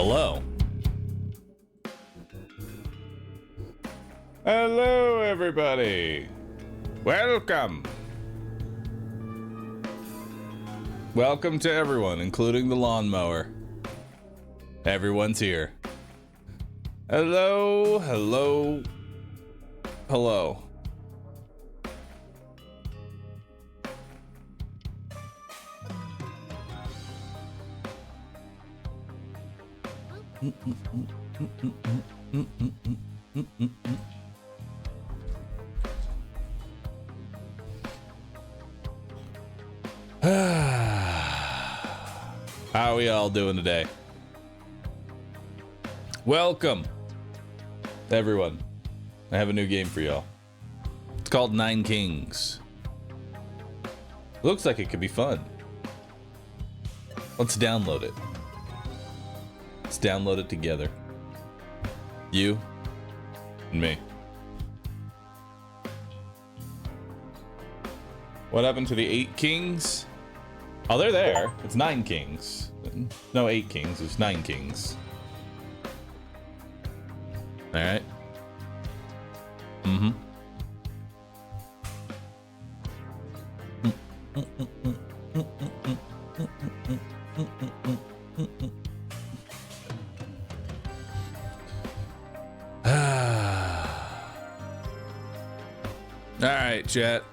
Hello. Hello, everybody. Welcome. Welcome to everyone, including the lawnmower. Everyone's here. Hello, hello, hello. How are we all doing today? Welcome, everyone. I have a new game for y'all. It's called Nine Kings. Looks like it could be fun. Let's download it. Let's download it together. You and me. What happened to the 8 kings? Oh, they're there. It's 9 kings. No 8 kings, it's 9 kings. Alright. Mm-hmm. Alright, chat.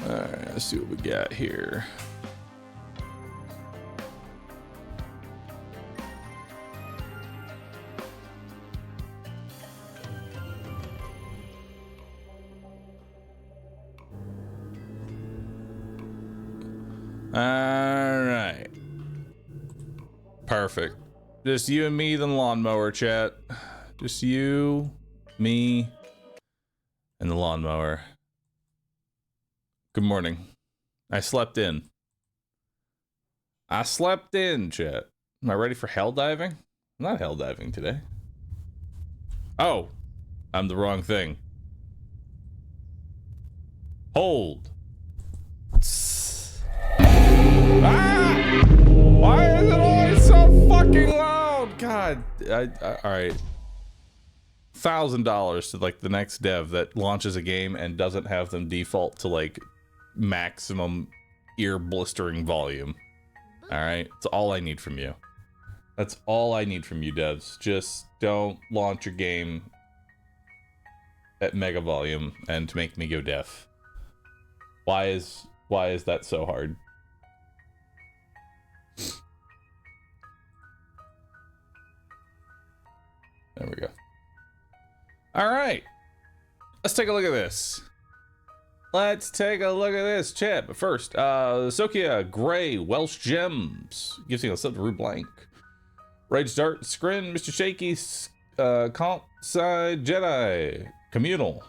Alright, let's see what we got here. Alright. Perfect. Just you and me, the lawnmower, chat. Just you, me, and the lawnmower. Good morning. I slept in. I slept in, chat. Am I ready for hell diving? I'm not hell diving today. Oh, I'm the wrong thing. Hold. Ah! Why is it always so fucking loud? God, all right. $1,000 to like the next dev that launches a game and doesn't have them default to like maximum ear blistering volume. All right, it's all I need from you. That's all I need from you, devs. Just don't launch your game at mega volume and to make me go deaf. Why is that so hard? There we go. All right, let's take a look at this. Let's take a look at this, chat. But first, Sokia Gray Welsh Gems gives you a sub to Rue Blank. Rage Dart Scrin, Mr. Shaky, Comp Side Jedi Communal,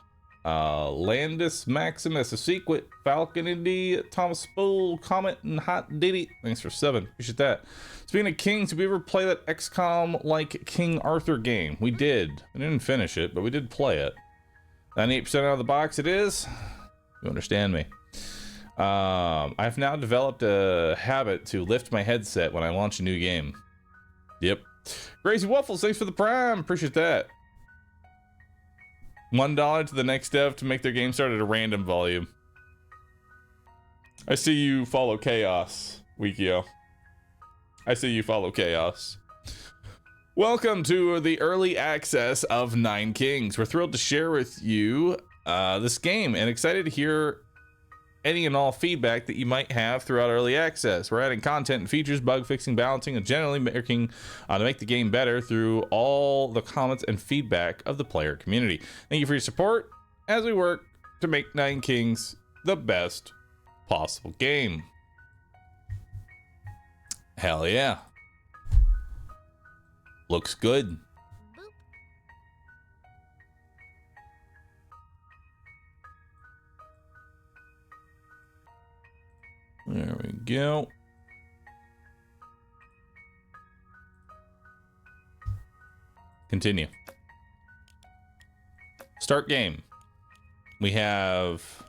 Landis Maximus, a Sequit, Falcon Indy, Thomas Spool, Comet, and Hot Diddy. Thanks for 7. Appreciate that. Speaking of kings, did we ever play that XCOM like King Arthur game? We did. I didn't finish it, but we did play it. 98% out of the box it is. You understand me. I've now developed a habit to lift my headset when I launch a new game. Yep. Crazy Waffles, thanks for the prime. Appreciate that. $1 to the next dev to make their game start at a random volume. I see you follow chaos, Wikio. I see you follow chaos. Welcome to the early access of Nine Kings. We're thrilled to share with you this game and excited to hear any and all feedback that you might have throughout early access. We're adding content and features, bug fixing, balancing, and generally working to make the game better through all the comments and feedback of the player community. Thank you for your support as we work to make Nine Kings the best possible game. Hell yeah. Looks good. There we go. Continue. Start game. We have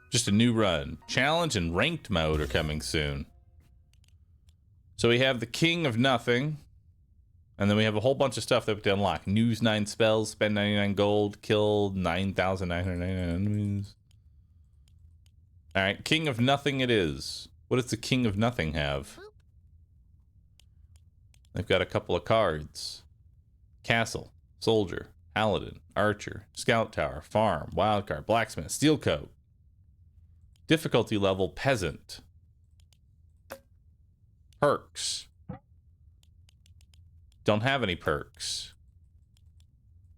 just a new run. Challenge and ranked mode are coming soon. So we have the King of Nothing. And then we have a whole bunch of stuff that we can unlock. Use 9 spells, spend 99 gold, kill 9,999 enemies. Alright, King of Nothing it is. What does the King of Nothing have? They've got a couple of cards. Castle, Soldier, Paladin, Archer, Scout Tower, Farm, Wildcard, Blacksmith, Steel Coat. Difficulty level, Peasant. Perks. Don't have any perks.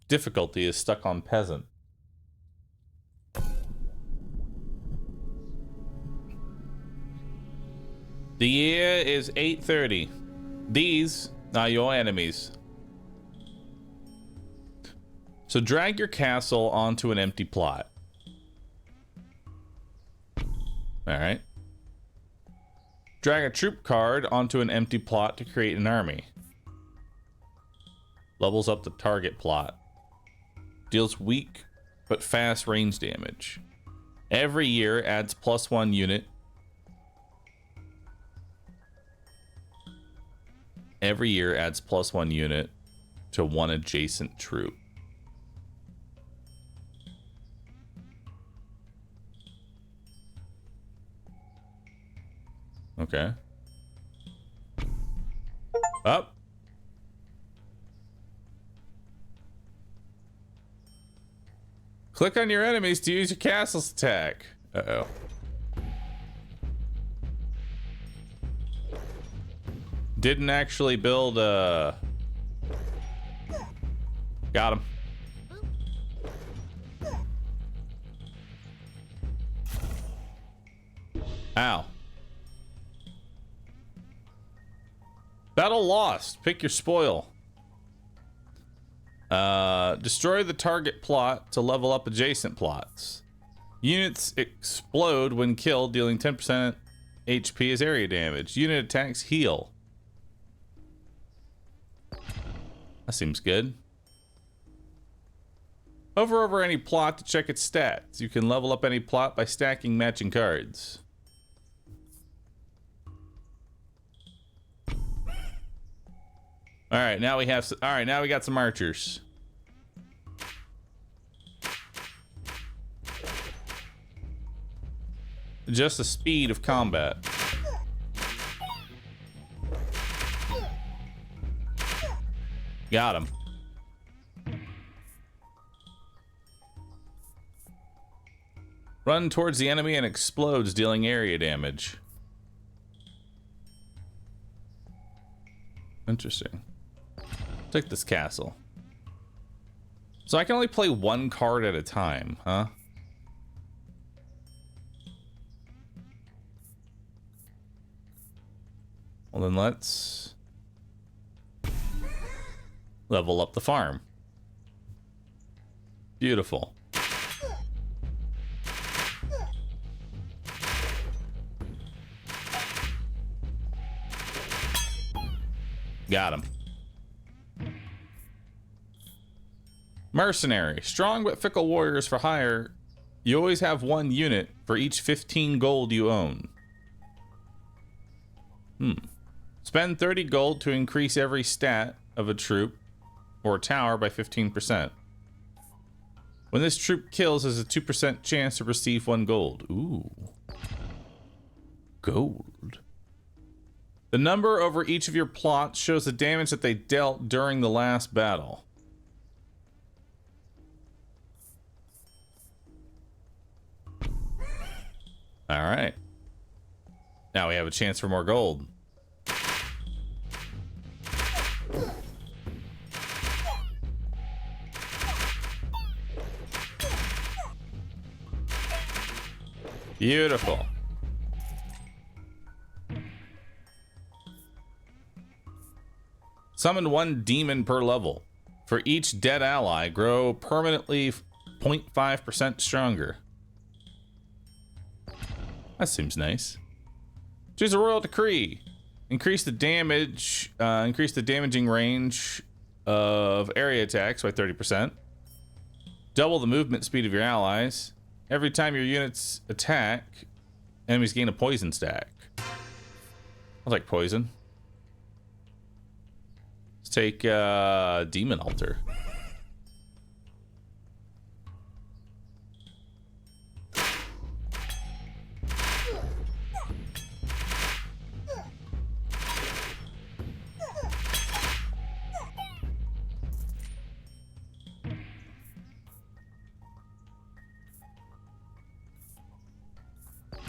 Difficulty is stuck on Peasant. The year is 830. These are your enemies. So drag your castle onto an empty plot. Alright. Drag a troop card onto an empty plot to create an army. Levels up the target plot. Deals weak but fast range damage. Every year adds +1 unit. Every year adds +1 unit to one adjacent troop. Okay. Up. Click on your enemies to use your castle's attack. Uh-oh. Didn't actually build a... Got him. Ow. Battle lost. Pick your spoil. Destroy the target plot to level up adjacent plots. Units explode when killed, dealing 10% HP as area damage. Unit attacks heal. That seems good. Hover over any plot to check its stats. You can level up any plot by stacking matching cards. All right, now we have. All right, now we got some archers. Adjust the speed of combat. Got him. Run towards the enemy and explodes, dealing area damage. Interesting. Take this castle. So I can only play one card at a time, huh? Well, then let's level up the farm. Beautiful. Got him. Mercenary. Strong but fickle warriors for hire. You always have one unit for each 15 gold you own. Spend 30 gold to increase every stat of a troop or tower by 15%. When this troop kills, there's a 2% chance to receive 1 gold. Ooh. Gold. The number over each of your plots shows the damage that they dealt during the last battle. All right. Now we have a chance for more gold. Beautiful. Summon 1 demon per level. For each dead ally, grow permanently 0.5% stronger. That seems nice. Choose a royal decree. Increase the damage, increase the damaging range of area attacks by 30%. Double the movement speed of your allies. Every time your units attack, enemies gain a poison stack. I like poison. Let's take Demon Altar.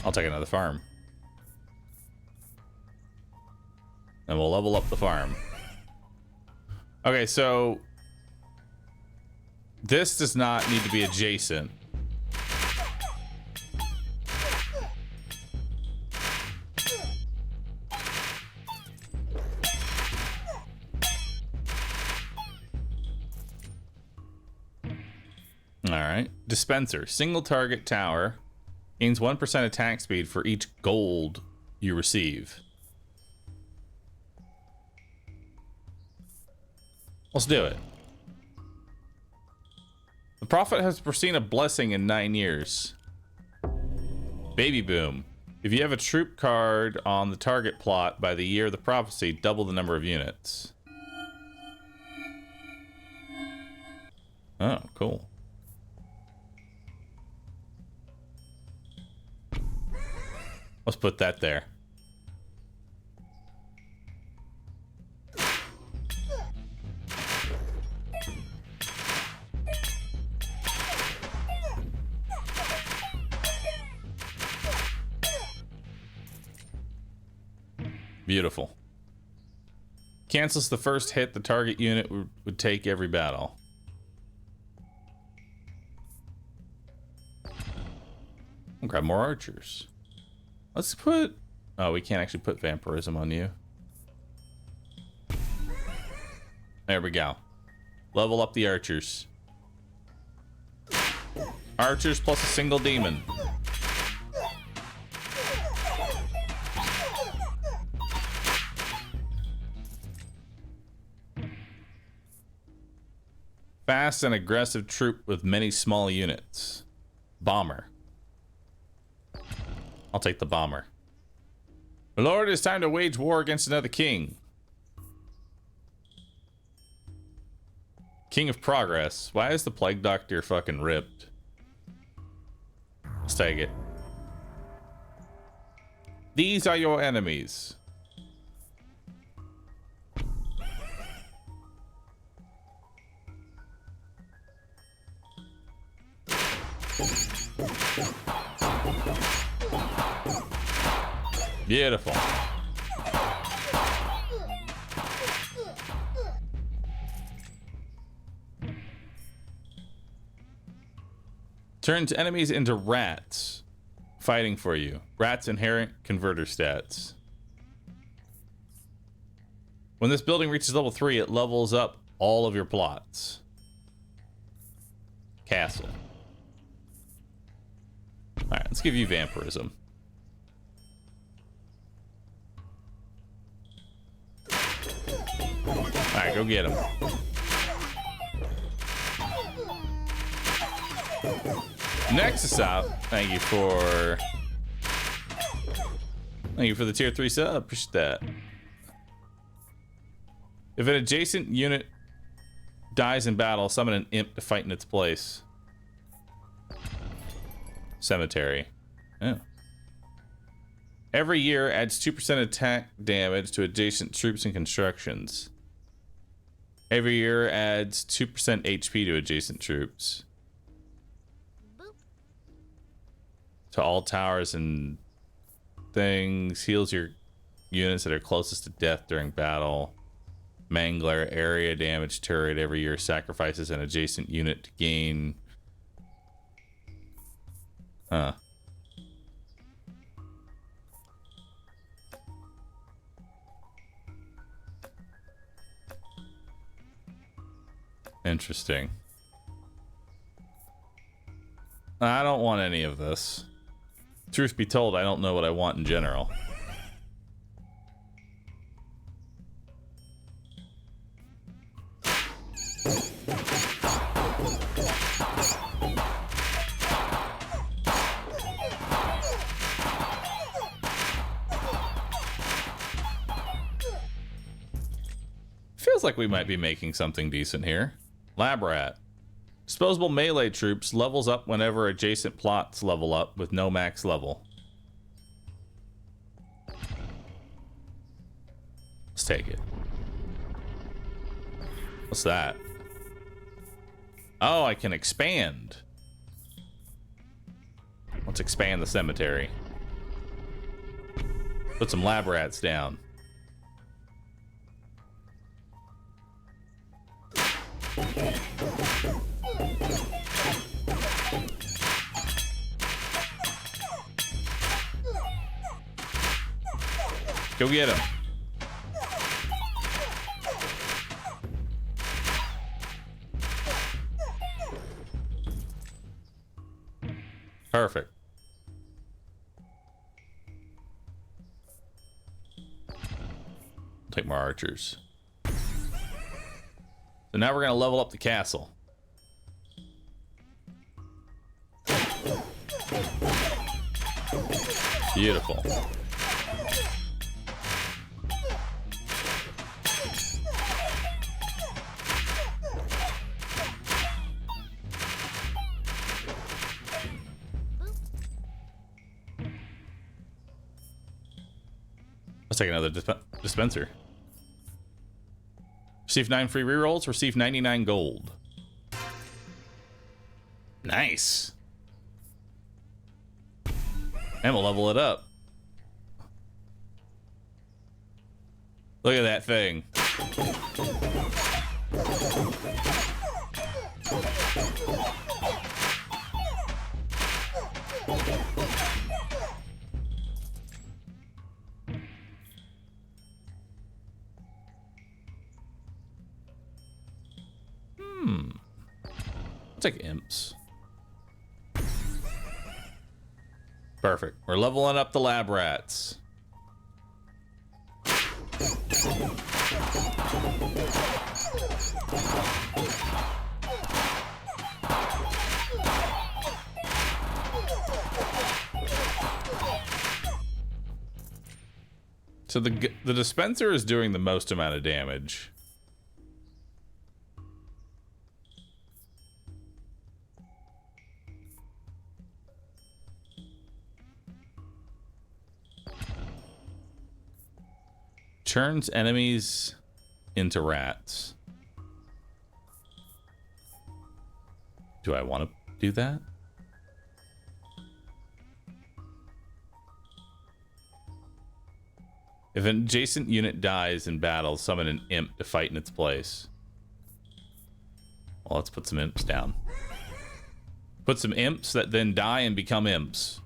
I'll take another farm. And we'll level up the farm. Okay, so this does not need to be adjacent. All right. Dispenser. Single target tower. Gains 1% attack speed for each gold you receive. Let's do it. The prophet has foreseen a blessing in 9 years. Baby boom. If you have a troop card on the target plot by the year of the prophecy, double the number of units. Oh, cool. Let's put that there. Beautiful. Cancels the first hit the target unit would take every battle. I'll grab more archers. Let's put... Oh, we can't actually put vampirism on you. There we go. Level up the archers. Archers plus a single demon. Fast and aggressive troop with many small units. Bomber. I'll take the bomber. Lord, it's time to wage war against another king. King of Progress. Why is the Plague Doctor fucking ripped? Let's take it. These are your enemies. Beautiful. Turns enemies into rats fighting for you. Rats inherent converter stats. When this building reaches level 3, it levels up all of your plots. Castle. Alright, let's give you vampirism. Alright, go get him. Nexus up. Thank you for the tier 3 sub. Appreciate that. If an adjacent unit dies in battle, summon an imp to fight in its place. Cemetery. Oh. Every year adds 2% attack damage to adjacent troops and constructions. Every year adds 2% HP to adjacent troops. Boop. To all towers and things. Heals your units that are closest to death during battle. Mangler area damage turret every year sacrifices an adjacent unit to gain. Huh. Interesting. I don't want any of this. Truth be told, I don't know what I want in general. Feels like we might be making something decent here. Lab rat. Disposable melee troops levels up whenever adjacent plots level up with no max level. Let's take it. What's that? Oh, I can expand. Let's expand the cemetery. Put some lab rats down. Go get him. Perfect. Take more archers. So now we're gonna level up the castle. Beautiful. Let's take another dispenser. Receive 9 free rerolls, receive 99 gold. Nice. And we'll level it up. Look at that thing. Take imps. Perfect. We're leveling up the lab rats. So the dispenser is doing the most amount of damage. Turns enemies into rats. Do I want to do that? If an adjacent unit dies in battle, summon an imp to fight in its place. Well, let's put some imps down. Put some imps that then die and become imps.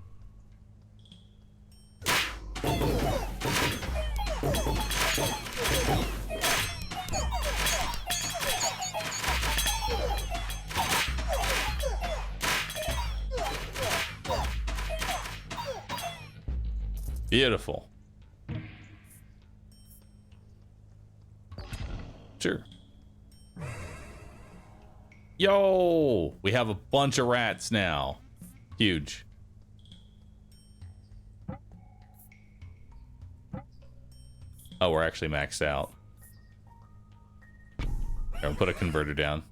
Beautiful. Sure. Yo, we have a bunch of rats now. Huge. Oh, we're actually maxed out. I'll put a converter down.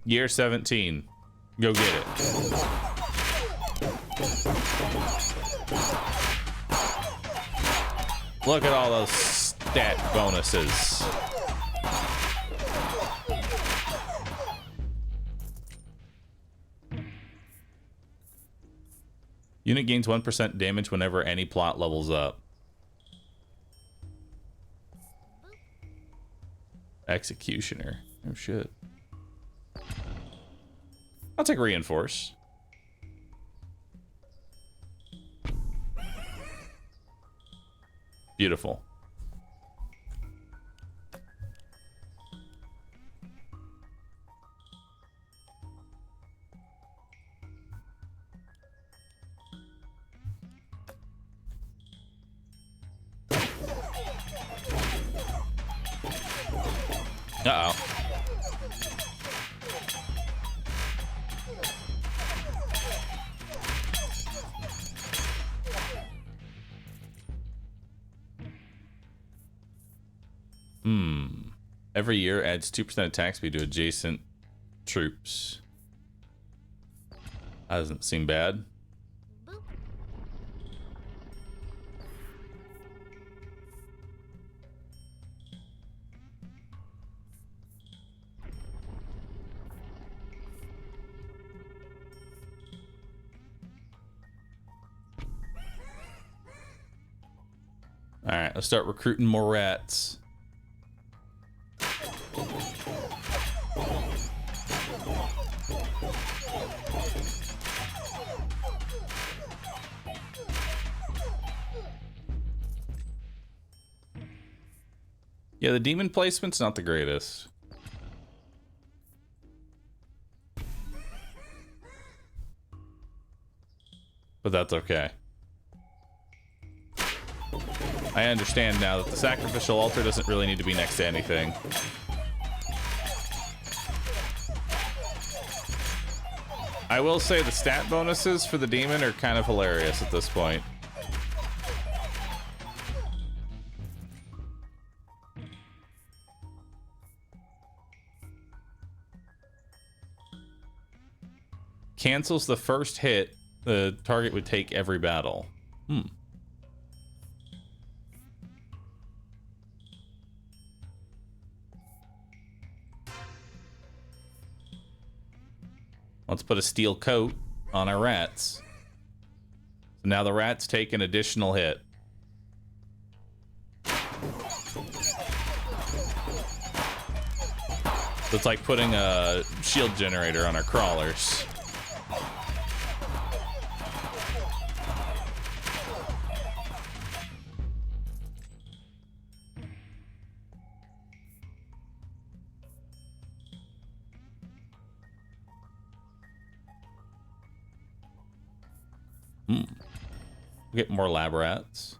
Year 17. Go get it. Look at all those stat bonuses. Unit gains 1% damage whenever any plot levels up. Executioner. Oh shit. I'll take reinforce. Beautiful. Uh-oh. Every year adds 2% attack speed to adjacent troops. That doesn't seem bad. All right, let's start recruiting more rats. Yeah, the demon placement's not the greatest. But that's okay. I understand now that the sacrificial altar doesn't really need to be next to anything. I will say the stat bonuses for the demon are kind of hilarious at this point. Cancels the first hit the target would take every battle. Let's put a steel coat on our rats. So now the rats take an additional hit. So it's like putting a shield generator on our crawlers. We'll get more lab rats.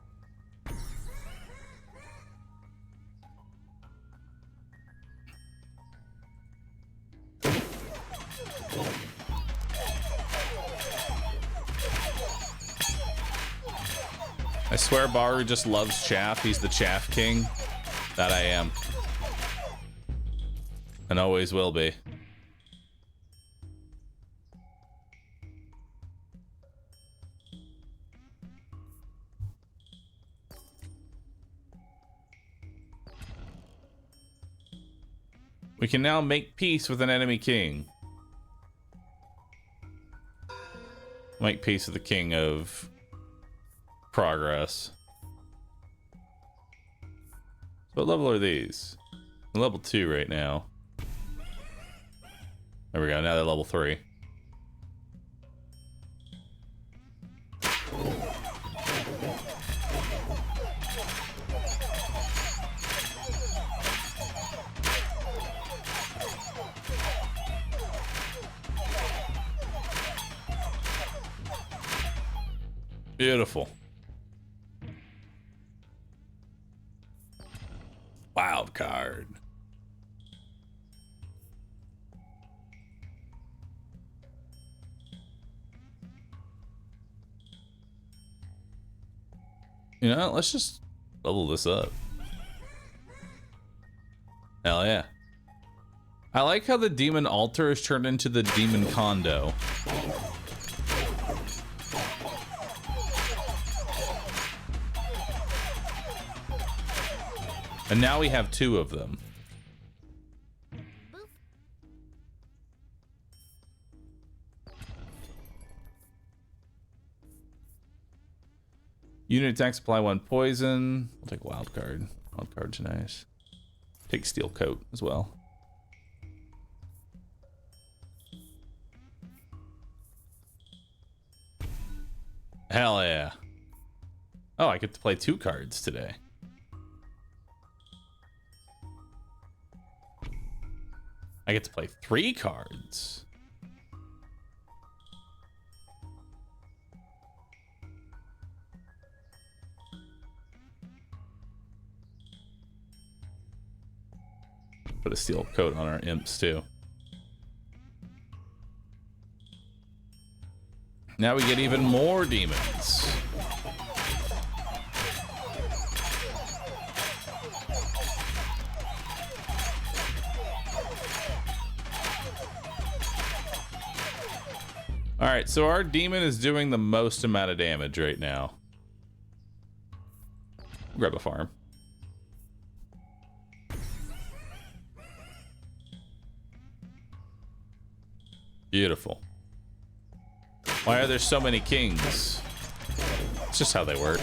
I swear Bahroo just loves chaff. He's the chaff king. That I am. And always will be. We can now make peace with an enemy king. Make peace with the king of progress. What level are these? Level 2 right now. There we go, now they're level 3. Beautiful. Wild card. You know, let's just level this up. Hell yeah. I like how the demon altar is turned into the demon condo. And now we have 2 of them. Unit attack supply 1 poison. I'll take wild card. Wild card's nice. Take steel coat as well. Hell yeah. Oh, I get to play 2 cards today. I get to play 3 cards. Put a steel coat on our imps too. Now we get even more demons. All right, so our demon is doing the most amount of damage right now. Grab a farm. Beautiful. Why are there so many kings? It's just how they work.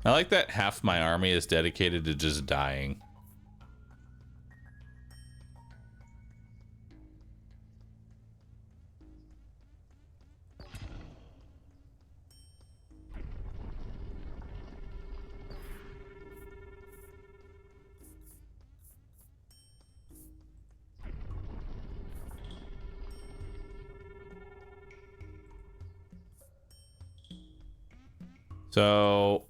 I like that half my army is dedicated to just dying. So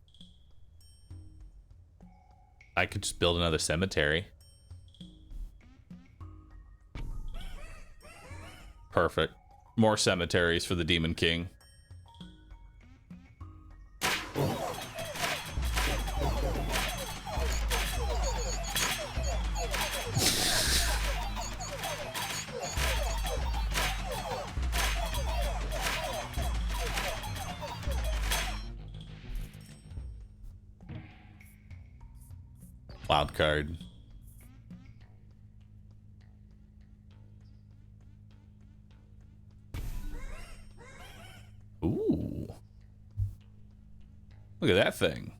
I could just build another cemetery. Perfect. More cemeteries for the Demon King. Wild card. Ooh. Look at that thing.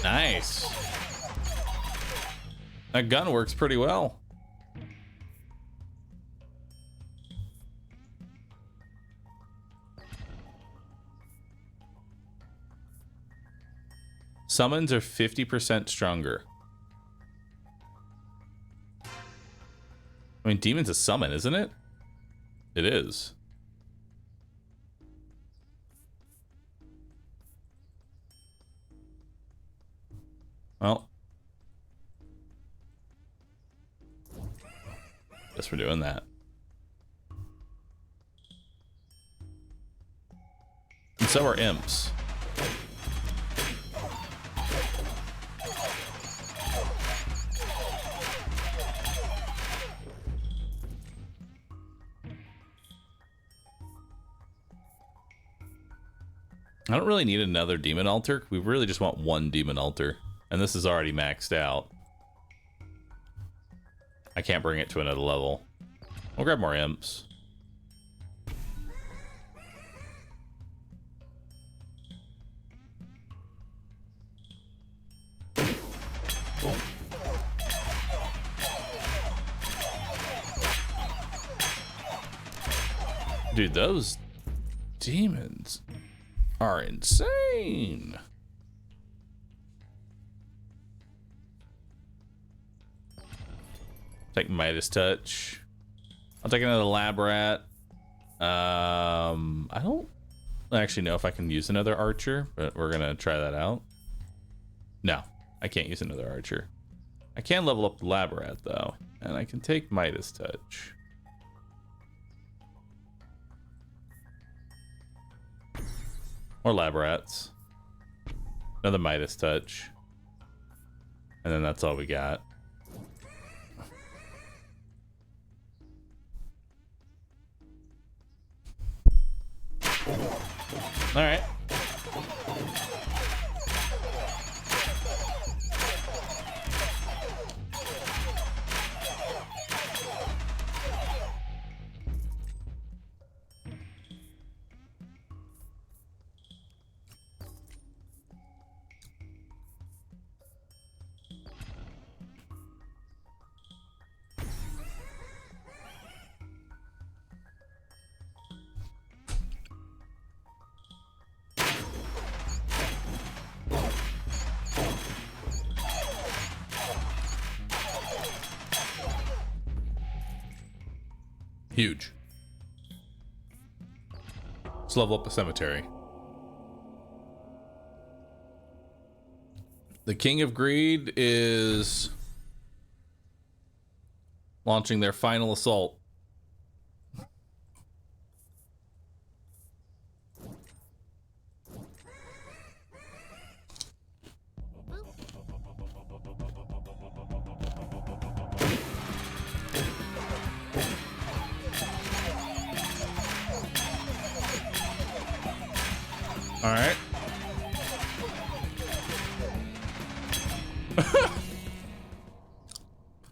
Nice. That gun works pretty well. Summons are 50% stronger. I mean, demon's a summon, isn't it? It is. Well. Guess we're doing that. And so are imps. I don't really need another demon altar. We really just want one demon altar. And this is already maxed out. I can't bring it to another level. We'll grab more imps. Dude, those demons are insane. Take Midas Touch. I'll take another lab rat. I don't actually know if I can use another archer, but we're gonna try that out. No, I can't use another archer. I can level up the lab rat though, and I can take Midas Touch. More lab rats. Another Midas Touch. And then that's all we got. All right. Huge. Let's level up the cemetery. The King of Greed is launching their final assault. All right.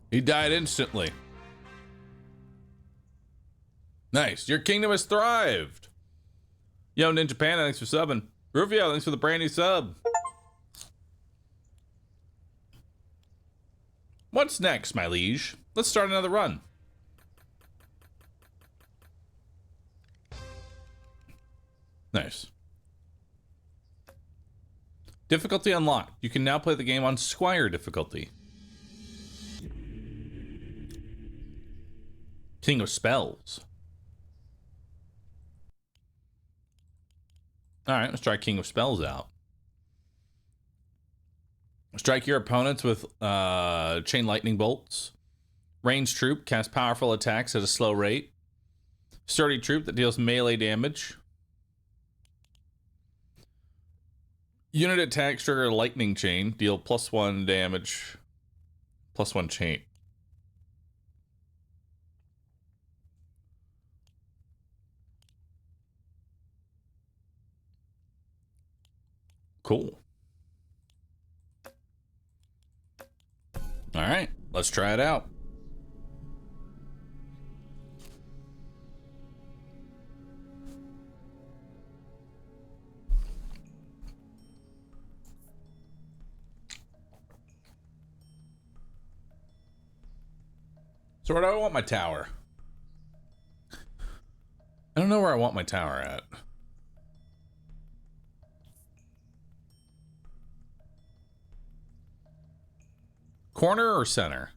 He died instantly. Nice. Your kingdom has thrived. Yo, Ninja Panda, thanks for subbing. Rufio, thanks for the brand new sub. What's next, my liege? Let's start another run. Nice. Difficulty unlocked. You can now play the game on Squire difficulty. King of Spells. Alright, let's try King of Spells out. Strike your opponents with chain lightning bolts. Ranged troop, cast powerful attacks at a slow rate. Sturdy troop that deals melee damage. Unit attacks trigger a lightning chain, deal +1 damage, +1 chain. Cool. All right, let's try it out. So where do I want my tower? I don't know where I want my tower at. Corner or center?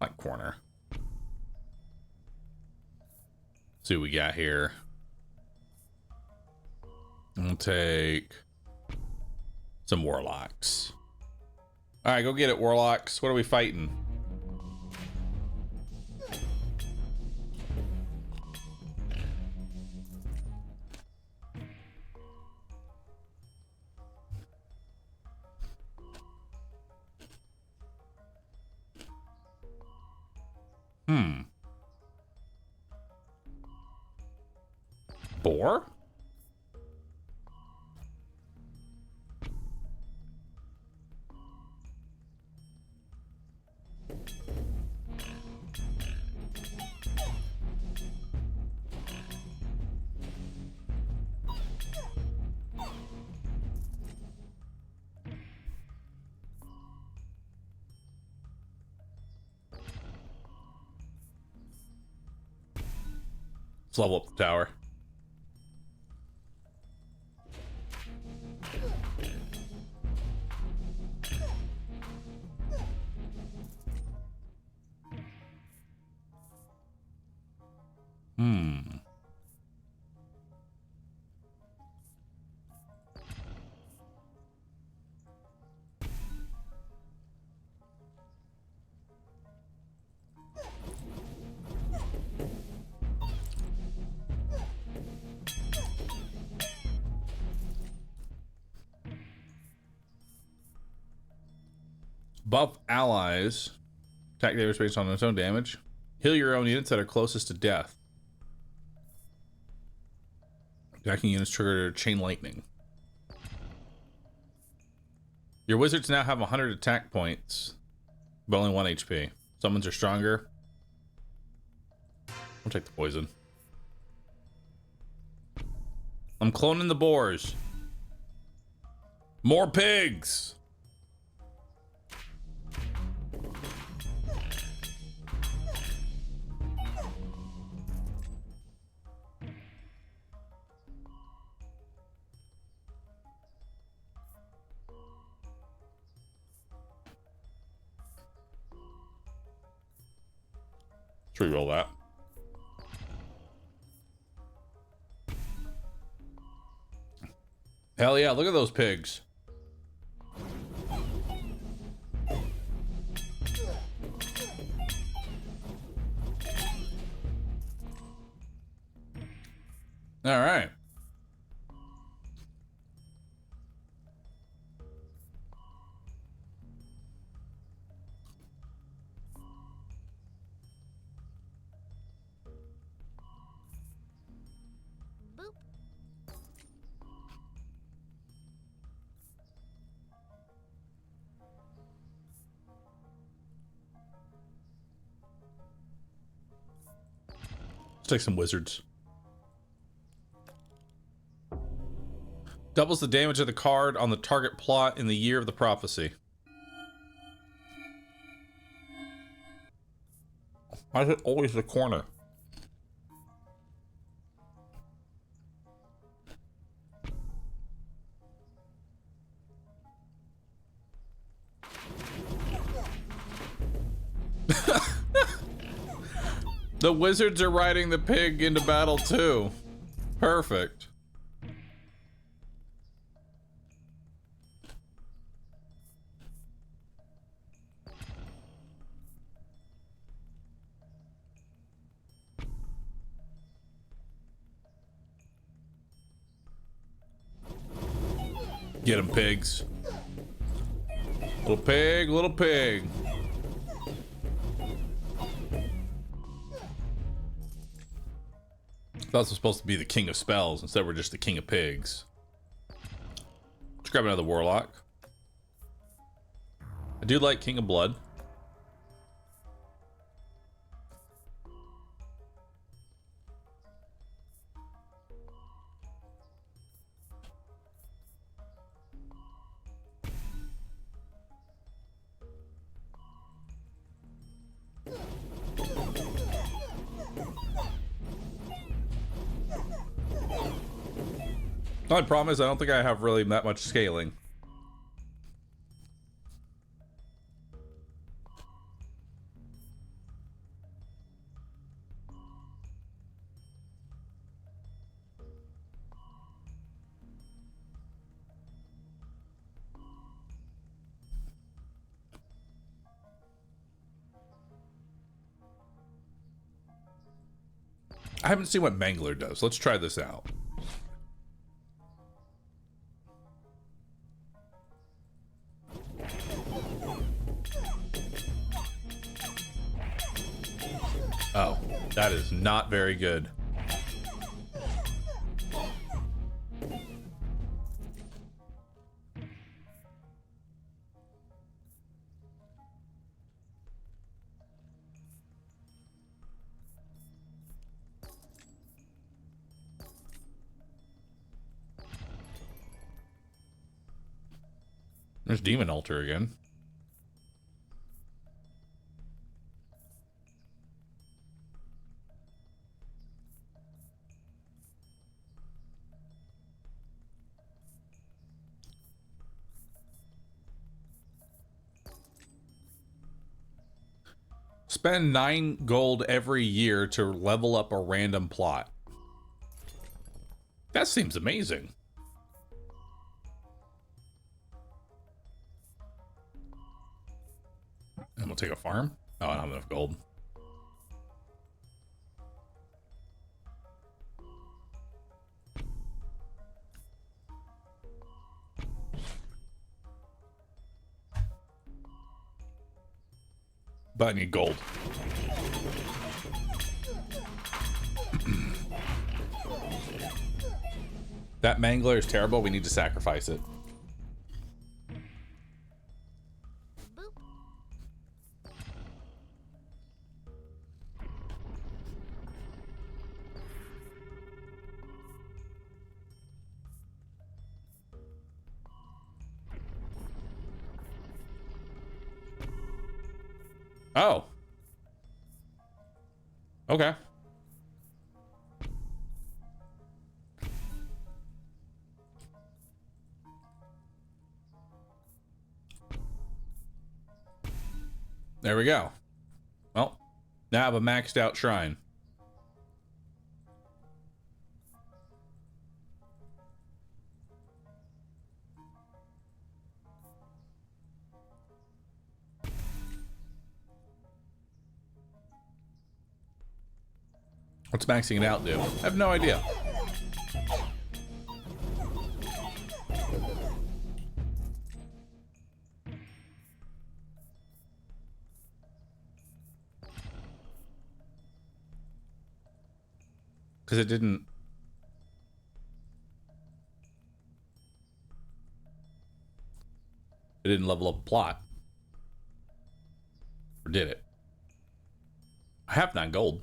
Like corner. Let's see what we got here. I'll take some warlocks. All right, go get it, warlocks. What are we fighting? Boar? Let's level up the tower. Buff allies. Attack damage based on its own damage. Heal your own units that are closest to death. Attacking units trigger chain lightning. Your wizards now have 100 attack points, but only 1 HP. Summons are stronger. I'll take the poison. I'm cloning the boars. More pigs! Let's reroll that. Hell yeah, look at those pigs. All right. Let's take some wizards. Doubles the damage of the card on the target plot in the year of the prophecy. Why is it always the corner? The wizards are riding the pig into battle too. Perfect. Get 'em, pigs. Little pig, little pig. I thought this was supposed to be the king of spells. Instead, we're just the king of pigs. Let's grab another warlock. I do like King of Blood. The only problem is I don't think I have really that much scaling. I haven't seen what Mangler does. Let's try this out. Oh, that is not very good. There's Demon Altar again. Spend 9 gold every year to level up a random plot. That seems amazing. And we'll take a farm. Oh, I don't have enough gold. But I need gold. That mangler is terrible. We need to sacrifice it. Oh. Okay. There we go. Well, now I have a maxed out shrine. What's maxing it out do? I have no idea. Because it didn't... It didn't level up a plot. Or did it? I have 9 gold.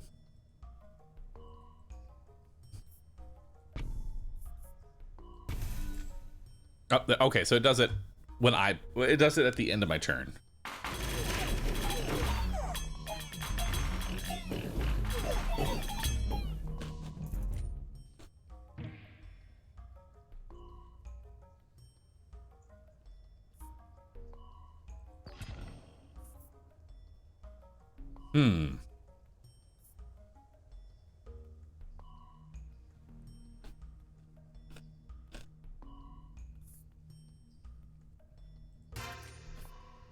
Oh, okay, so it does it when it does it at the end of my turn.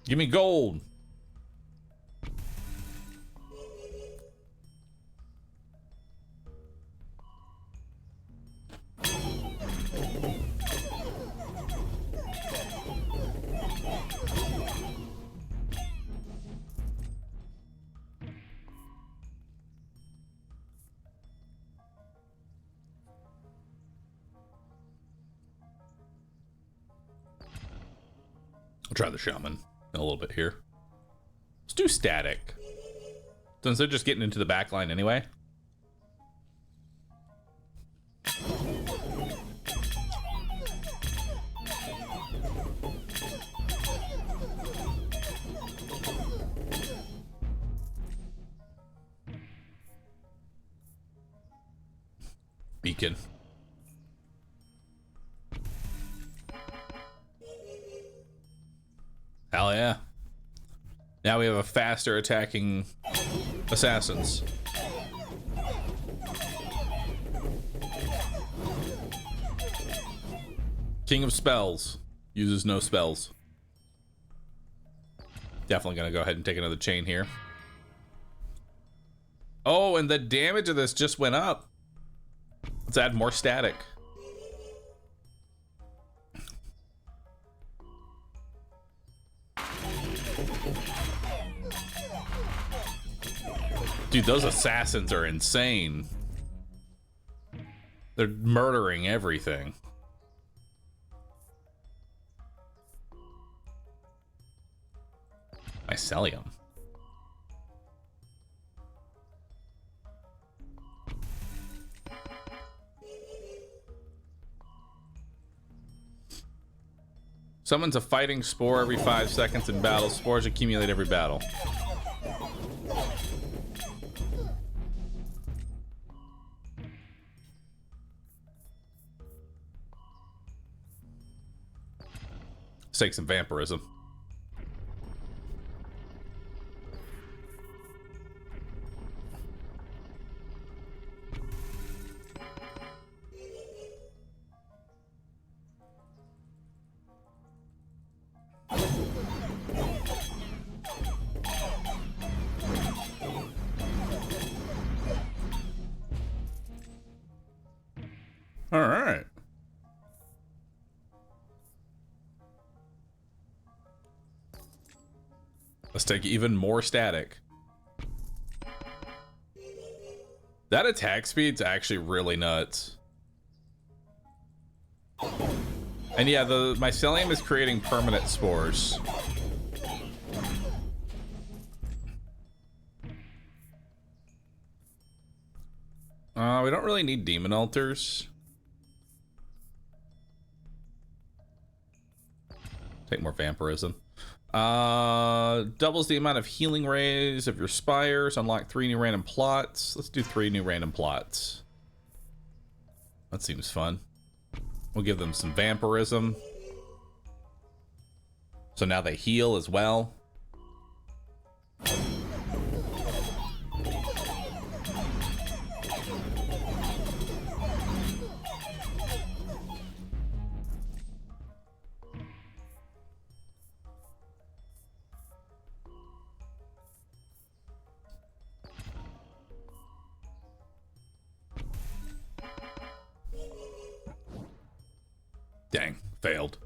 Give me gold. I'll try the shaman a little bit here. Let's do static, since they're just getting into the back line anyway. Beacon. Hell yeah. Now we have a faster attacking assassins. King of Spells. Uses no spells. Definitely gonna go ahead and take another chain here. Oh, and the damage of this just went up. Let's add more static. Dude, those assassins are insane. They're murdering everything. Mycelium. Summons a fighting spore every 5 seconds in battle. Spores accumulate every battle. Let's take some vampirism. All right. Let's take even more static. That attack speed's actually really nuts. And yeah, the mycelium is creating permanent spores. We don't really need demon altars. Take more vampirism. Doubles the amount of healing rays of your spires. Unlock 3 new random plots. Let's do 3 new random plots. That seems fun. We'll give them some vampirism. So now they heal as well. Dang, failed.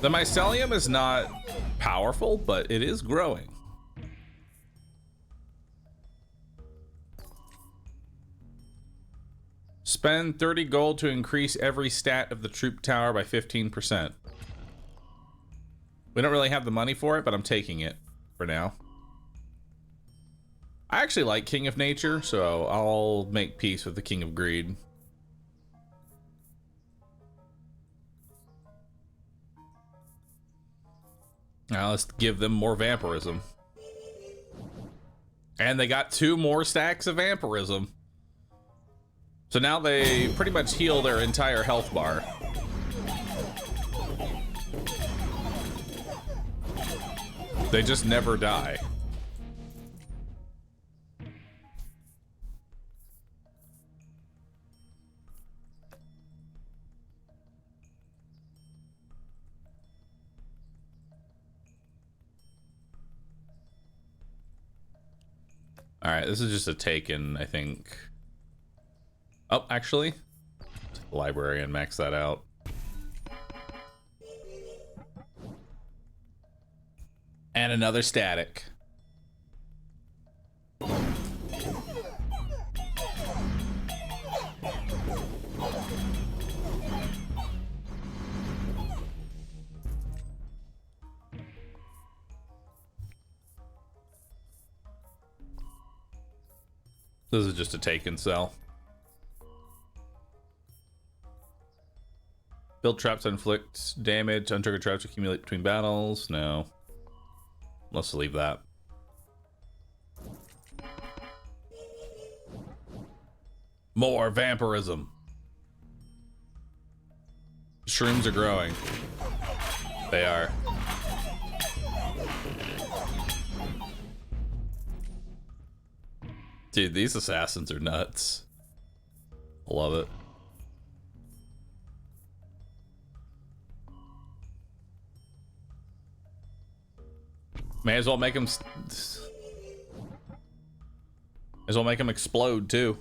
The mycelium is not powerful, but it is growing. Spend 30 gold to increase every stat of the troop tower by 15%. We don't really have the money for it, but I'm taking it for now. I actually like King of Nature, so I'll make peace with the King of Greed. Now let's give them more vampirism. And they got 2 more stacks of vampirism. So now they pretty much heal their entire health bar. They just never die. All right, this is just a taken, I think. Oh, actually, library and max that out. And another static. This is just a take and sell. Build traps inflict damage. Untriggered traps accumulate between battles. No. Let's leave that. More vampirism. Shrooms are growing. They are. Dude, these assassins are nuts. Love it. May as well make them... May as well make them explode, too.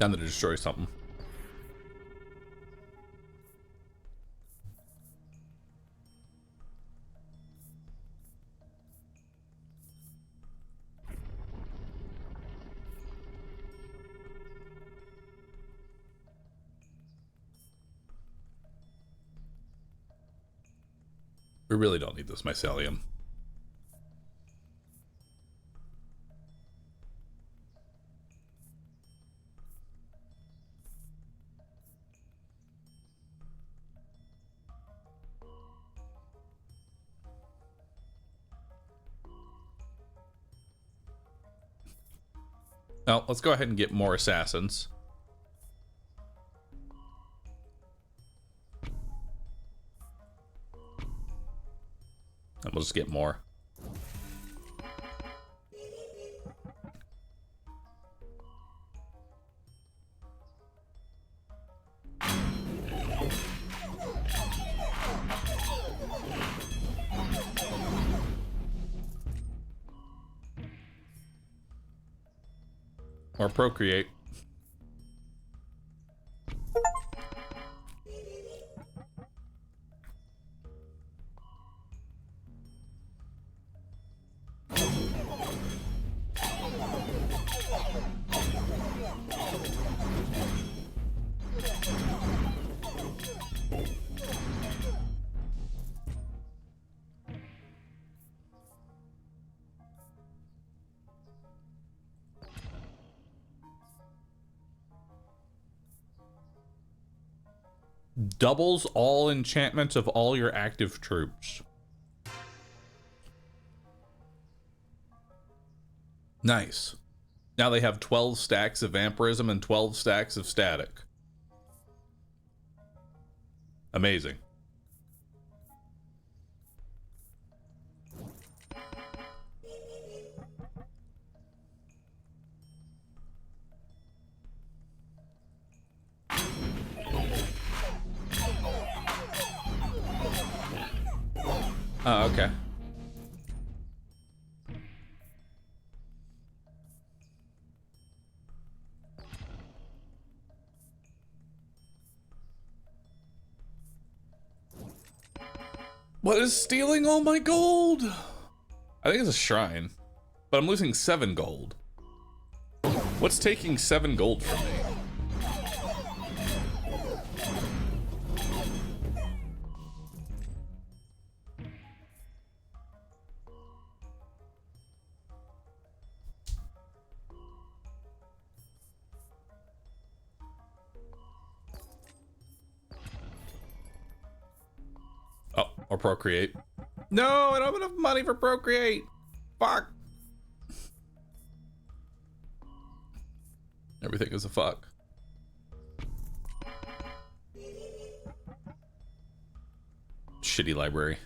Time to destroy something. We really don't need this mycelium. Now, let's go ahead and get more assassins. And we'll just get more. Or procreate. Doubles all enchantments of all your active troops. Nice. Now they have 12 stacks of vampirism and 12 stacks of static. Amazing. Oh, okay. What is stealing all my gold? I think it's a shrine, but I'm losing 7 gold. What's taking 7 gold from me? Oh, or procreate. No, I don't have enough money for procreate. Fuck. Everything is a fuck. Shitty library.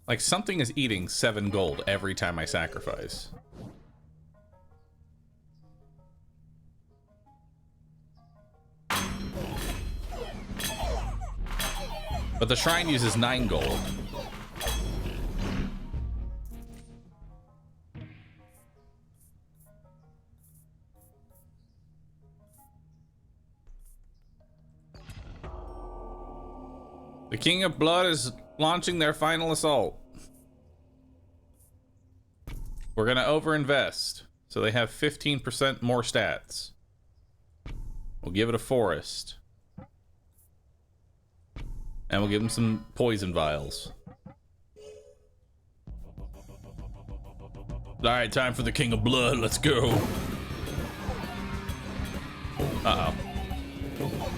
Like, something is eating 7 gold every time I sacrifice. But the shrine uses 9 gold. The King of Blood is launching their final assault. We're gonna overinvest, so they have 15% more stats. We'll give it a forest. And we'll give them some poison vials. Alright, time for the King of Blood, let's go. Uh-oh.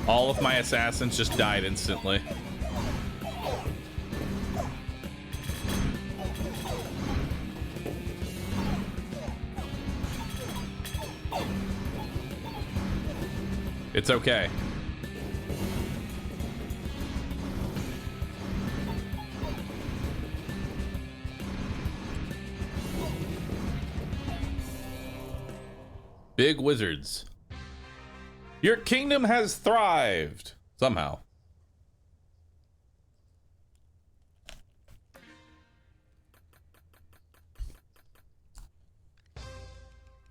All of my assassins just died instantly. It's okay. Big wizards. Your kingdom has thrived. Somehow.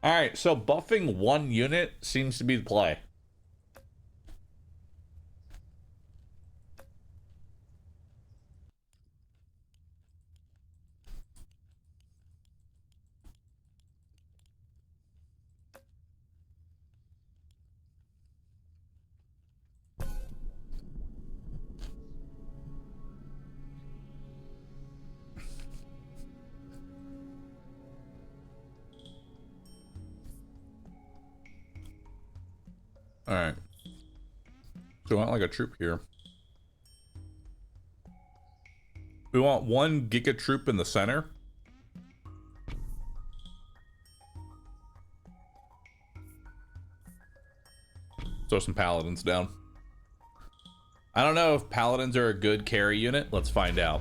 Alright, so buffing 1 unit seems to be the play. Alright. So we want like a troop here. We want 1 giga troop in the center. Throw some paladins down. I don't know if paladins are a good carry unit. Let's find out.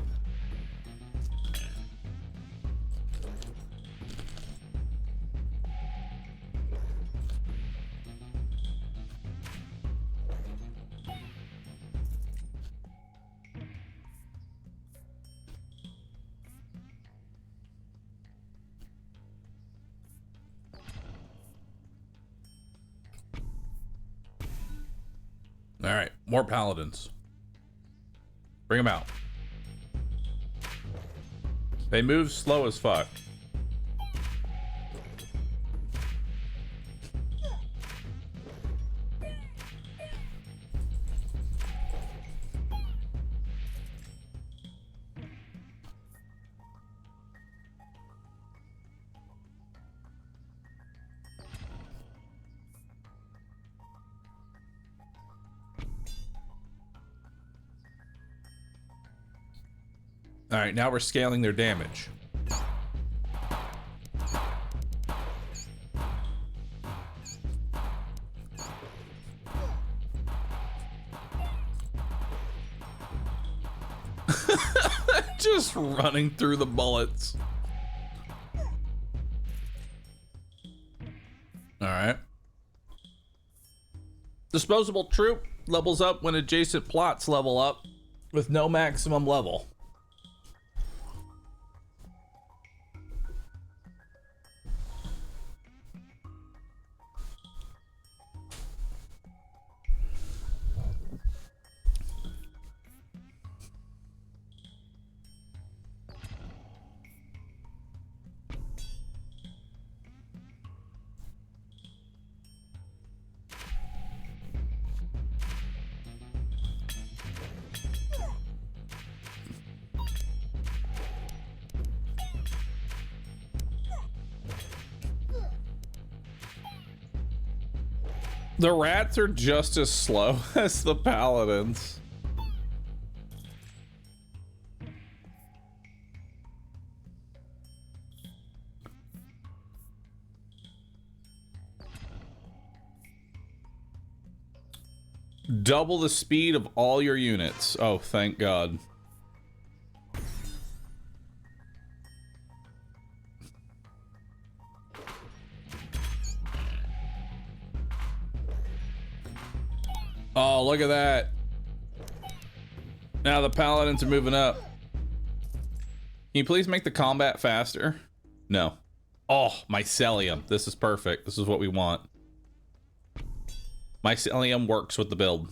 All right, more paladins. Bring them out. They move slow as fuck. All right, now we're scaling their damage. Just running through the bullets. Disposable troop levels up when adjacent plots level up with no maximum level. The rats are just as slow as the paladins. Double the speed of all your units. Oh, thank God. Oh, look at that. Now the paladins are moving up. Can you please make the combat faster? No. Oh, mycelium. This is perfect. This is what we want. Mycelium works with the build.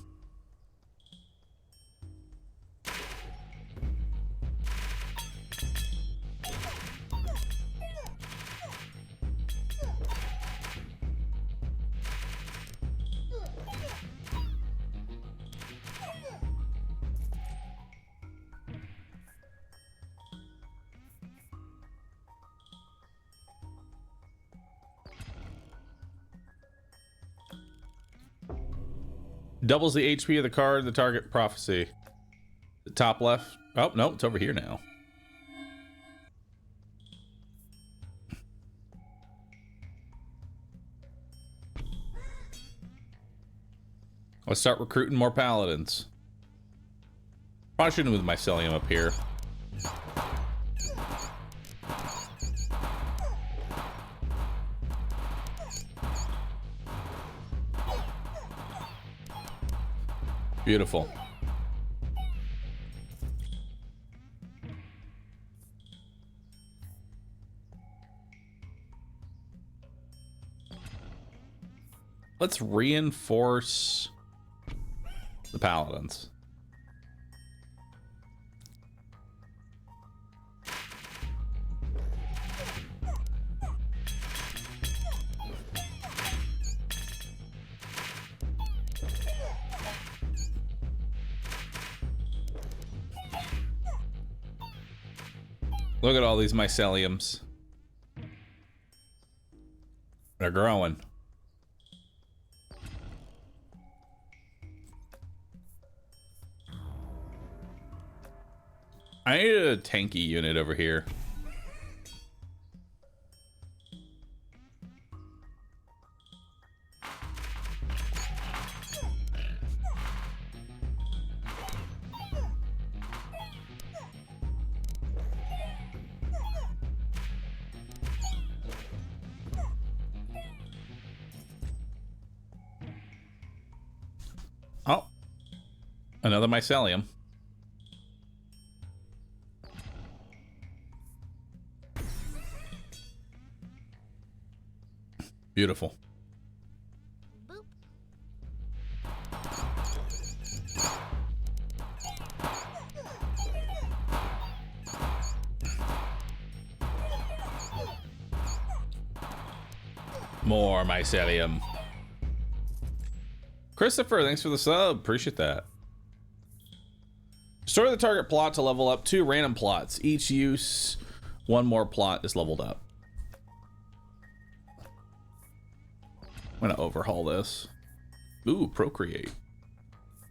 Doubles the HP of the card, the target prophecy. The top left. Oh, no, it's over here now. Let's start recruiting more paladins. Probably shouldn't move the mycelium up here. Beautiful. Let's reinforce the paladins. Look at all these myceliums. They're growing. I need a tanky unit over here. Oh, another mycelium. Beautiful. Boop. More mycelium. Christopher, thanks for the sub. Appreciate that. Destroy the target plot to level up 2 random plots. Each use, 1 more plot is leveled up. I'm gonna overhaul this. Ooh, procreate.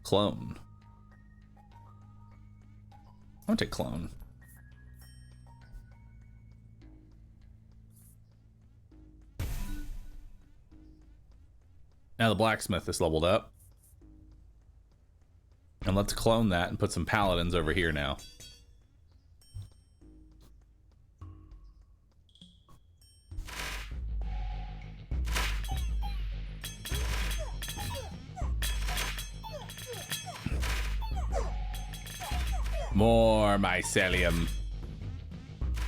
Clone. I'm gonna take clone. Now the blacksmith is leveled up. And let's clone that and put some paladins over here now. More mycelium.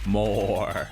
More.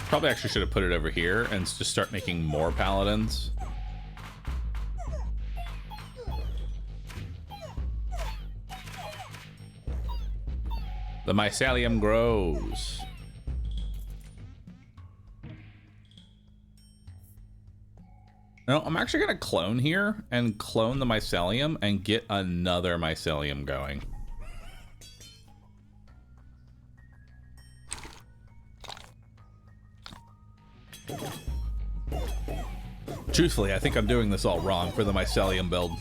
Probably actually should have put it over here and just start making more paladins. The mycelium grows. No, I'm actually gonna clone here and clone the mycelium and get another mycelium going. Truthfully, I think I'm doing this all wrong for the mycelium build.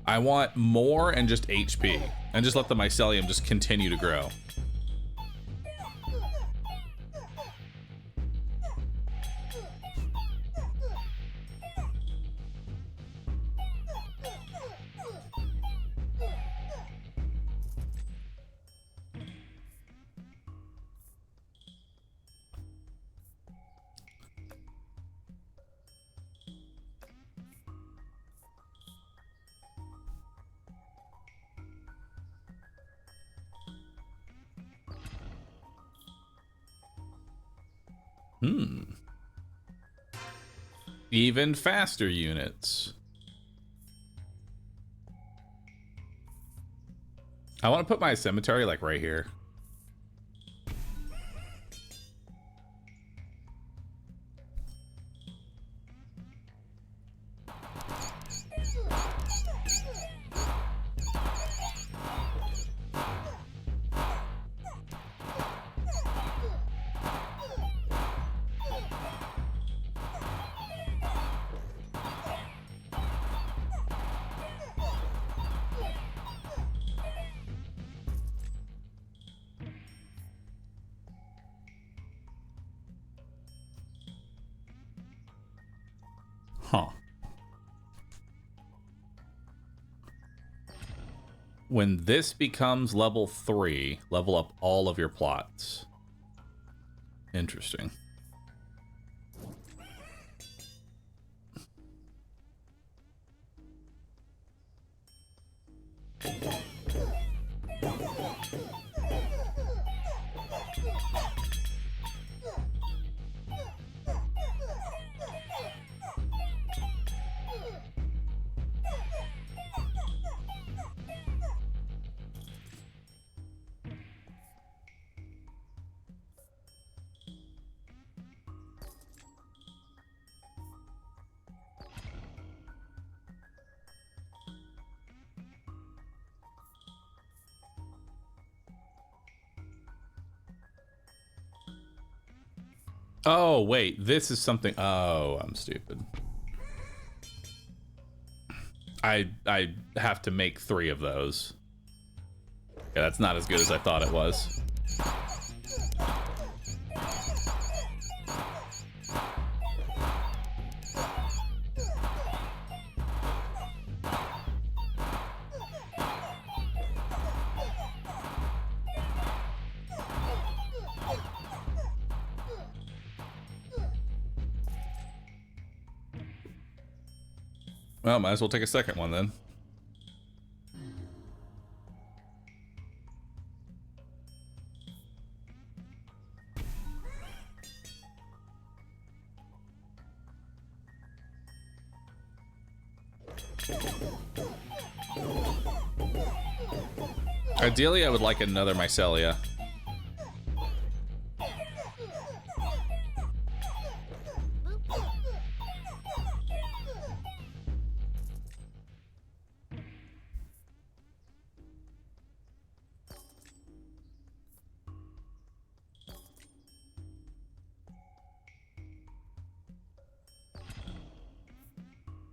I want more and just HP, and just let the mycelium just continue to grow. Even faster units. I want to put my cemetery like right here. Huh. When this becomes level 3, level up all of your plots. Interesting. Oh, wait, this is something. Oh, I'm stupid. I have to make 3 of those. Yeah, that's not as good as I thought it was. Well, might as well take a second one then. Ideally, I would like another mycelia.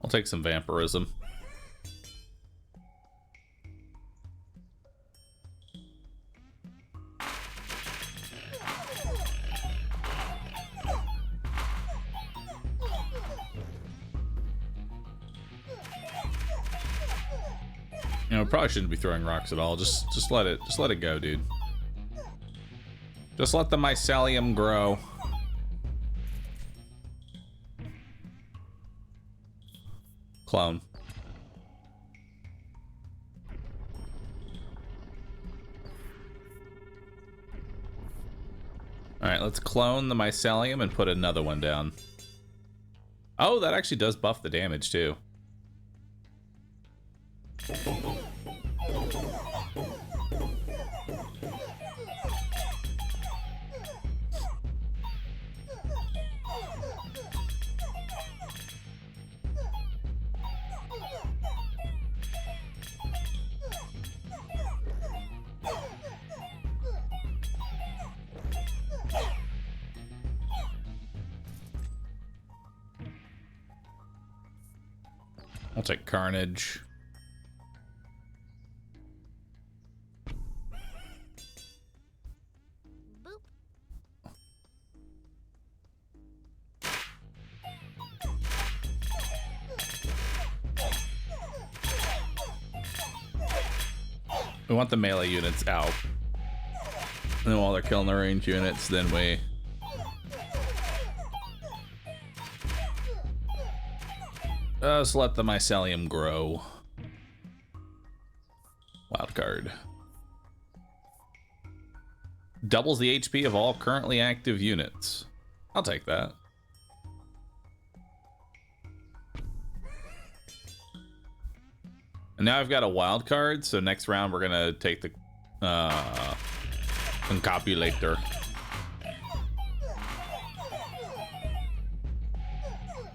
I'll take some vampirism. You know, probably shouldn't be throwing rocks at all. Just let it go, dude. Just let the mycelium grow. Clone. Alright, let's clone the mycelium and put another one down. Oh, that actually does buff the damage, too. I'll take Carnage. Boop. We want the melee units out. And then while they're killing the range units, then we... Just let the mycelium grow. Wild card. Doubles the HP of all currently active units. I'll take that. And now I've got a wild card, so next round we're gonna take the Concopulator.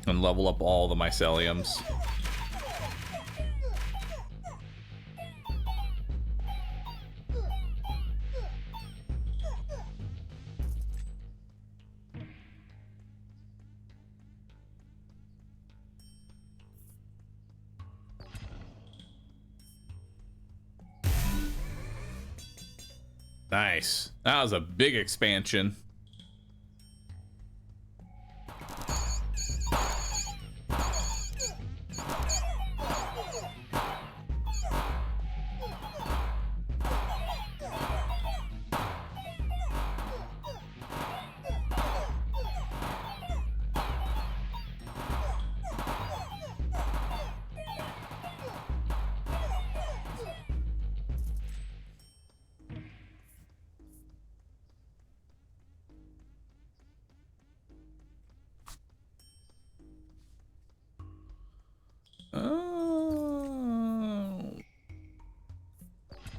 And level up all the myceliums. Nice. That was a big expansion.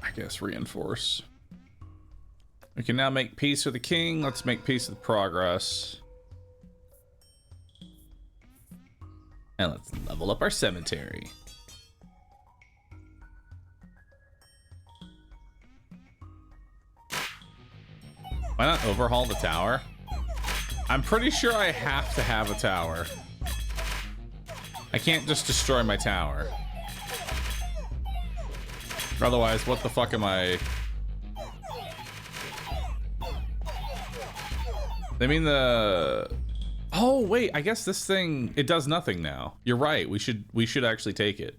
I guess reinforce. We can now make peace with the king. Let's make peace with progress. And let's level up our cemetery. Why not overhaul the tower? I'm pretty sure I have to have a tower. I can't just destroy my tower. Otherwise, what the fuck am I? They mean the... Oh, wait, I guess this thing, it does nothing now. You're right, we should actually take it.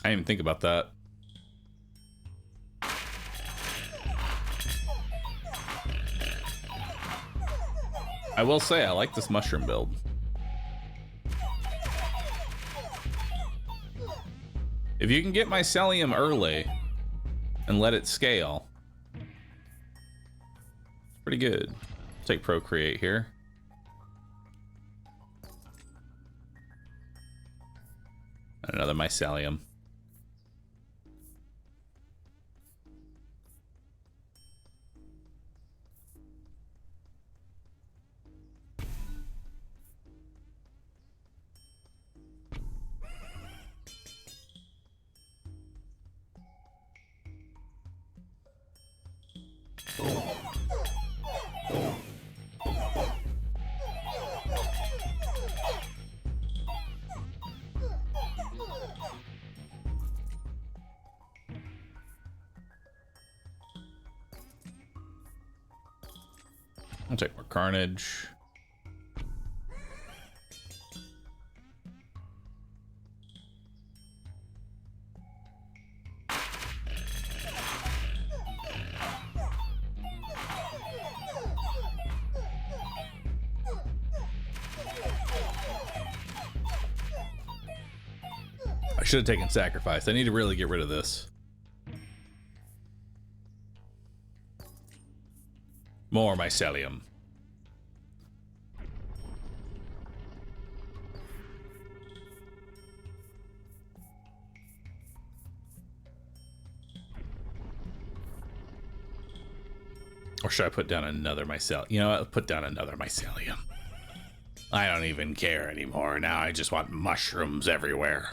I didn't even think about that. I will say, I like this mushroom build. If you can get mycelium early and let it scale, it's pretty good. Take procreate here. And another mycelium. I'll take more carnage. I should have taken sacrifice. I need to really get rid of this. More mycelium. Or should I put down another mycelium? You know what? Put down another mycelium. I don't even care anymore. Now I just want mushrooms everywhere.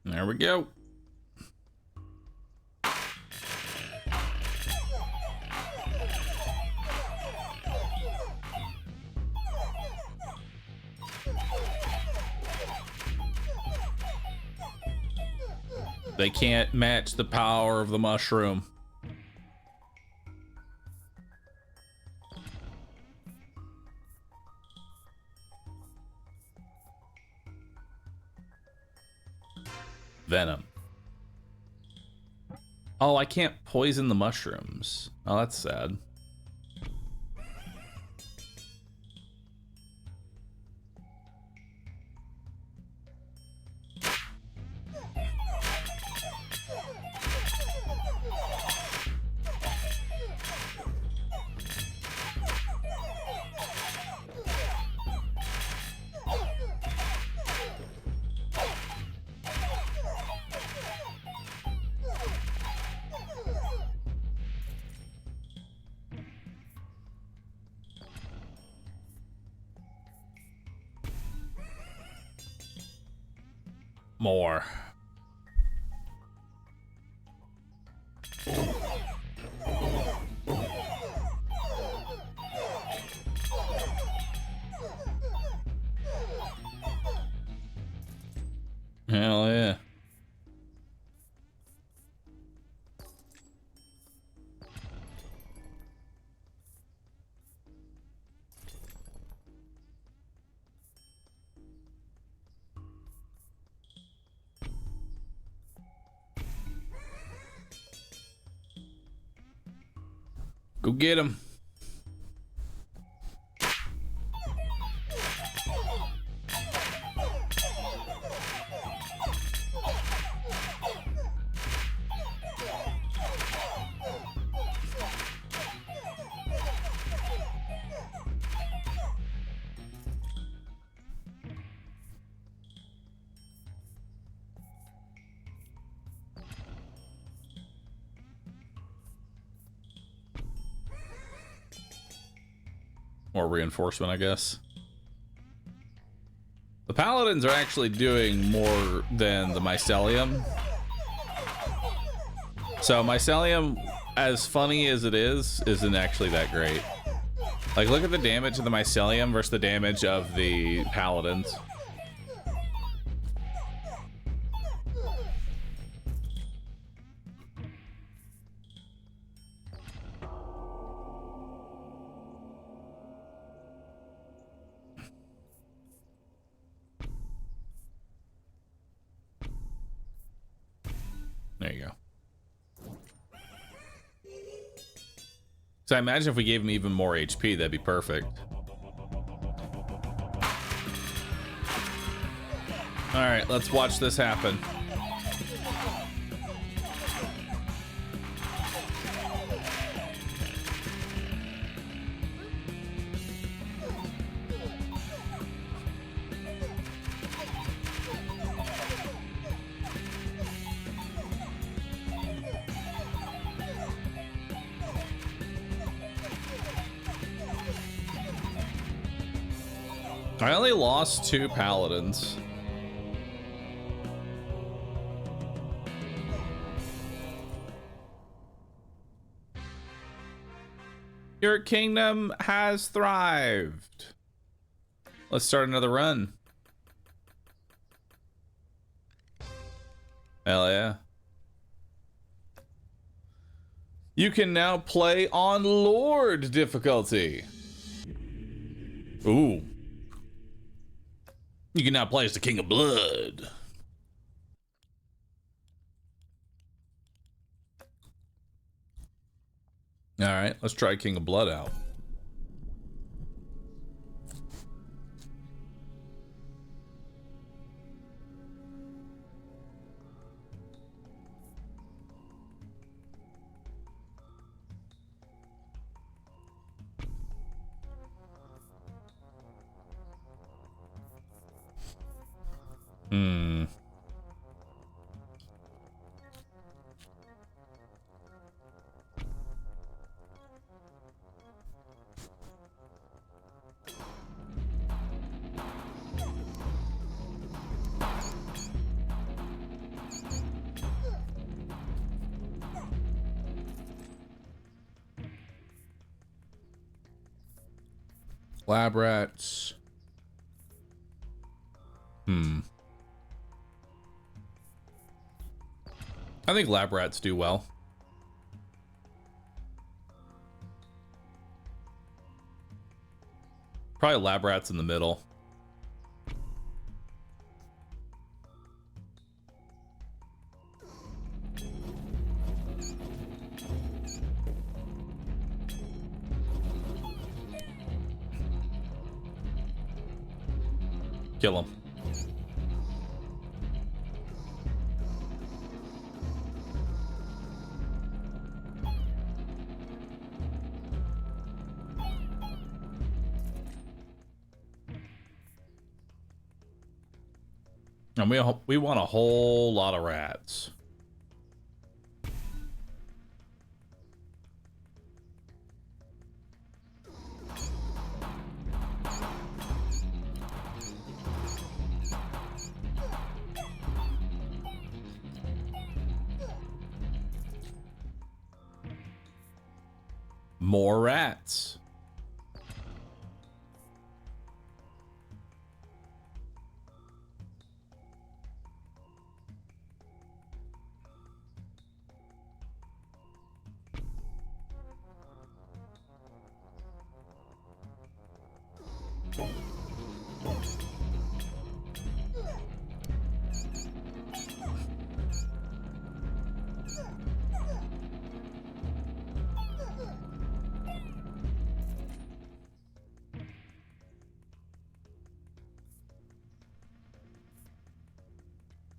There we go. They can't match the power of the mushroom. Venom. Oh, I can't poison the mushrooms. Oh, that's sad. More. Hell yeah. Go get him. More reinforcement, I guess. The paladins are actually doing more than the mycelium. So mycelium, as funny as it is, isn't actually that great. Like, look at the damage of the mycelium versus the damage of the paladins. There you go. So I imagine if we gave him even more HP, that'd be perfect. All right, let's watch this happen. I only lost 2 paladins. Your kingdom has thrived. Let's start another run. Hell yeah. You can now play on Lord difficulty. Ooh. You can now play as the King of Blood. All right, let's try King of Blood out. Lab rats. I think lab rats do well. Probably lab rats in the middle. Kill him. And we want a whole lot of rats. More rats.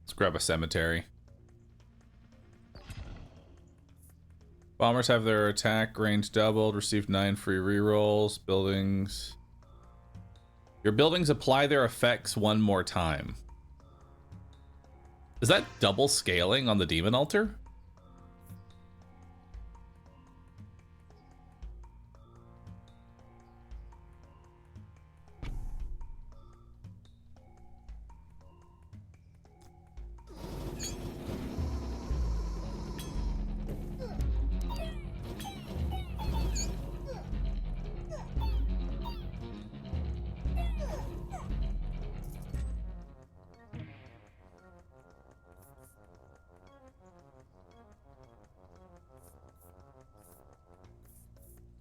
Let's grab a cemetery. Bombers have their attack range doubled, received 9 free rerolls. Buildings. Your buildings apply their effects one more time. Is that double scaling on the demon altar?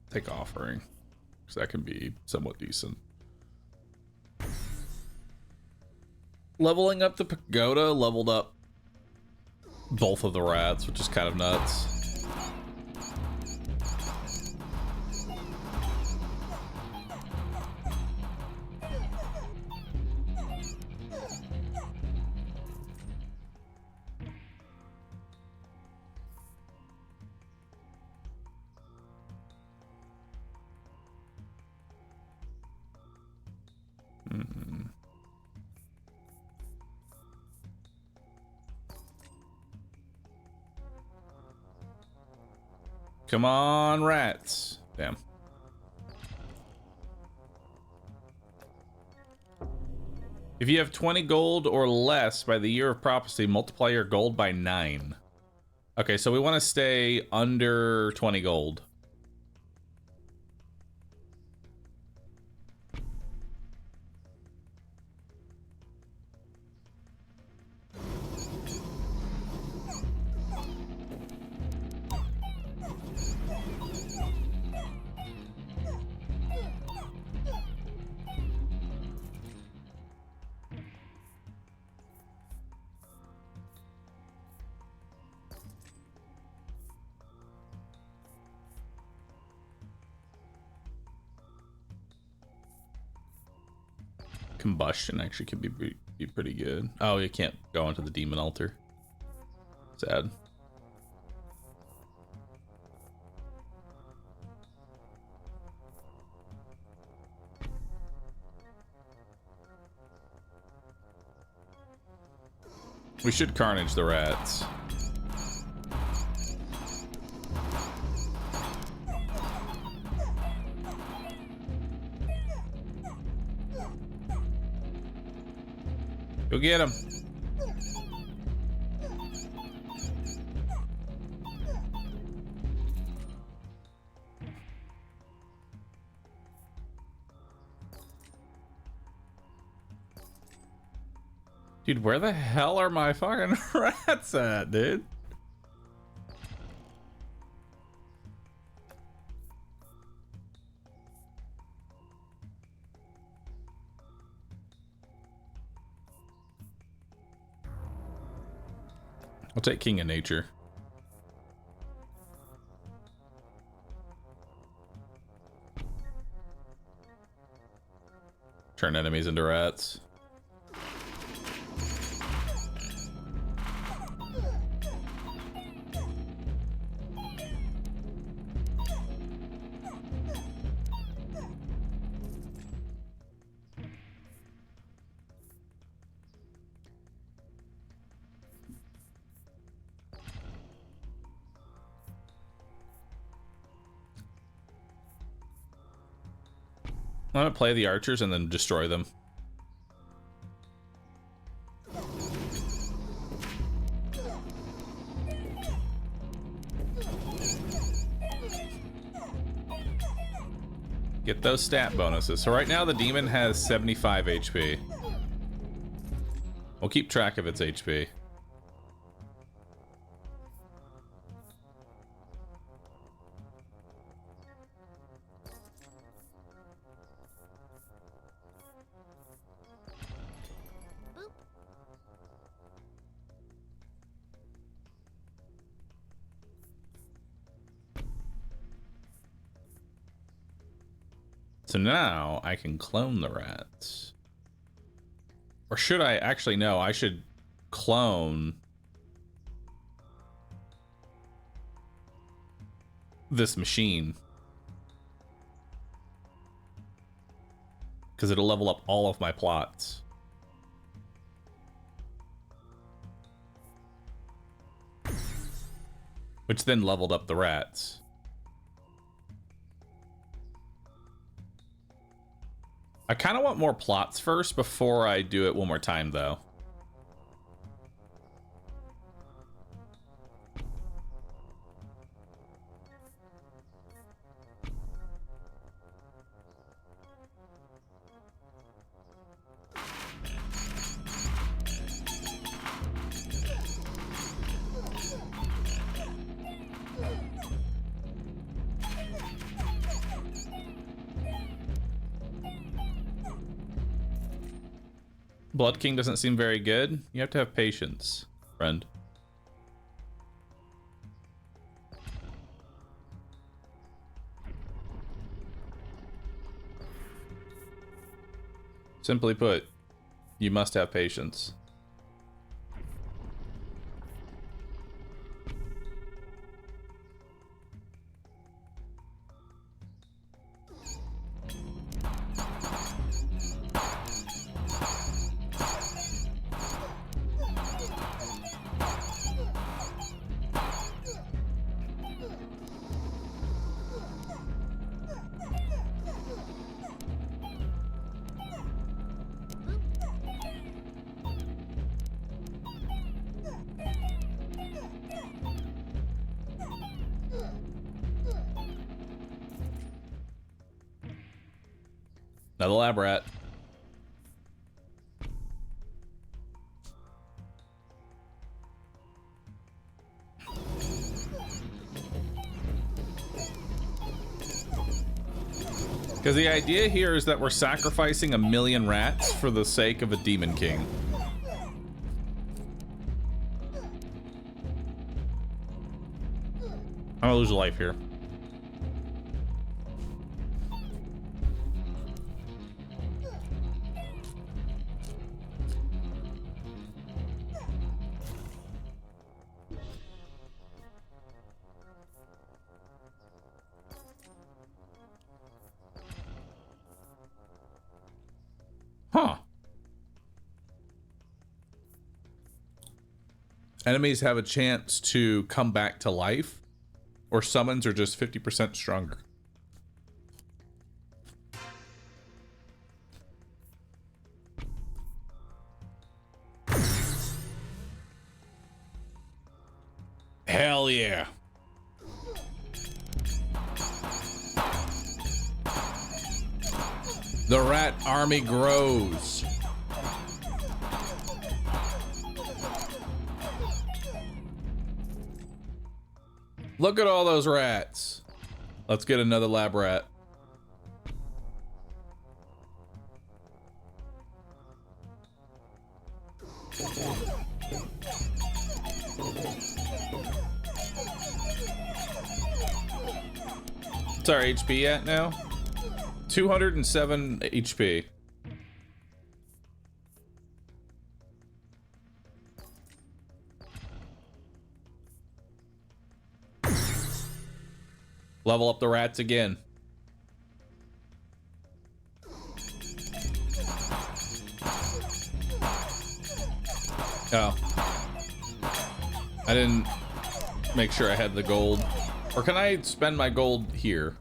Take offering, because that can be somewhat decent. Leveling up the pagoda leveled up both of the rats, which is kind of nuts. Come on, rats. Damn. If you have 20 gold or less by the year of prophecy, multiply your gold by 9. Okay, so we want to stay under 20 gold. Combustion actually could be pretty good. Oh, you can't go into the demon altar. Sad. We should carnage the rats. Go get him. Dude, where the hell are my fucking rats at, dude? I'll take King of Nature. Turn enemies into rats. I'm gonna play the archers and then destroy them. Get those stat bonuses. So right now the demon has 75 HP. We'll keep track of its HP. So now I can clone the rats. Or should I actually? No, I should clone this machine. Because it'll level up all of my plots. Which then leveled up the rats. I kind of want more plots first before I do it one more time, though. Blood King doesn't seem very good. You have to have patience, friend. Simply put, you must have patience. Another lab rat. Because the idea here is that we're sacrificing 1,000,000 rats for the sake of a Demon King. I'm gonna lose a life here. Enemies have a chance to come back to life, or summons are just 50% stronger. Hell yeah. The rat army grows. Look at all those rats. Let's get another lab rat. What's our HP at now? 207 HP. Level up the rats again. Oh. I didn't make sure I had the gold. Or can I spend my gold here?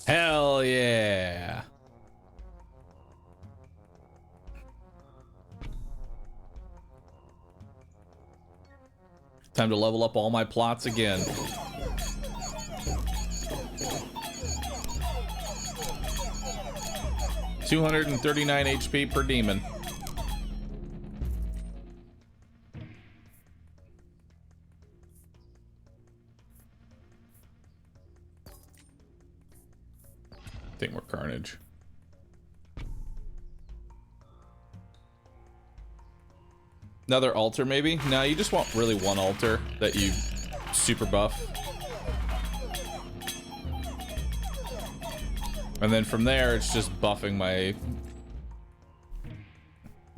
Hell yeah. Time to level up all my plots again. $239 HP per demon. I think we're carnage. Another altar, maybe? No, you just want really one altar that you super buff. And then from there, it's just buffing my...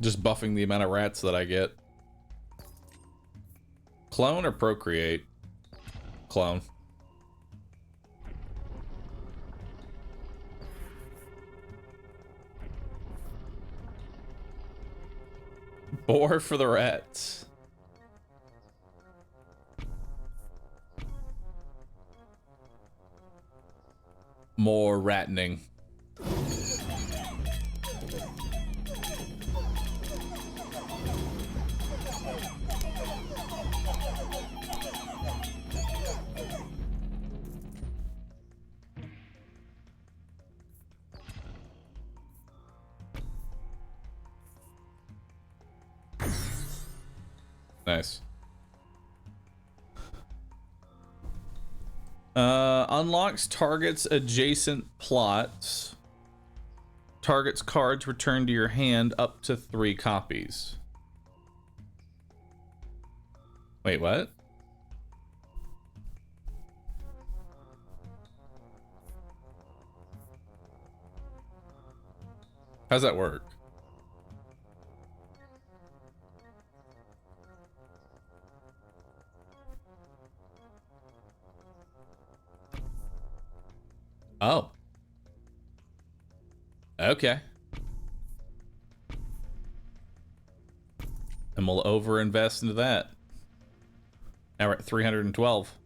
Just buffing the amount of rats that I get. Clone or procreate? Clone. Boar for the rats. More rattening. Nice. Unlocks targets adjacent plots. Targets cards returned to your hand up to 3 copies. Wait, what? How's that work? Oh. Okay. And we'll overinvest into that. Now we're at 312.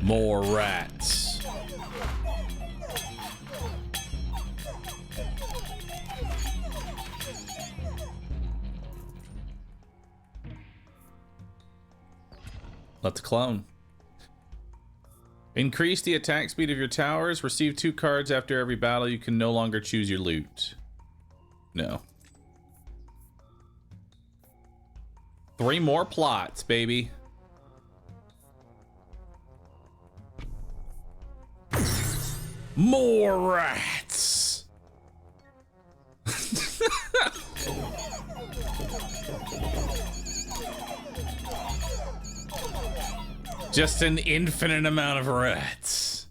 More rats. Let's clone. Increase the attack speed of your towers. Receive 2 cards after every battle. You can no longer choose your loot. No. 3 more plots, baby. More rats. Just an infinite amount of rats.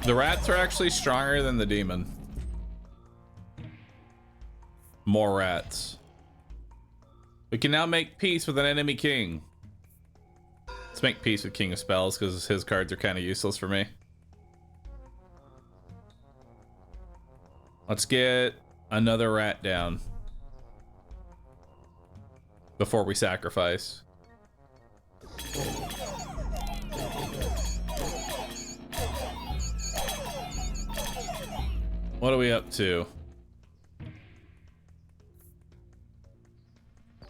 The rats are actually stronger than the demon. More rats. We can now make peace with an enemy king. Let's make peace with King of Spells because his cards are kind of useless for me. Let's get another rat down before we sacrifice. What are we up to?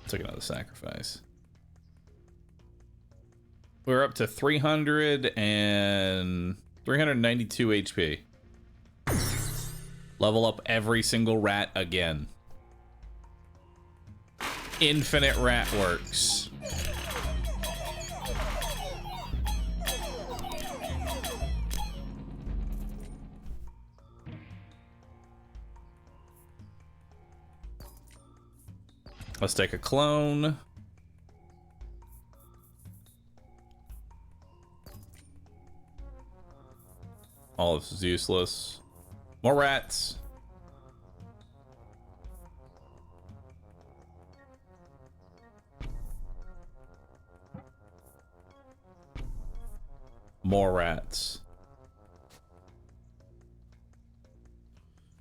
Took another sacrifice. We're up to 392 HP. Level up every single rat again. Infinite rat works. Let's take a clone. All of this is useless. More rats. More rats.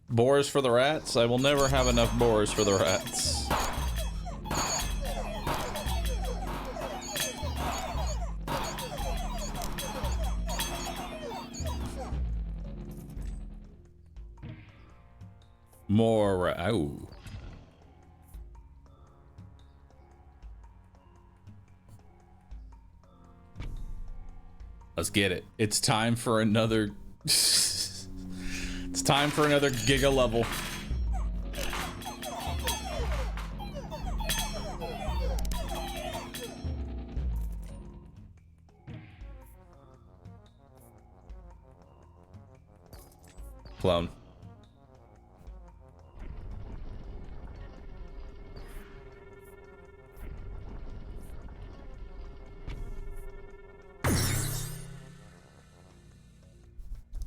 Boars for the rats? I will never have enough boars for the rats. More. Ow. Let's get it. It's time for another. It's time for another Giga level. Clone.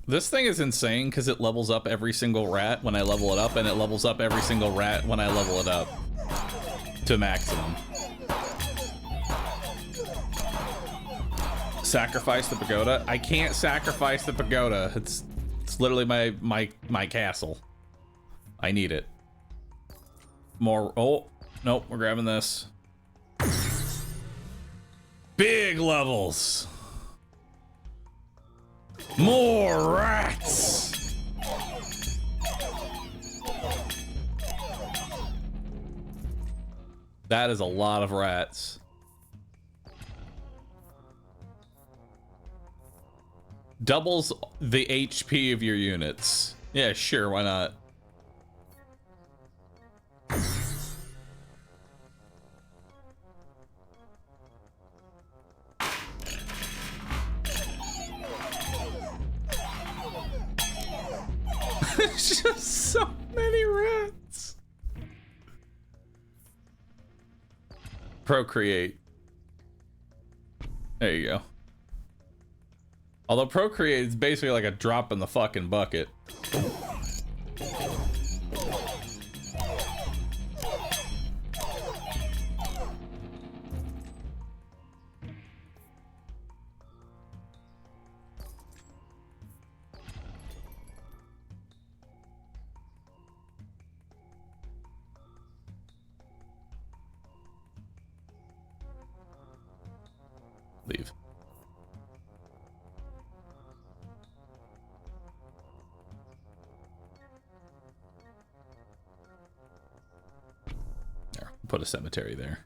This thing is insane because it levels up every single rat when I level it up, and it levels up every single rat when I level it up to maximum. Sacrifice the pagoda? I can't sacrifice the pagoda. It's literally my castle. I need it. More. Oh, nope, we're grabbing this. Big levels. More rats! That is a lot of rats. Doubles the HP of your units. Yeah, sure, why not? There's just so many rats. Procreate. There you go. Although Procreate is basically like a drop in the fucking bucket. Leave. There, put a cemetery there.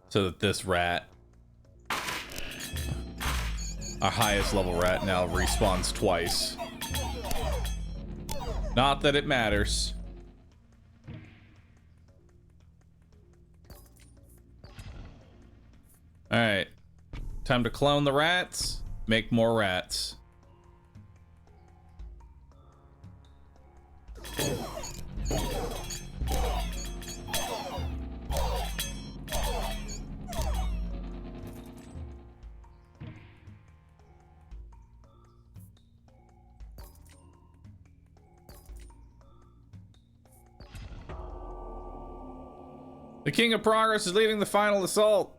So that this rat, our highest level rat, now respawns twice. Not that it matters. All right, time to clone the rats, make more rats. The King of Progress is leading the final assault.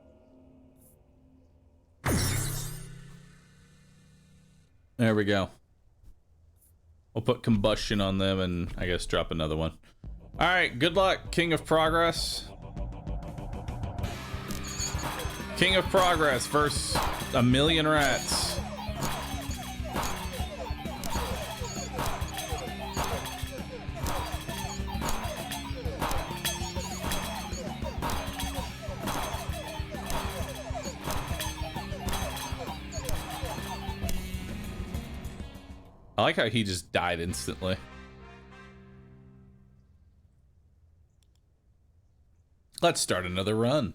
There we go. We'll put combustion on them and I guess drop another one. All right, good luck, King of Progress. King of Progress versus a million rats. I like how he just died instantly. Let's start another run.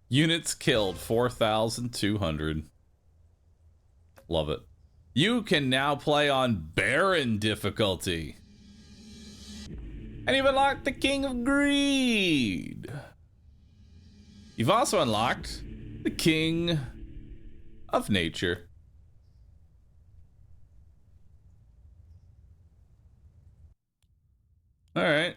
Units killed, 4,200. Love it. You can now play on Baron difficulty. And you've unlocked the King of Greed. You've also unlocked the King of Nature. All right.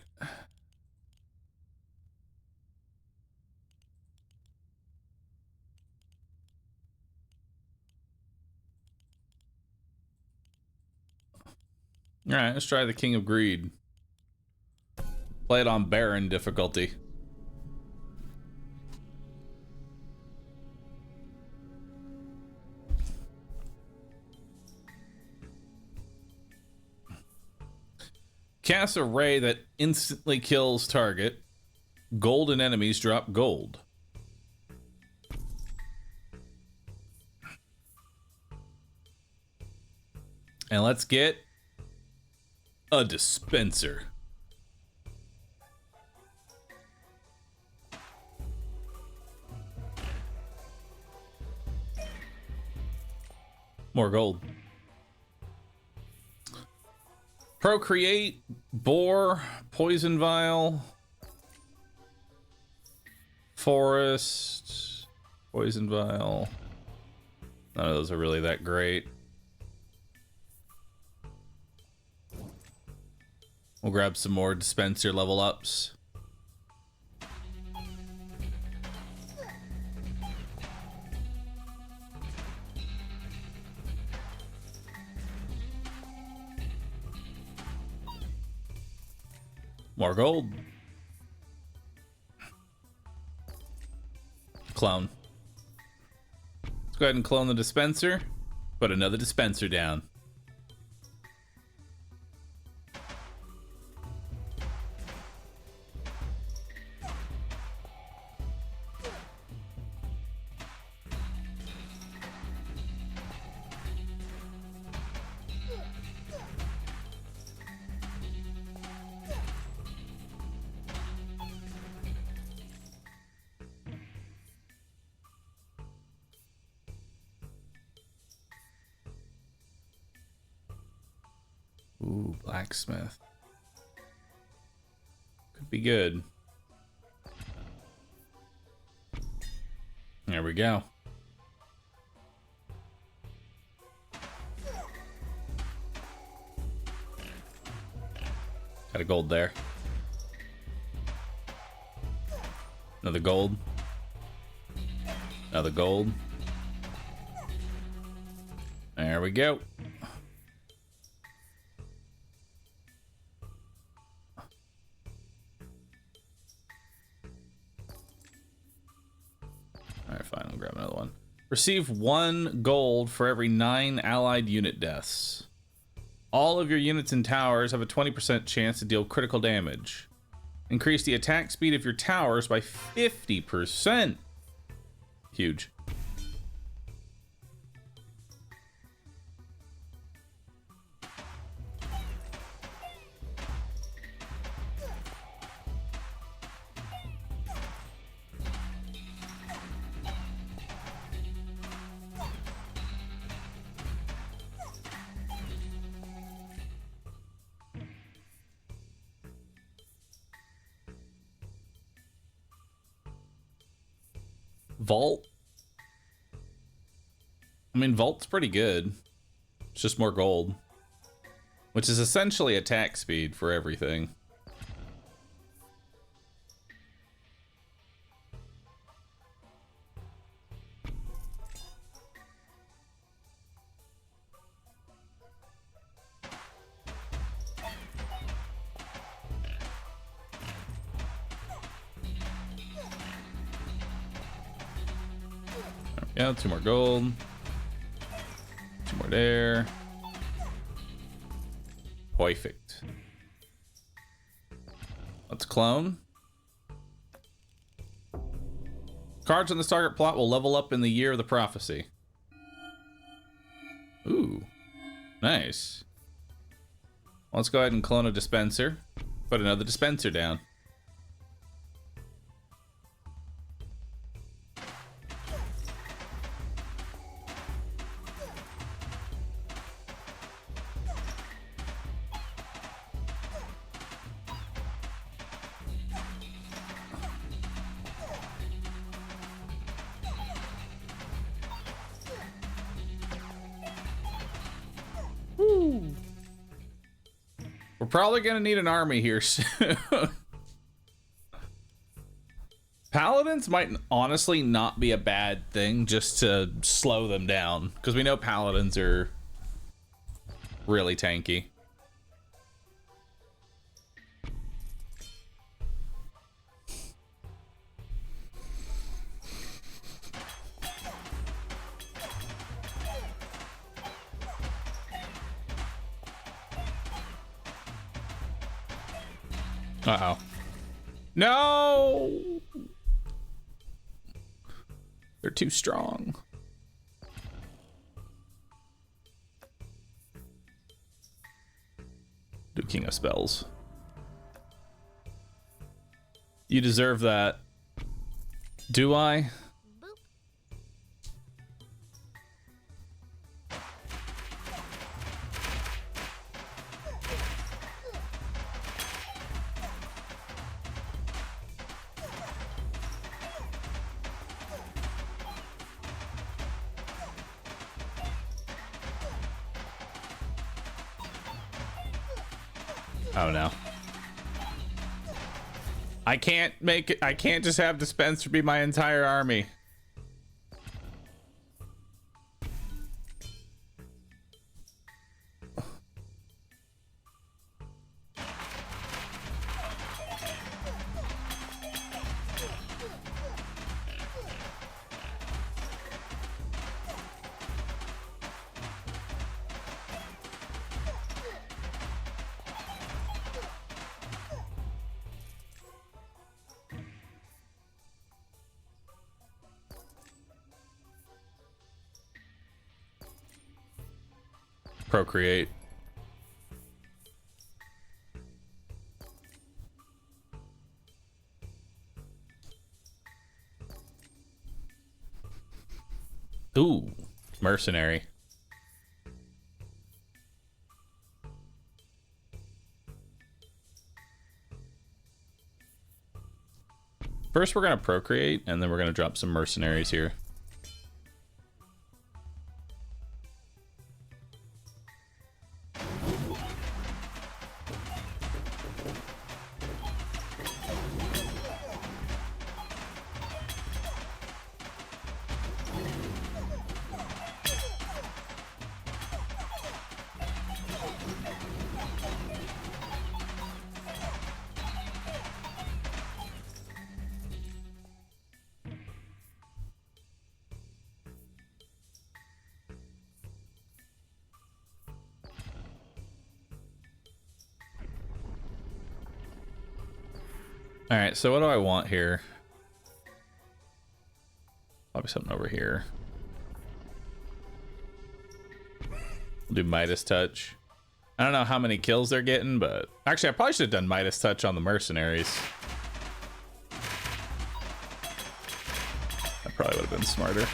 All right, let's try the King of Greed. Play it on Baron difficulty. Cast a ray that instantly kills target. Golden enemies drop gold. And let's get a dispenser. More gold. Procreate, Boar, Poison Vial, Forest, Poison Vial. None of those are really that great. We'll grab some more dispenser level ups. More gold. Clone. Let's go ahead and clone the dispenser. Put another dispenser down. Ooh, blacksmith. Could be good. There we go. Got a gold there. Another gold. Another gold. There we go. Alright, fine, I'll grab another one. Receive 1 gold for every 9 allied unit deaths. All of your units and towers have a 20% chance to deal critical damage. Increase the attack speed of your towers by 50%. Huge. Vault. I mean, Vault's pretty good. It's just more gold. Which is essentially attack speed for everything. Yeah, 2 more gold. 2 more there. Perfect. Let's clone. Cards on this target plot will level up in the year of the prophecy. Ooh, nice. Let's go ahead and clone a dispenser. Put another dispenser down. We're probably gonna need an army here soon. Paladins might honestly not be a bad thing just to slow them down, because we know paladins are really tanky. Uh-oh. No! They're too strong. Do King of Spells. You deserve that. Do I? Oh no. I can't make it. I can't just have Dispenser be my entire army. Procreate. Ooh, mercenary. First, we're gonna procreate, and then we're gonna drop some mercenaries here. All right, so what do I want here? Probably something over here. We'll do Midas Touch. I don't know how many kills they're getting, but actually I probably should have done Midas Touch on the mercenaries. That probably would have been smarter.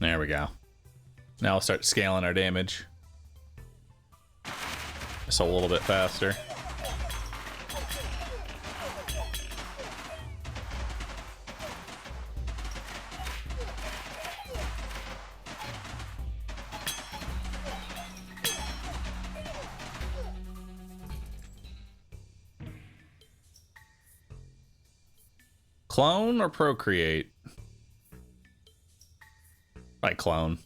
There we go. Now we'll start scaling our damage. Just a little bit faster. Clone or procreate? Right, clone.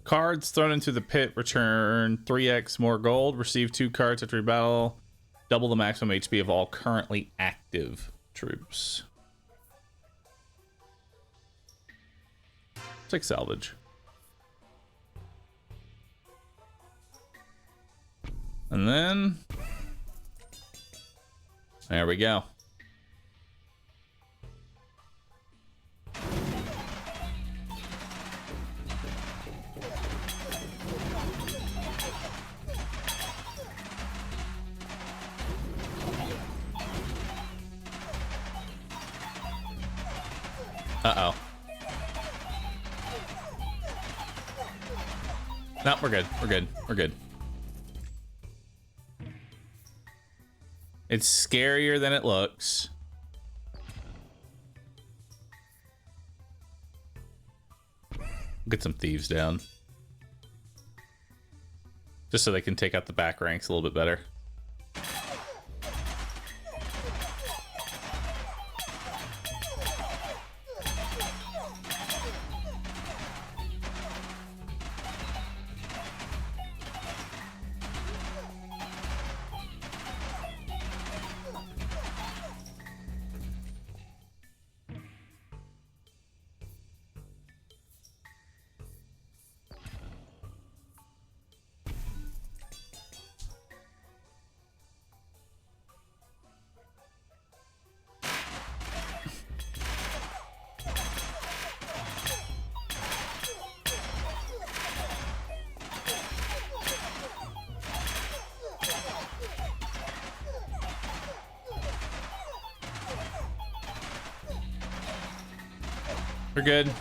Cards thrown into the pit return 3x more gold. Receive 2 cards after battle. Double the maximum HP of all currently active troops. Take salvage. And then there we go. Uh-oh. No, we're good. We're good. We're good. It's scarier than it looks. Get some thieves down. Just so they can take out the back ranks a little bit better. We're good.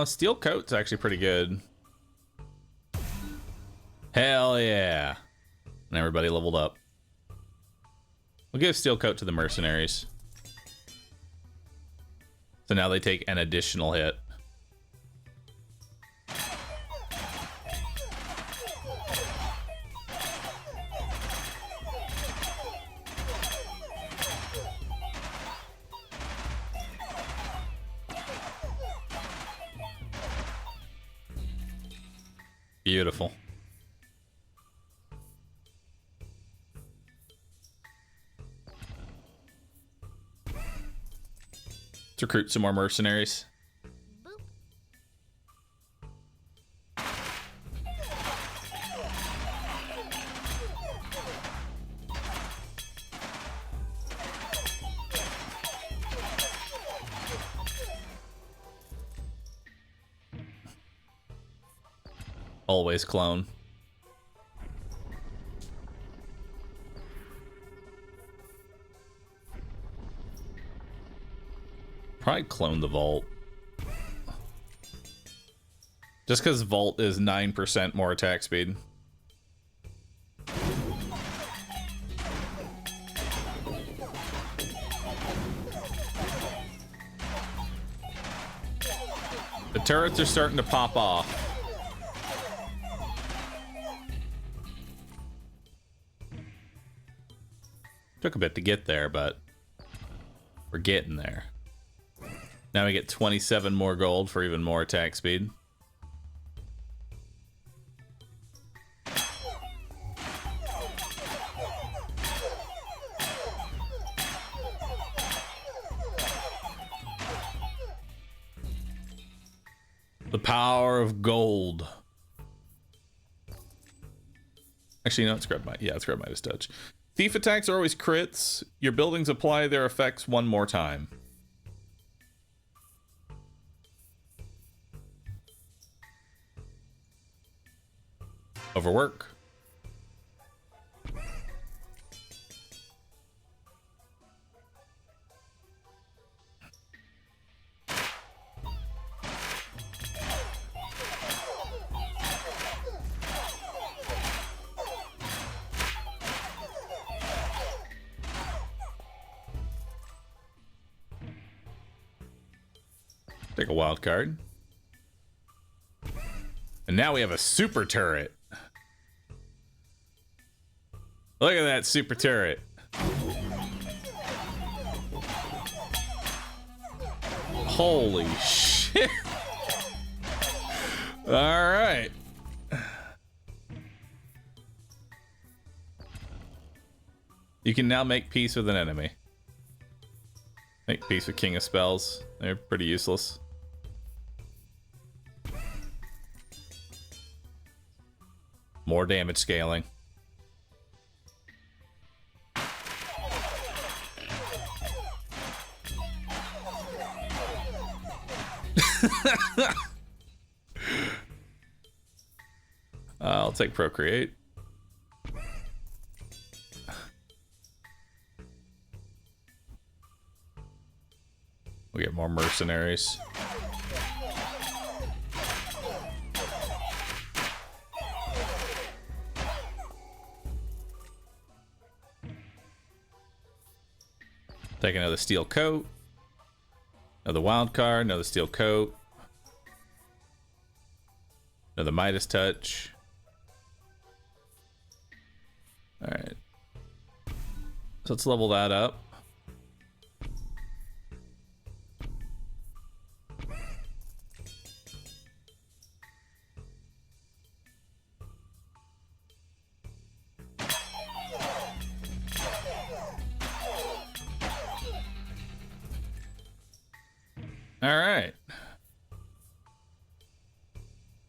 Steel coat's actually pretty good. Hell yeah. And everybody leveled up. We'll give steel coat to the mercenaries. So now they take an additional hit. Beautiful. Let's recruit some more mercenaries. Always clone. Probably clone the vault. Just because vault is 9% more attack speed. The turrets are starting to pop off. Took a bit to get there, but we're getting there. Now we get 27 more gold for even more attack speed. The power of gold. Actually, no, let's grab my, let's grab Midas Touch. Thief attacks are always crits. Your buildings apply their effects one more time. Overwork. Take a wild card. And now we have a super turret. Look at that super turret. Holy shit. All right. You can now make peace with an enemy. Make peace with King of Spells. They're pretty useless. More damage scaling. I'll take Procreate. We get more mercenaries. Take another steel coat. Another wild card, another steel coat. Another Midas touch. Alright. So let's level that up. All right.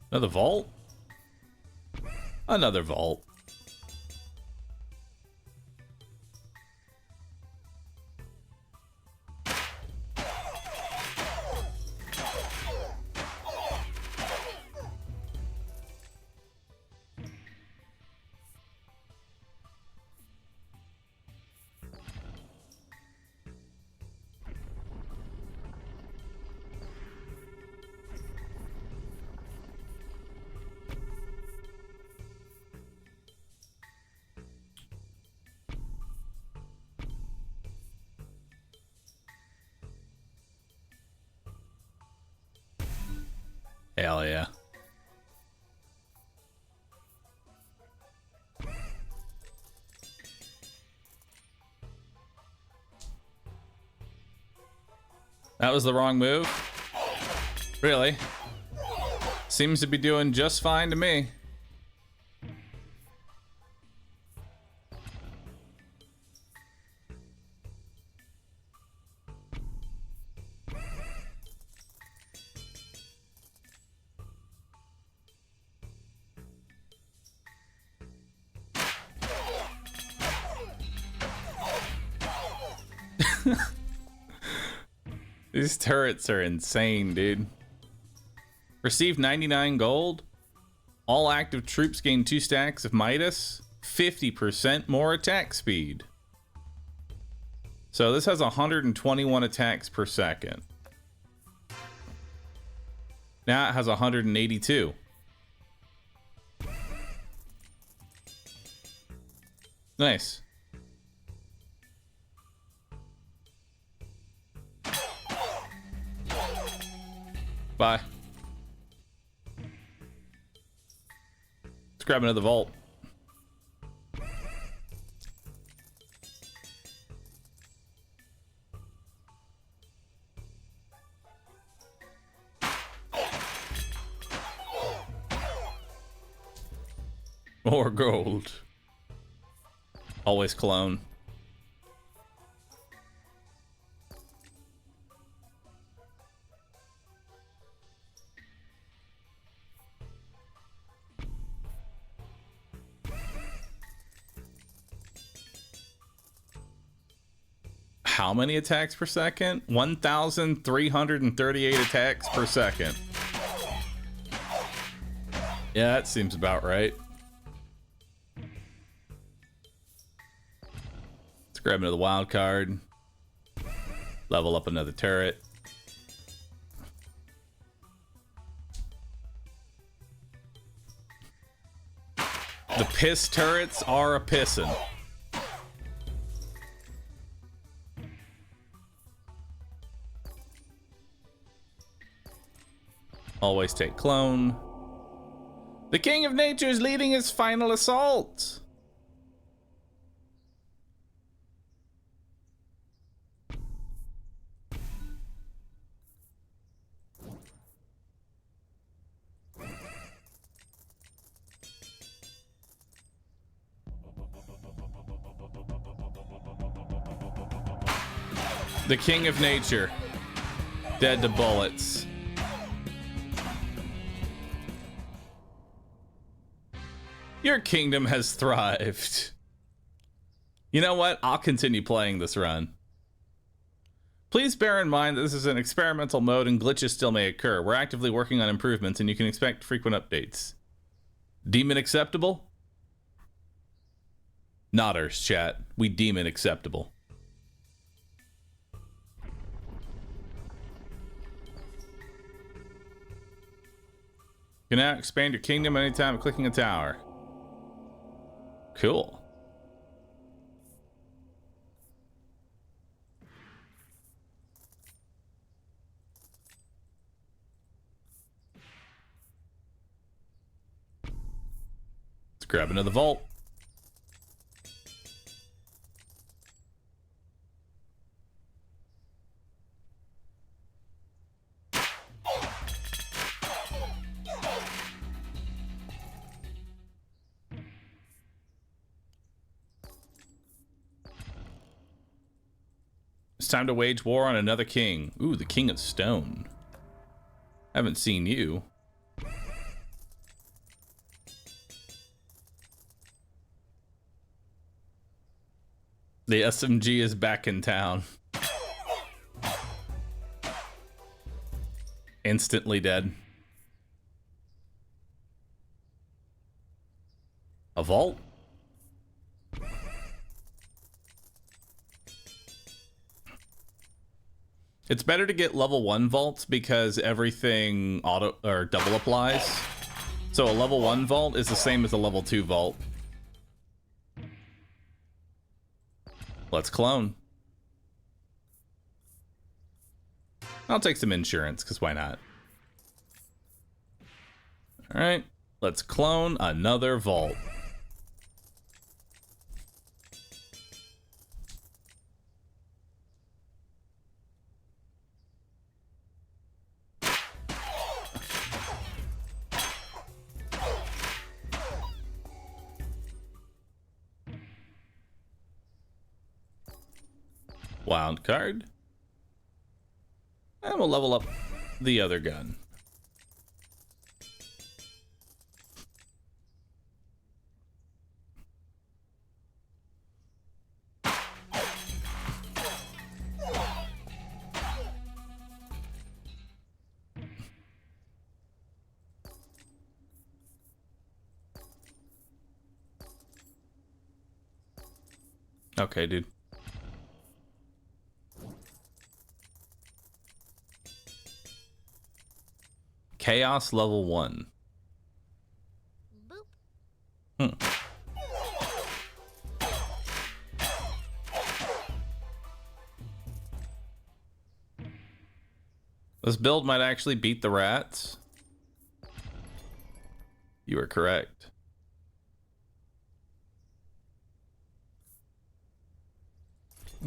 Another vault? Another vault. Hell yeah. That was the wrong move? Really? Seems to be doing just fine to me. These turrets are insane, dude. Receive 99 gold. All active troops gain 2 stacks of Midas. 50% more attack speed. So this has 121 attacks per second. Now it has 182. Nice. Bye. Let's grab another vault. More gold. Always clone. How many attacks per second? 1,338 attacks per second. Yeah, that seems about right. Let's grab another wild card. Level up another turret. The piss turrets are a pissin'. Always take clone. The King of Nature is leading his final assault. The King of Nature, dead to bullets. Your kingdom has thrived. You know what? I'll continue playing this run. Please bear in mind that this is an experimental mode and glitches still may occur. We're actively working on improvements and you can expect frequent updates. Deem it acceptable? Nodders, chat. We deem it acceptable. You can now expand your kingdom anytime clicking a tower. Cool. Let's grab another vault. It's time to wage war on another king. Ooh, the King of Stone. Haven't seen you. The SMG is back in town. Instantly dead. A vault? It's better to get level 1 vaults because everything auto or double applies. So a level 1 vault is the same as a level 2 vault. Let's clone. I'll take some insurance, because why not? Alright, let's clone another vault. Wild card. And we'll level up the other gun. Okay, dude. Chaos level 1. This build might actually beat the rats. You are correct.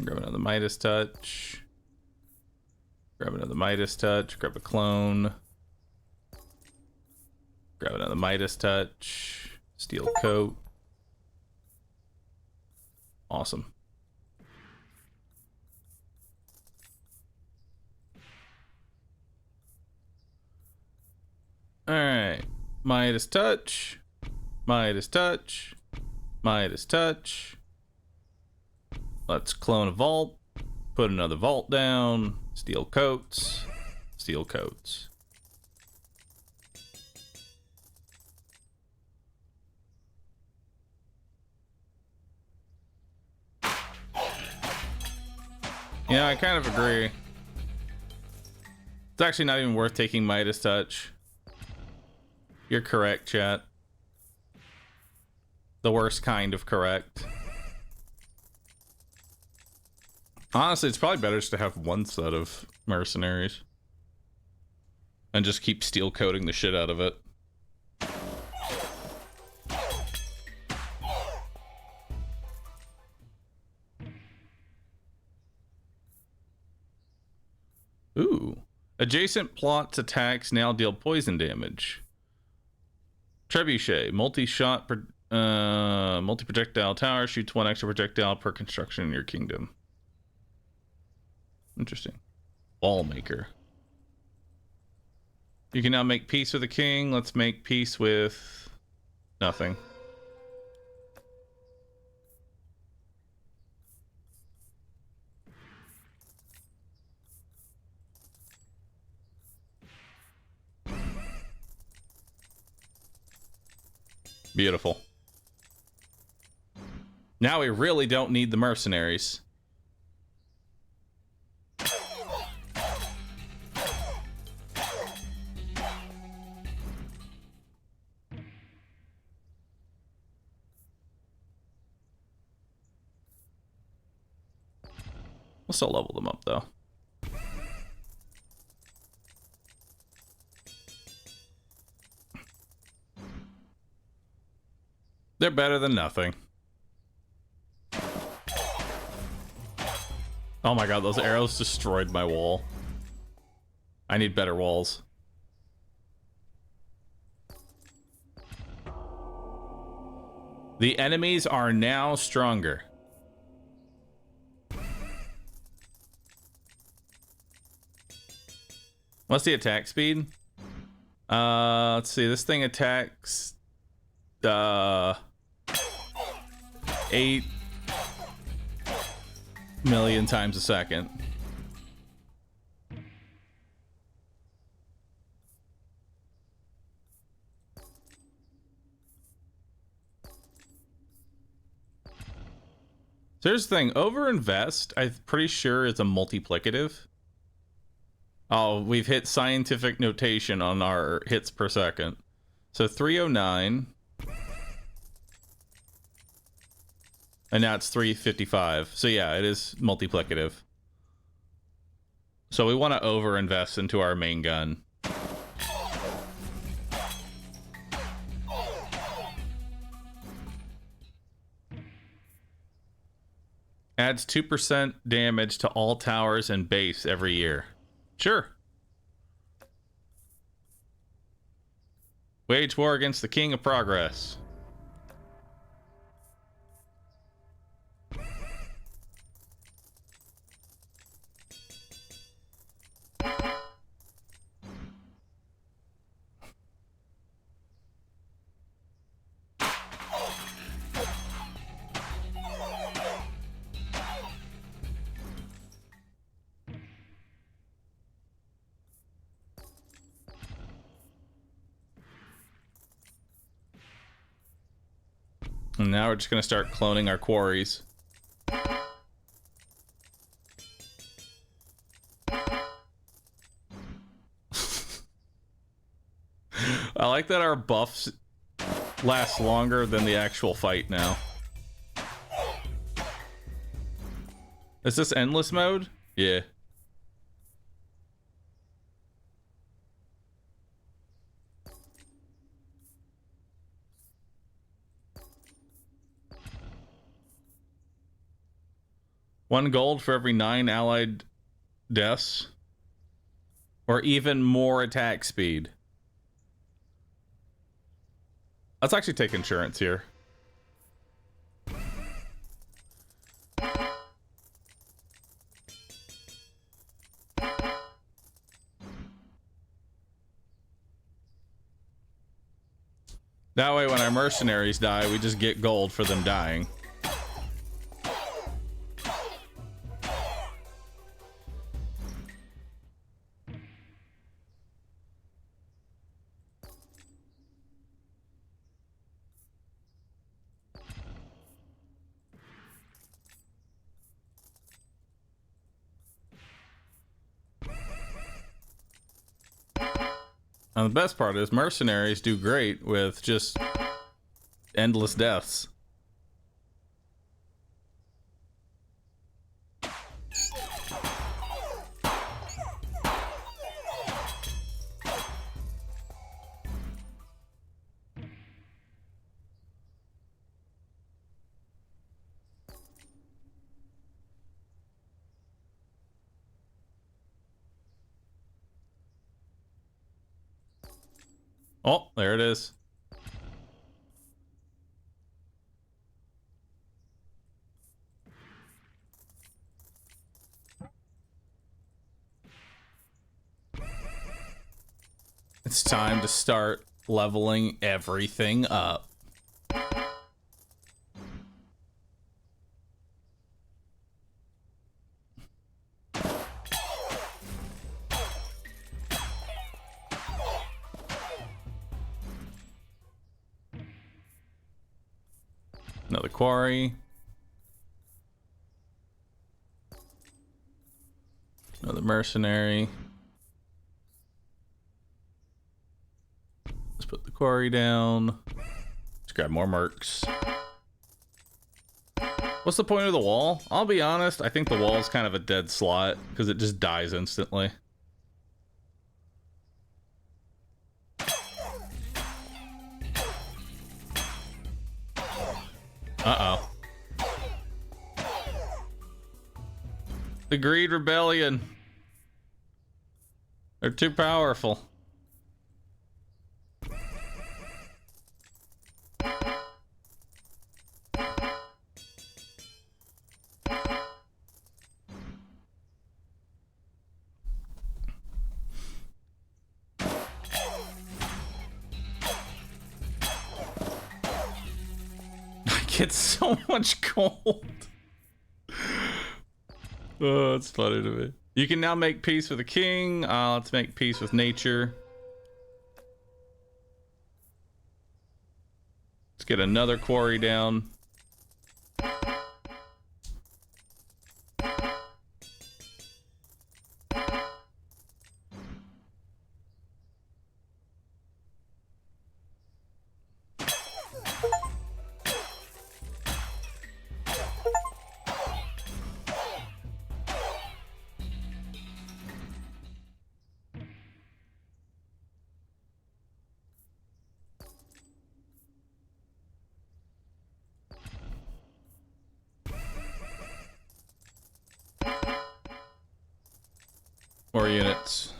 Grab another Midas Touch. Grab another Midas Touch. Grab a clone. Grab another Midas Touch. Steel Coat. Awesome. Alright. Midas Touch. Midas Touch. Midas Touch. Let's clone a vault. Put another vault down. Steel Coats. Steel Coats. Yeah, I kind of agree. It's actually not even worth taking Midas Touch. You're correct, chat. The worst kind of correct. Honestly, it's probably better just to have one set of mercenaries. And just keep steel coating the shit out of it. Ooh. Adjacent plots attacks now deal poison damage. Trebuchet, multi-projectile tower, shoots 1 extra projectile per construction in your kingdom. Interesting. Wall maker. You can now make peace with the king. Let's make peace with nothing. Beautiful. Now we really don't need the mercenaries. We'll still level them up, though. They're better than nothing. Oh my god, those arrows destroyed my wall. I need better walls. The enemies are now stronger. What's the attack speed? Let's see. This thing attacks 8 million times a second. So here's the thing. Overinvest, I'm pretty sure it's a multiplicative. Oh, we've hit scientific notation on our hits per second. So 309. And now it's 355. So yeah, it is multiplicative. So we want to overinvest into our main gun. Adds 2% damage to all towers and base every year. Sure. Wage war against the King of Progress. And now we're just going to start cloning our quarries. I like that our buffs last longer than the actual fight now. Is this endless mode? Yeah. One gold for every 9 allied deaths. Or even more attack speed. Let's actually take insurance here. That way when our mercenaries die, we just get gold for them dying. And the best part is mercenaries do great with just endless deaths. Oh, there it is. It's time to start leveling everything up. Another quarry. Another mercenary. Let's put the quarry down. Let's grab more mercs. What's the point of the wall? I'll be honest, I think the wall is kind of a dead slot because it just dies instantly. Uh-oh. The Greed Rebellion. They're too powerful. Get so much gold. Oh, it's funny to me. You can now make peace with the king. Let's make peace with nature. Let's get another quarry down. More units.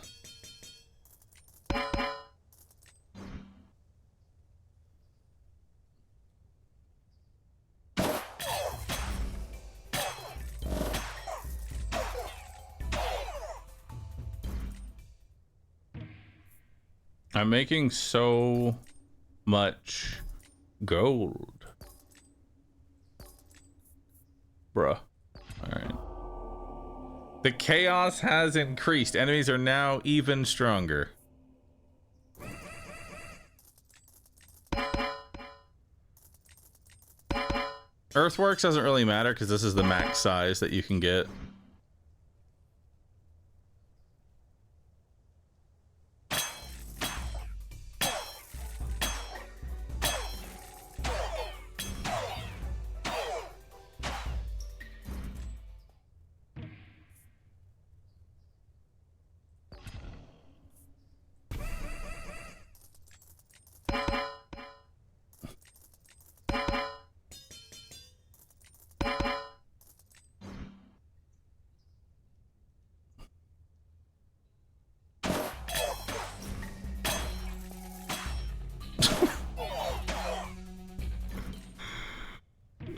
I'm making so much gold. Bruh. Alright. The chaos has increased. Enemies are now even stronger. Earthworks doesn't really matter because this is the max size that you can get.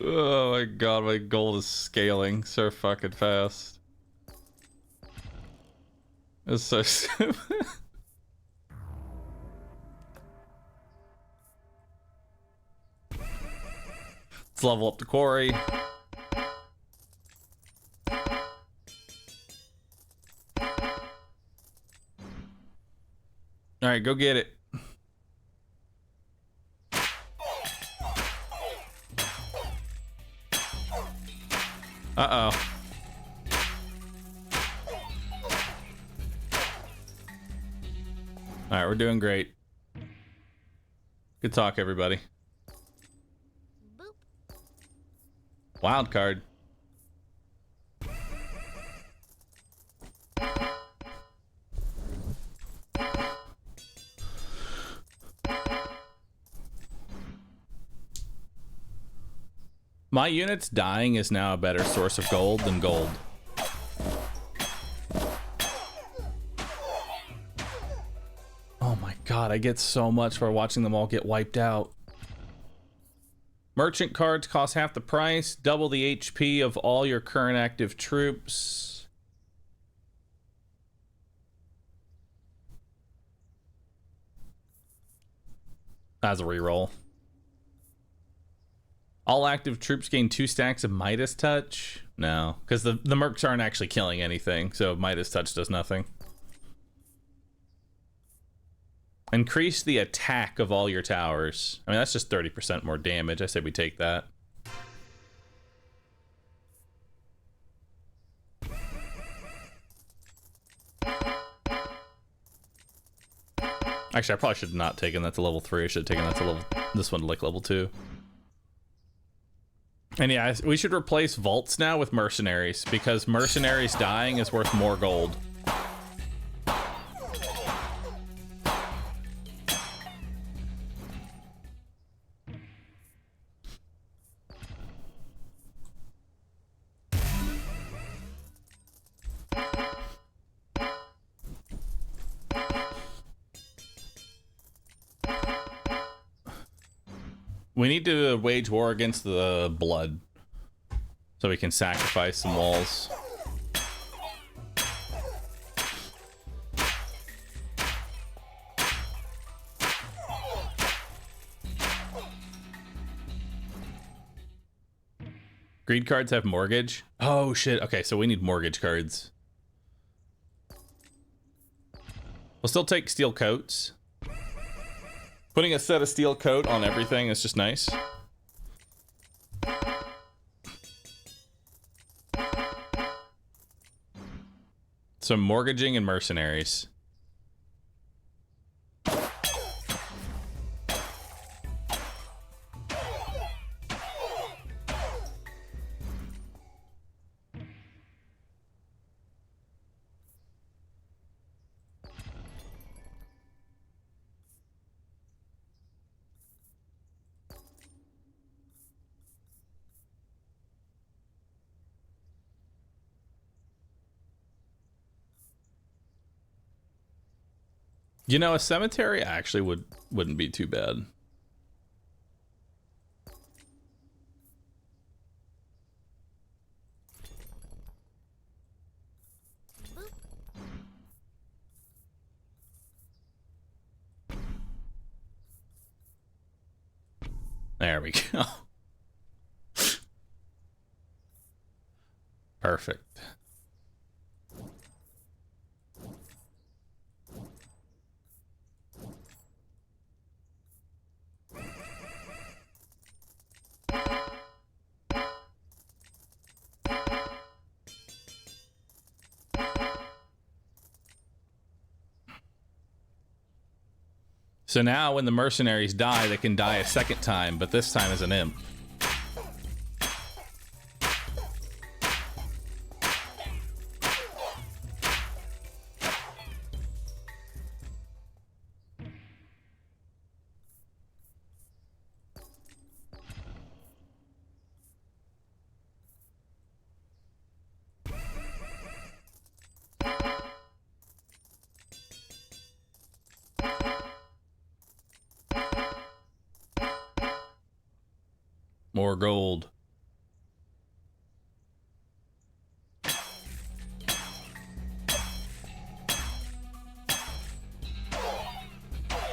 Oh my god, my gold is scaling so fucking fast. It's so stupid. Let's level up the quarry. Alright, go get it. Uh-oh. Alright, we're doing great. Good talk, everybody. Boop. Wild card. My units dying is now a better source of gold than gold. Oh my God, I get so much for watching them all get wiped out. Merchant cards cost half the price, double the HP of all your current active troops. That's a reroll. All active troops gain 2 stacks of Midas Touch. No, because the mercs aren't actually killing anything, so Midas Touch does nothing. Increase the attack of all your towers. I mean, that's just 30% more damage. I say we take that. Actually, I probably should have not taken that to level 3. I should have taken that to this one to like level 2. And yeah, we should replace vaults now with mercenaries, because mercenaries dying is worth more gold. We need to wage war against the blood so we can sacrifice some walls. Greed cards have mortgage. Oh shit. Okay, so we need mortgage cards. We'll still take steel coats. Putting a set of steel coat on everything is just nice. So mortgaging and mercenaries. You know, a cemetery actually wouldn't be too bad. There we go. Perfect. So now when the mercenaries die, they can die a second time, but this time as an imp. More gold.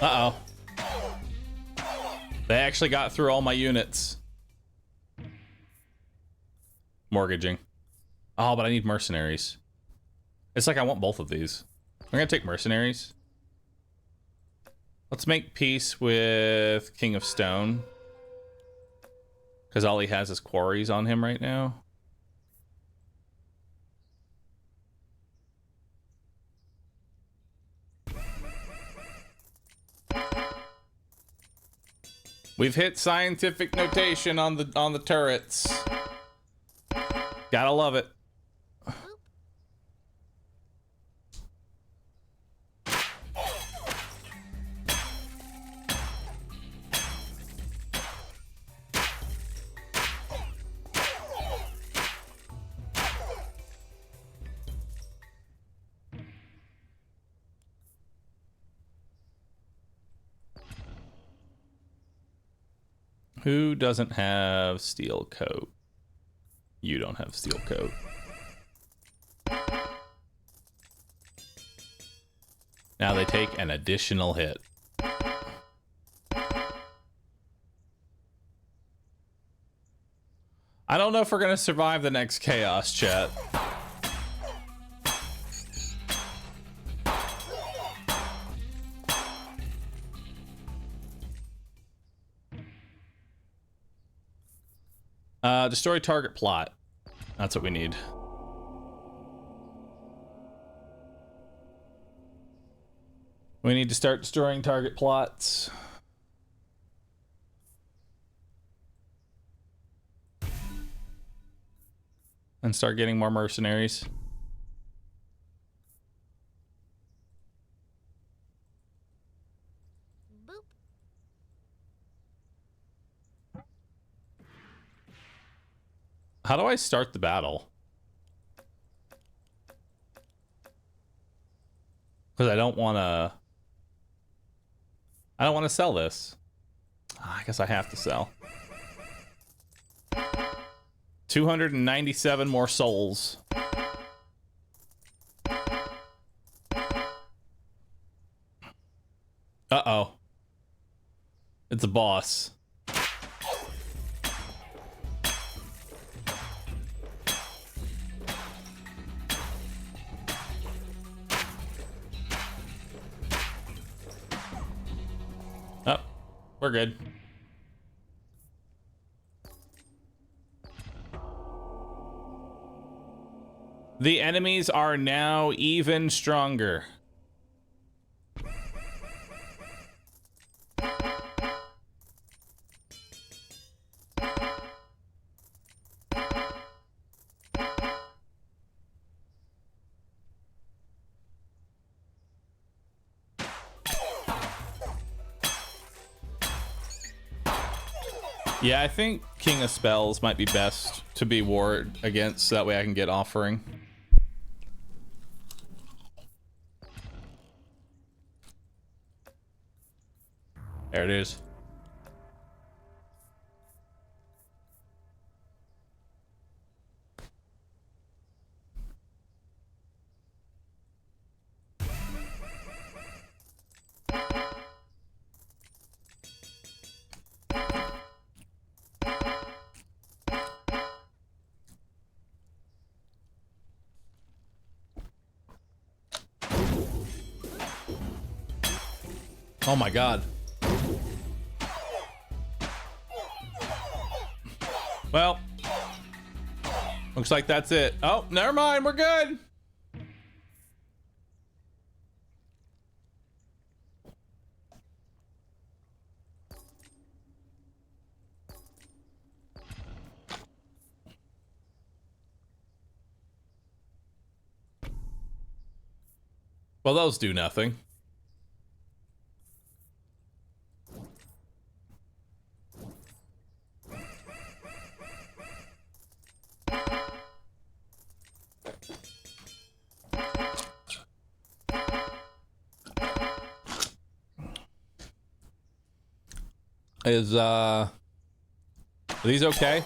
Uh-oh. They actually got through all my units. Mortgaging. Oh, but I need mercenaries. It's like I want both of these. I'm gonna take mercenaries. Let's make peace with King of Stone. Because all he has is quarries on him right now. We've hit scientific notation on the turrets. Gotta love it. Who doesn't have steel coat? You don't have steel coat. Now they take an additional hit. I don't know if we're gonna survive the next chaos, chat. Destroy target plot. That's what we need. We need to start destroying target plots. And start getting more mercenaries. Boop. How do I start the battle? Because I don't want to sell this. I guess I have to sell. 297 more souls. Uh-oh. It's a boss. Oh, we're good. The enemies are now even stronger. Yeah, I think King of Spells might be best to be ward against, so that way I can get offering. There it is. Oh my god. Well, looks like that's it. Oh, never mind, we're good. Well, those do nothing. Are these okay?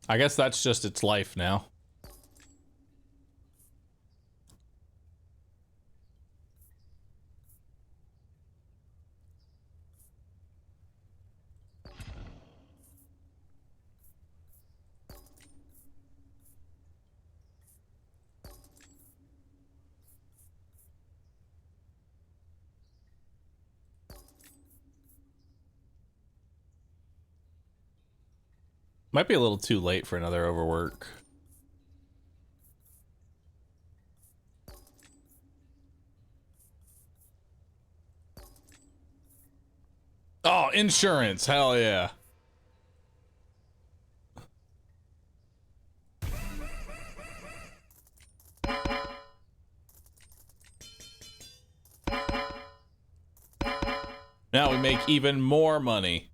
I guess that's just its life now. Might be a little too late for another overwork. Oh, insurance. Hell yeah. Now we make even more money.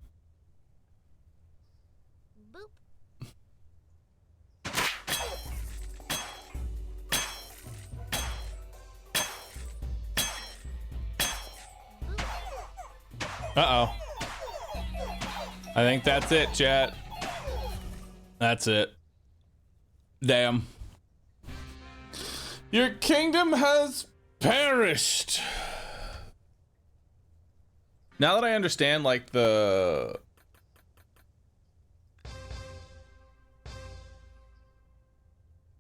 Uh-oh. I think that's it, chat. That's it. Damn. Your kingdom has perished. Now that I understand, like, the...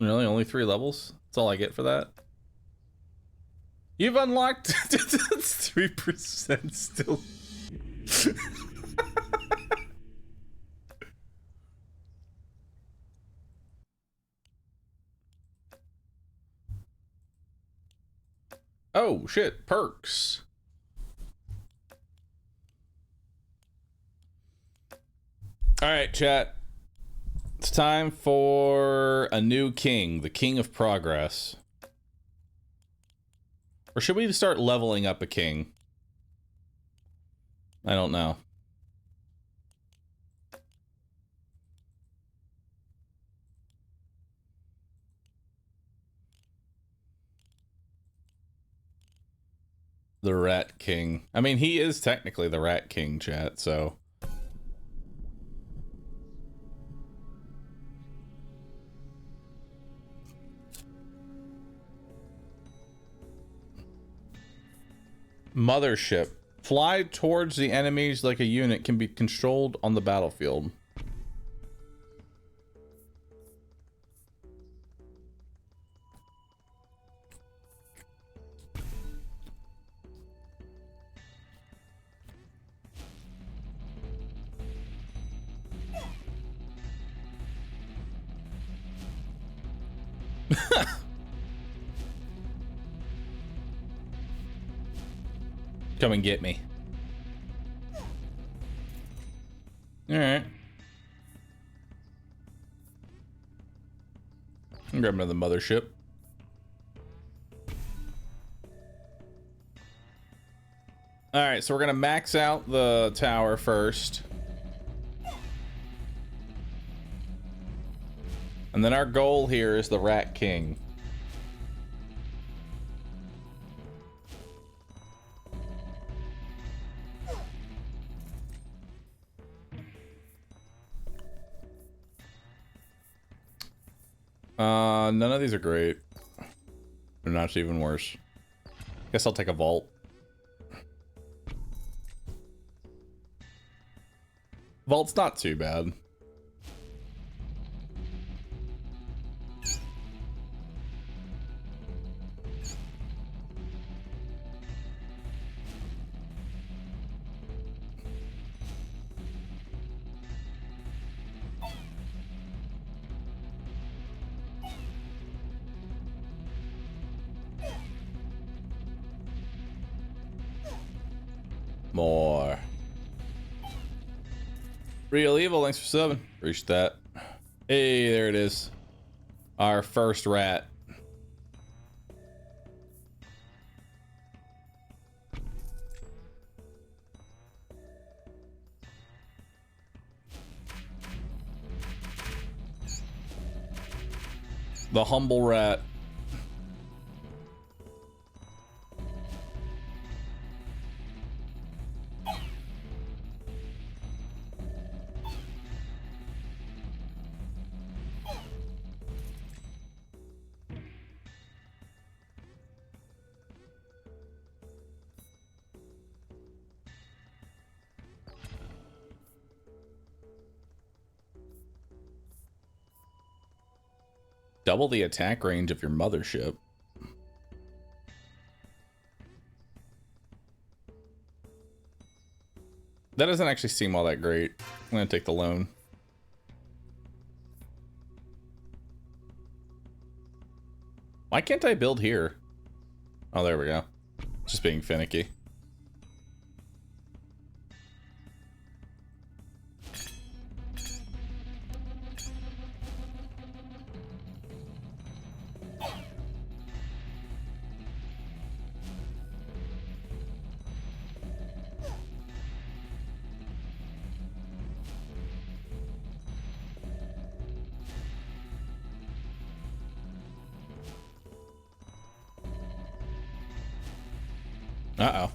Really? Only 3 levels? That's all I get for that? You've unlocked 3% still. Oh, shit. Perks. All right, chat. It's time for a new king, the King of Progress. Or should we start leveling up a king? I don't know. The Rat King. I mean, he is technically the Rat King, chat, so... Mothership. Fly towards the enemies like a unit, can be controlled on the battlefield. Come and get me. Alright. Grab another mothership. Alright, so we're gonna max out the tower first. And then our goal here is the Rat King. None of these are great. They're not even worse. Guess I'll take a vault. Vault's not too bad. More. Real Evil, thanks for subbing. Reached that. Hey, there it is. Our first rat. The humble rat. Double the attack range of your mothership. That doesn't actually seem all that great. I'm gonna take the loan. Why can't I build here? Oh, there we go. Just being finicky. Uh-oh.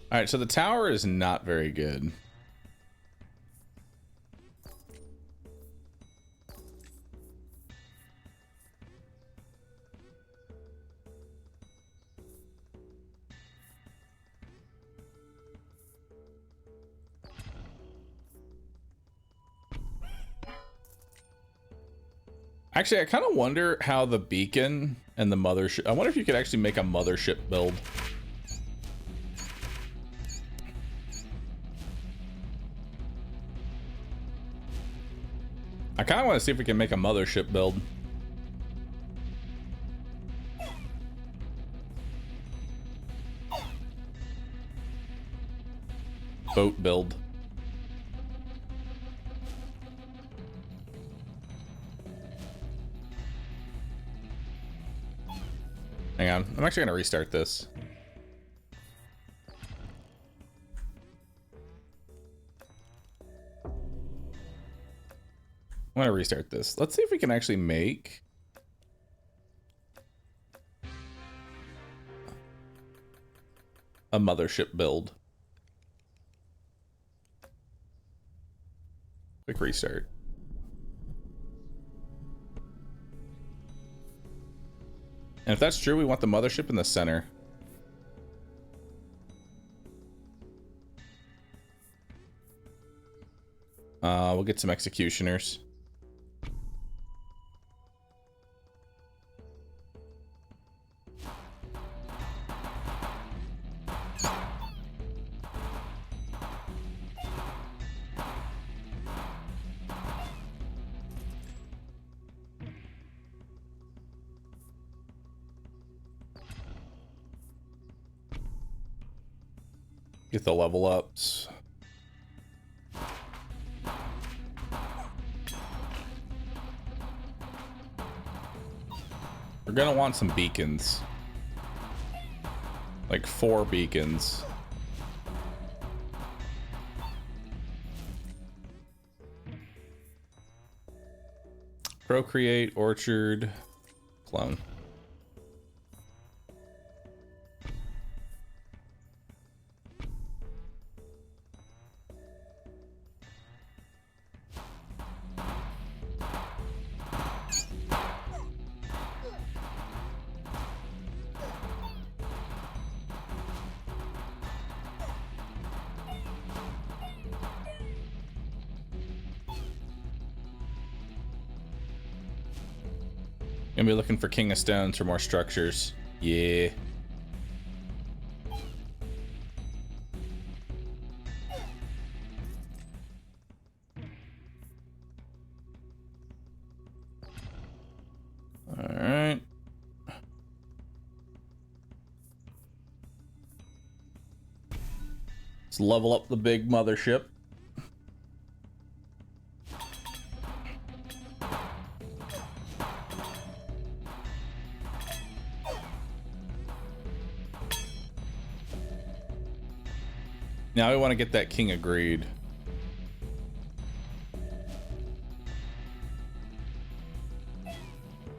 All right, so the tower is not very good. Actually, I kind of wonder how the beacon and the mothership... I wonder if you could actually make a mothership build. I kind of want to see if we can make a mothership build. Boat build. Hang on, I'm actually gonna restart this. I'm gonna restart this. Let's see if we can actually make a mothership build. Quick restart. And if that's true, we want the mothership in the center. We'll get some executioners. Get the level ups. We're gonna want some beacons. Like 4 beacons. Procreate, orchard, clone. Gonna be looking for King of Stones for more structures. Yeah. Alright. Let's level up the big mothership. Now we want to get that king of greed.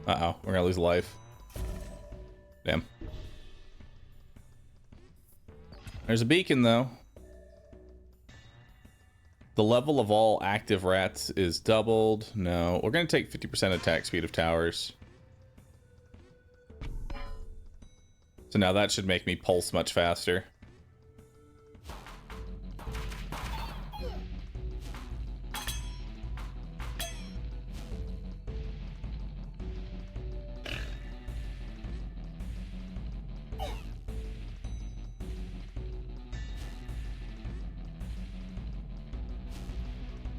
Uh-oh, we're gonna lose life. Damn. There's a beacon, though. The level of all active rats is doubled. No, we're gonna take 50% attack speed of towers. So now that should make me pulse much faster.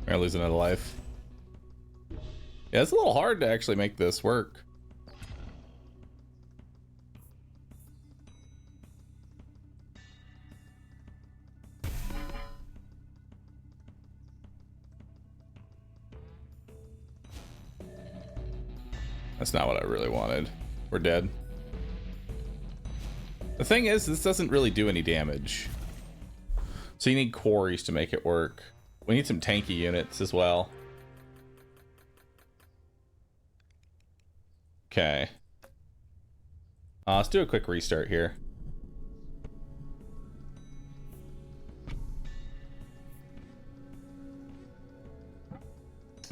We're losing another life. Yeah, it's a little hard to actually make this work. That's not what I really wanted. We're dead. The thing is, this doesn't really do any damage. So you need quarries to make it work. We need some tanky units as well. Okay. Let's do a quick restart here.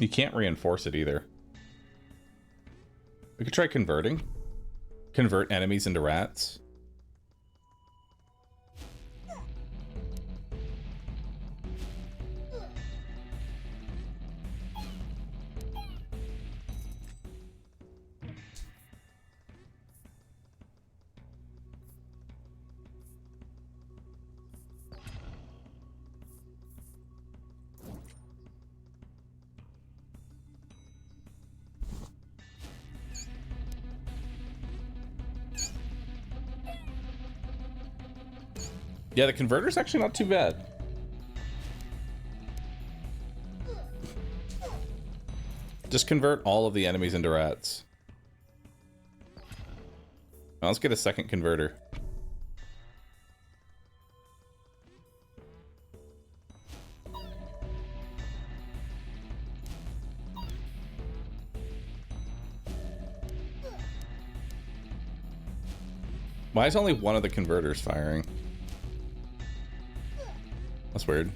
You can't reinforce it either. We could try converting. Convert enemies into rats. Yeah, the converter's actually not too bad. Just convert all of the enemies into rats. Now let's get a second converter. Why is only one of the converters firing? That's weird.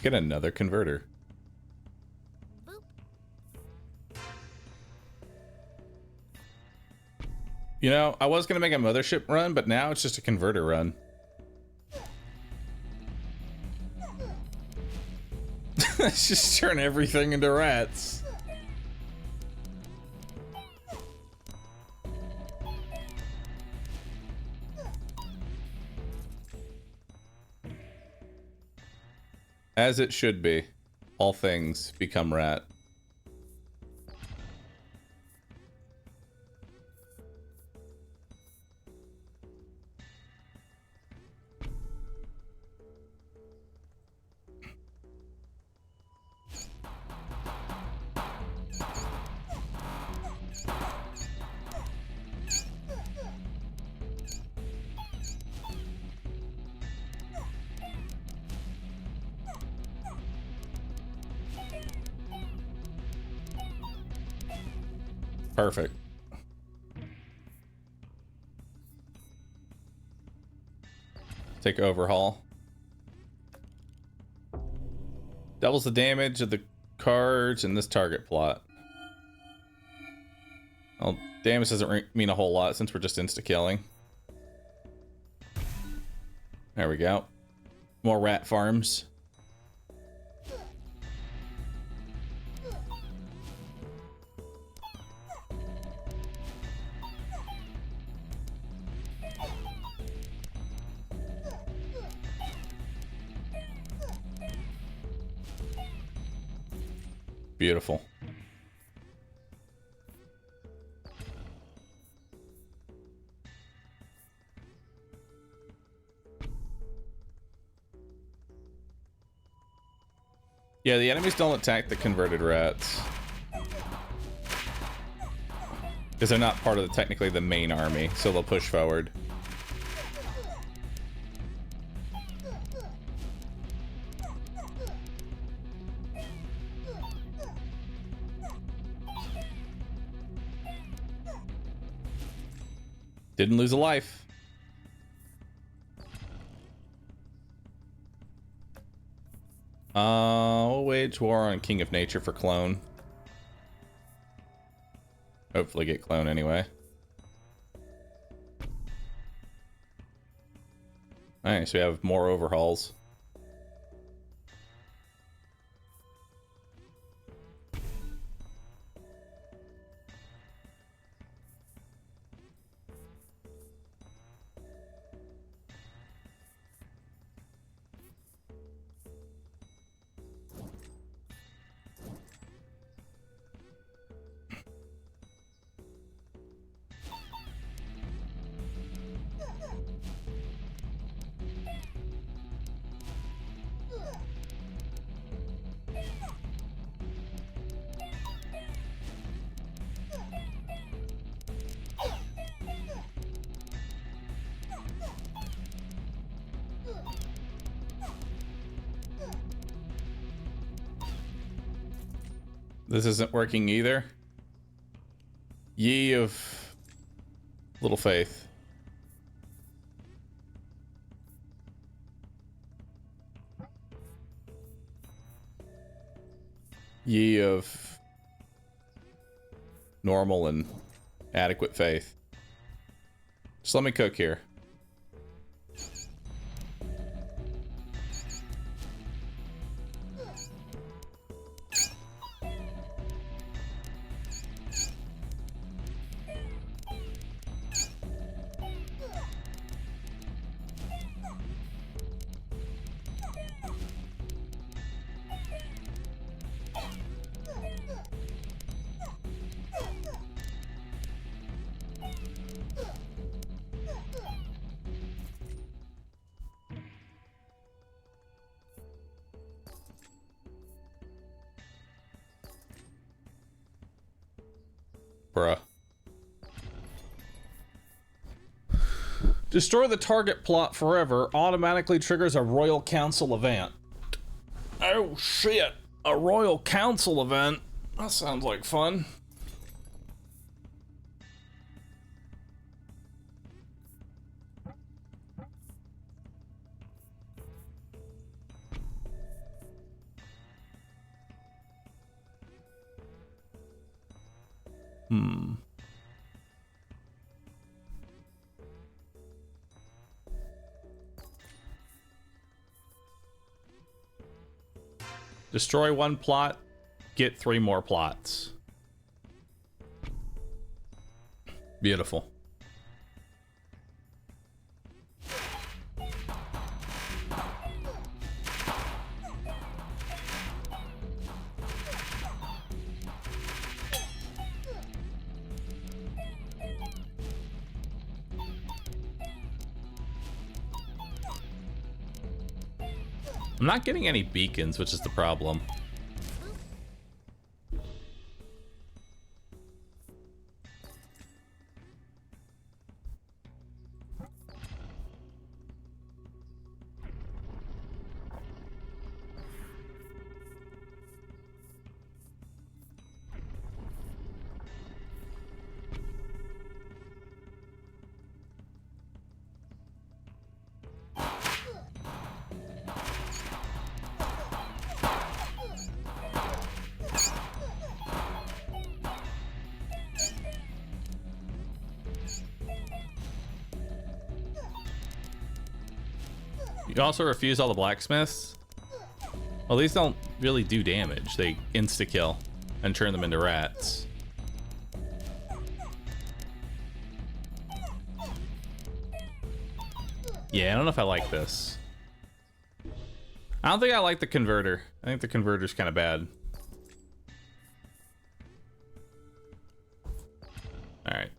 Let's get another converter. You know, I was going to make a mothership run, but now it's just a converter run. Let's just turn everything into rats. As it should be. All things become rat. Perfect. Take overhaul. Doubles the damage of the cards in this target plot. Well, damage doesn't mean a whole lot since we're just insta-killing. There we go. More rat farms. Beautiful. Yeah, the enemies don't attack the converted rats. Because they're not part of technically the main army, so they'll push forward. Didn't lose a life. We'll wage war on King of Nature for clone. Hopefully get clone anyway. Alright, so we have more overhauls. This isn't working either. Ye of little faith. Ye of normal and adequate faith. Just let me cook here. Bruh. Destroy the target plot forever automatically triggers a Royal Council event. Oh shit, a Royal Council event? That sounds like fun. Destroy one plot, get 3 more plots. Beautiful. I'm not getting any beacons, which is the problem. You also refuse all the blacksmiths? Well, these don't really do damage. They insta-kill and turn them into rats. Yeah, I don't know if I like this. I don't think I like the converter. I think the converter's kind of bad. All right.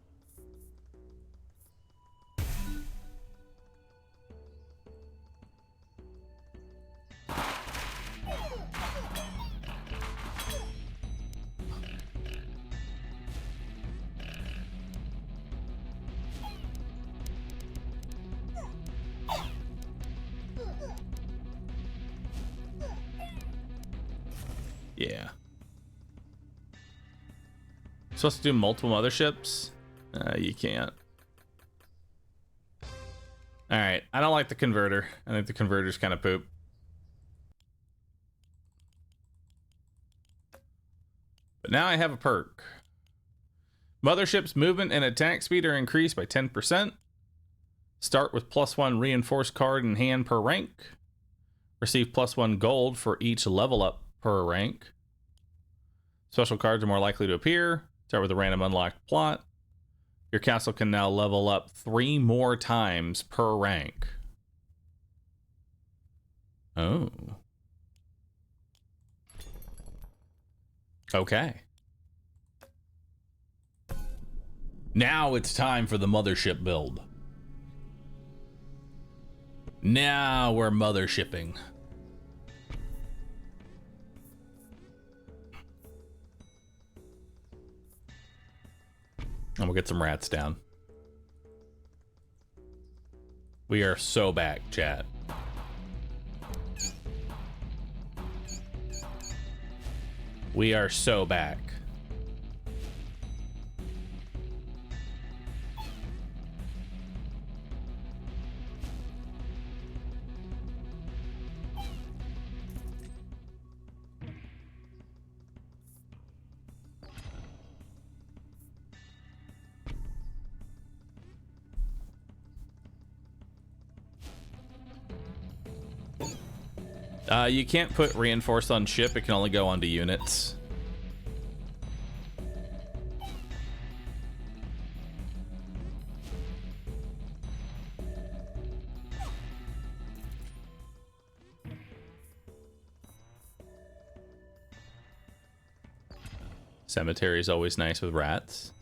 Yeah. Supposed to do multiple motherships? You can't. Alright, I don't like the converter. I think the converter's kind of poop. But now I have a perk. Mothership's movement and attack speed are increased by 10%. Start with +1 reinforced card in hand per rank. Receive +1 gold for each level up per rank. Special cards are more likely to appear. Start with a random unlocked plot. Your castle can now level up 3 more times per rank. Oh. Okay. Now it's time for the mothership build. Now we're mothershipping. And we'll get some rats down. We are so back, chat. We are so back. You can't put reinforced on ship. It can only go onto units. Cemetery is always nice with rats.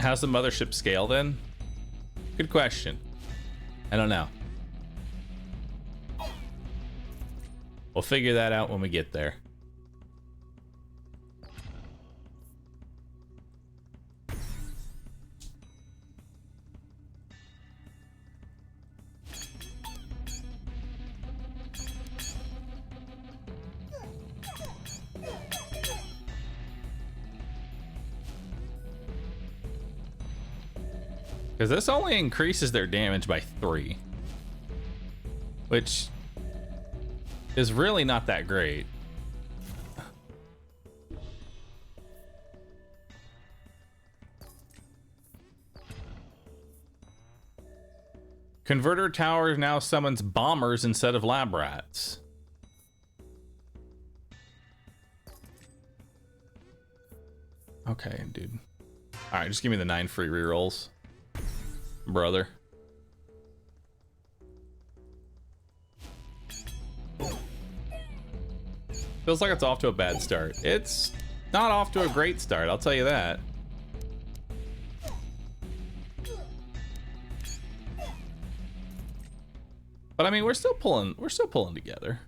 How's the mothership scale then? Good question. I don't know. We'll figure that out when we get there. Because this only increases their damage by 3. Which is really not that great. Converter Tower now summons bombers instead of lab rats. Okay, dude. Alright, just give me the 9 free rerolls. Brother. Feels like it's off to a bad start. It's not off to a great start, I'll tell you that. But I mean, we're still pulling together.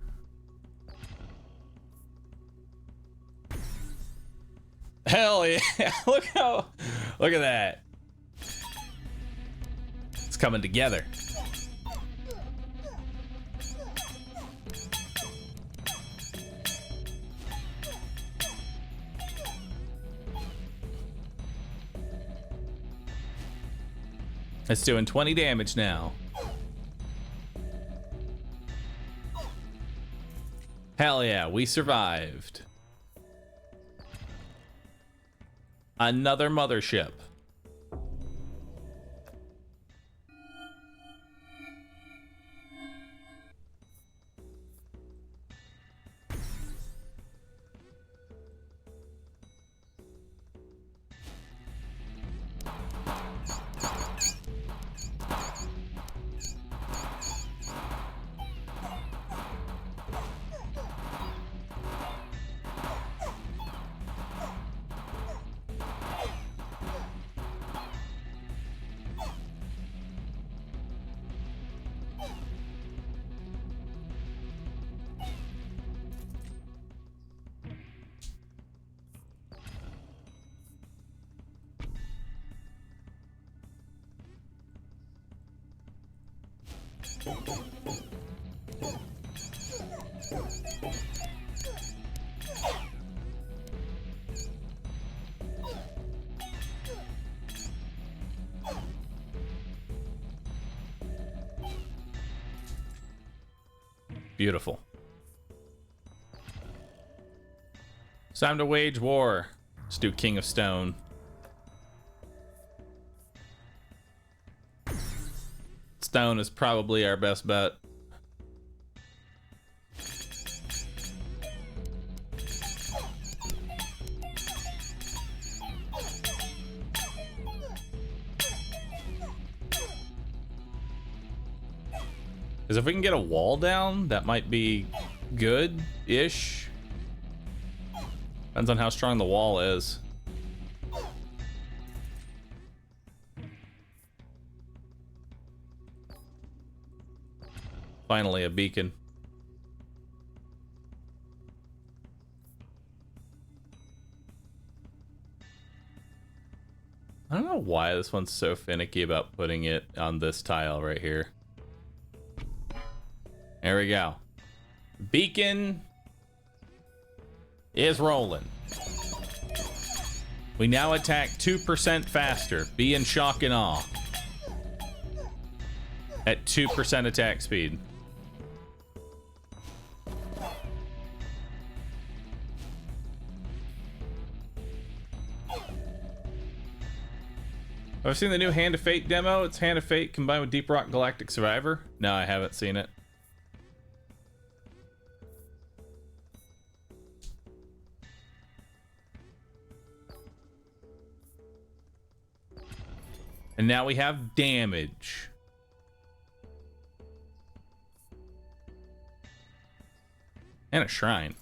Hell yeah. Look at that. It's coming together. It's doing 20 damage now. Hell yeah, we survived. Another mothership. Beautiful. It's time to wage war. Let's do King of Stone. Stone is probably our best bet. Because if we can get a wall down, that might be good-ish. Depends on how strong the wall is. Finally, a beacon. I don't know why this one's so finicky about putting it on this tile right here. There we go. Beacon is rolling. We now attack 2% faster. Be in shock and awe. At 2% attack speed. I've seen the new Hand of Fate demo. It's Hand of Fate combined with Deep Rock Galactic Survivor. No, I haven't seen it. And now we have damage. And a shrine.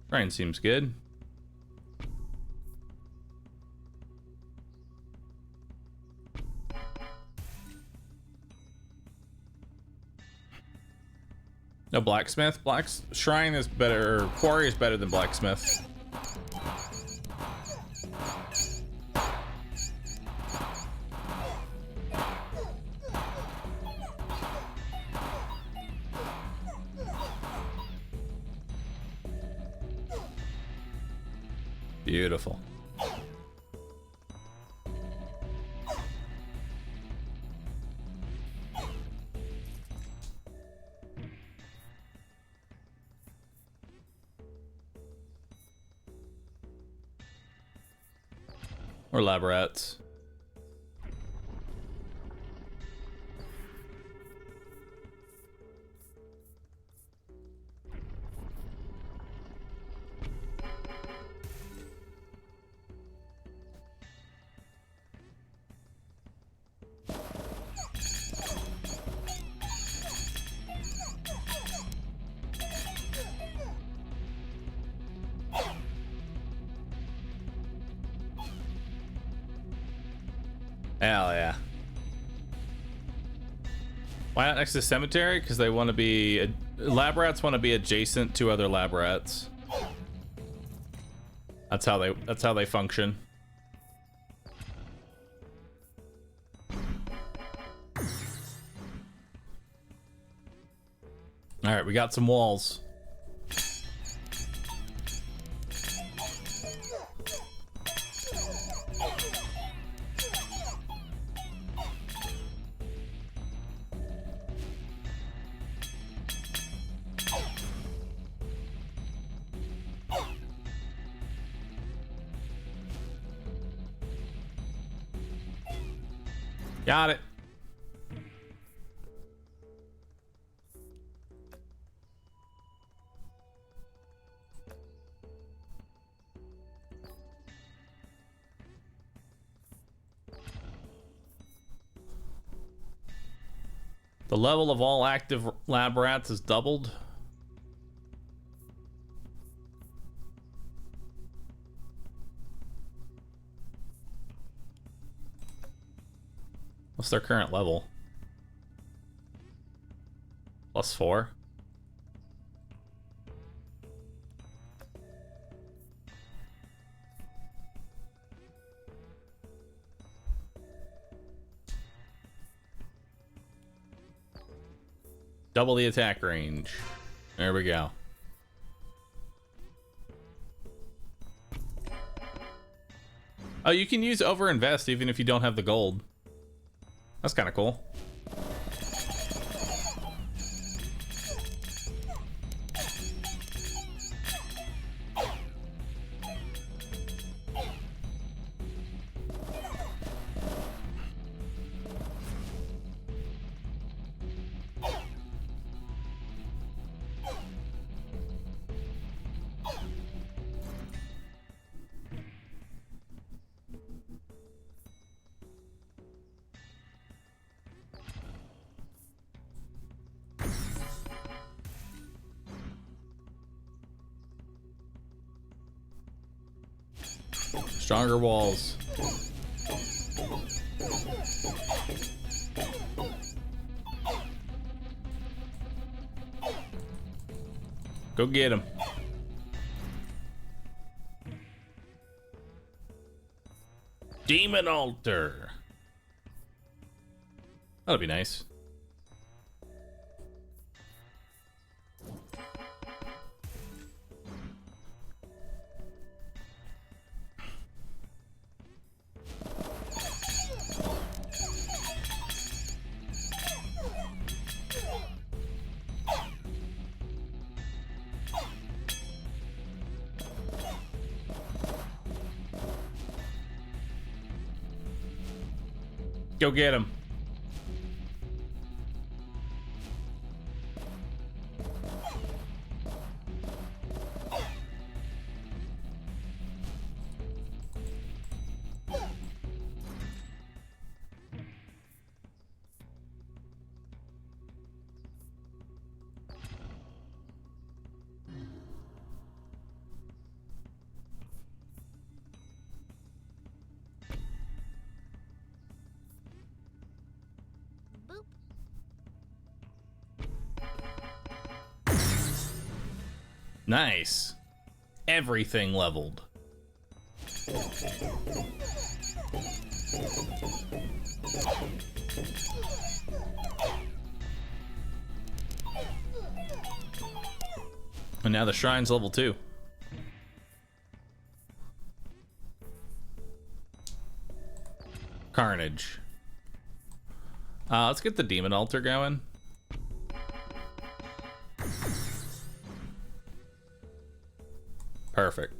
Shrine seems good. No blacksmith. Shrine is better. Quarry is better than blacksmith. Beautiful. Or lab rats. Hell yeah. Why not next to cemetery? Because they want to be... lab rats want to be adjacent to other lab rats. That's how they function. Alright, we got some walls. Got it. The level of all active lab rats is doubled. What's their current level? +4. Double the attack range. There we go. Oh, you can use overinvest even if you don't have the gold. That's kind of cool. Stronger walls. Go get him. Demon altar. That'll be nice. Go get him. Nice. Everything leveled. And now the shrine's level 2. Carnage. Let's get the demon altar going. Perfect.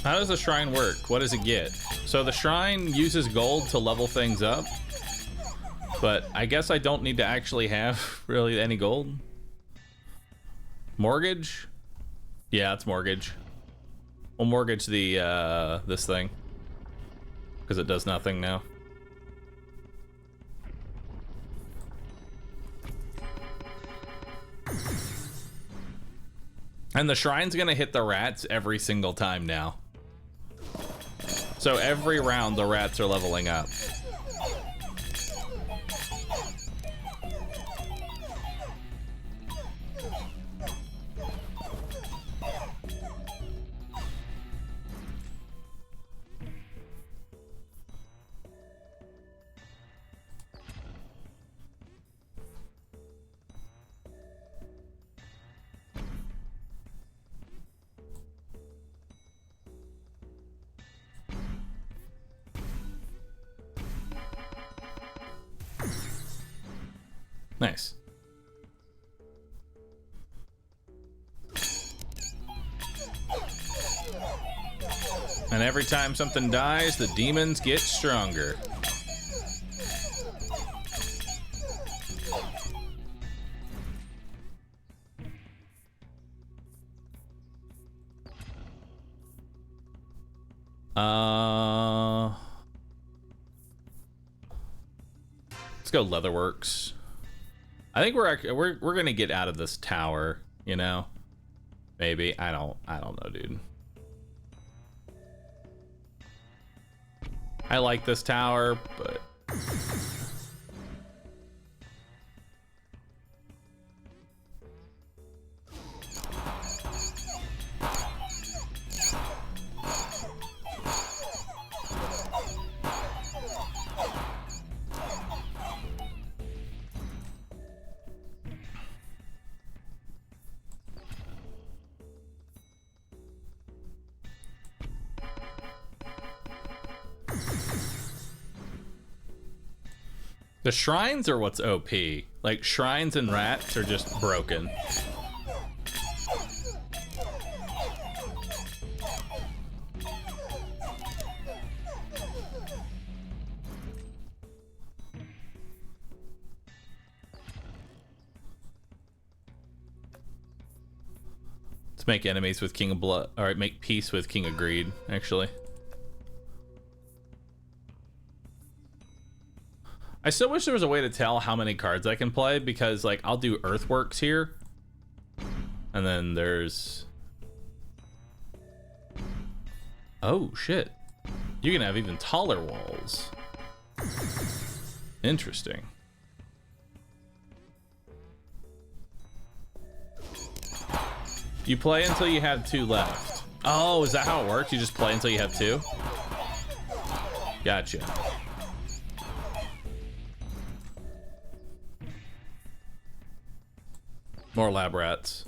How does the shrine work? What does it get? So the shrine uses gold to level things up, but I guess I don't need to actually have really any gold. Mortgage? Yeah, it's mortgage. We'll mortgage the this thing because it does nothing now. And the shrine's gonna hit the rats every single time now. So every round the rats are leveling up. Nice. And every time something dies, the demons get stronger. Let's go Leatherworks. I think we're gonna get out of this tower, you know? Maybe. I don't know, dude. I like this tower, but the shrines are what's OP. Like, shrines and rats are just broken. Let's make enemies with King of Blood. Alright, make peace with King of Greed, actually. I still wish there was a way to tell how many cards I can play, because like I'll do Earthworks here, and then there's, oh shit, you can have even taller walls. Interesting. You play until you have 2 left. Oh, is that how it works? You just play until you have 2? Gotcha. More lab rats.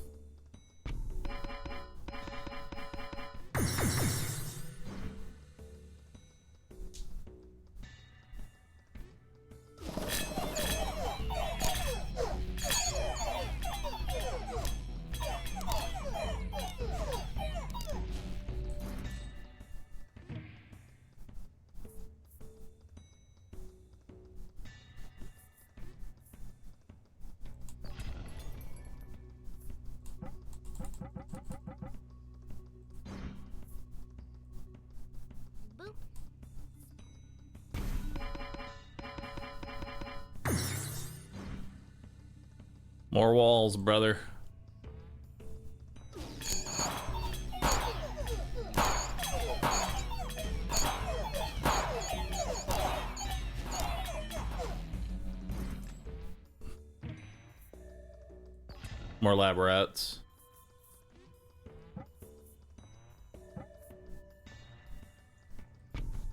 More walls, brother. More lab rats.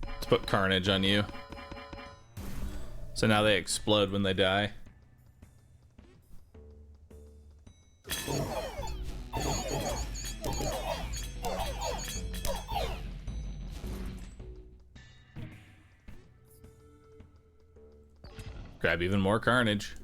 Let's put carnage on you. So now they explode when they die. Grab even more carnage.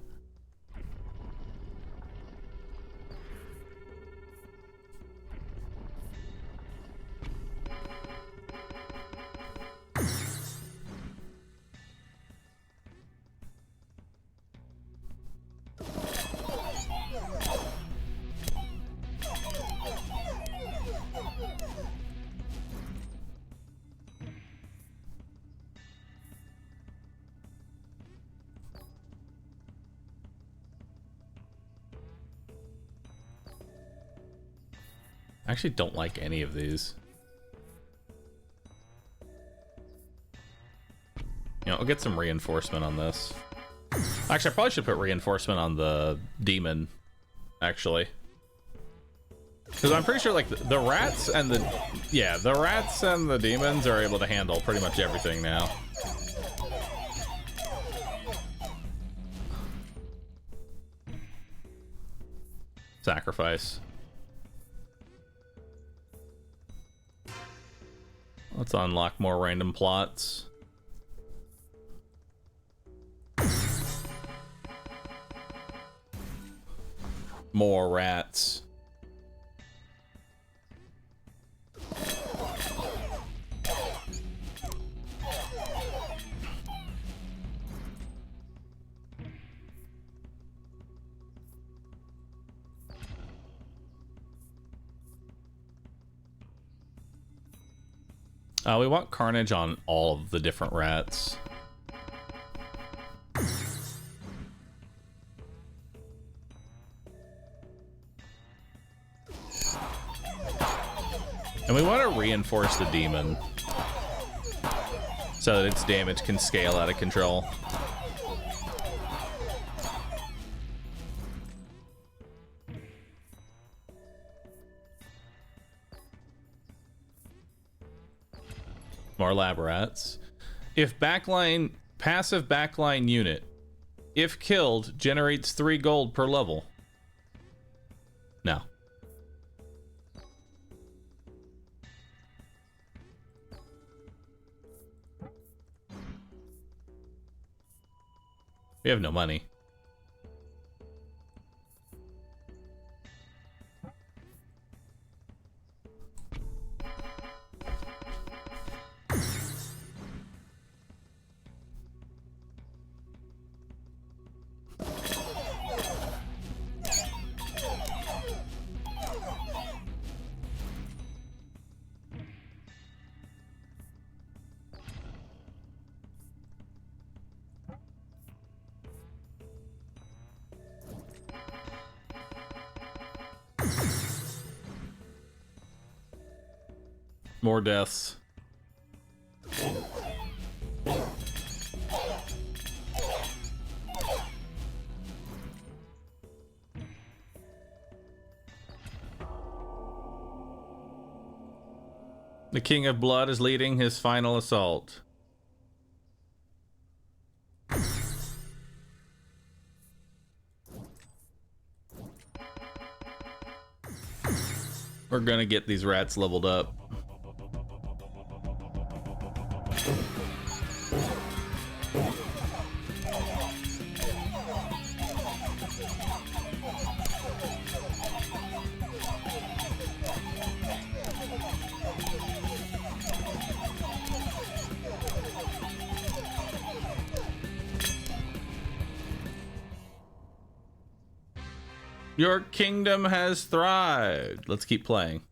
I actually don't like any of these. You know, I'll get some reinforcement on this. Actually, I probably should put reinforcement on the demon, actually. Because I'm pretty sure, like, the rats and the... Yeah, the rats and the demons are able to handle pretty much everything now. Sacrifice. Let's unlock more random plots. More rats. We want carnage on all of the different rats. And we want to reinforce the demon so that its damage can scale out of control. More lab rats. If backline, passive backline unit, if killed, generates 3 gold per level. No. We have no money. More deaths. The King of Blood is leading his final assault. We're gonna get these rats leveled up. Your kingdom has thrived. Let's keep playing.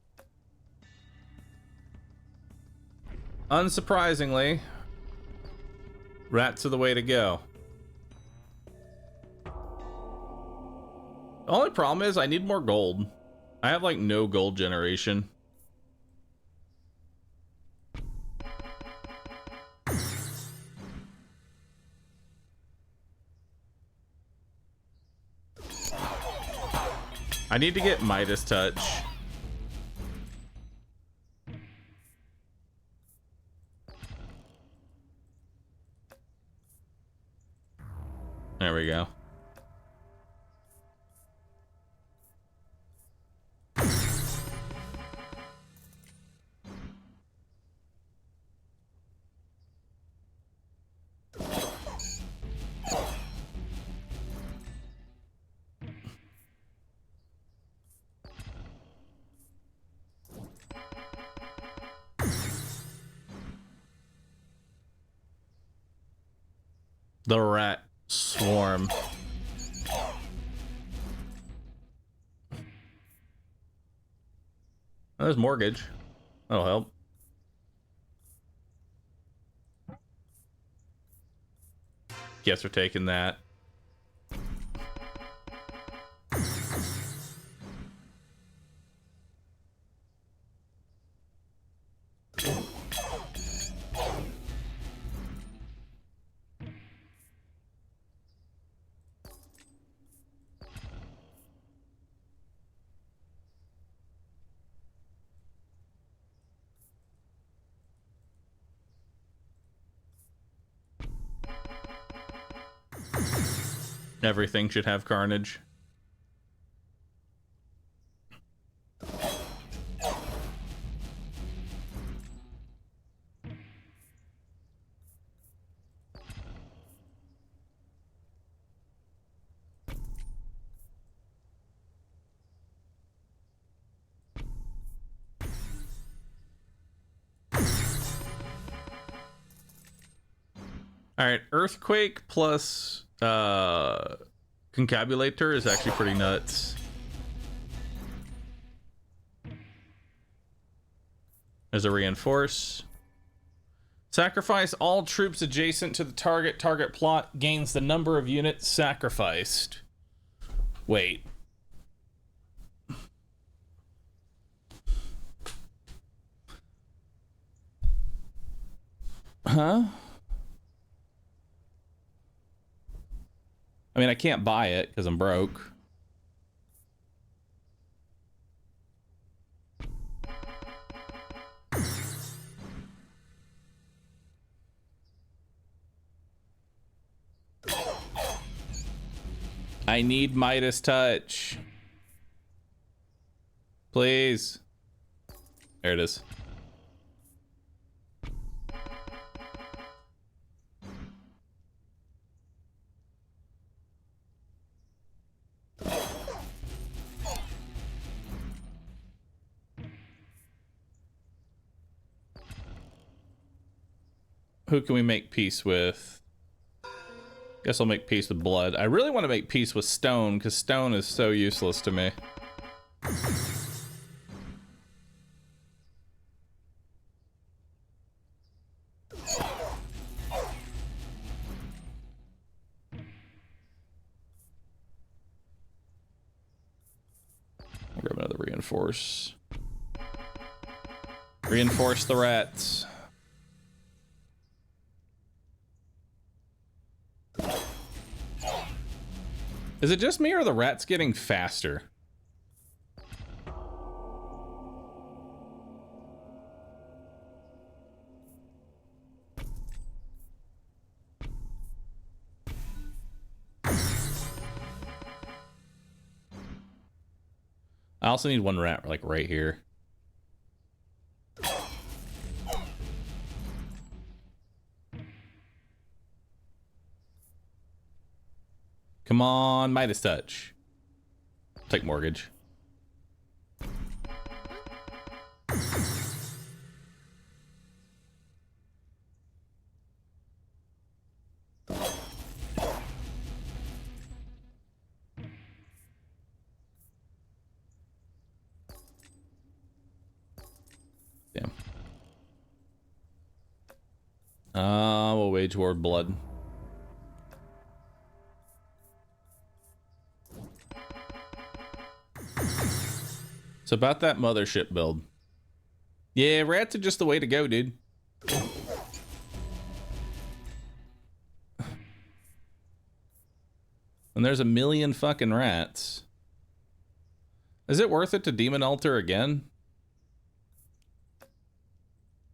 Unsurprisingly, rats are the way to go. The only problem is I need more gold. I have like no gold generation. I need to get Midas Touch. There we go. The rat swarm. Oh, there's mortgage. That'll help. Guess we're taking that. Everything should have carnage. All right, earthquake plus concabulator is actually pretty nuts. There's a reinforce. Sacrifice all troops adjacent to the target. Target plot gains the number of units sacrificed. Wait. Huh? I mean, I can't buy it because I'm broke. I need Midas Touch. Please. There it is. Who can we make peace with? Guess I'll make peace with blood. I really want to make peace with stone because stone is so useless to me. I'll grab another reinforce. Reinforce the rats. Is it just me or are the rats getting faster? I also need one rat like right here. Come on, Midas touch. Take mortgage. Damn. We'll wage war blood. So about that mothership build. Yeah, rats are just the way to go, dude. And there's a million fucking rats. Is it worth it to demon altar again?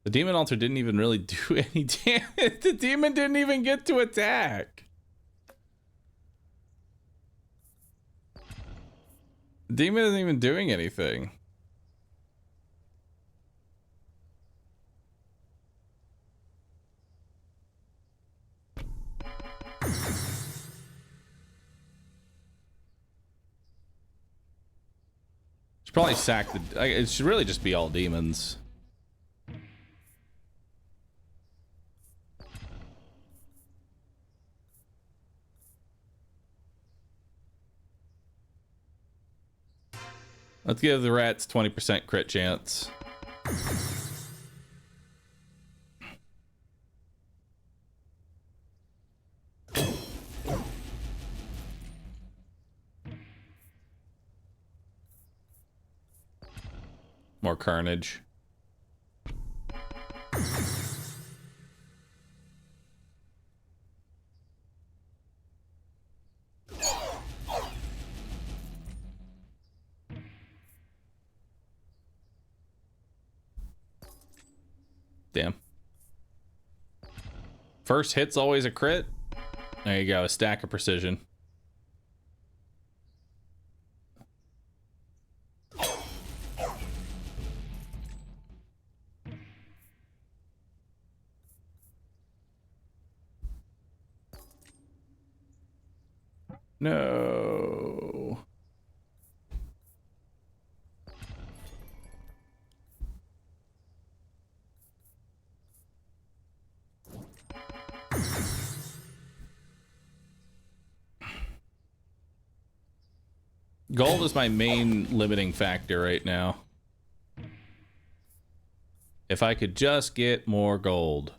The demon altar didn't even really do any damage. The demon didn't even get to attack. The demon isn't even doing anything. Should probably sack the... It should really just be all demons. Let's give the rats 20% crit chance. More carnage. Damn. First hit's always a crit. There you go, a stack of precision. No. Gold is my main limiting factor right now. If I could just get more gold.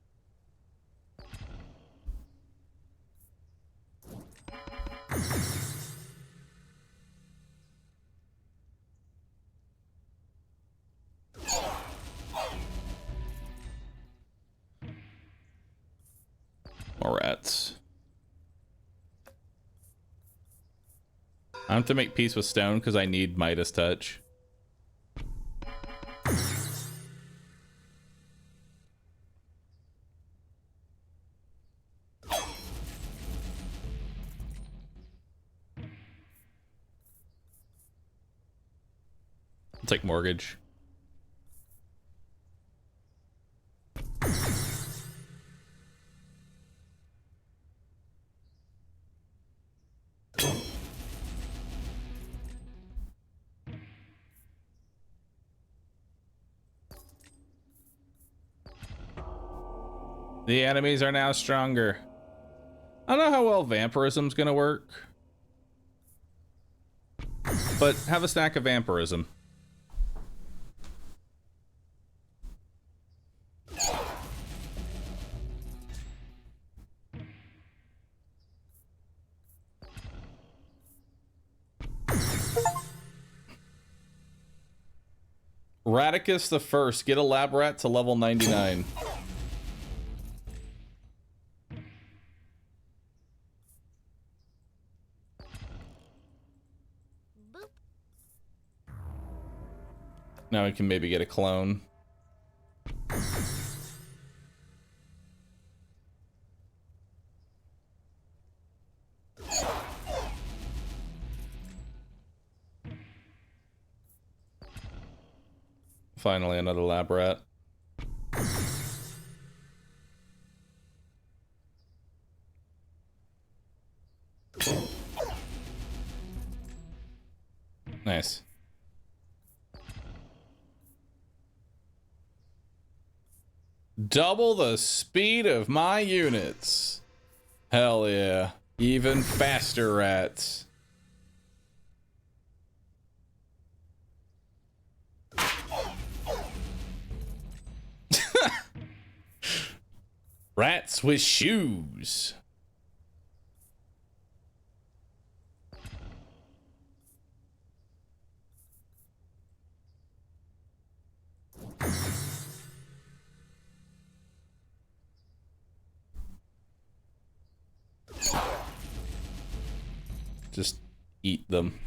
More rats. I have to make peace with stone because I need Midas touch. I'll take mortgage. The enemies are now stronger. I don't know how well vampirism's gonna work, but have a stack of vampirism. Radicus the First, get a lab rat to level 99. Now we can maybe get a clone. Finally, another lab rat. Nice. Double the speed of my units. Hell yeah. Even faster rats. Rats with shoes. Just eat them.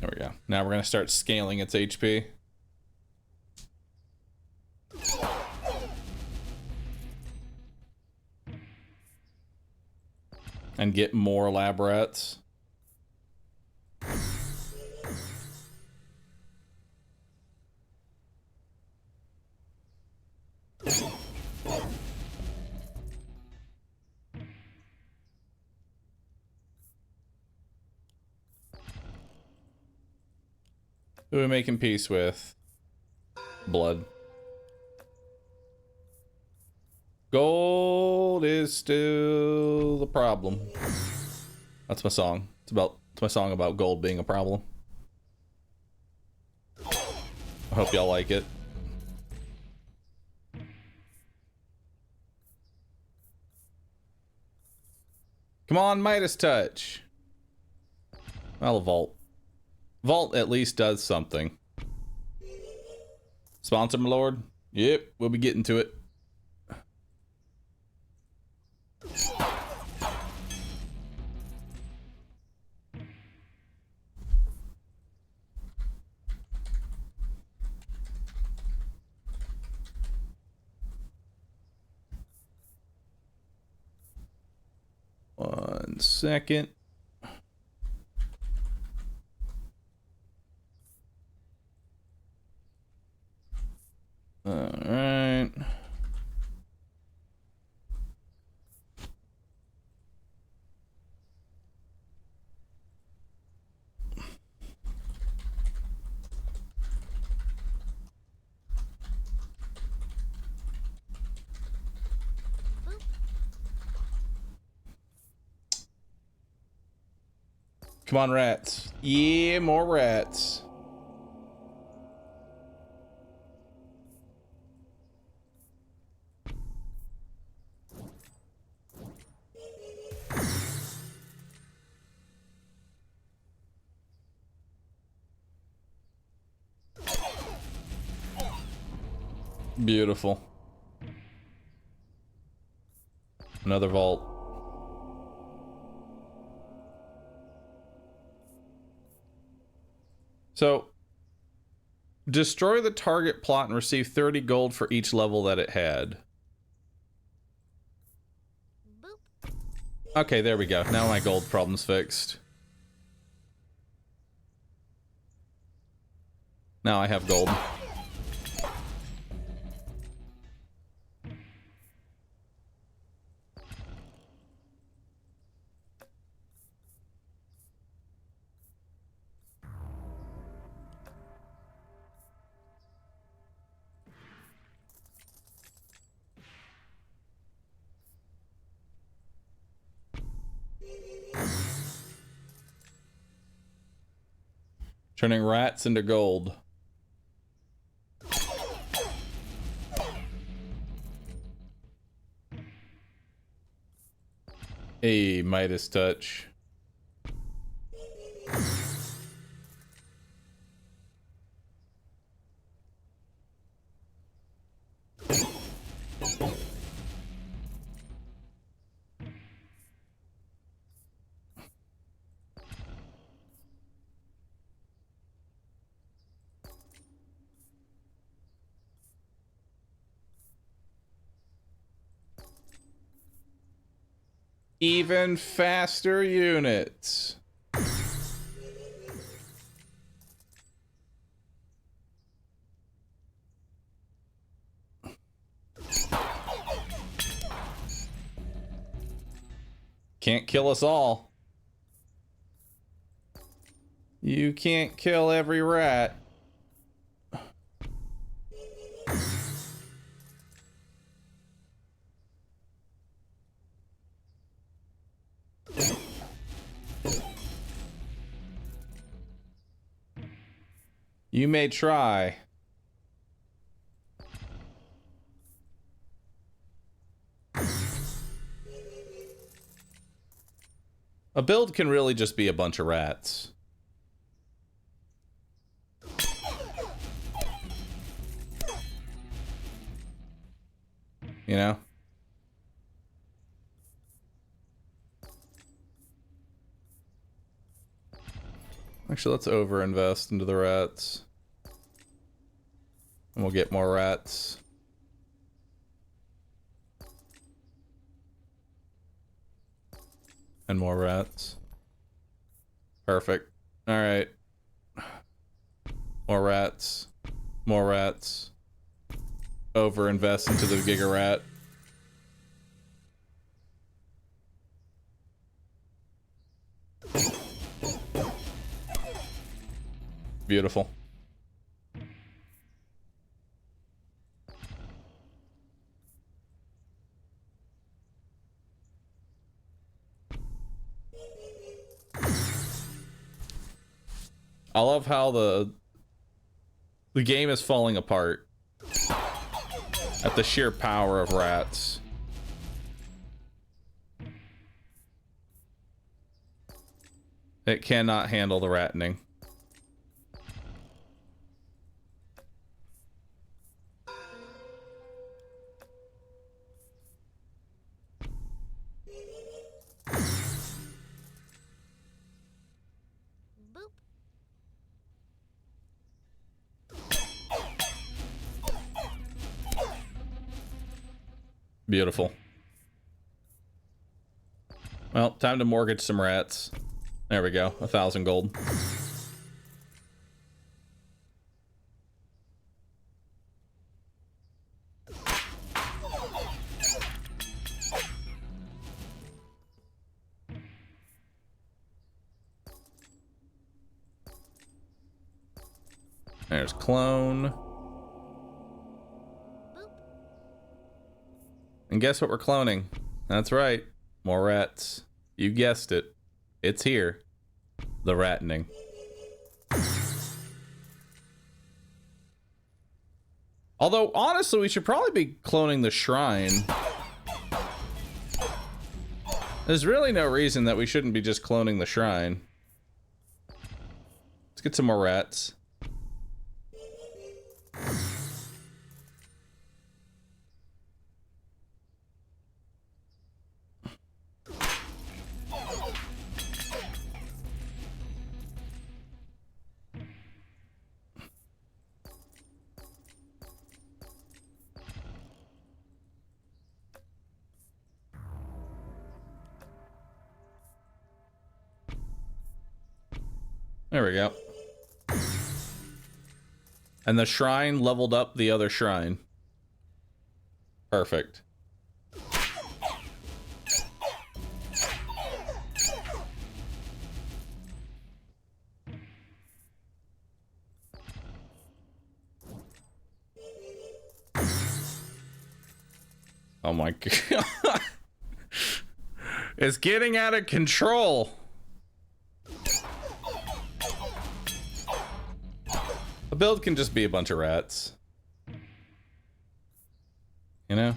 There we go. Now we're going to start scaling its HP. And get more lab rats. Who are we making peace with? Blood. Gold is still the problem. That's my song. It's my song about gold being a problem. I hope y'all like it. Come on, Midas touch. Well, a vault. Vault at least does something. Sponsor, my lord? Yep, we'll be getting to it. One second. All right. Come on, rats. Yeah, more rats. Beautiful. Another vault. So, destroy the target plot and receive 30 gold for each level that it had. Boop. Okay, there we go. Now my gold problem's fixed. Now I have gold. Turning rats into gold. A Midas touch. Even faster units. Can't kill us all. You can't kill every rat. You may try. A build can really just be a bunch of rats. You know? Actually, let's overinvest into the rats. And we'll get more rats. And more rats. Perfect. Alright. More rats. More rats. Overinvest into the Giga Rat. Beautiful. I love how the game is falling apart at the sheer power of rats. It cannot handle the rattening. Beautiful. Well, time to mortgage some rats. There we go, 1,000 gold. There's clone. And guess what we're cloning? That's right. More rats. You guessed it. It's here. The rattening. Although, honestly, we should probably be cloning the shrine. There's really no reason that we shouldn't be just cloning the shrine. Let's get some more rats. There we go. And the shrine leveled up the other shrine. Perfect. Oh my god. It's getting out of control. A build can just be a bunch of rats. You know?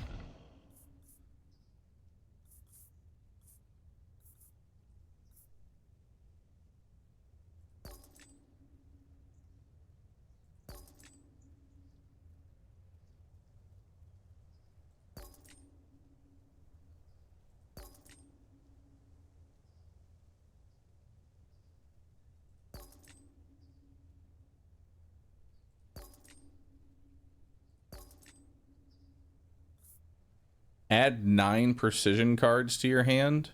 Add 9 precision cards to your hand.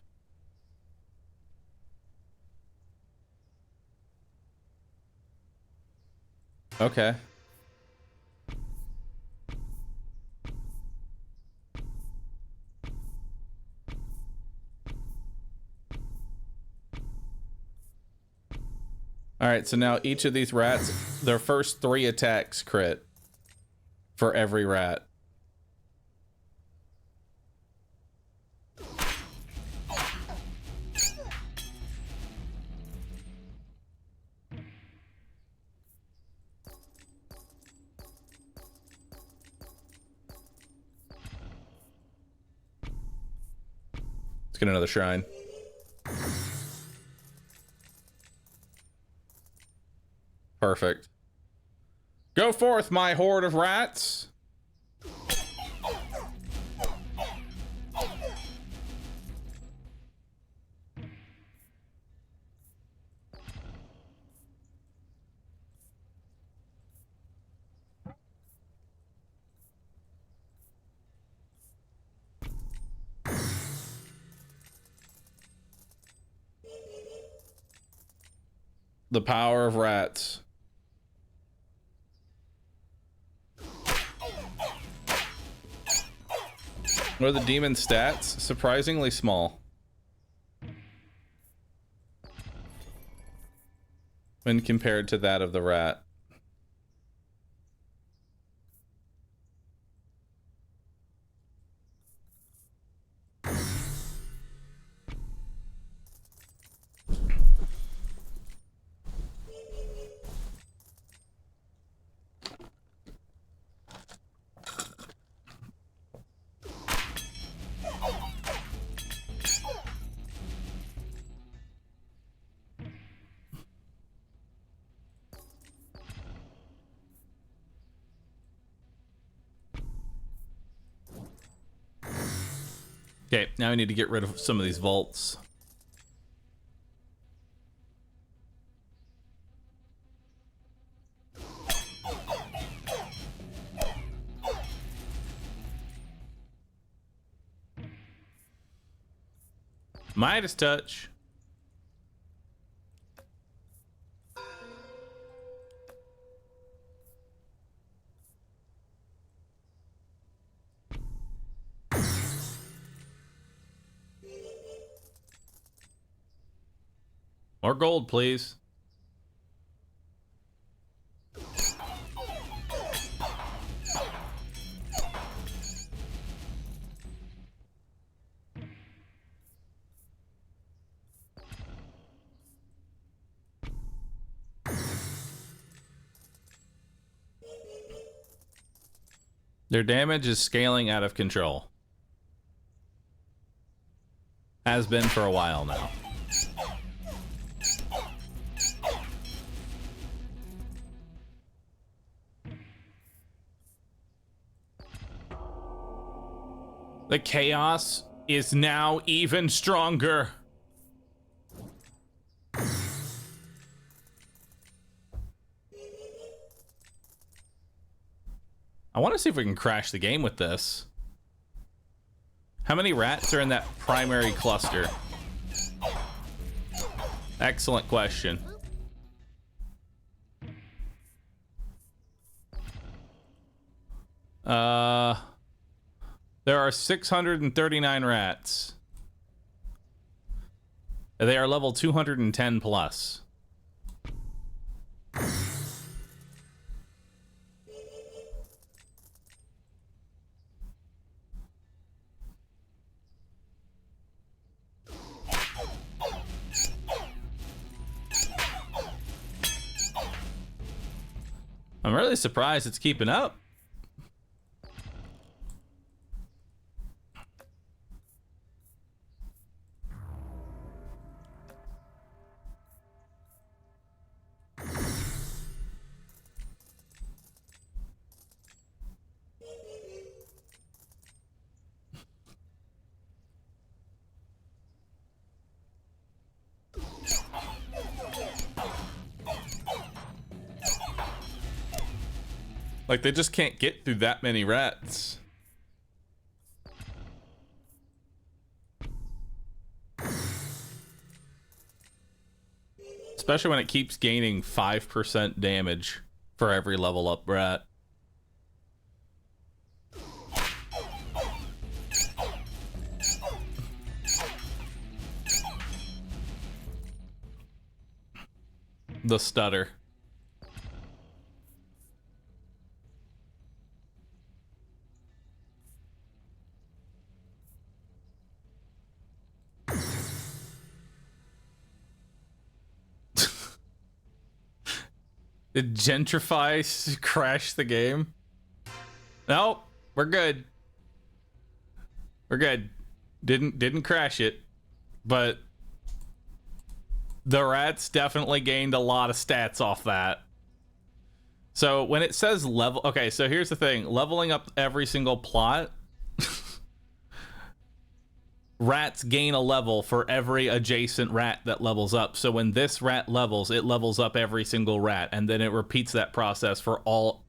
Okay. All right, so now each of these rats, their first 3 attacks crit for every rat. Let's get another shrine. Perfect. Go forth, my horde of rats. The power of rats. What are the demon stats? Surprisingly small. When compared to that of the rat. Okay, now we need to get rid of some of these vaults. Midas touch. More gold, please. Their damage is scaling out of control. Has been for a while now. The chaos is now even stronger. I want to see if we can crash the game with this. How many rats are in that primary cluster? Excellent question. There are 639 rats. They are level 210 plus. I'm really surprised it's keeping up. Like, they just can't get through that many rats. Especially when it keeps gaining 5% damage for every level up rat. The stutter. Did Gentrify crash the game? Nope, we're good. We're good. Didn't crash it, but the rats definitely gained a lot of stats off that. So when it says level, okay, so here's the thing. Leveling up every single plot, rats gain a level for every adjacent rat that levels up. So when this rat levels, it levels up every single rat, and then it repeats that process for all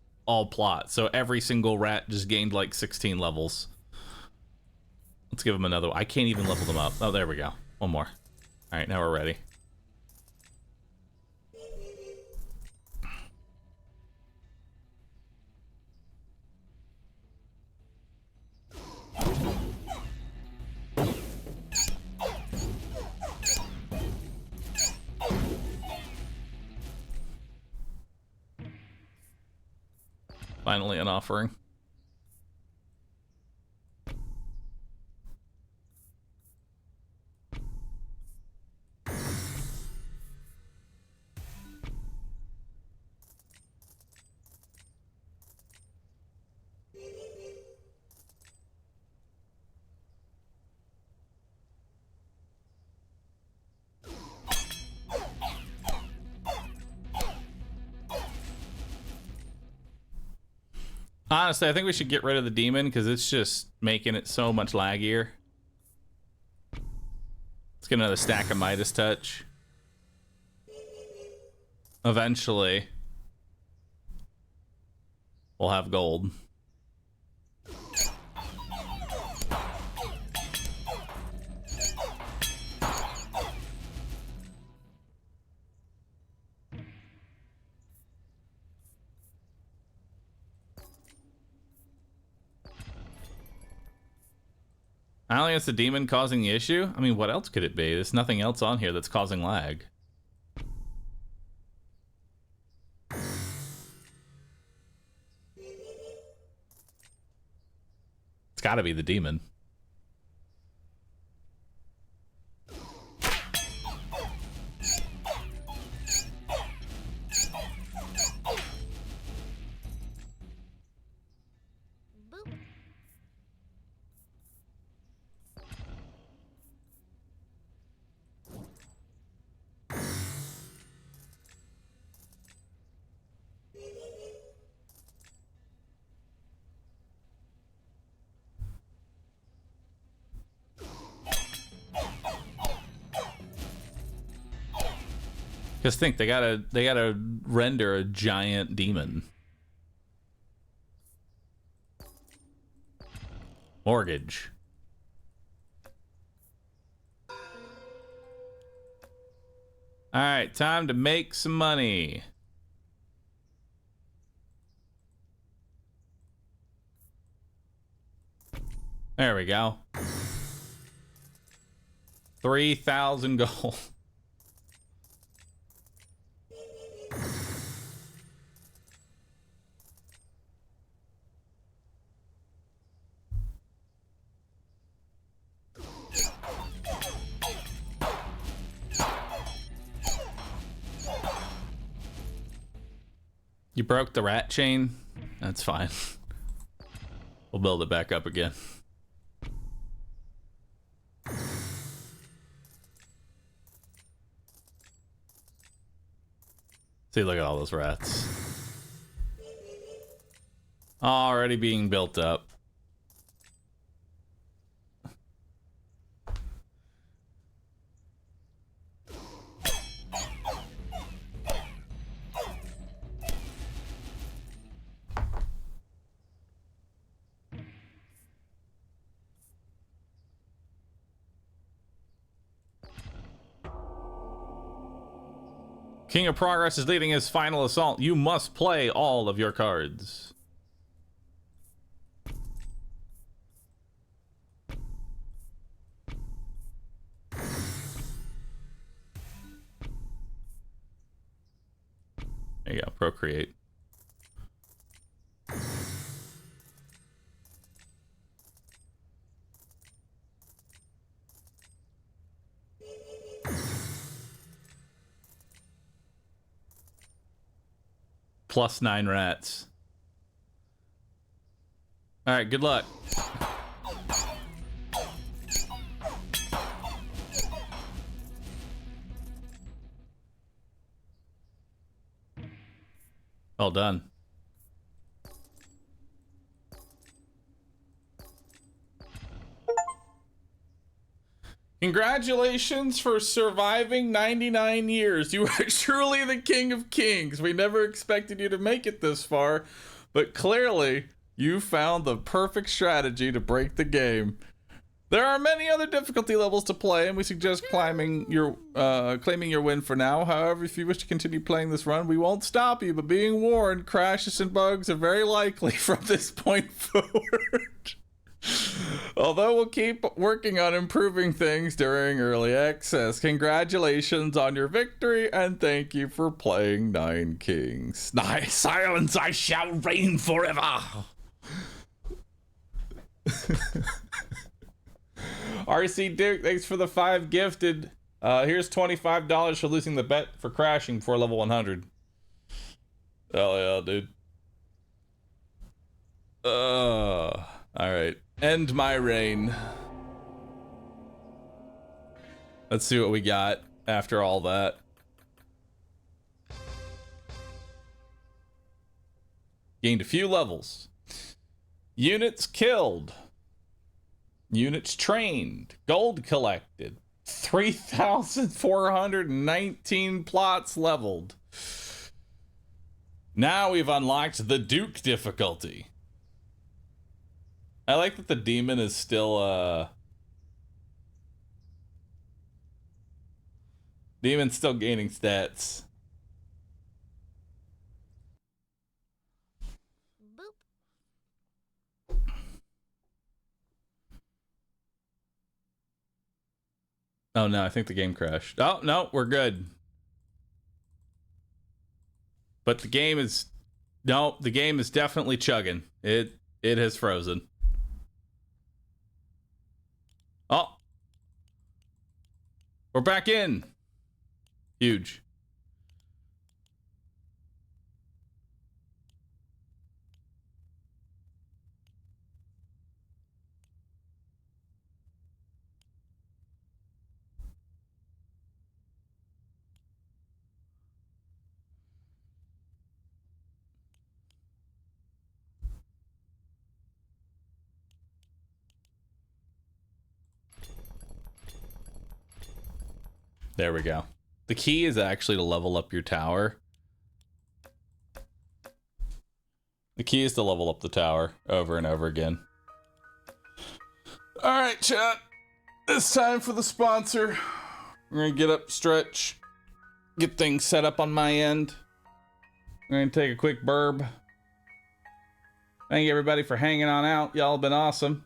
plots. So every single rat just gained like 16 levels. Let's give them another one. I can't even level them up. Oh, there we go. One more. All right, now we're ready. Finally an offering. Honestly, I think we should get rid of the demon because it's just making it so much laggier. Let's get another stack of Midas Touch. Eventually, we'll have gold. I don't think it's the demon causing the issue. I mean, what else could it be? There's nothing else on here that's causing lag. It's gotta be the demon. Because think they gotta render a giant demon. Mortgage. All right, time to make some money. There we go. 3,000 gold. You broke the rat chain? That's fine. We'll build it back up again. See, look at all those rats. Already being built up. King of Progress is leading his final assault. You must play all of your cards. There you go, procreate. +9 rats. All right, good luck. Well done. Congratulations for surviving 99 years. You are truly the King of Kings. We never expected you to make it this far, but clearly you found the perfect strategy to break the game. There are many other difficulty levels to play, and we suggest claiming your win for now. However, if you wish to continue playing this run, we won't stop you, but being warned, crashes and bugs are very likely from this point forward. Although we'll keep working on improving things during early access. Congratulations on your victory, and thank you for playing Nine Kings. Nice silence, I shall reign forever. RC Duke, thanks for the 5 gifted. Here's $25 for losing the bet for crashing before level 100. Hell yeah, dude. Alright. End my reign. Let's see what we got after all that. Gained a few levels. Units killed. Units trained. Gold collected. 3,419 plots leveled. Now we've unlocked the Duke difficulty. I like that the demon is still, demon's still gaining stats. Boop. Oh no, I think the game crashed. Oh no, we're good. But the game is, no, the game is definitely chugging. It has frozen. Oh, we're back in. Huge. There we go. The key is actually to level up your tower. The key is to level up the tower over and over again. All right, chat. It's time for the sponsor. We're gonna get up, stretch, get things set up on my end. We're gonna take a quick burb. Thank everybody for hanging on out. Y'all have been awesome.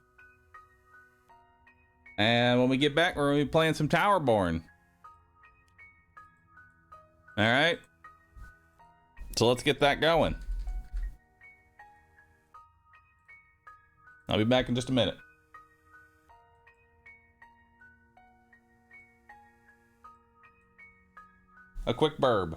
And when we get back, we're gonna be playing some Towerborne. All right. So let's get that going. I'll be back in just a minute. A quick burb.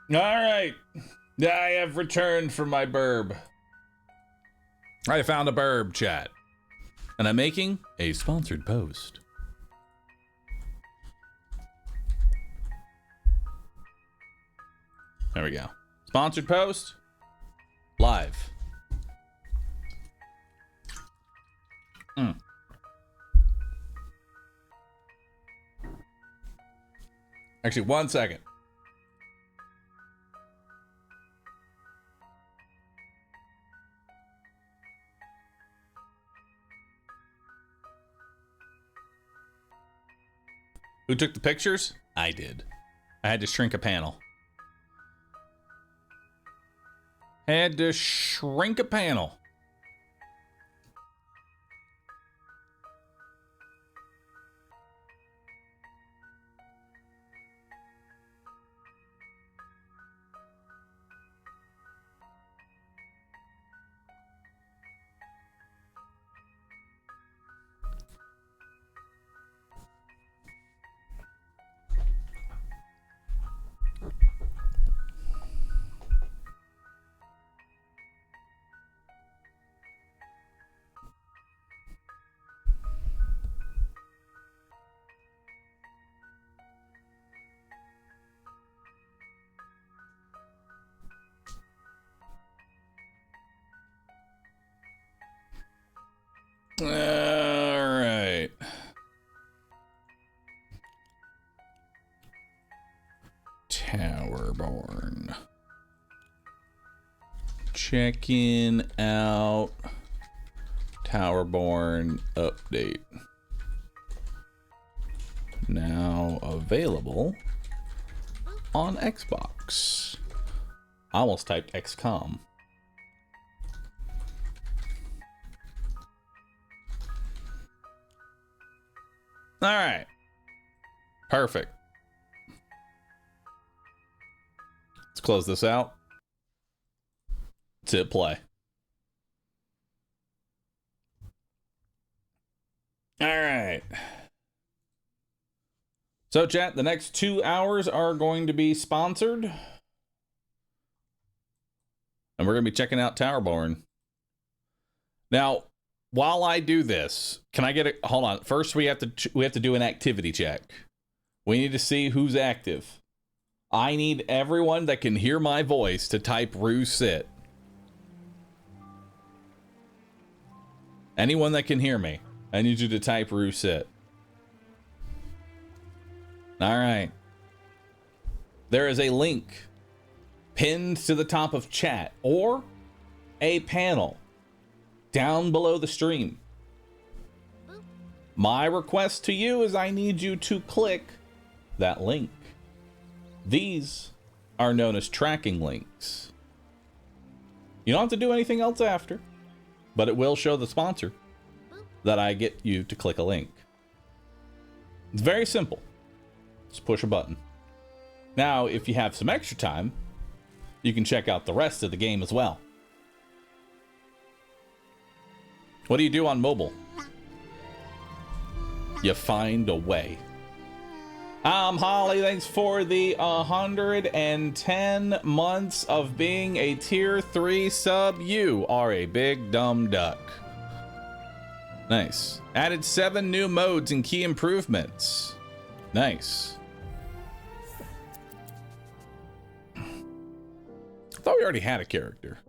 All right. I have returned from my burb. I found a burb, chat. And I'm making a sponsored post. There we go. Sponsored post. Live. Actually, 1 second. Who took the pictures? I did. I had to shrink a panel. Had to shrink a panel. All right. Towerborne. Checking out Towerborne update. Now available on Xbox. I almost typed XCOM. All right. Perfect. Let's close this out. Let's hit play. All right. So, chat, the next 2 hours are going to be sponsored. And we're going to be checking out Towerborne. Now, while I do this, can I get a hold on? First, we have to do an activity check. We need to see who's active. I need everyone that can hear my voice to type Roo sit. Anyone that can hear me, I need you to type Roo sit. All right. There is a link pinned to the top of chat or a panel down below the stream. My request to you is I need you to click that link. These are known as tracking links. You don't have to do anything else after, but it will show the sponsor that I get you to click a link. It's very simple. Just push a button. Now, if you have some extra time, you can check out the rest of the game as well. What do you do on mobile? You find a way. Holly, thanks for the 110 months of being a tier 3 sub. You are a big dumb duck. Nice. Added 7 new modes and key improvements. Nice. I thought we already had a character.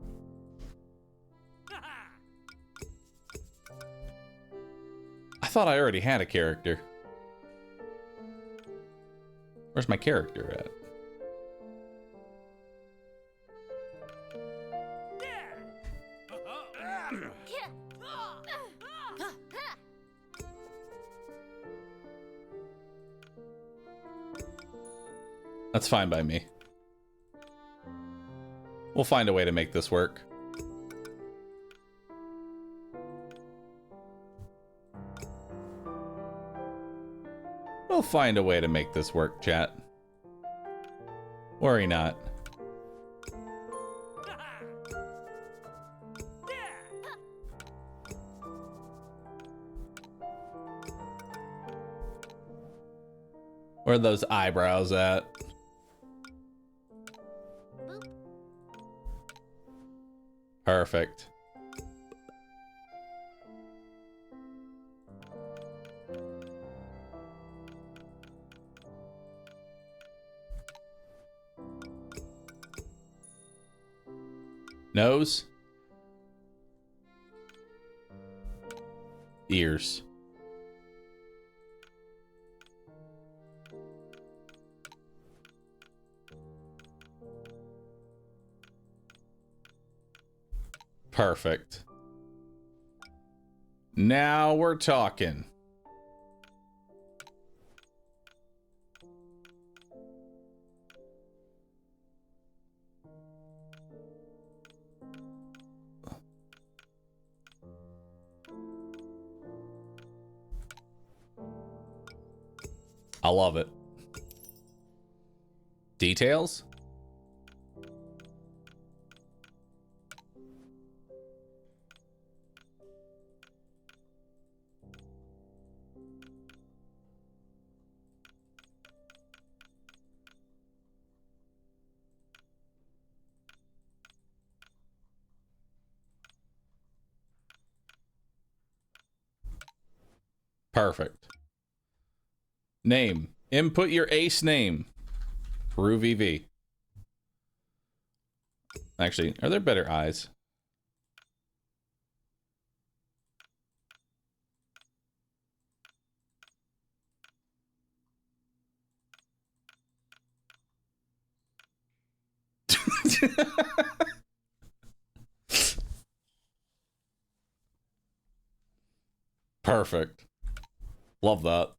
I thought I already had a character. Where's my character at? That's fine by me. We'll find a way to make this work. We'll find a way to make this work, chat. Worry not. Where are those eyebrows at? Perfect. Nose. Ears. Perfect. Now we're talking. I love it. Details? Perfect. Name. Input your ace name. Bahroo VV. Actually, are there better eyes? Perfect. Love that.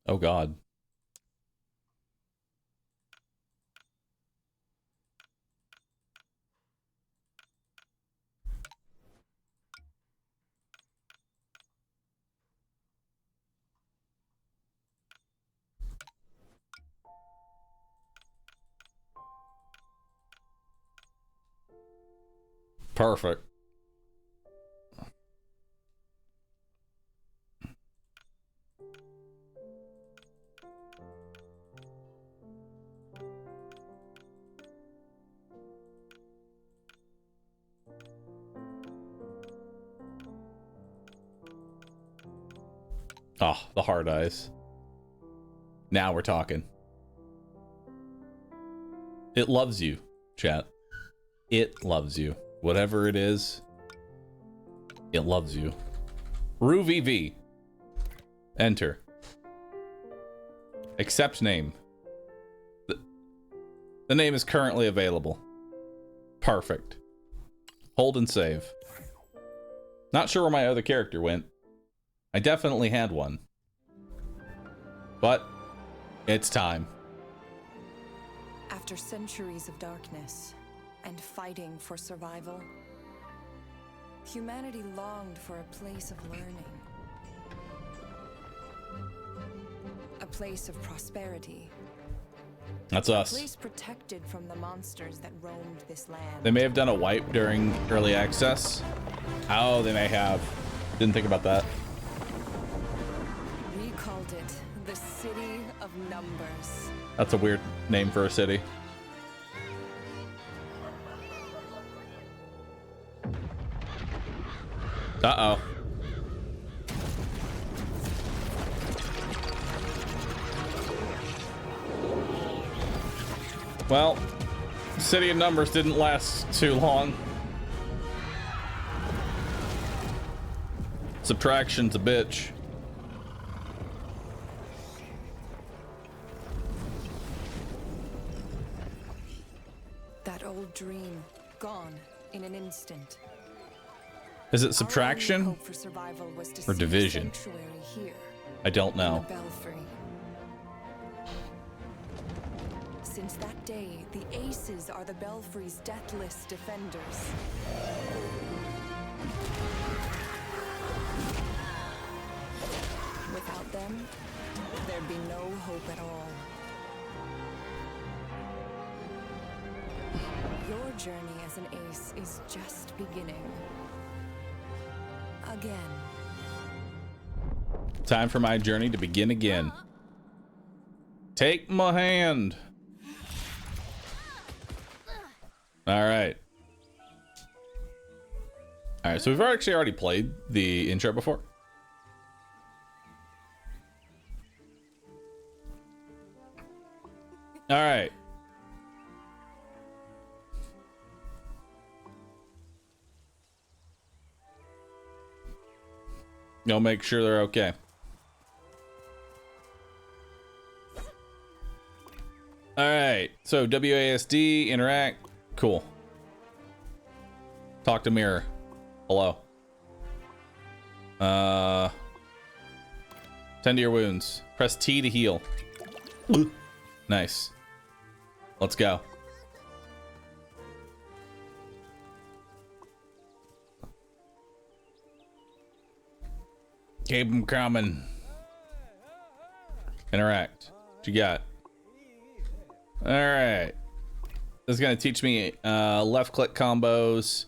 Oh God. Perfect. Oh, the hard eyes. Now we're talking. It loves you, chat. It loves you. Whatever it is, it loves you. Bahroo VV. Enter. Accept name. The name is currently available. Perfect. Hold and save. Not sure where my other character went. I definitely had one. But it's time. After centuries of darkness and fighting for survival, humanity longed for a place of learning. A place of prosperity. That's A us. place protected from the monsters that roamed this land. They may have done a wipe during early access. Oh, they may have. Didn't think about that. We called it the City of Numbers. That's a weird name for a city. Uh-oh. Well, City of Numbers didn't last too long. Subtraction's a bitch. That old dream, gone in an instant. Is it Our only subtraction hope for survival was to or see division? the sanctuary here, I don't in know. the Belfry. Since that day, the Aces are the Belfry's deathless defenders. Without them, there'd be no hope at all. Your journey as an ace is just beginning. Again. Time for my journey to begin again. Take my hand. All right. All right, so we've actually already played the intro before. All right. Go make sure they're okay. All right, so WASD, interact, cool. Talk to mirror. Hello. Tend to your wounds. Press T to heal. Nice. Let's go. Keep them coming. Interact. What you got? All right. This is going to teach me left click combos.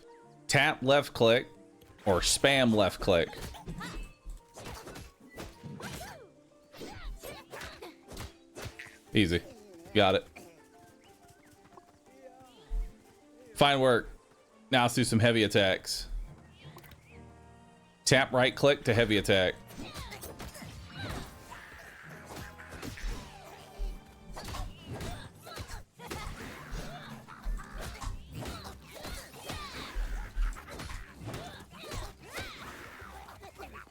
Tap left click or spam left click. Easy. Got it. Fine work. Now let's do some heavy attacks. Tap right click to heavy attack.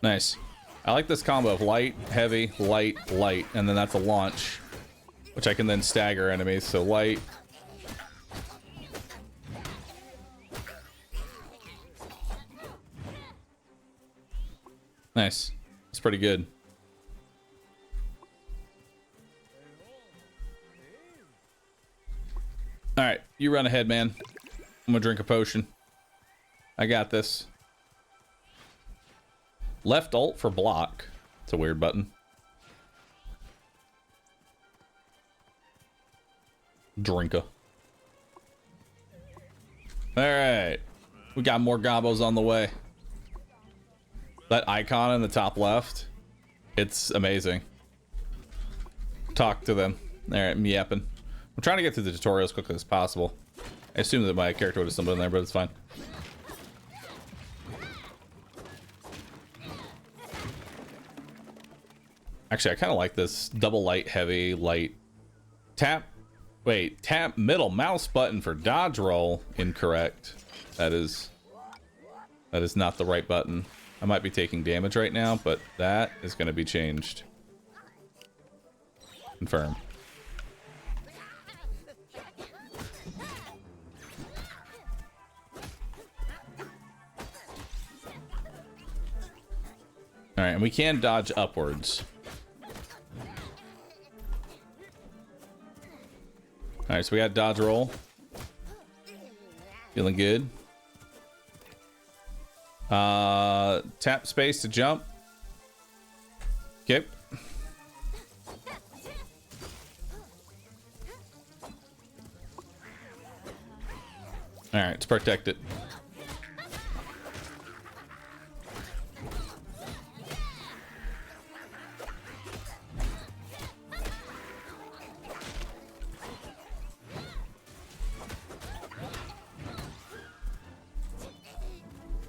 Nice. I like this combo of light, heavy, light, light, and then that's a launch, which I can then stagger enemies. So light. Nice. That's pretty good. All right, you run ahead, man. I'm gonna drink a potion. I got this. Left alt for block. It's a weird button. Drinker. All right, we got more gobos on the way. That icon in the top left, it's amazing. Talk to them. All right, I'm yapping. I'm trying to get through the tutorial as quickly as possible. I assume that my character would have stumbled in there, but it's fine. Actually, I kind of like this double light, heavy, light. Tap. Wait, tap middle mouse button for dodge roll. Incorrect. That is not the right button. I might be taking damage right now, but that is going to be changed. Confirm. All right, and we can dodge upwards. All right, so we got dodge roll. Feeling good. Tap space to jump. Okay. All right, let's protect it.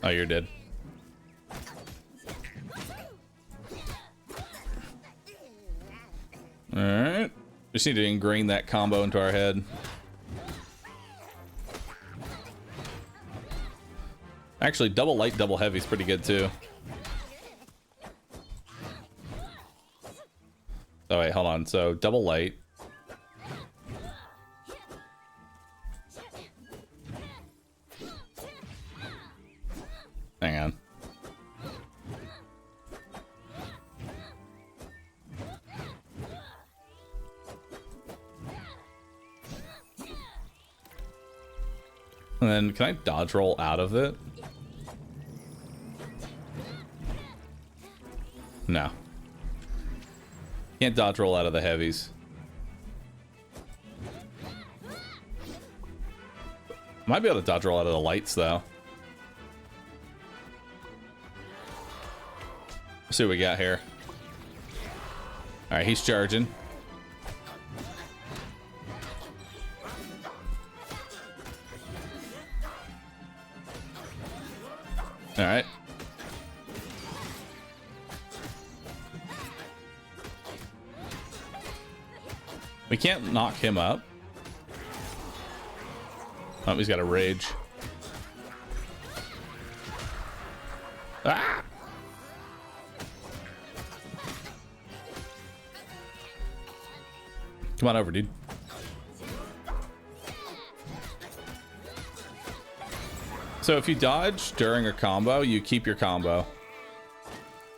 Oh, you're dead. All right. Just need to ingrain that combo into our head. Actually, double light, double heavy is pretty good too. Oh wait, hold on. So double light. Hang on. And then can I dodge roll out of it? No. Can't dodge roll out of the heavies. Might be able to dodge roll out of the lights, though. Let's see what we got here. Alright, he's charging. Alright. We can't knock him up. Oh, he's got a rage. Ah! Come on over, dude. So if you dodge during a combo, you keep your combo.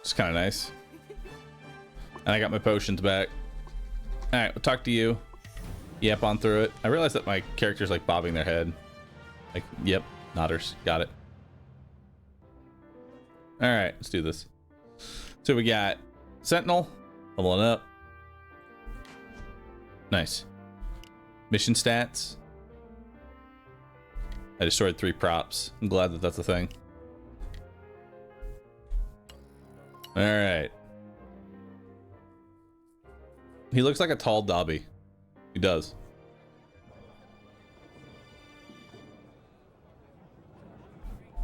It's kind of nice. And I got my potions back. All right, we'll talk to you. Yep, on through it. I realized that my character's like bobbing their head. Like, yep, nodders. Got it. All right, let's do this. So we got Sentinel, leveling up. Nice. Mission stats. I destroyed 3 props. I'm glad that that's a thing. All right. He looks like a tall Dobby. He does.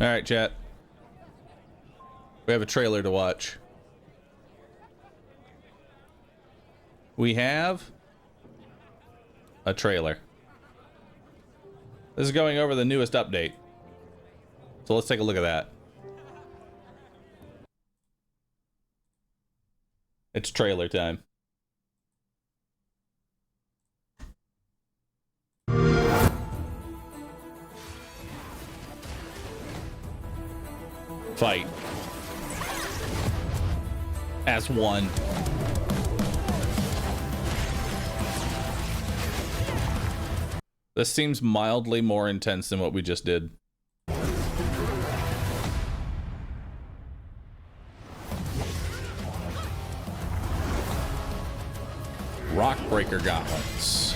All right, chat. We have a trailer to watch. We have a trailer. This is going over the newest update. So let's take a look at that. It's trailer time. Fight. As one. This seems mildly more intense than what we just did. Rockbreaker gauntlets.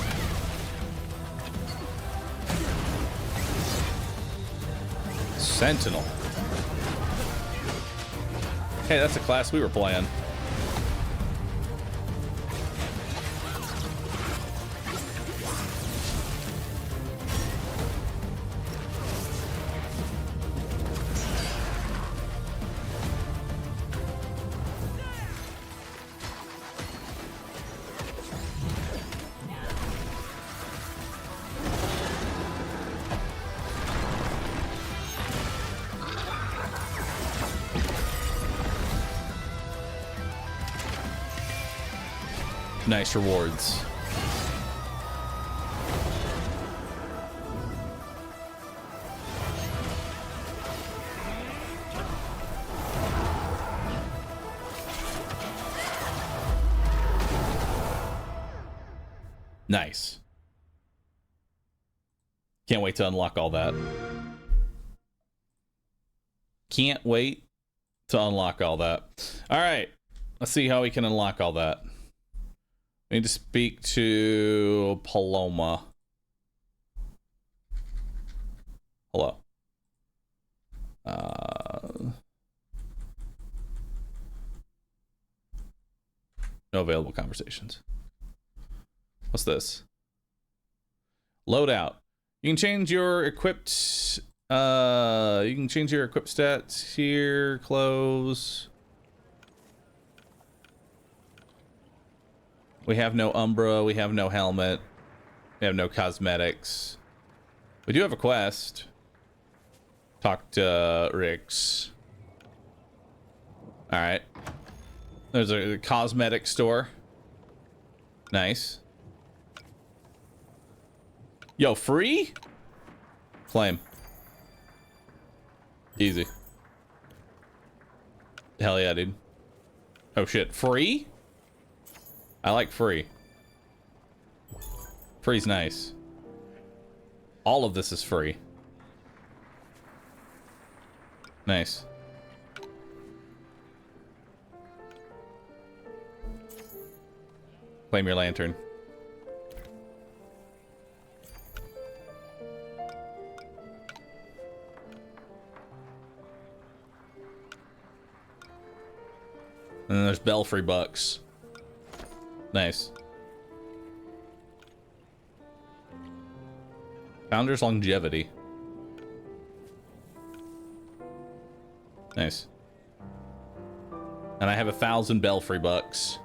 Sentinel. Hey, that's a class we were playing. Nice rewards. Nice. Can't wait to unlock all that. Can't wait to unlock all that. All right. Let's see how we can unlock all that. We need to speak to Paloma. Hello. No available conversations. What's this? Loadout. You can change your equipped stats here. Close. We have no Umbra, we have no helmet, we have no cosmetics. We do have a quest. Talk to Rix. Alright. There's a cosmetic store. Nice. Yo, free? Claim. Easy. Hell yeah, dude. Oh shit, free? I like free. Free's nice. All of this is free. Nice. Claim your lantern. And then there's Belfry bucks. Nice. Founder's longevity. Nice. And I have 1,000 Belfry bucks.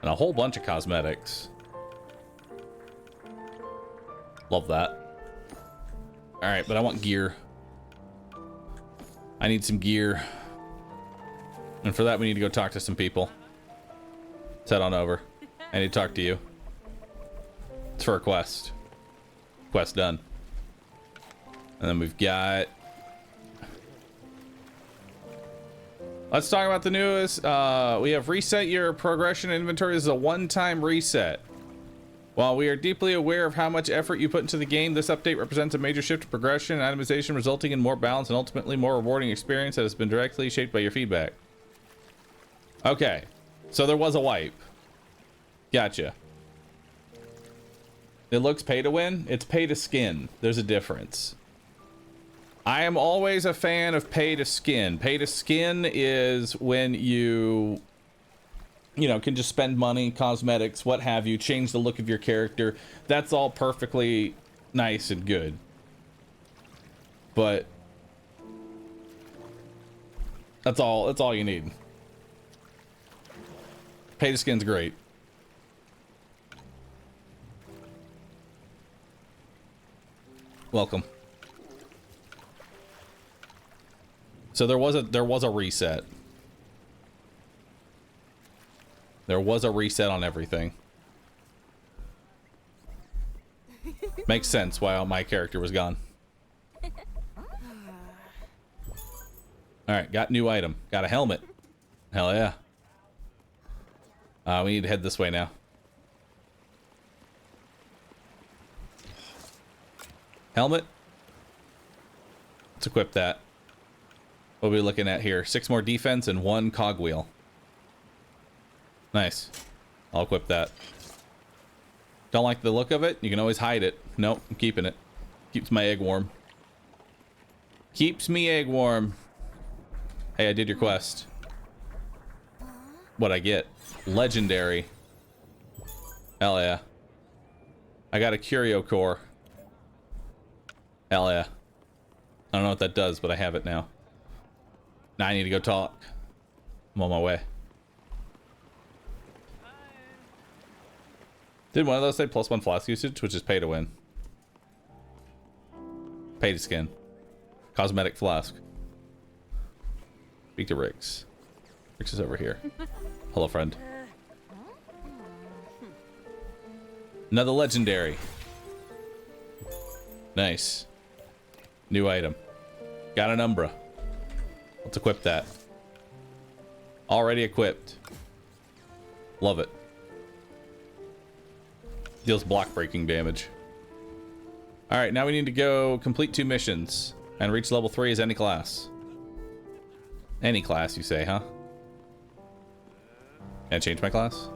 And a whole bunch of cosmetics. Love that. Alright, but I want gear. I need some gear. And for that, we need to go talk to some people. Let's head on over. I need to talk to you. It's for a quest. Quest done. And then we've got... Let's talk about the newest. We have reset your progression inventory. This is a one-time reset. While we are deeply aware of how much effort you put into the game, this update represents a major shift in progression and itemization, resulting in more balance and ultimately more rewarding experience that has been directly shaped by your feedback. Okay, so there was a wipe. Gotcha. It looks pay to win. It's pay to skin. There's a difference. I am always a fan of pay to skin. Pay to skin is when you know, can just spend money, cosmetics, what have you, change the look of your character. That's all perfectly nice and good. But that's all you need. Pay to skin's great. Welcome. So there was a reset. There was a reset on everything. Makes sense why my character was gone. Alright, got new item. Got a helmet. Hell yeah. We need to head this way now. Helmet. Let's equip that. What are we looking at here? 6 more defense and 1 cogwheel. Nice. I'll equip that. Don't like the look of it? You can always hide it. Nope, I'm keeping it. Keeps my egg warm. Keeps me egg warm. Hey, I did your quest. What'd I get? Legendary. Hell yeah. I got a curio core. Hell yeah. I don't know what that does, but I have it now. Now I need to go talk. I'm on my way. Did one of those say +1 flask usage, which is pay to win? Pay to skin. Cosmetic flask. Speak to Rix. Rix is over here. Hello, friend. Another legendary. Nice. New item. Got an Umbra. Let's equip that. Already equipped. Love it. Deals block breaking damage. Alright, now we need to go complete 2 missions and reach level 3 as any class. Any class, you say, huh? And change my class?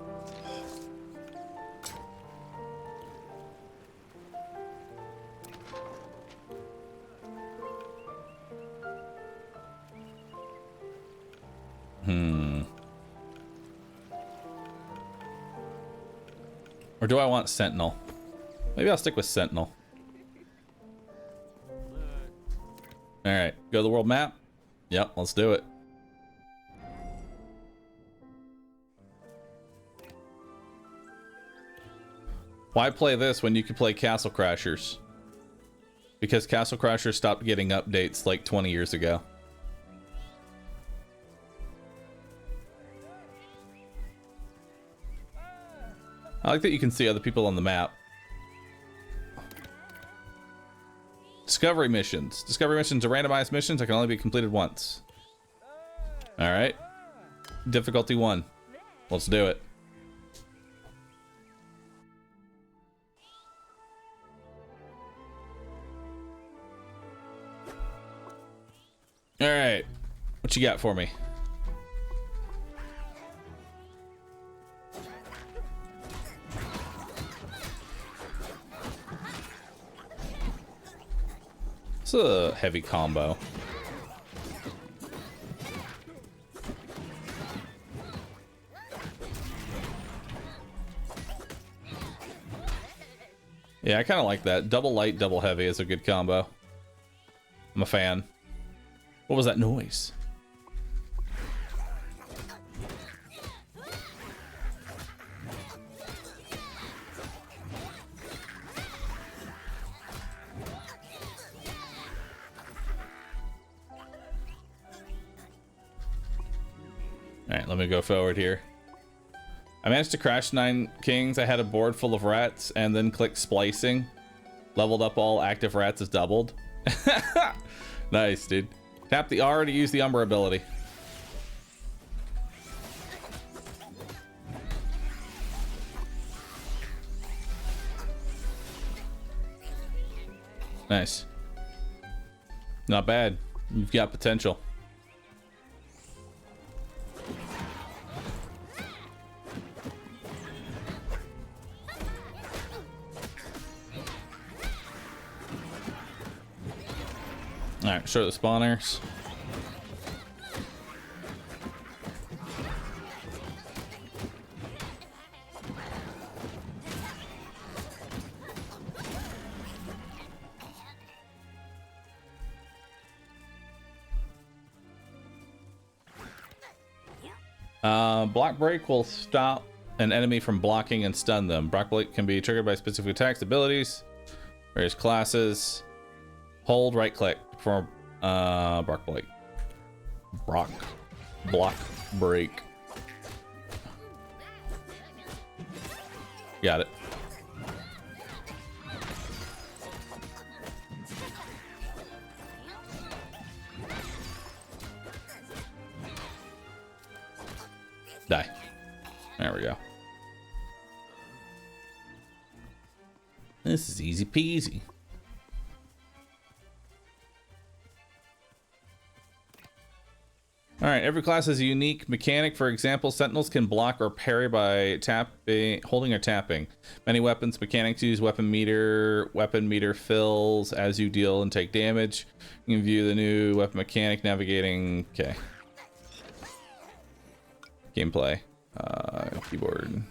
Or do I want Sentinel? Maybe I'll stick with Sentinel. Alright, go to the world map. Yep, let's do it. Why play this when you could play Castle Crashers? Because Castle Crashers stopped getting updates like 20 years ago. I like that you can see other people on the map. Discovery missions. Discovery missions are randomized missions that can only be completed once. Alright. Difficulty 1. Let's do it. Alright. What you got for me? It's a heavy combo. Yeah, I kind of like that. Double light, double heavy is a good combo. I'm a fan. What was that noise? Alright, let me go forward here. I managed to crash 9 kings. I had a board full of rats and then clicked splicing. Leveled up all active rats is doubled. Nice, dude. Tap the R to use the Umbra ability. Nice. Not bad. You've got potential. Alright, show the spawners. Block break will stop an enemy from blocking and stun them. Block break can be triggered by specific attacks, abilities, various classes. Hold right click for block break. Block break. Got it. Die. There we go. This is easy peasy. All right, every class has a unique mechanic. For example, sentinels can block or parry by tapping, holding or tapping. Many weapons mechanics use weapon meter. Weapon meter fills as you deal and take damage. You can view the new weapon mechanic navigating. Okay. Gameplay. Keyboard.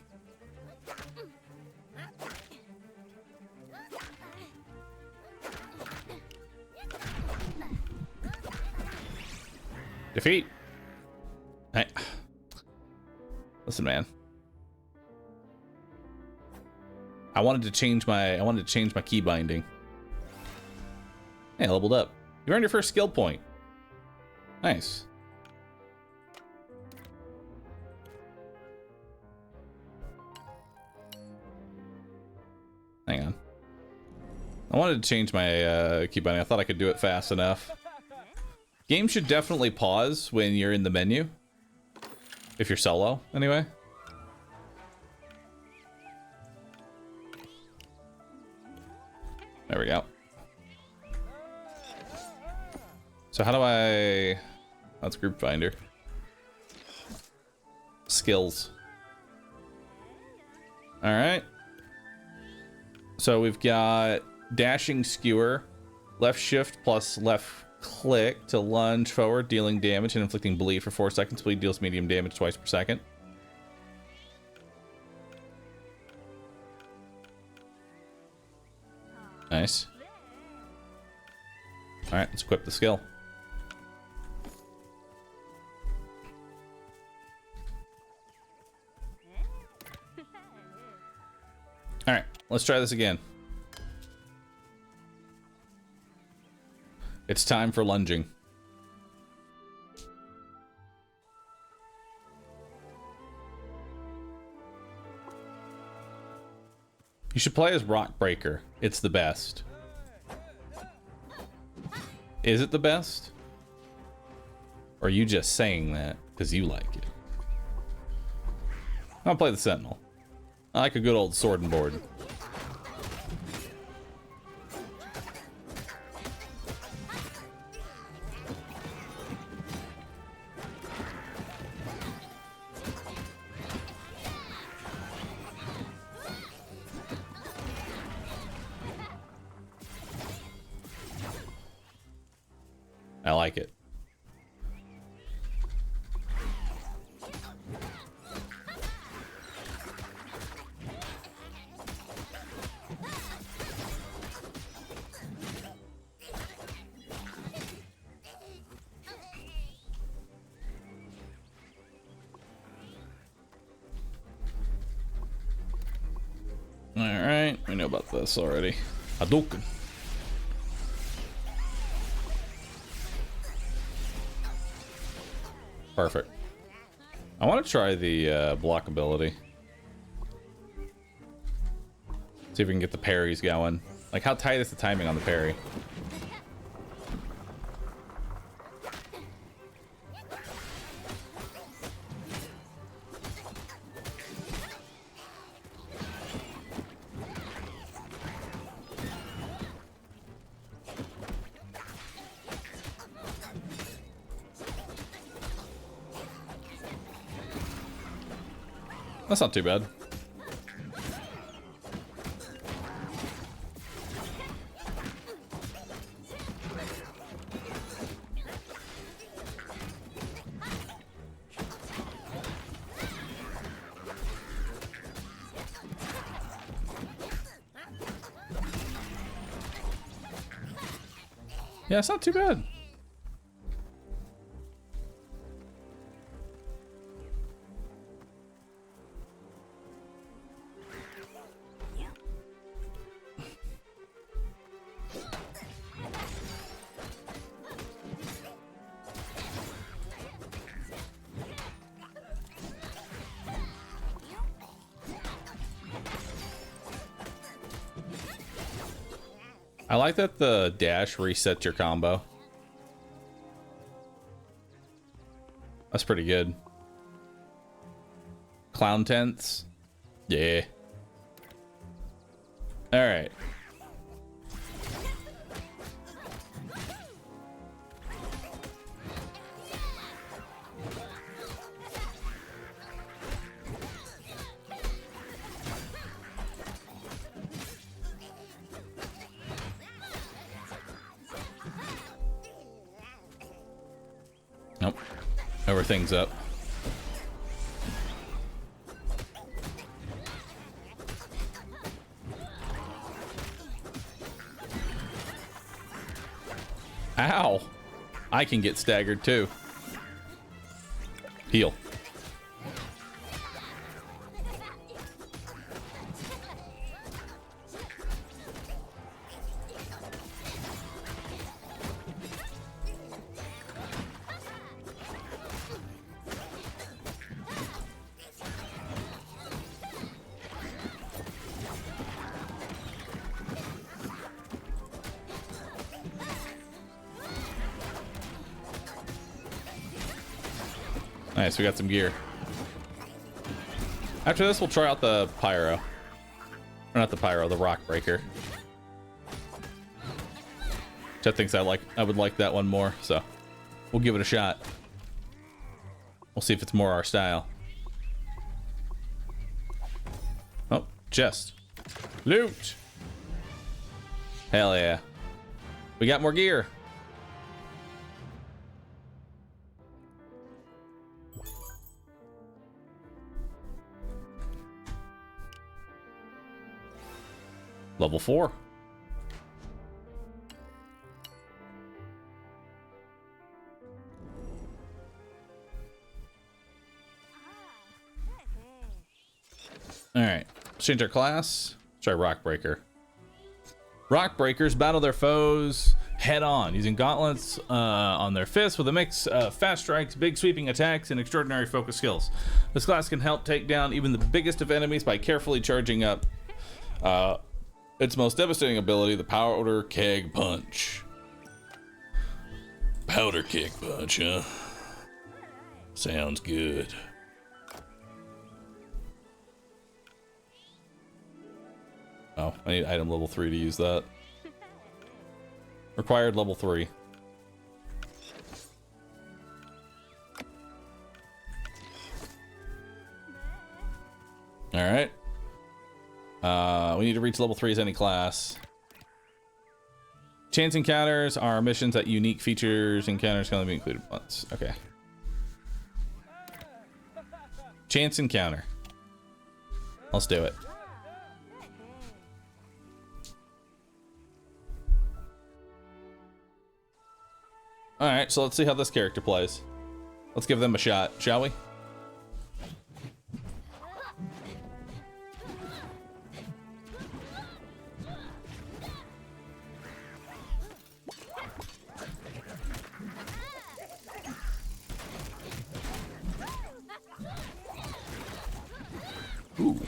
Defeat. Hey. Listen, man. I wanted to change my key binding. Hey, I leveled up. You earned your first skill point. Nice. Hang on. I wanted to change my key binding. I thought I could do it fast enough. Game should definitely pause when you're in the menu. If you're solo, anyway. There we go. So how do I... That's group finder. Skills. Alright. So we've got dashing skewer, left shift plus left click to lunge forward, dealing damage and inflicting bleed for 4 seconds. Bleed deals medium damage twice per second. Nice. All right, let's equip the skill. All right, let's try this again. It's time for lunging. You should play as Rock Breaker. It's the best. Is it the best? Or are you just saying that because you like it? I'll play the Sentinel. I like a good old sword and board. I like it. Alright, we know about this already. Hadouken. Perfect. I want to try the block ability. See if we can get the parries going. Like, how tight is the timing on the parry? That's not too bad. Yeah, it's not too bad. I like that the dash resets your combo. That's pretty good. Clown tents. Yeah. All right. Nope. Everything's up. Ow. I can get staggered too. Heal. Nice, we got some gear. After this, we'll try out the pyro. Or not the pyro, the rock breaker. Chet thinks I would like that one more, so we'll give it a shot. We'll see if it's more our style. Oh, chest. Loot! Hell yeah. We got more gear. Level 4. Alright, change our class. Try Rock Breaker. Rock Breakers battle their foes head on, using gauntlets on their fists with a mix of fast strikes, big sweeping attacks, and extraordinary focus skills. This class can help take down even the biggest of enemies by carefully charging up its most devastating ability, the Powder Keg Punch. Powder Keg Punch, huh? Sounds good. Oh, I need item level 3 to use that. Required level 3. Alright. We need to reach level 3 as any class. Chance encounters are missions that unique features encounters can only be included once. Okay. Chance encounter. Let's do it. Alright, so let's see how this character plays. Let's give them a shot, shall we? Ooh.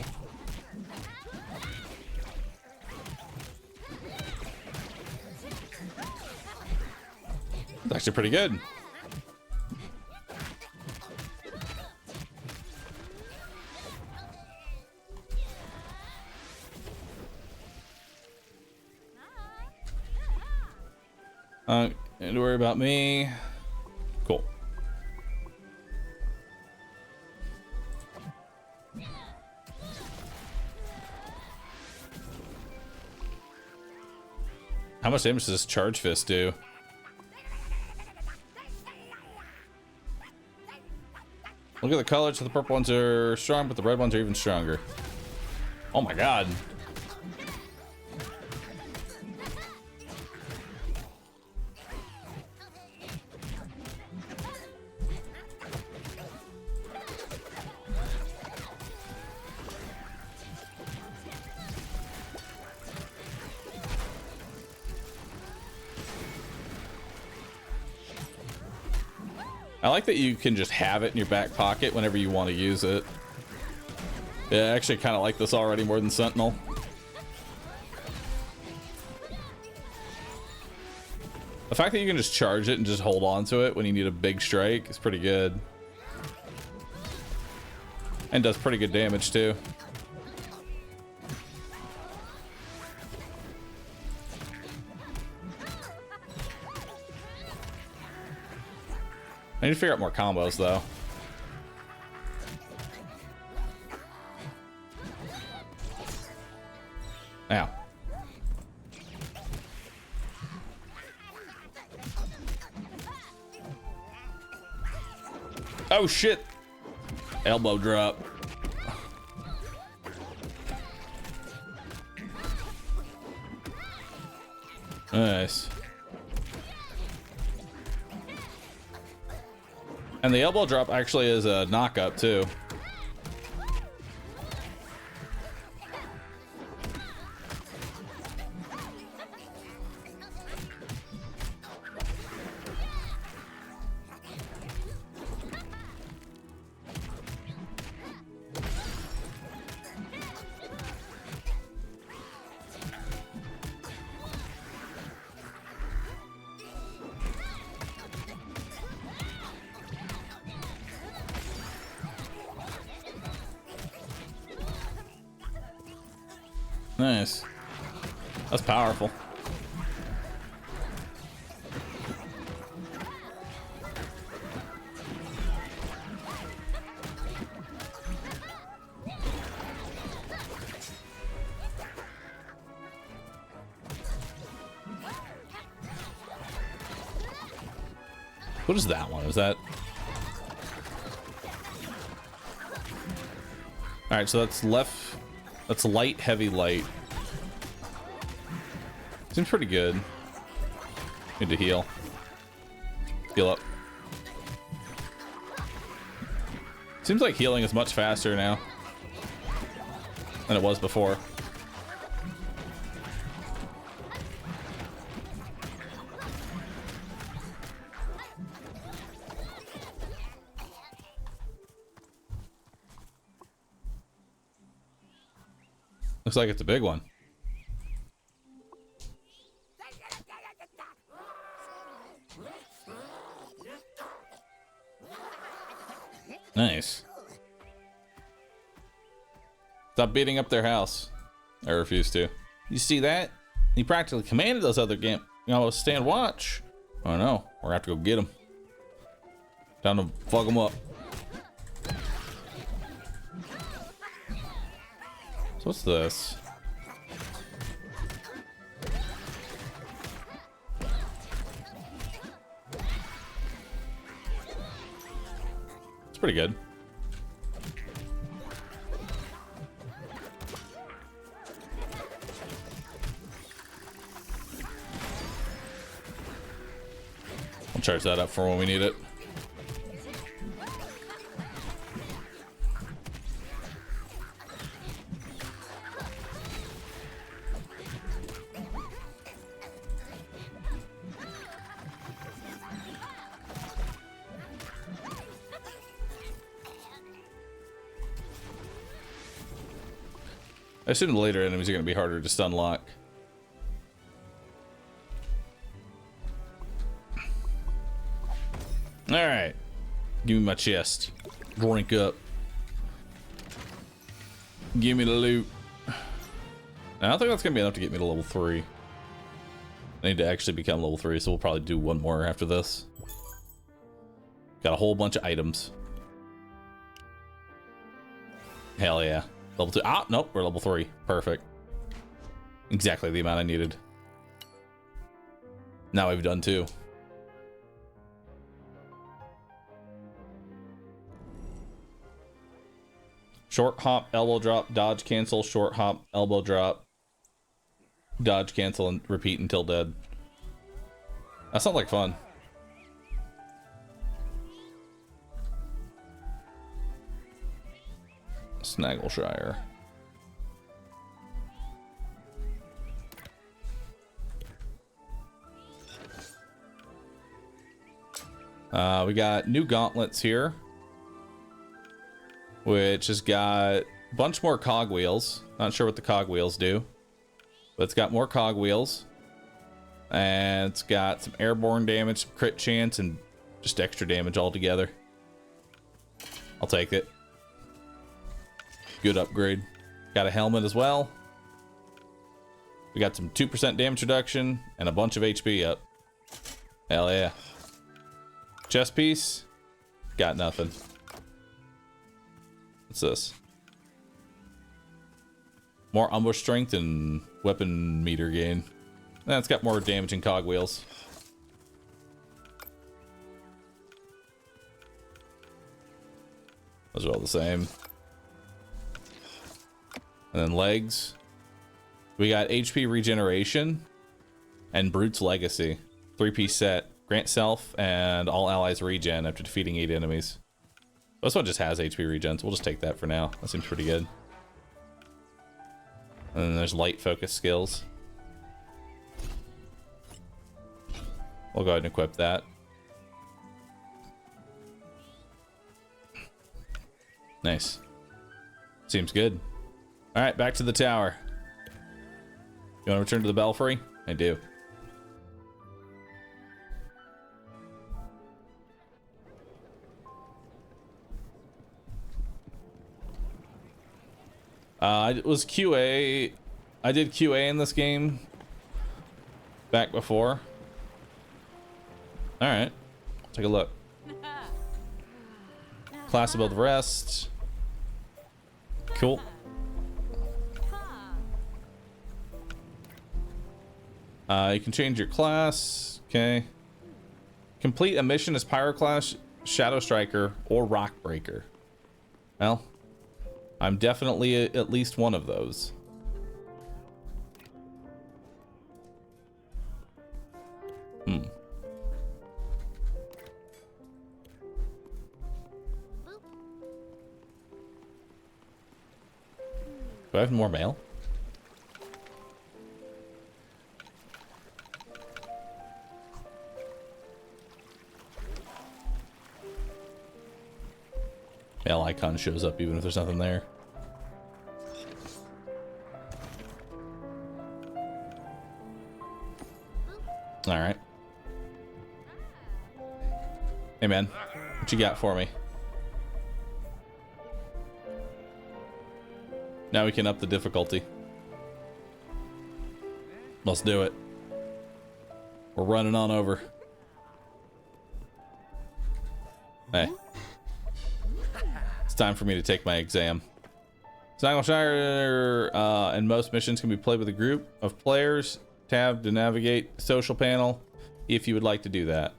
It's actually pretty good. Don't worry about me. Cool. How much damage does this charge fist do? Look at the colors. The purple ones are strong, but the red ones are even stronger. Oh my god. I like that you can just have it in your back pocket whenever you want to use it. Yeah, I actually kind of like this already more than Sentinel. The fact that you can just charge it and just hold on to it when you need a big strike is pretty good. And does pretty good damage too. I need to figure out more combos though. Ow. Oh shit. Elbow drop. Nice. And the elbow drop actually is a knock-up too. Nice. That's powerful. What is that one? Is that... Alright, so that's left... That's light, heavy, light. Seems pretty good. Need to heal. Heal up. Seems like healing is much faster now than it was before. Looks like it's a big one. Nice. Stop beating up their house. I refuse to. You see that? He practically commanded those other stand watch. Oh no, we're gonna have to go get him. Time to fuck him up. So what's this? It's pretty good. I'll charge that up for when we need it. assume the later enemies are going to be harder to stun lock. Alright. Give me my chest. Drink up. Give me the loot. I don't think that's going to be enough to get me to level 3. I need to actually become level 3, so we'll probably do one more after this. Got a whole bunch of items. Hell yeah. Level 2. Ah, nope, we're level 3. Perfect. Exactly the amount I needed. Now we've done 2. Short hop, elbow drop, dodge cancel, short hop, elbow drop, dodge cancel, and repeat until dead. That sounds like fun. Snaggleshire. We got new gauntlets here, which has got a bunch more cogwheels. Not sure what the cogwheels do, but it's got more cogwheels. And it's got some airborne damage, some crit chance, and just extra damage altogether. I'll take it. Good upgrade. Got a helmet as well. We got some 2% damage reduction and a bunch of HP up. Hell yeah. Chest piece. Got nothing. What's this? More ambush strength and weapon meter gain. And it's got more damage and cogwheels. Those are all the same. And then legs. We got HP regeneration and Brute's Legacy. 3-piece set. Grant self and all allies regen after defeating 8 enemies. This one just has HP regen, so we'll just take that for now. That seems pretty good. And then there's light focus skills. We'll go ahead and equip that. Nice. Seems good. Alright, back to the tower. You want to return to the belfry? I do. It was QA. I did QA in this game back before. Alright. Take a look. Class above the rest. Cool. You can change your class. Okay. Complete a mission as Pyroclash, Shadow Striker, or Rock Breaker. Well, I'm definitely at least one of those. Do I have more mail? Mail icon shows up even if there's nothing there. All right. Hey man, what you got for me? Now we can up the difficulty. Let's do it. We're running on over. Hey. It's time for me to take my exam. Snaggleshire and most missions can be played with a group of players. Tab to navigate social panel if you would like to do that.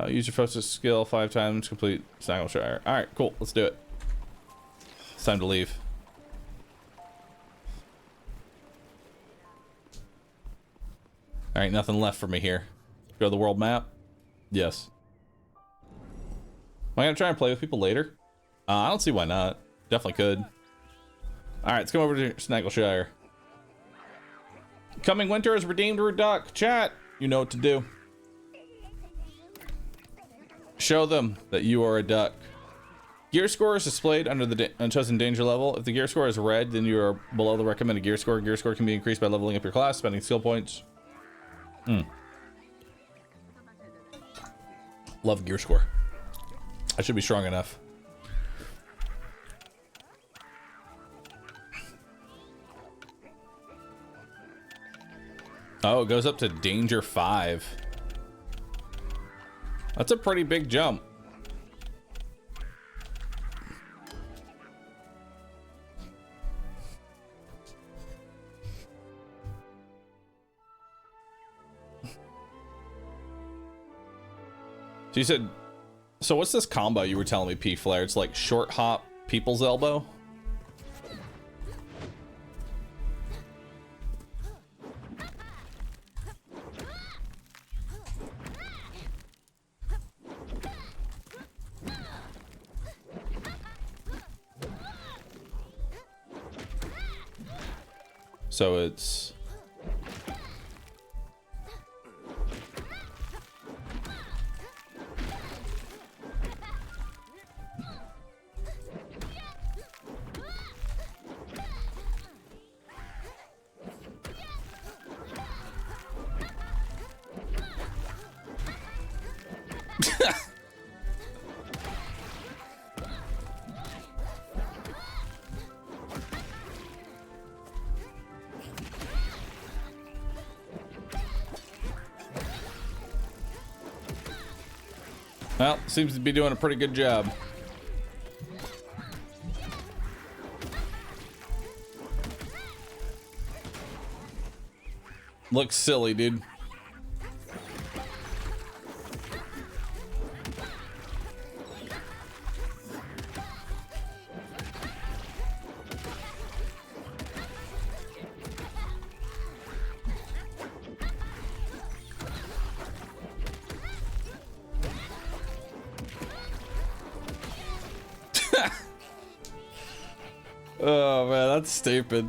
Use your focus skill 5 times, complete Snaggleshire. Alright, cool. Let's do it. It's time to leave. Alright, nothing left for me here. Go to the world map. Yes. Am I gonna try and play with people later? I don't see why not. Definitely could. Alright, let's come over to Snaggleshire. Coming winter is redeemed or duck. Chat, you know what to do. Show them that you are a duck. Gear score is displayed under the chosen danger level. If the gear score is red, then you are below the recommended gear score. Gear score can be increased by leveling up your class, spending skill points. Love gear score. I should be strong enough. Oh, it goes up to danger 5. That's a pretty big jump. So you said, so what's this combo you were telling me, P-Flare? It's like short hop, people's elbow? So it's... Well, seems to be doing a pretty good job. Looks silly, dude. Oh man, that's stupid.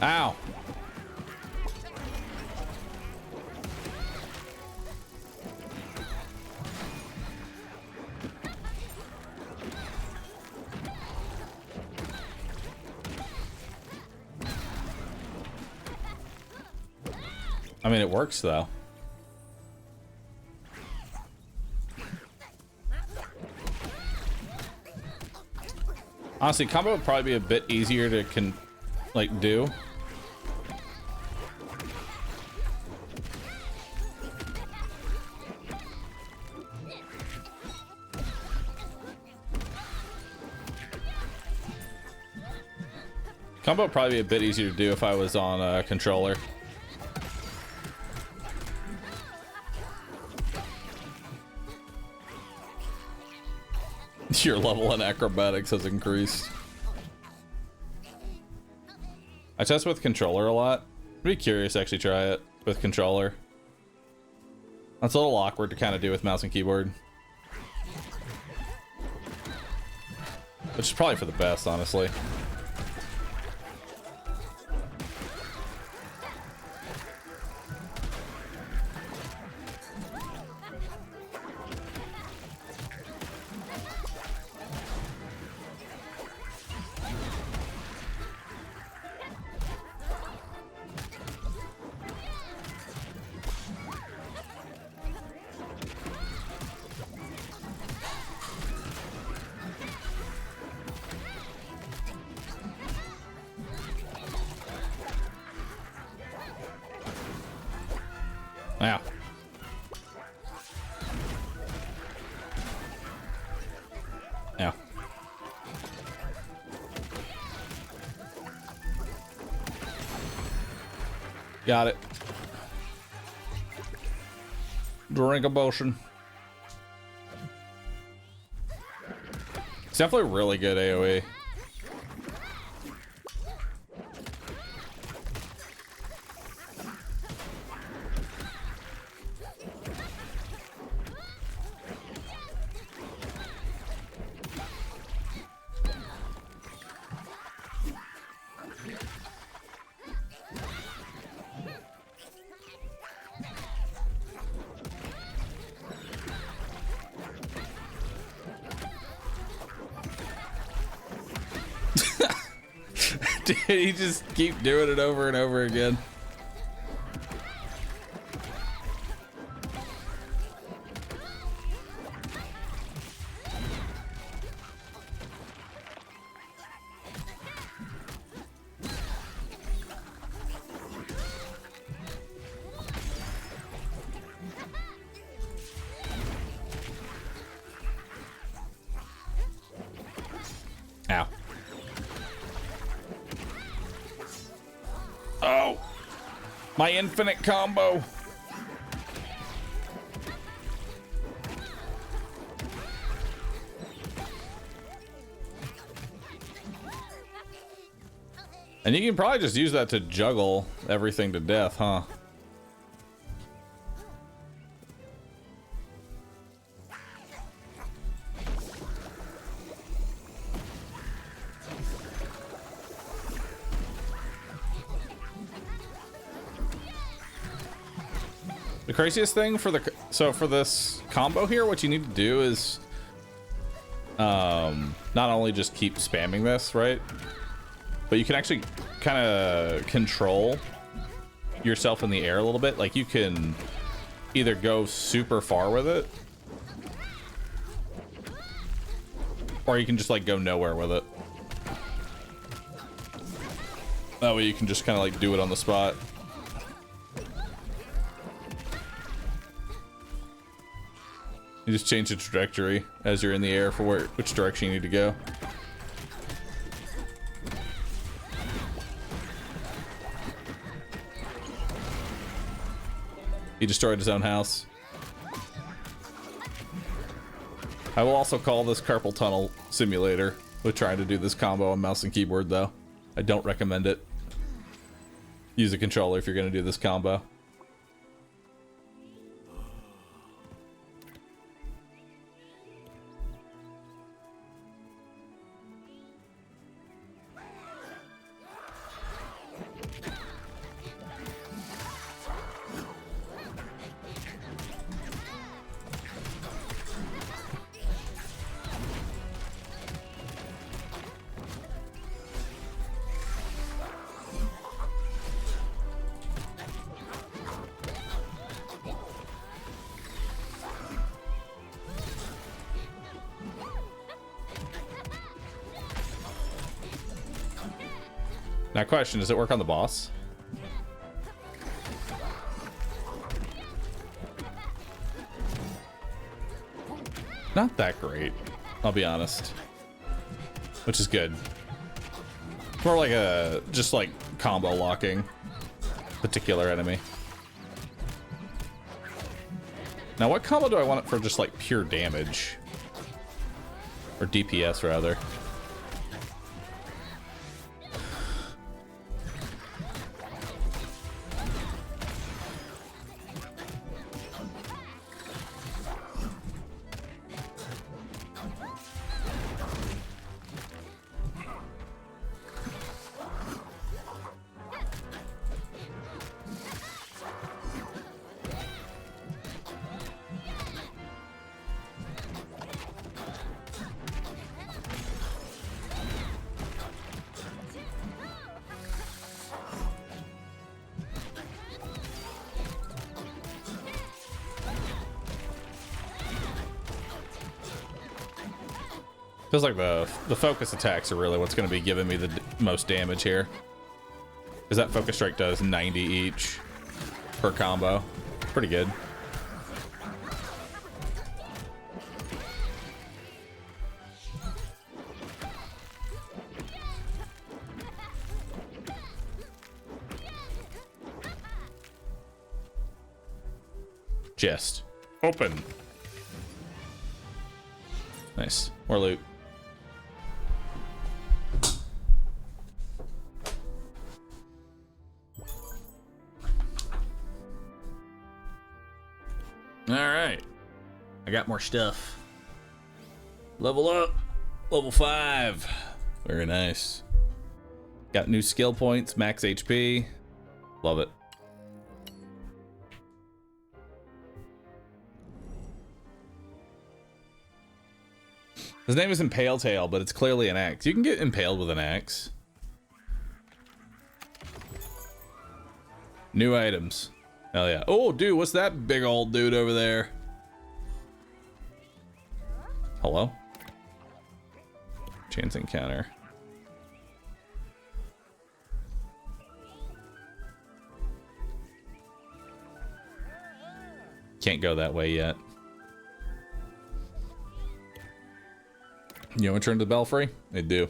Ow. I mean, it works though. Honestly, combo would probably be a bit easier to do. Combo would probably be a bit easier to do if I was on a controller. Your level in acrobatics has increased. I test with controller a lot. I'd be curious to actually try it with controller. That's a little awkward to kind of do with mouse and keyboard. Which is probably for the best, honestly. Now. Now. Got it. Drink a potion. It's definitely really good AoE. Dude, he just keep doing it over and over again. Ow. Oh, my infinite combo. And you can probably just use that to juggle everything to death, huh? The craziest thing for for this combo here, what you need to do is not only just keep spamming this, right? But you can actually kind of control yourself in the air a little bit. Like you can either go super far with it, or you can just like go nowhere with it. That way you can just kind of like do it on the spot. You just change the trajectory as you're in the air for which direction you need to go. He destroyed his own house. I will also call this carpal tunnel simulator with trying to do this combo on mouse and keyboard, though. I don't recommend it. Use a controller if you're going to do this combo. Now, question, does it work on the boss? Not that great, I'll be honest. Which is good. It's more like a, just like combo locking particular enemy. Now, what combo do I want it for just like pure damage? Or DPS, rather. Feels like the focus attacks are really what's going to be giving me the most damage here. Because that focus strike does 90 each per combo. Pretty good. Chest. Open. Nice. More loot. Alright. I got more stuff. Level up. Level 5. Very nice. Got new skill points, max HP. Love it. His name is Impale Tail, but it's clearly an axe. You can get impaled with an axe. New items. Hell yeah. Oh, dude, what's that big old dude over there? Hello? Chance encounter. Can't go that way yet. You want to turn to the belfry? They do.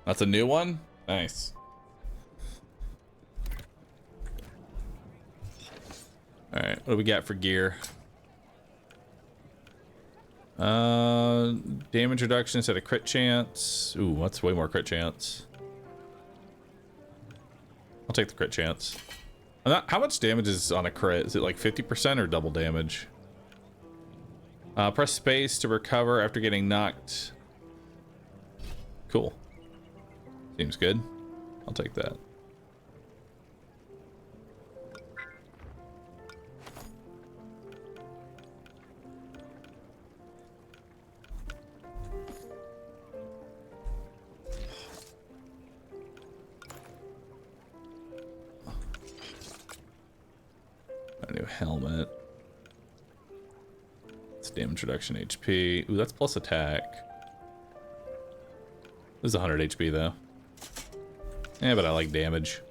That's a new one? Nice. Alright, what do we got for gear? Damage reduction instead of crit chance. Ooh, that's way more crit chance. I'll take the crit chance. How much damage is on a crit? Is it like 50% or double damage? Press space to recover after getting knocked. Cool. Seems good. I'll take that. A new helmet. It's damage reduction HP. Ooh, that's plus attack. This is 100 HP though. Yeah, but I like damage.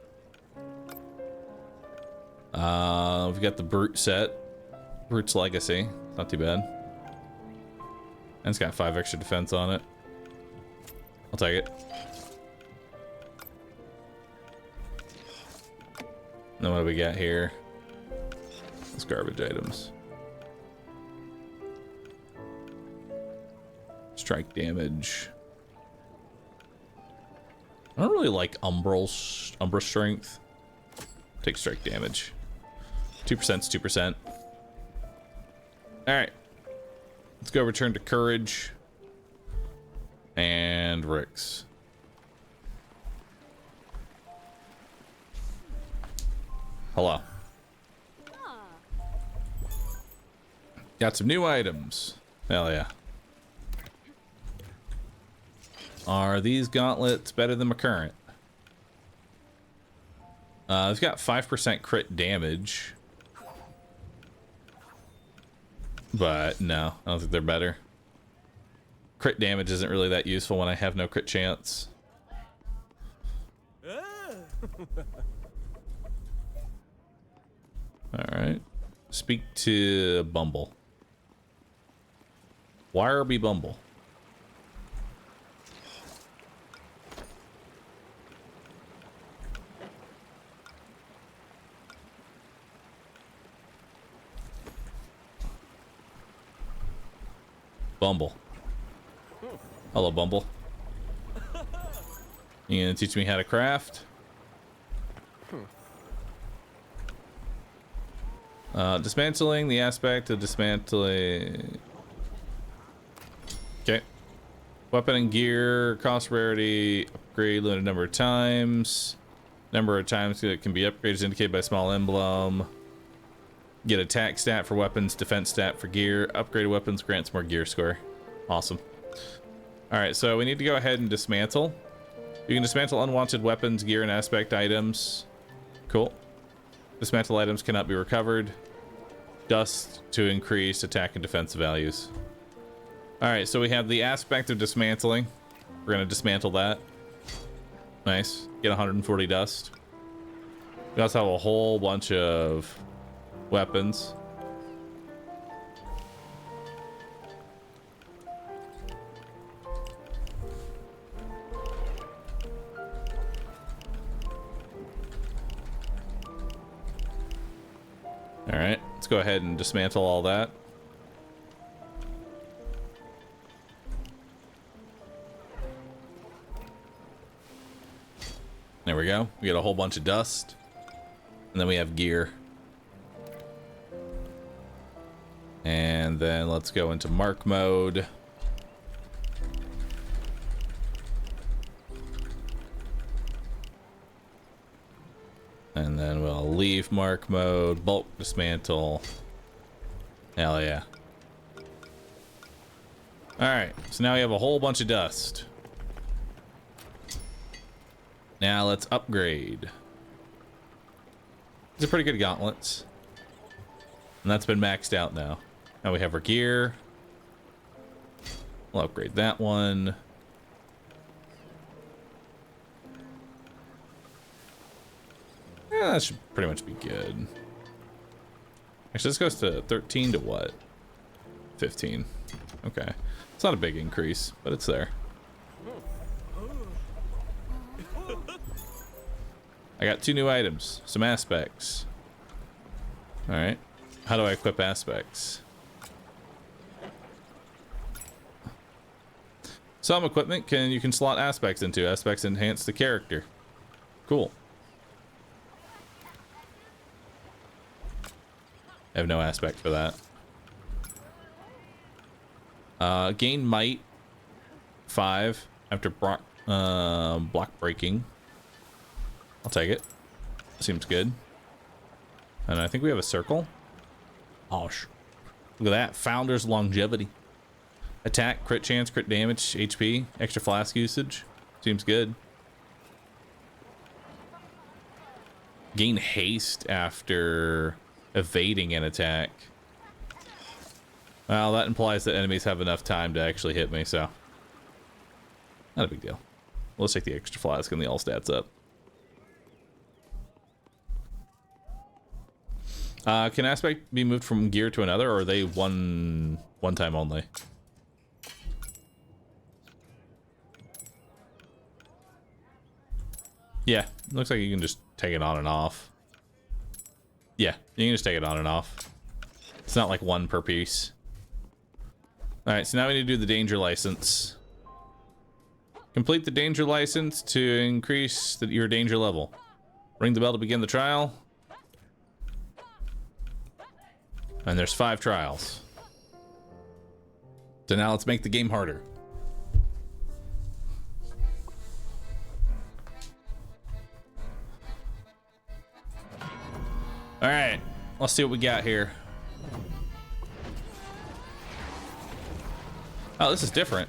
We've got the Brute set. Brute's Legacy. Not too bad. And it's got 5 extra defense on it. I'll take it. Then what do we got here? Those garbage items. Strike damage. I don't really like Umbra strength. Take strike damage. 2% is 2%. Alright. Let's go return to courage. And Rick's. Hello. Got some new items. Hell yeah. Are these gauntlets better than my current? It's got 5% crit damage. But no, I don't think they're better. Crit damage isn't really that useful when I have no crit chance. Alright. Speak to Bumble. YRB Bumble. Bumble. Hello, Bumble. You gonna teach me how to craft? Dismantling, the aspect of dismantling. Okay. Weapon and gear, cost rarity, upgrade limited number of times. Number of times it can be upgraded is indicated by a small emblem. Get attack stat for weapons, defense stat for gear. Upgraded weapons grants more gear score. Awesome. Alright, so we need to go ahead and dismantle. You can dismantle unwanted weapons, gear, and aspect items. Cool. Dismantle items cannot be recovered. Dust to increase attack and defense values. Alright, so we have the aspect of dismantling. We're going to dismantle that. Nice. Get 140 dust. We also have a whole bunch of weapons. All right, let's go ahead and dismantle all that. There we go. We got a whole bunch of dust. And then we have gear. And then let's go into mark mode. And then we'll leave mark mode, bulk dismantle. Hell yeah. Alright, so now we have a whole bunch of dust. Now let's upgrade. These are pretty good gauntlets. And that's been maxed out now. Now we have our gear. We'll upgrade that one. Yeah, that should pretty much be good. Actually, this goes to 13 to what? 15. Okay. It's not a big increase, but it's there. I got 2 new items. Some aspects. Alright. How do I equip aspects? Some equipment you can slot aspects into. Aspects enhance the character. Cool. I have no aspect for that. Gain might 5 after block breaking. I'll take it. Seems good. And I think we have a circle. Oh, look at that. Founder's longevity. Attack, crit chance, crit damage, HP, extra flask usage. Seems good. Gain haste after evading an attack. Well, that implies that enemies have enough time to actually hit me, so not a big deal. Let's take the extra flask and the all stats up. Can aspect be moved from gear to another, or are they one time only? Yeah, looks like you can just take it on and off. Yeah, you can just take it on and off. It's not like one per piece. Alright, so now we need to do the danger license. Complete the danger license to increase your danger level. Ring the bell to begin the trial. And there's 5 trials. So now let's make the game harder. Alright, let's see what we got here. Oh, this is different.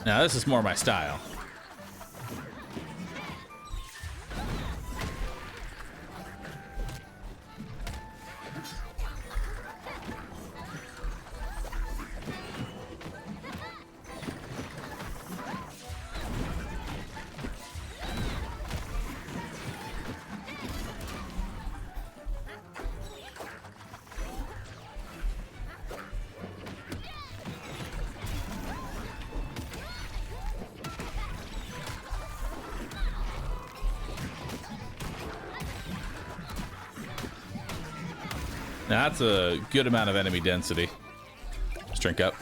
Now this is more my style. Now that's a good amount of enemy density. Let's drink up.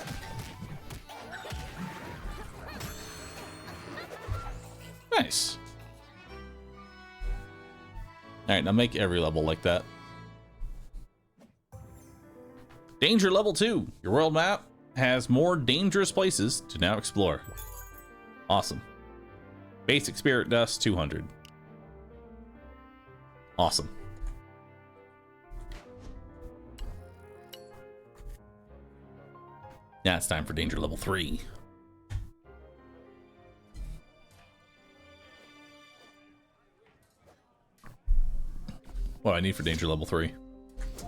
Nice. Alright, now make every level like that. Danger level 2. Your world map has more dangerous places to now explore. Awesome. Basic spirit dust, 200. Awesome. Now it's time for danger level 3. What do I need for danger level 3?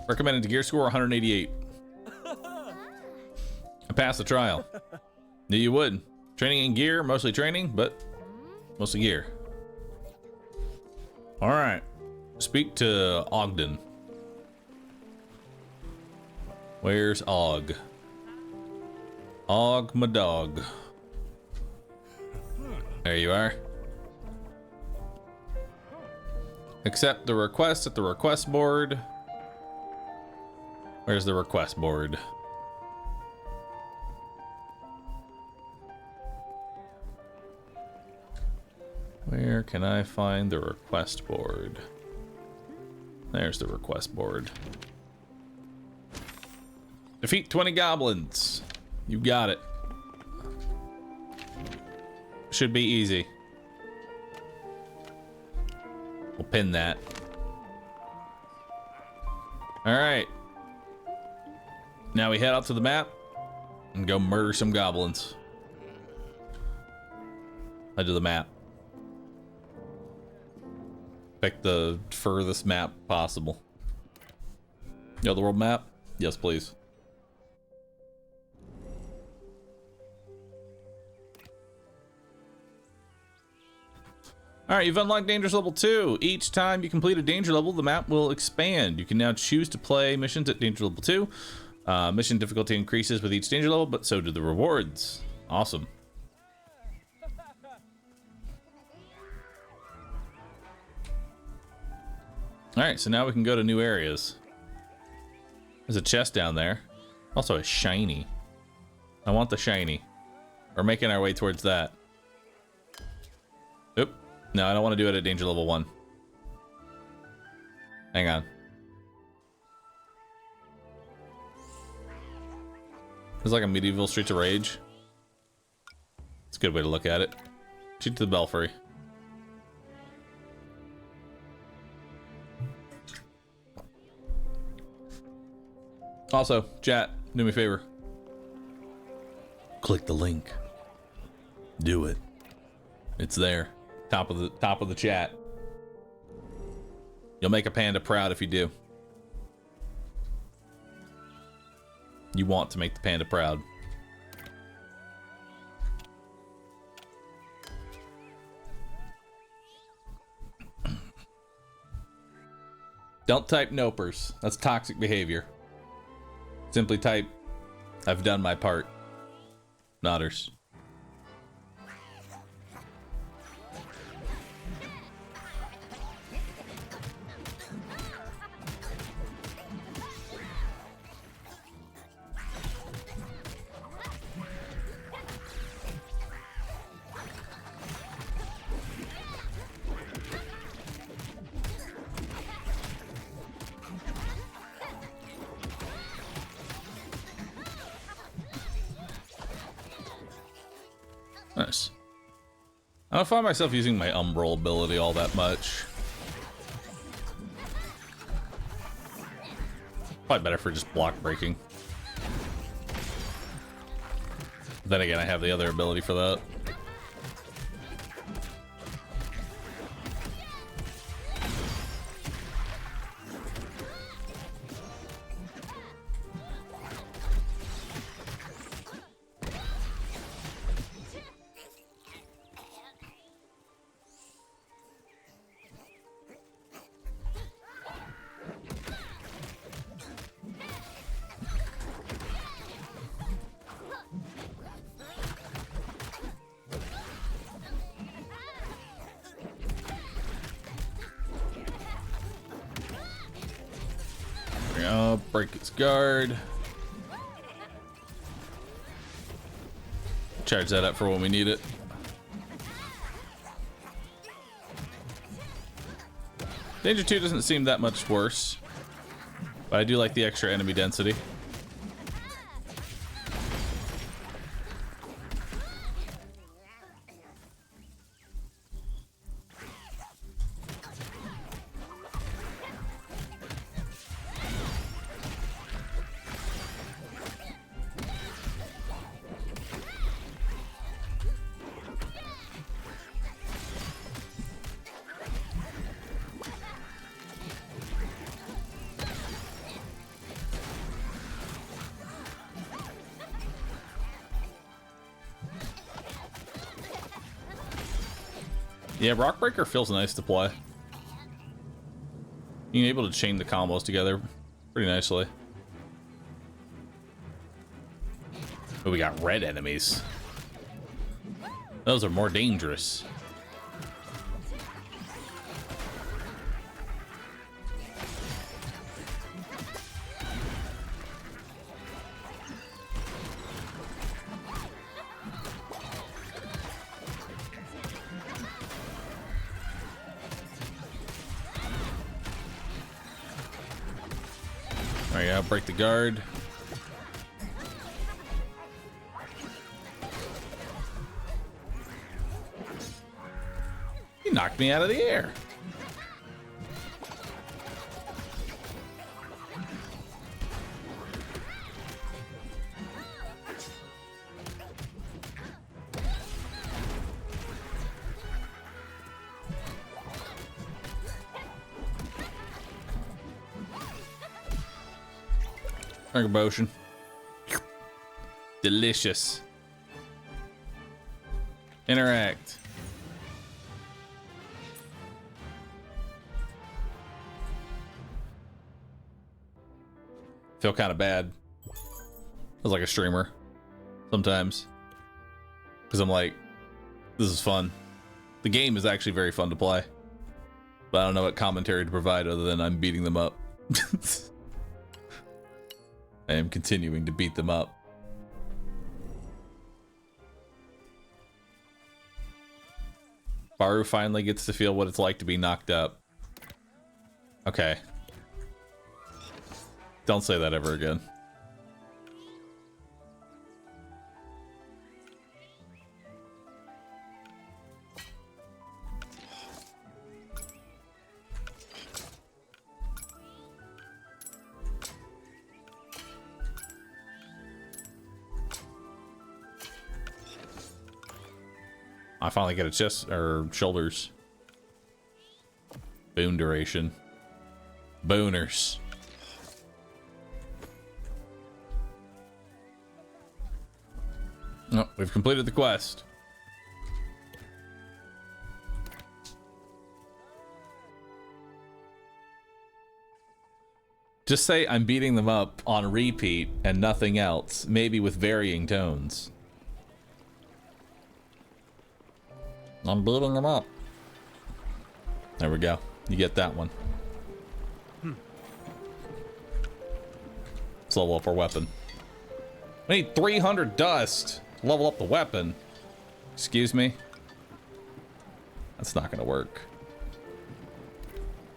Recommended gear score 188. I passed the trial. Knew you would. Training and gear, mostly training, but mostly gear. All right. Speak to Ogden. Where's Og? Og, my dog. There you are. Accept the request at the request board. Where's the request board? Where can I find the request board? There's the request board. Defeat 20 goblins. You got it. Should be easy. We'll pin that. Alright. Now we head out to the map and go murder some goblins. Head to the map. Pick the furthest map possible. You know the world map? Yes, please. Alright, you've unlocked Dangerous Level 2. Each time you complete a danger level, the map will expand. You can now choose to play missions at Danger Level 2. Mission difficulty increases with each danger level, but so do the rewards. Awesome. Alright, so now we can go to new areas. There's a chest down there. Also a shiny. I want the shiny. We're making our way towards that. Oop. No, I don't want to do it at Danger Level 1. Hang on. It's like a medieval Streets of Rage. It's a good way to look at it. Shoot to the belfry. Also, chat, do me a favor. Click the link. Do it. It's there. Top of the chat. You'll make a panda proud if you do. You want to make the panda proud. Don't type nopers. That's toxic behavior. Simply type, I've done my part. Nodders. Nice. I don't find myself using my Umbral ability all that much. Probably better for just block breaking. Then again, I have the other ability for that. Break its guard. Charge that up for when we need it. Danger 2 doesn't seem that much worse, but I do like the extra enemy density. Yeah, Rock Breaker feels nice to play. Being able to chain the combos together pretty nicely. Oh, we got red enemies. Those are more dangerous. Break the guard. He knocked me out of the air. Drink a potion. Delicious. Interact. Feel kind of bad. Feels like a streamer sometimes. Because I'm like, this is fun. The game is actually very fun to play. But I don't know what commentary to provide other than I'm beating them up. I am continuing to beat them up. Bahroo finally gets to feel what it's like to be knocked up. Okay. Don't say that ever again. I finally get a chest or shoulders. Boon duration. Booners. Oh, we've completed the quest. Just say I'm beating them up on repeat and nothing else, maybe with varying tones. I'm beating them up. There we go. You get that one. Let's level up our weapon. We need 300 dust to level up the weapon. Excuse me? That's not gonna work.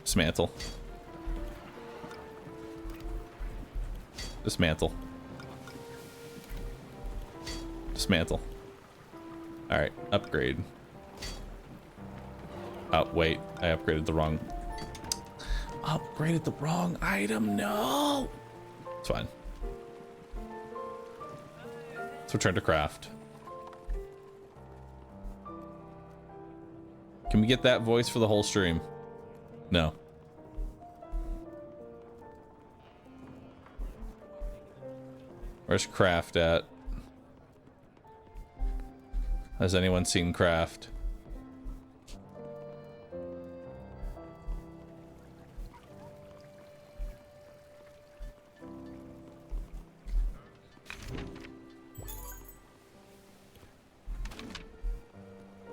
Dismantle. Dismantle. Dismantle. Alright, upgrade. Oh, wait. I upgraded the wrong... Upgraded the wrong item? No! It's fine. Let's return to craft. Can we get that voice for the whole stream? No. Where's craft at? Has anyone seen craft?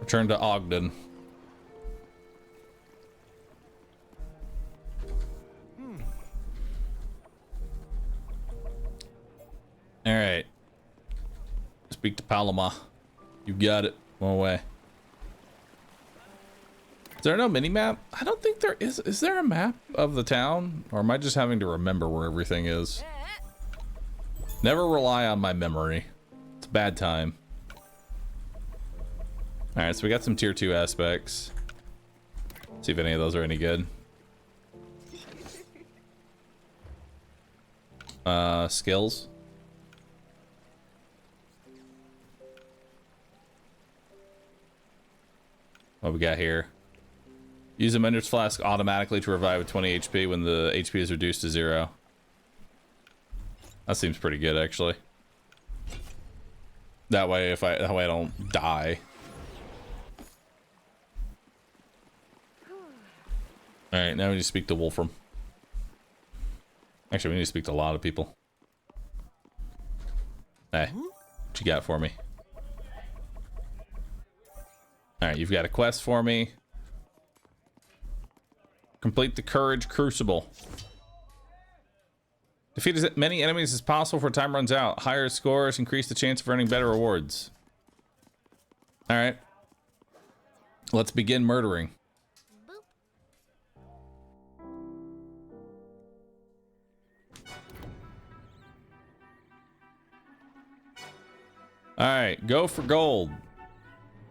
Return to Ogden. All right. Speak to Paloma. You got it. One away. Is there no mini map? I don't think there is. Is there a map of the town? Or am I just having to remember where everything is? Never rely on my memory. It's a bad time. All right, so we got some tier 2 aspects. See if any of those are any good. Skills. What we got here? Use a Mender's Flask automatically to revive with 20 HP when the HP is reduced to 0. That seems pretty good, actually. That way, that way I don't die. All right, now we need to speak to Wolfram. Actually, we need to speak to a lot of people. Hey, what you got for me? All right, you've got a quest for me. Complete the Courage Crucible. Defeat as many enemies as possible before time runs out. Higher scores increase the chance of earning better rewards. All right. Let's begin murdering. All right, go for gold.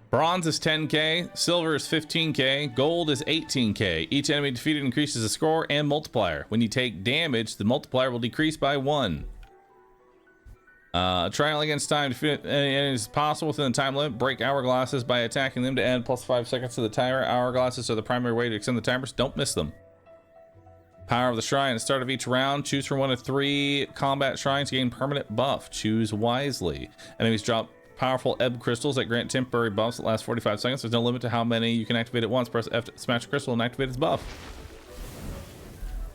Bronze is 10k, silver is 15k, gold is 18k. Each enemy defeated increases the score and multiplier. When you take damage, the multiplier will decrease by 1. Trial against time. Defeat any enemies as possible within the time limit. Break hourglasses by attacking them to add plus 5 seconds to the timer. Hourglasses are the primary way to extend the timers. Don't miss them. Power of the shrine. At the start of each round, choose from one of 3 combat shrines to gain permanent buff. Choose wisely. Enemies drop powerful ebb crystals that grant temporary buffs that last 45 seconds. There's no limit to how many you can activate at once. Press F to smash a crystal and activate its buff.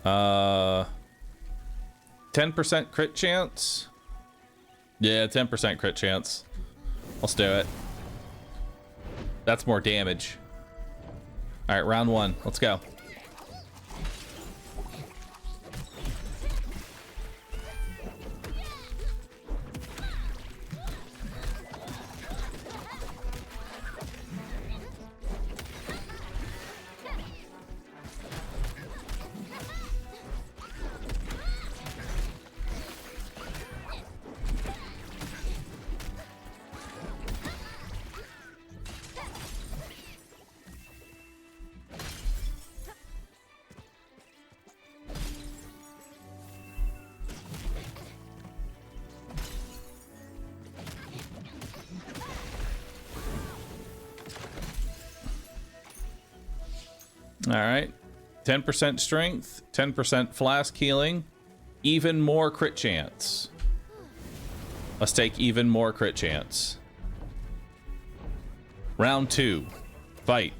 10% crit chance. Yeah, 10% crit chance. Let's do it. That's more damage. All right, round 1. Let's go. All right, 10% strength, 10% flask healing, even more crit chance. Let's take even more crit chance. Round 2, fight.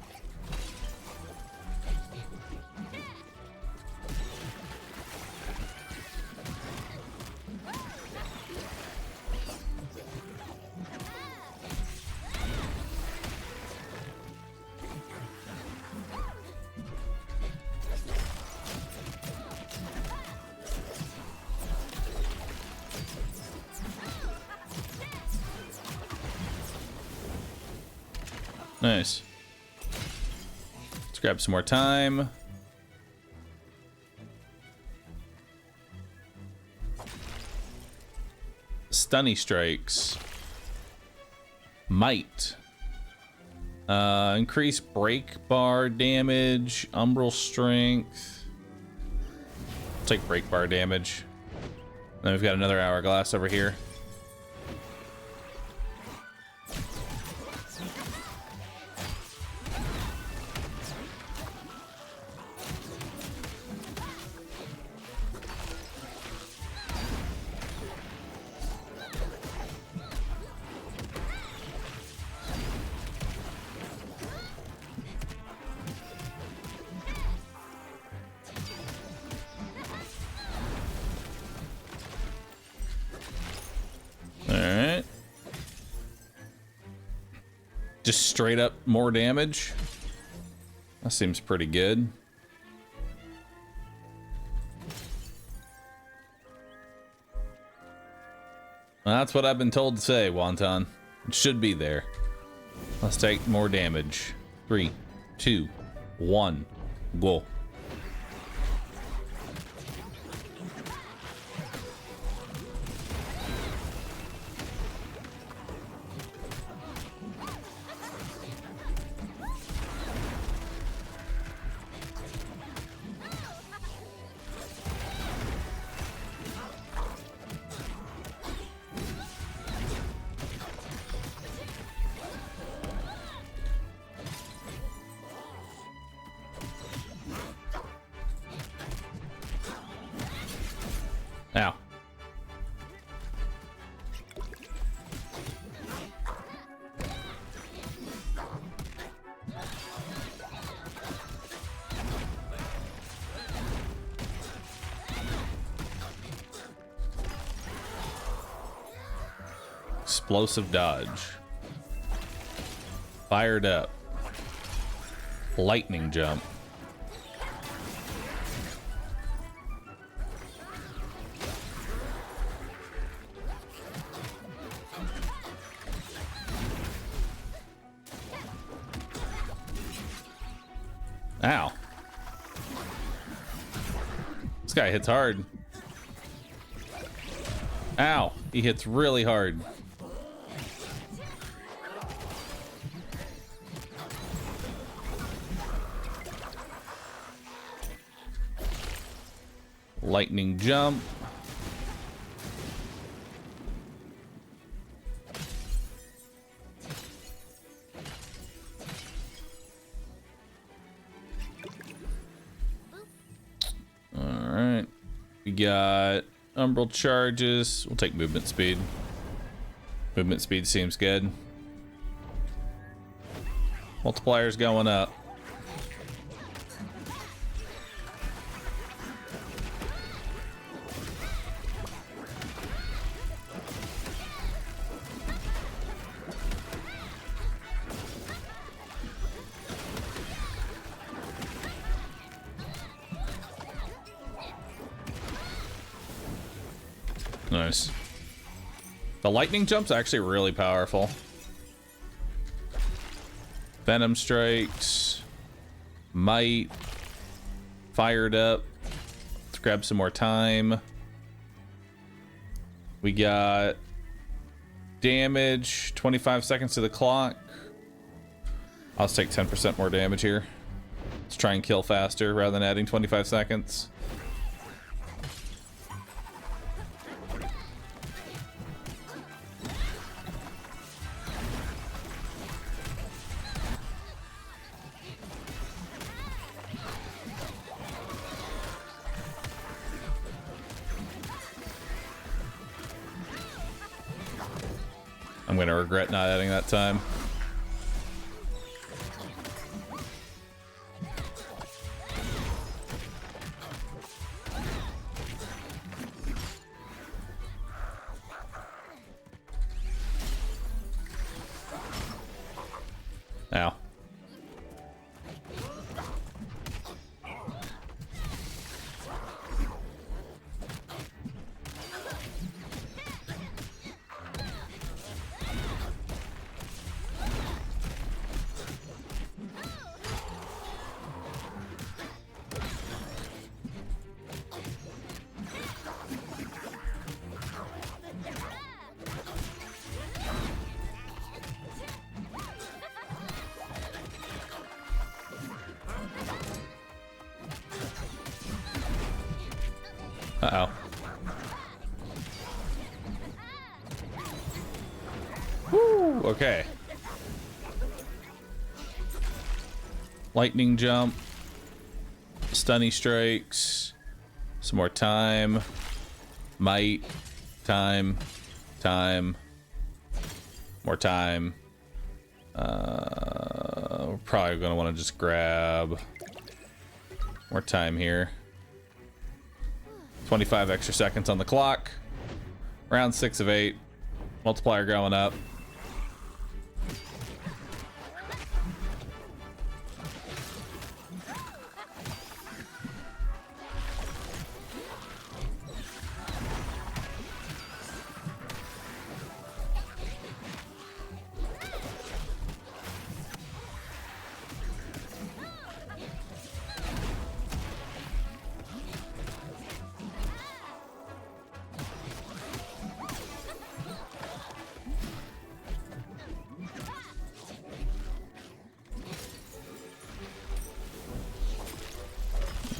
Nice. Let's grab some more time. Stunny strikes. Might. Increase break bar damage. Umbral strength. Take break bar damage. Then we've got another hourglass over here. Just straight up more damage. That seems pretty good. Well, that's what I've been told to say, Wonton. It should be there. Let's take more damage. 3, 2, 1, go. Ow. Explosive dodge. Fired up. Lightning jump. Ow. This guy hits hard. Ow. He hits really hard. Lightning jump. All got umbral charges. We'll take movement speed. Movement speed seems good. Multiplier's going up. Nice. The lightning jump's actually really powerful. Venom strikes. Might. Fired up. Let's grab some more time. We got damage. 25 seconds to the clock. I'll just take 10% more damage here. Let's try and kill faster rather than adding 25 seconds. I'm gonna regret not adding that time. Ow. Uh-oh. Woo, okay. Lightning jump. Stunny strikes. Some more time. Might. Time. Time. More time. We're probably gonna want to just grab more time here. 25 extra seconds on the clock. Round 6 of 8. Multiplier going up.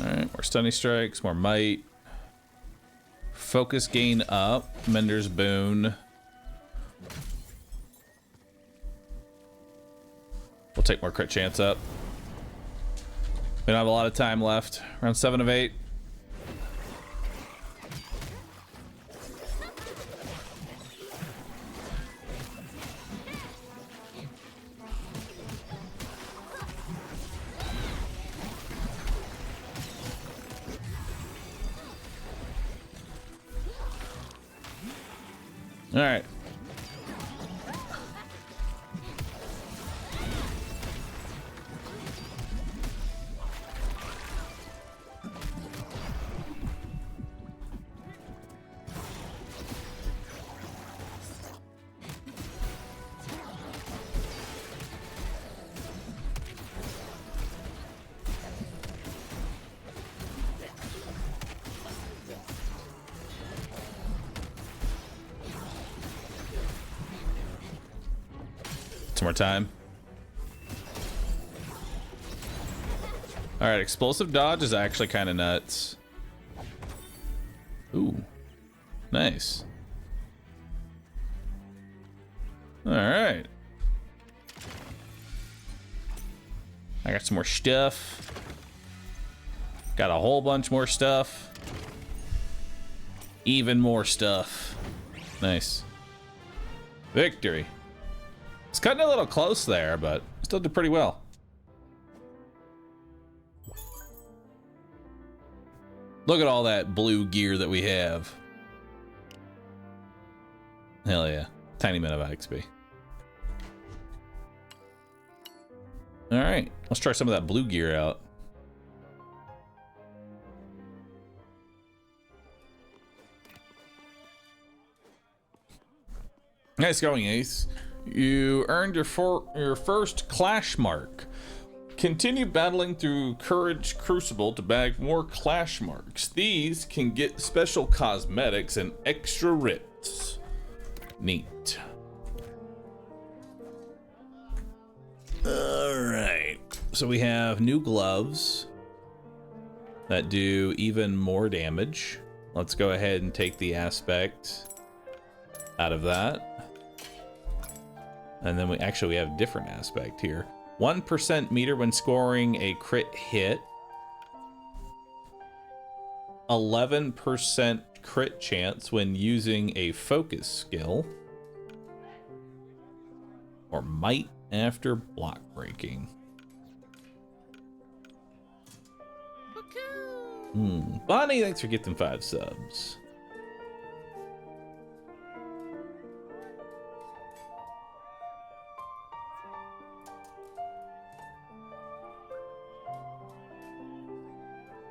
Alright, more stunning strikes, more might. Focus gain up. Mender's Boon. We'll take more crit chance up. We don't have a lot of time left. Round 7 of 8. All right. Some more time. All right, explosive dodge is actually kind of nuts. Ooh, nice. All right. I got some more stuff. Got a whole bunch more stuff. Even more stuff. Nice. Victory. It's cutting a little close there, but still did pretty well. Look at all that blue gear that we have. Hell yeah. Tiny amount of XP. Alright, let's try some of that blue gear out. Nice going, Ace. You earned your first Clash Mark. Continue battling through Courage Crucible to bag more Clash Marks. These can get special cosmetics and extra writs. Neat. Alright. So we have new gloves that do even more damage. Let's go ahead and take the aspect out of that. And then we have a different aspect here. 1% meter when scoring a crit hit. 11% crit chance when using a focus skill. Or might after block breaking. Bonnie, thanks for getting 5 subs.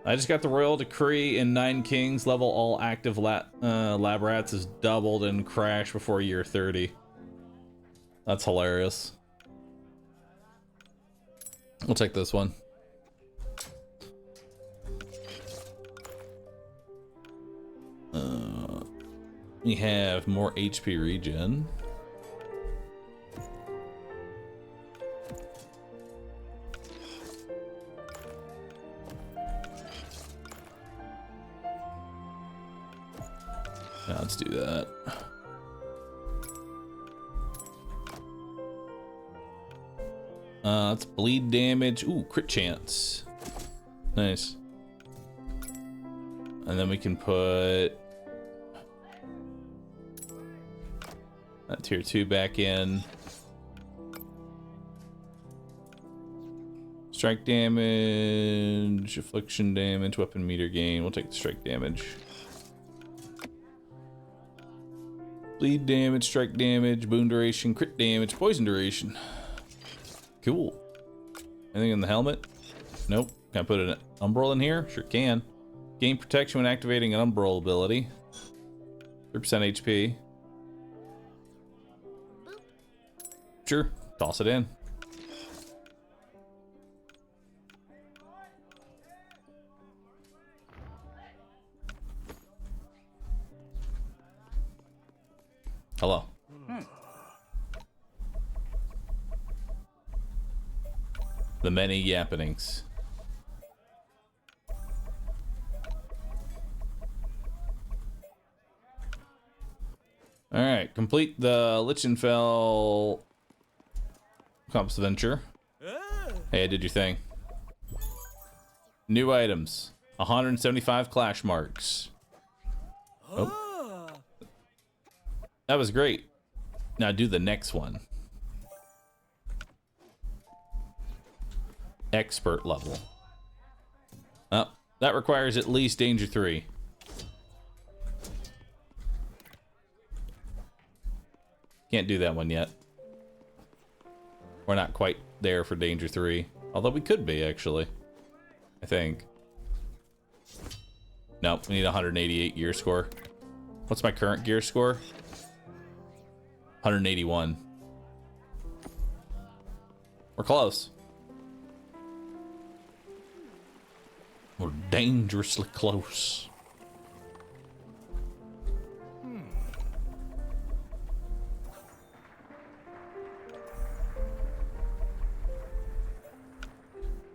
I just got the royal decree in 9 Kings. Level all active lab rats is doubled and crash before year 30. That's hilarious. We'll take this one. We have more HP regen. Yeah, let's do that. Let's bleed damage. Ooh, crit chance. Nice. And then we can put that tier 2 back in. Strike damage, affliction damage, weapon meter gain. We'll take the strike damage. Bleed damage, strike damage, boon duration, crit damage, poison duration. Cool. Anything in the helmet? Nope. Can I put an umbral in here? Sure can. Gain protection when activating an umbral ability. 3% HP. Sure. Toss it in. Hello. The many yappenings. All right, complete the Lichtenfell Compass Venture. Hey, I did your thing. New items. 175 Clash Marks. Oh. That was great. Now do the next one. Expert level. Oh, that requires at least Danger 3. Can't do that one yet. We're not quite there for Danger 3. Although we could be, actually. I think. Nope, we need 188 gear score. What's my current gear score? 181. We're close. We're dangerously close.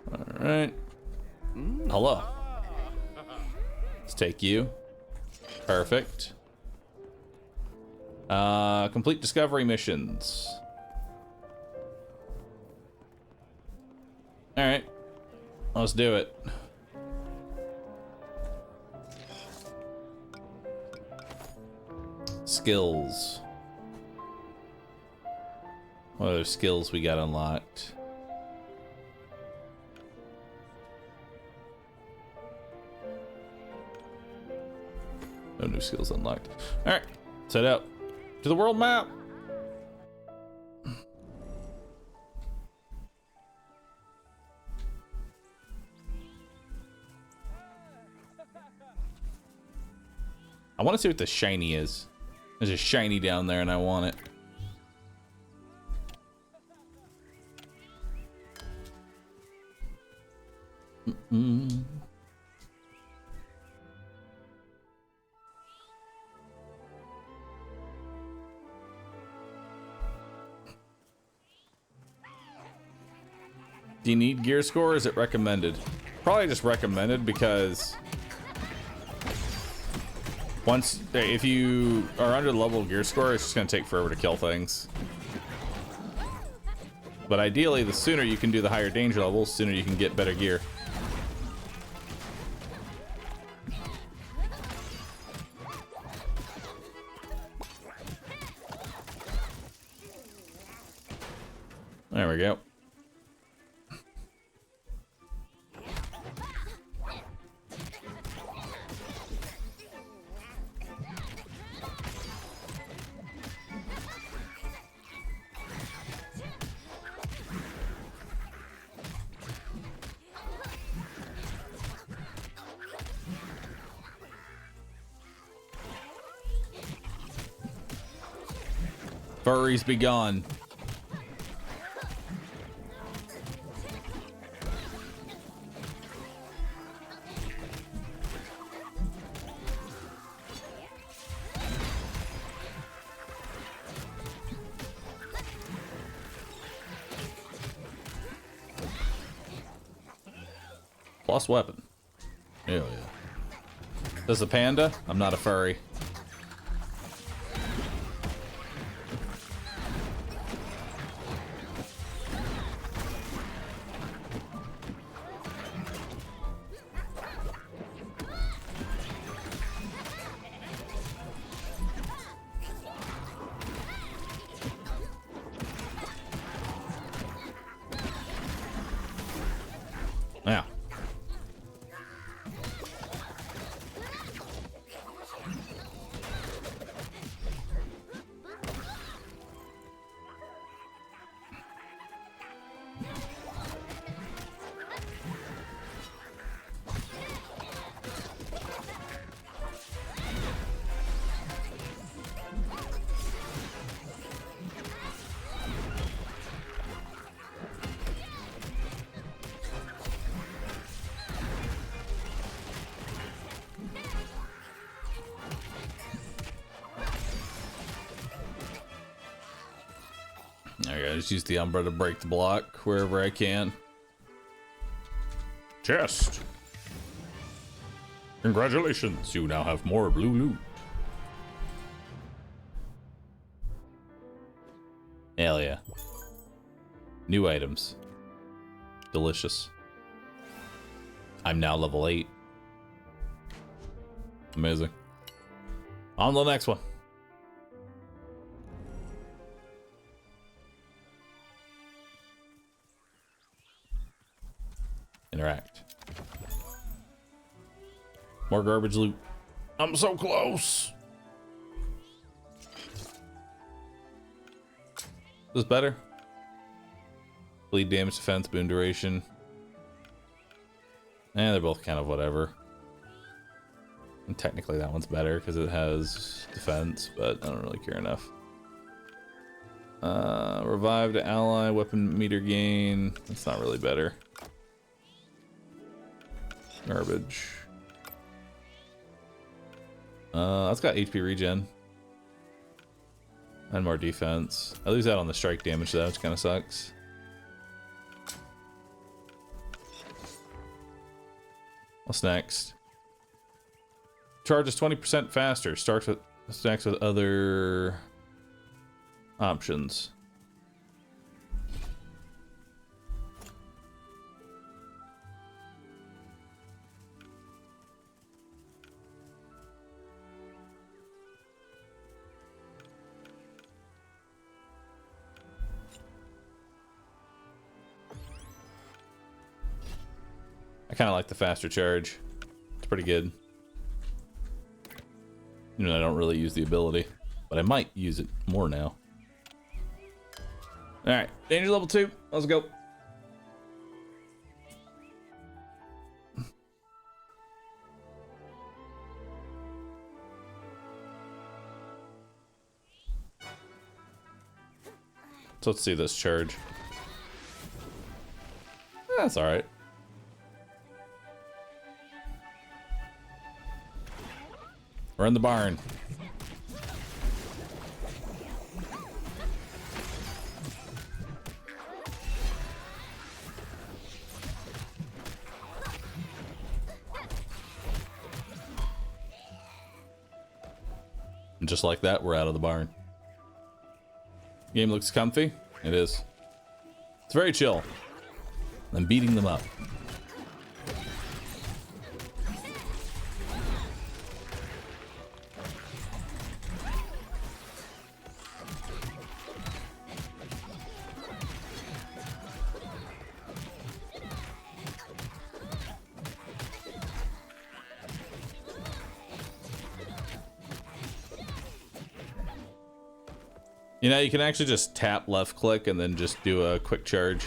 All right. Hello. Let's take you. Perfect. Complete discovery missions. All right. Let's do it. skills. What other skills we got unlocked? No new skills unlocked. Alright, set out to the world map. I want to see what the shiny is. There's a shiny down there and I want it. Do you need gear score or is it recommended? Probably just recommended because once, if you are under the level of gear score, it's just gonna take forever to kill things. But ideally, the sooner you can do the higher danger levels, the sooner you can get better gear. There we go. Furries be gone. Plus weapon. Hell yeah. Does the panda? I'm not a furry. Now. I just use the Umbra to break the block wherever I can. Chest. Congratulations, you now have more blue loot. Hell yeah. New items. Delicious. I'm now level 8. Amazing. On to the next one. Interact. More garbage loot. I'm so close. This is better. Bleed damage, defense, boon duration. And they're both kind of whatever. And technically that one's better because it has defense, but I don't really care enough. Revived ally, weapon meter gain. That's not really better. Garbage. That's got HP regen. And more defense. I lose out on the strike damage though, which kind of sucks. What's next? Charges 20% faster. Stacks with other options. I kind of like the faster charge. It's pretty good. You know, I don't really use the ability, but I might use it more now. All right, danger level 2. Let's go. So let's see this charge. That's all right. We're in the barn. And just like that, we're out of the barn. Game looks comfy. It is. It's very chill. I'm beating them up. You know, you can actually just tap left click and then just do a quick charge.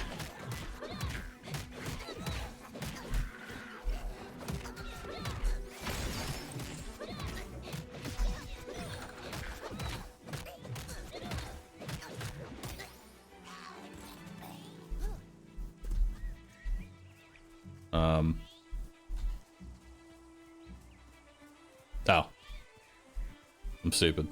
Oh. I'm stupid.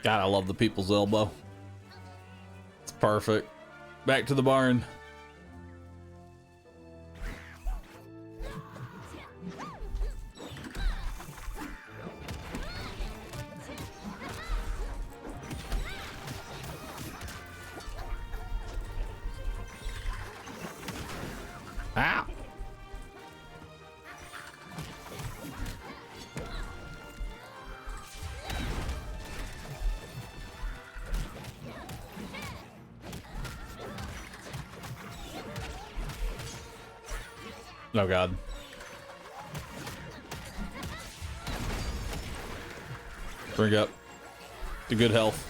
God, I love the people's elbow. It's perfect. Back to the barn. Ow! Oh God. Bring up to good health.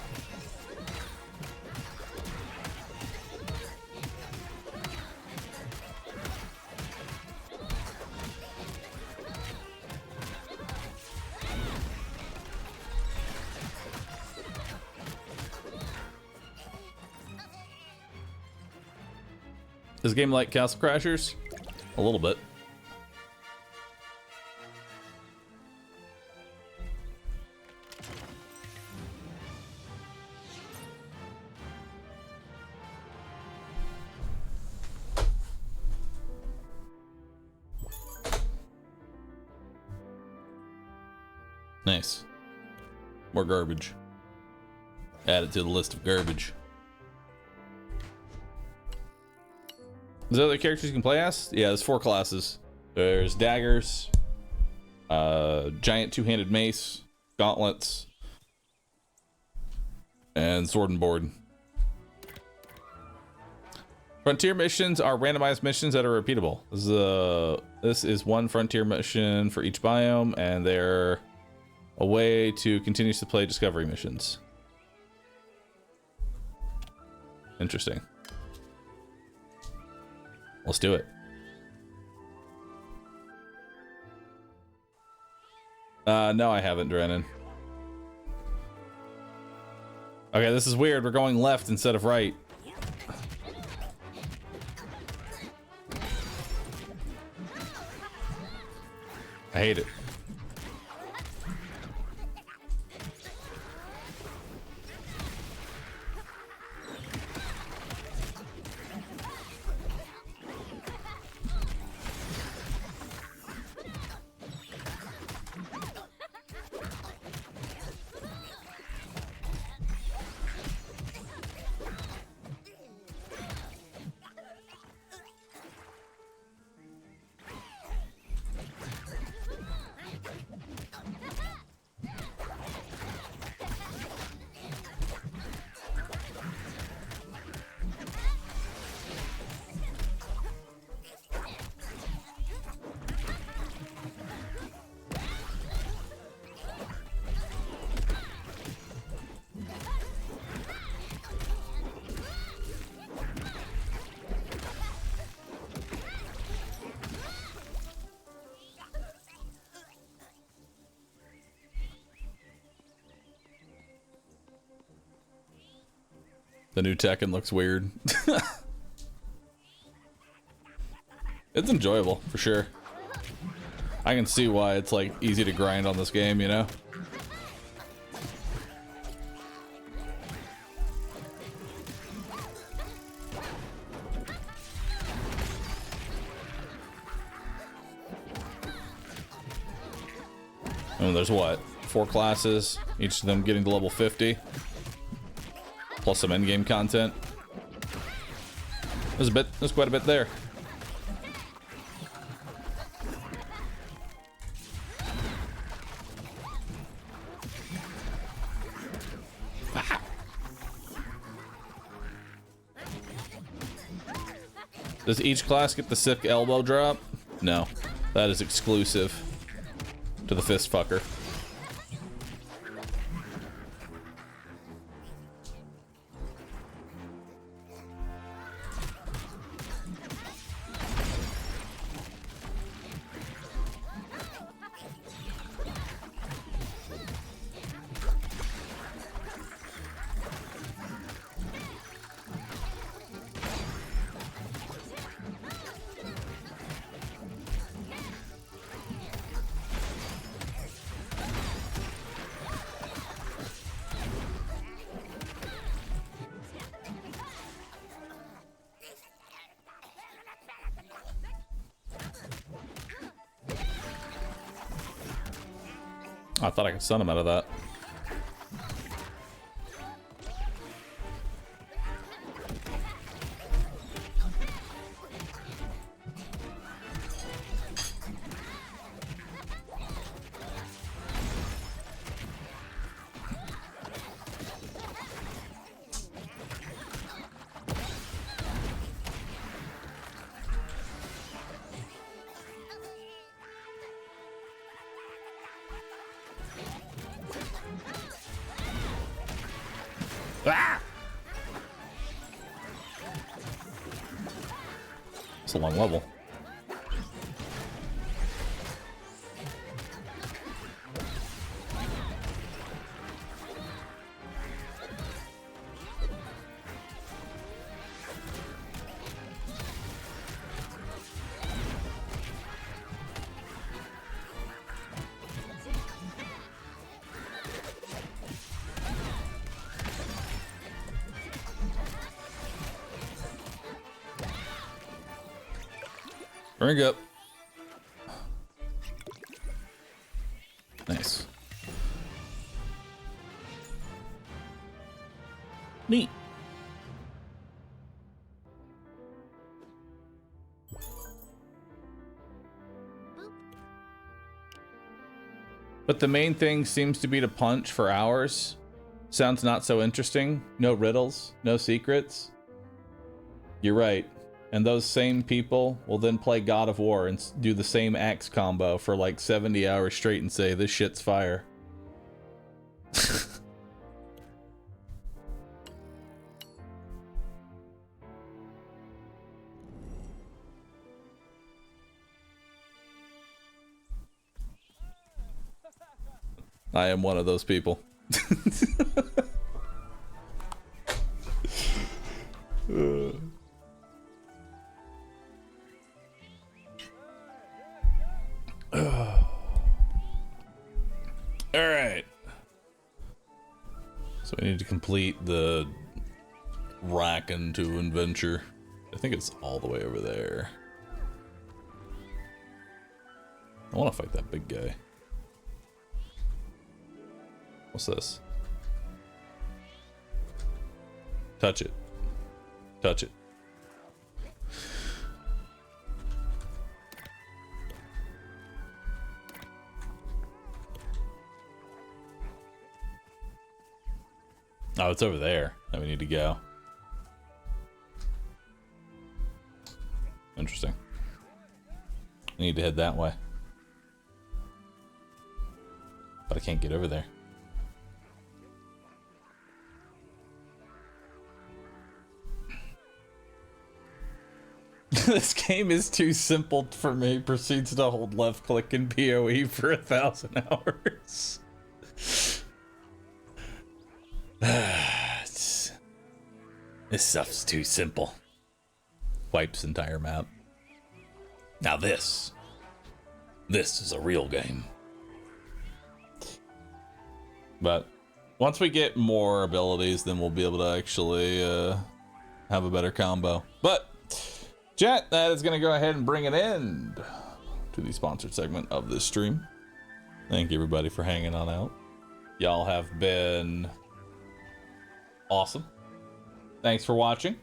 Is the game like Castle Crashers? A little bit. Nice. More garbage. Add it to the list of garbage. Is there other characters you can play as? Yeah, there's 4 classes. There's daggers, giant two-handed mace, gauntlets, and sword and board. Frontier missions are randomized missions that are repeatable. This is one frontier mission for each biome, and they're a way to continuously play discovery missions. Interesting. Let's do it. No, I haven't, Drennan. Okay, this is weird. We're going left instead of right. I hate it. The new Tekken looks weird. It's enjoyable, for sure. I can see why it's like easy to grind on this game, you know? And there's what? 4 classes, each of them getting to level 50. Plus some endgame content. There's quite a bit there. Does each class get the sick elbow drop? No, that is exclusive to the fist fucker. I thought I could stun him out of that. Ah! It's a long level. Ring up. Nice. Neat. But the main thing seems to be to punch for hours. Sounds not so interesting. No riddles, no secrets. You're right. And those same people will then play God of War and do the same axe combo for like 70 hours straight and say, this shit's fire. I am one of those people. Alright. So we need to complete the Racken to adventure. I think it's all the way over there. I want to fight that big guy. What's this? Touch it. Touch it. Oh, it's over there that we need to go. Interesting. I need to head that way. But I can't get over there. This game is too simple for me. Proceeds to hold left click in PoE for 1,000 hours. This stuff's too simple. Wipes entire map. Now this is a real game. But once we get more abilities, then we'll be able to actually have a better combo. But chat, that is going to go ahead and bring an end to the sponsored segment of this stream. Thank you everybody for hanging on out. Y'all have been awesome. Thanks for watching.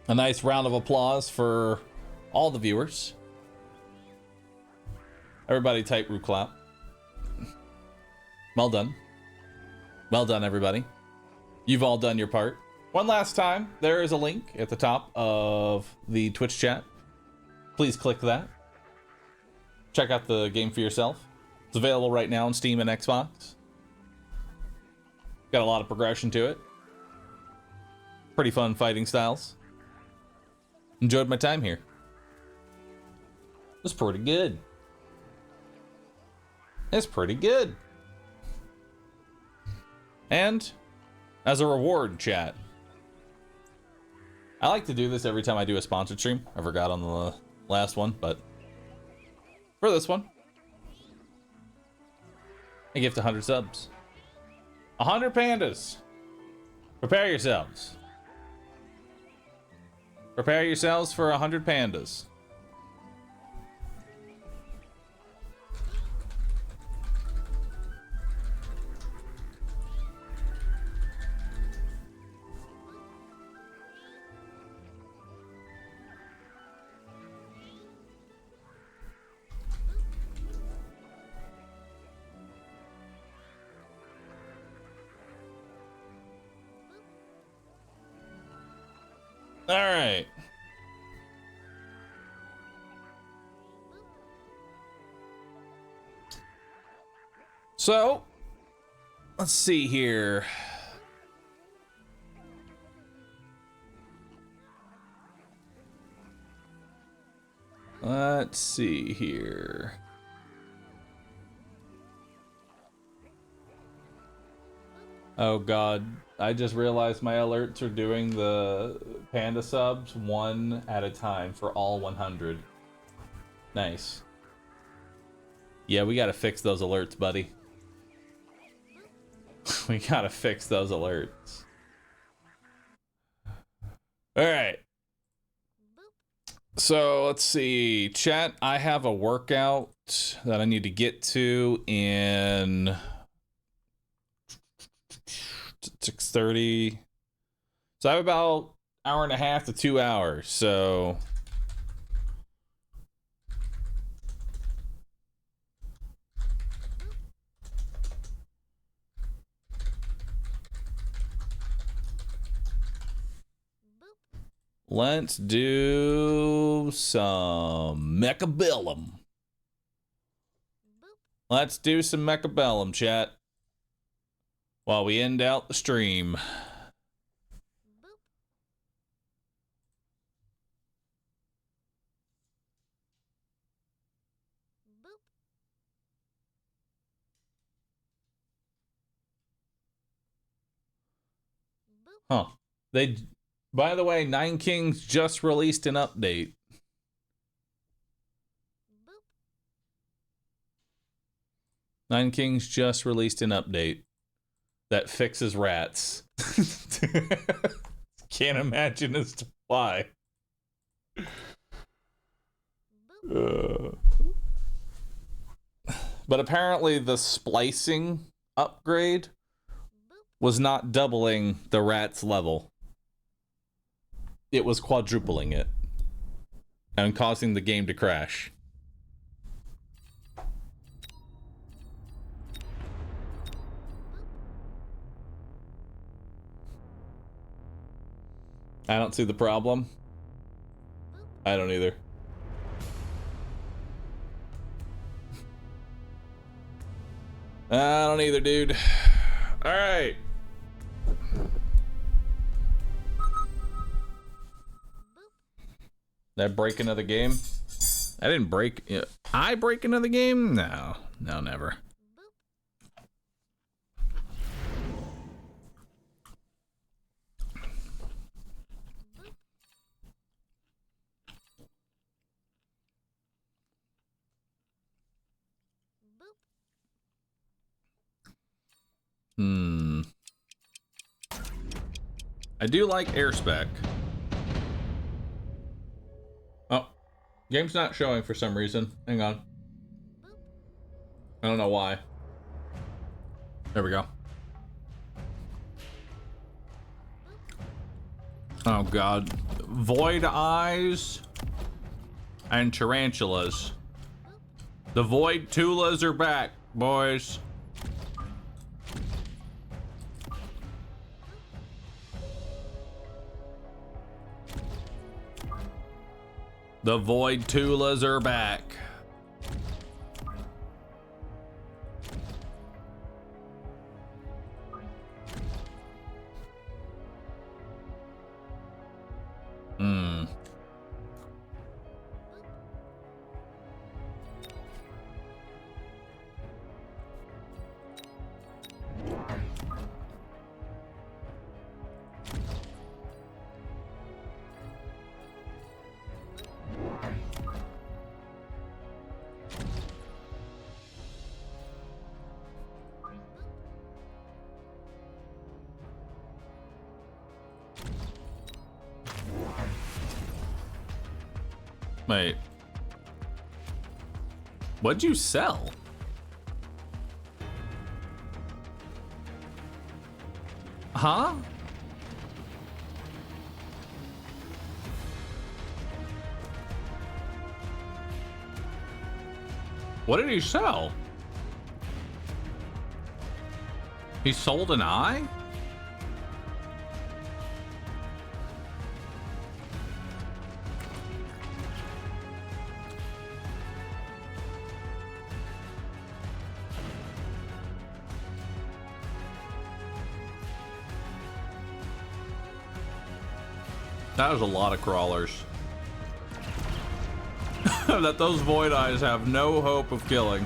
A nice round of applause for all the viewers. Everybody type Roo clap. Well done. Well done, everybody. You've all done your part. One last time, there is a link at the top of the Twitch chat. Please click that. Check out the game for yourself. It's available right now on Steam and Xbox. Got a lot of progression to it. Pretty fun fighting styles. Enjoyed my time here. It was pretty good. It's pretty good. And as a reward, chat, I like to do this every time I do a sponsored stream. I forgot on the last one, but for this one, I gift 100 subs. 100 pandas. Prepare yourselves. Prepare yourselves for 100 pandas. All right. So, let's see here. Let's see here. Oh God, I just realized my alerts are doing the panda subs one at a time for all 100. Nice. Yeah, we gotta fix those alerts, buddy. We gotta fix those alerts. Alright. So, let's see. Chat, I have a workout that I need to get to in 6:30. So I have about an hour and a half to 2 hours. So let's do some Mechabellum. Let's do some Mechabellum, chat, while we end out the stream. Huh. They, by the way, Nine Kings just released an update. Nine Kings just released an update that fixes rats. Can't imagine as to why. But apparently the splicing upgrade was not doubling the rat's level. It was quadrupling it and causing the game to crash. I don't see the problem. I don't either. I don't either, dude. All right. That break another game? I didn't break. I break another game? No, no, never. I do like air spec. Oh, game's not showing for some reason. Hang on. I don't know why. There we go. Oh god. Void eyes and tarantulas. The void tulas are back, boys. The void tulas are back. Wait. What'd you sell? Huh? What did he sell? He sold an eye? That was a lot of crawlers. That those void eyes have no hope of killing.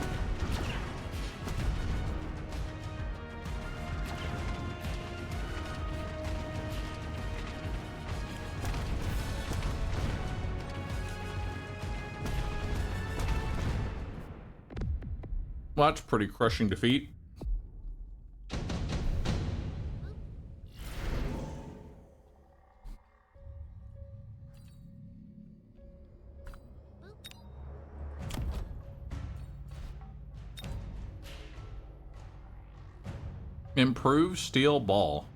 Well, that's pretty crushing defeat. Improved steel ball.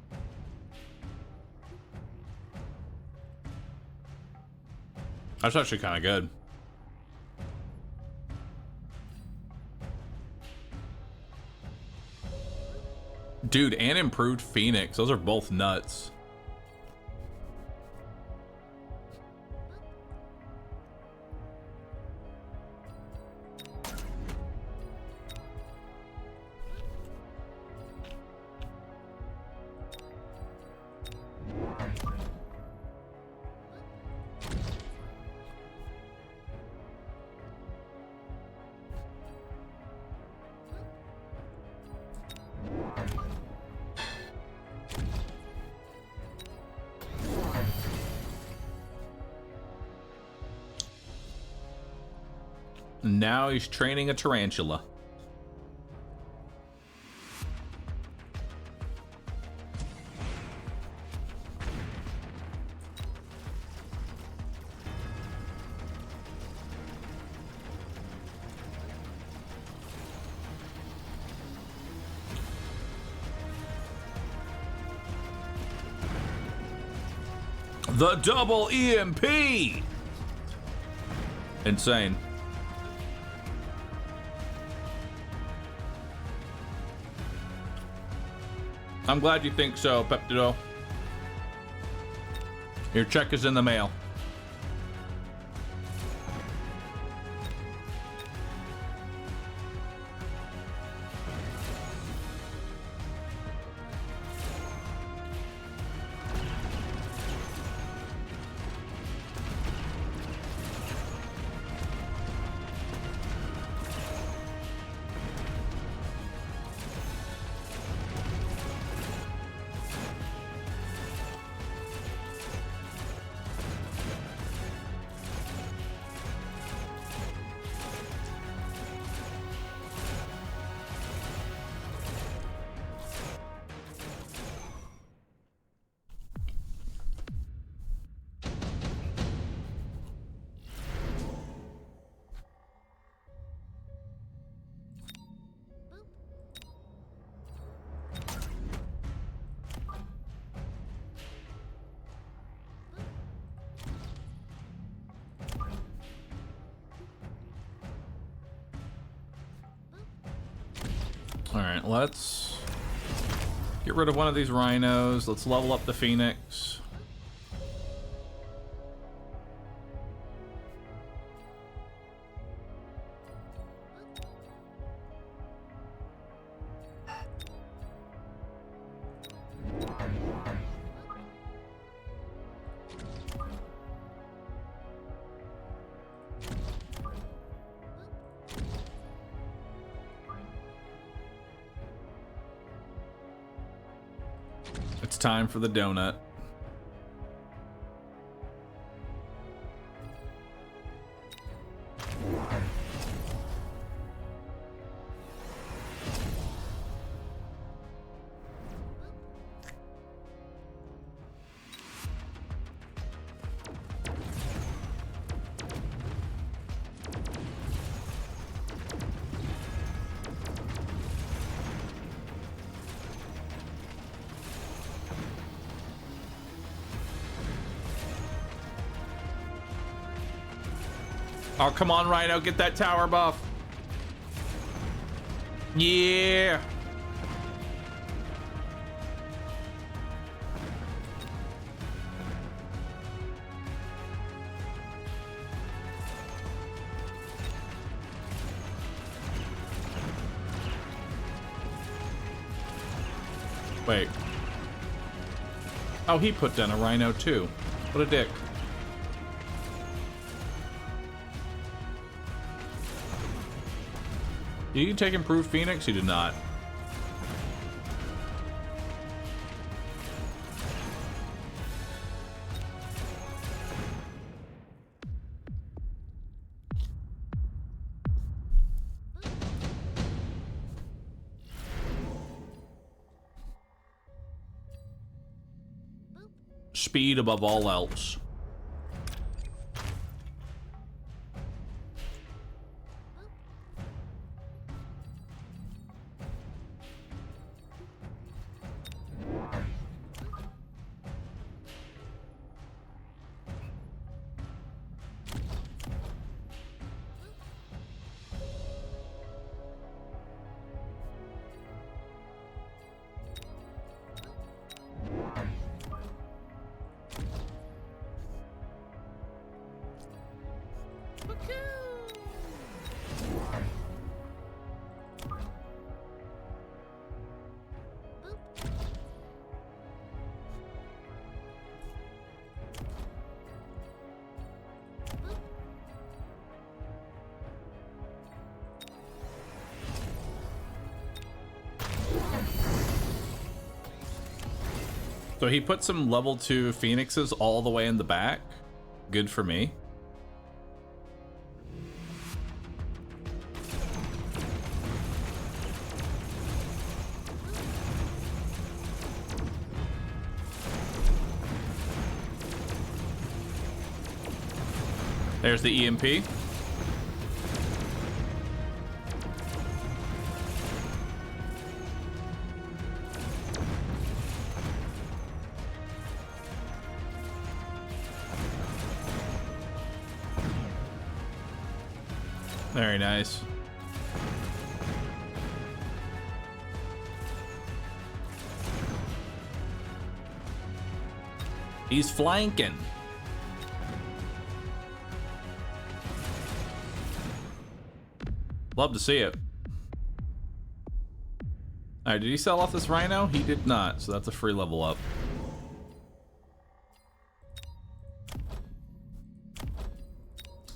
That's actually kind of good. Dude, and improved Phoenix. Those are both nuts. Now he's training a tarantula. The double EMP! Insane. I'm glad you think so, Peptido. Your check is in the mail. Alright, let's get rid of one of these rhinos. Let's level up the Phoenix. It's time for the donut. Oh, come on, Rhino, get that tower buff. Yeah. Wait. Oh, he put down a Rhino too. What a dick. Did you take improved Phoenix? You did not. Speed above all else. So he put some level 2 Phoenixes all the way in the back. Good for me. There's the EMP. Very nice. He's flanking. Love to see it. All right, did he sell off this rhino? He did not, so that's a free level up.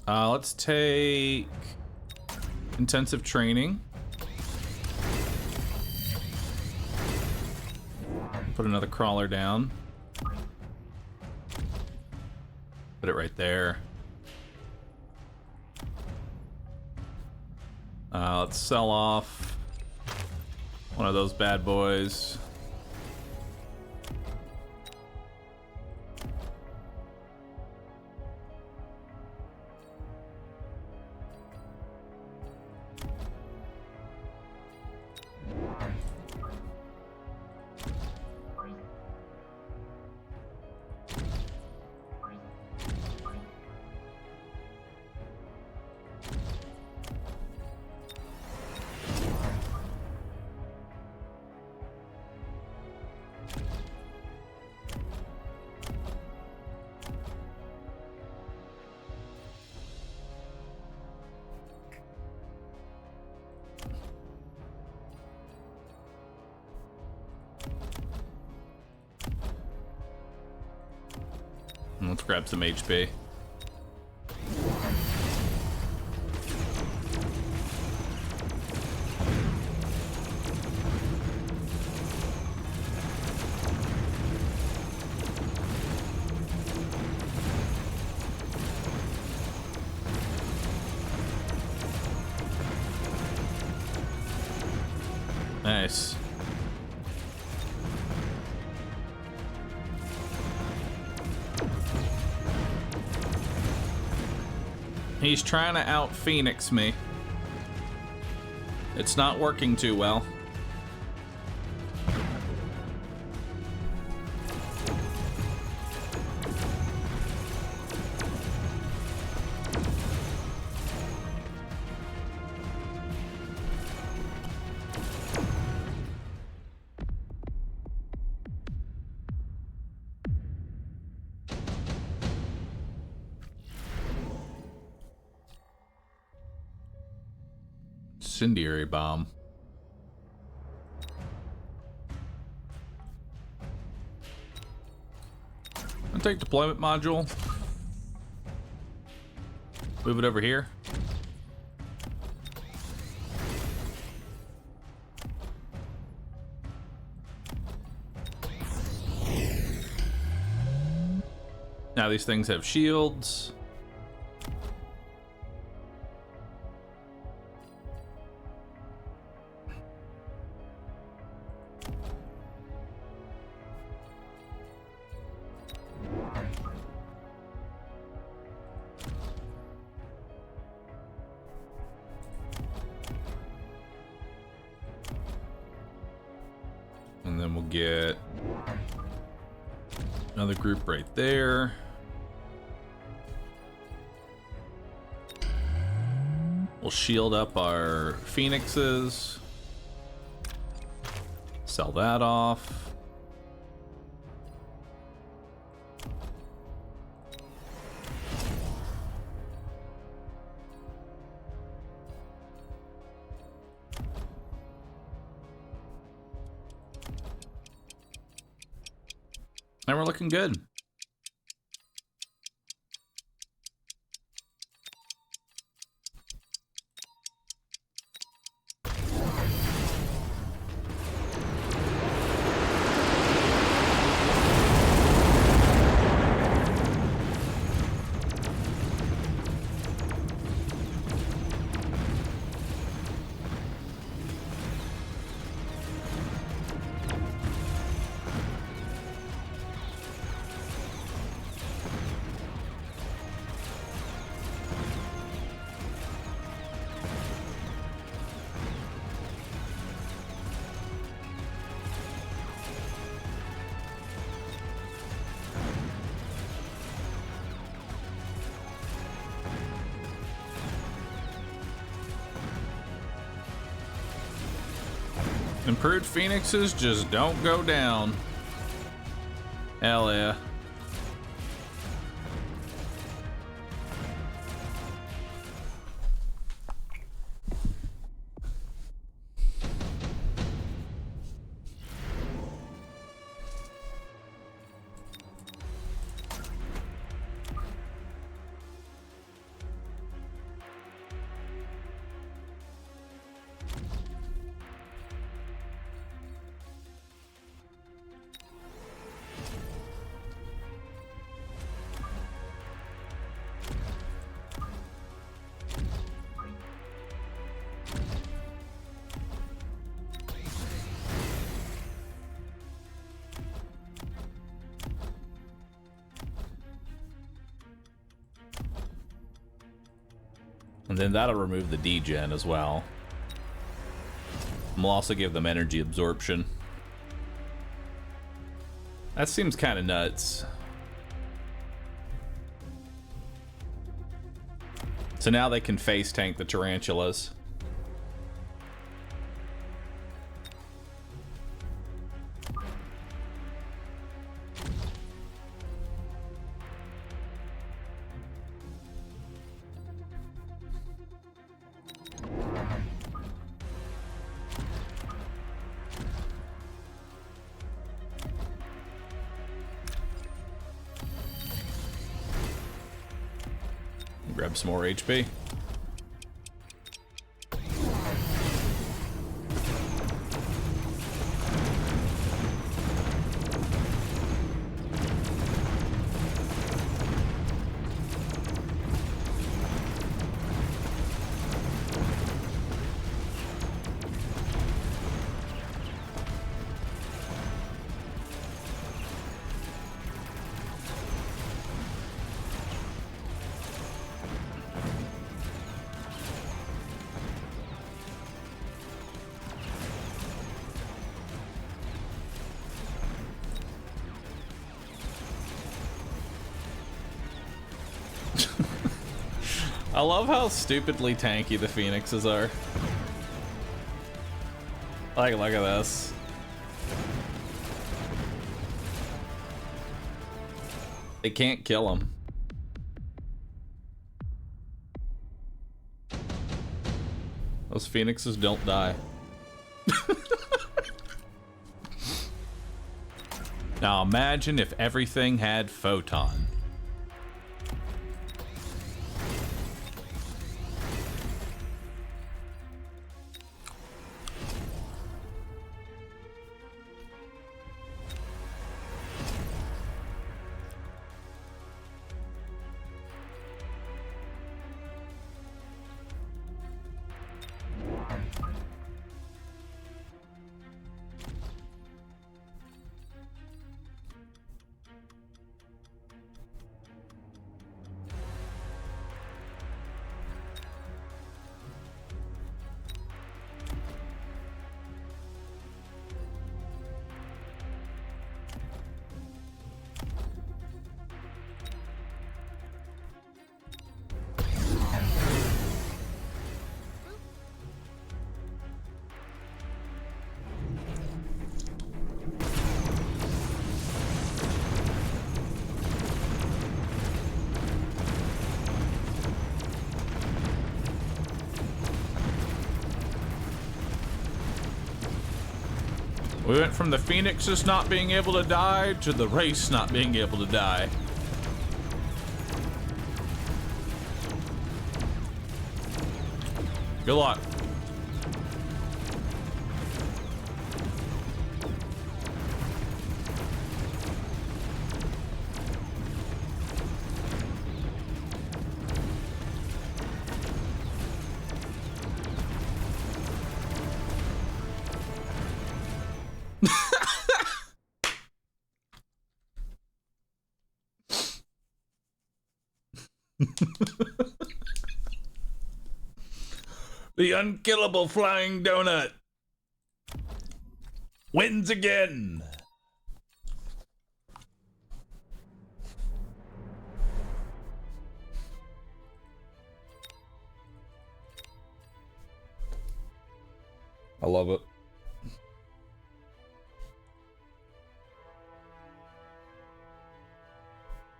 Let's take intensive training. Put another crawler down. Put it right there. Let's sell off one of those bad boys. Let's grab some HP. Nice. He's trying to out Phoenix me. It's not working too well. Incendiary bomb. I'll take deployment module. Move it over here. Now these things have shields. And then we'll get another group right there. We'll shield up our phoenixes. Sell that off. And we're looking good. Improved phoenixes just don't go down. Hell yeah. And then that'll remove the degen as well. And we'll also give them energy absorption. That seems kind of nuts. So now they can face tank the tarantulas. Grab some more HP. I love how stupidly tanky the phoenixes are. Like, look at this. They can't kill him. Those phoenixes don't die. Now imagine if everything had photon. We went from the phoenixes not being able to die to the race not being able to die. Good luck. The unkillable flying donut wins again. I love it.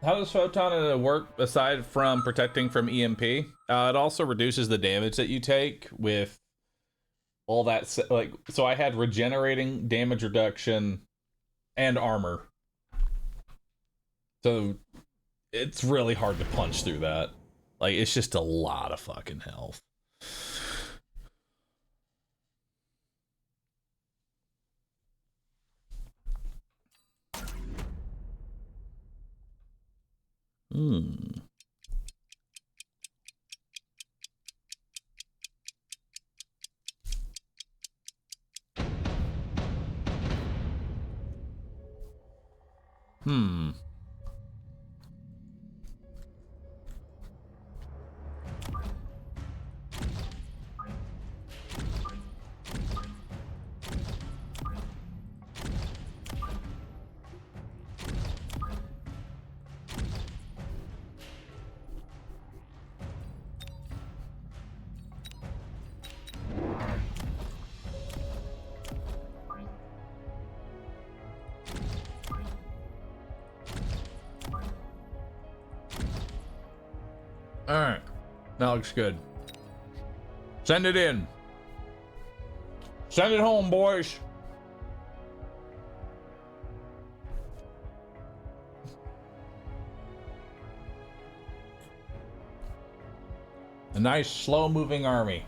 How does photon work aside from protecting from EMP? It also reduces the damage that you take with all that. Like, so I had regenerating, damage reduction, and armor. So it's really hard to punch through that. Like, it's just a lot of fucking health. Hmm. Hmm. All right, that looks good. Send it in. Send it home, boys. A nice, slow-moving army.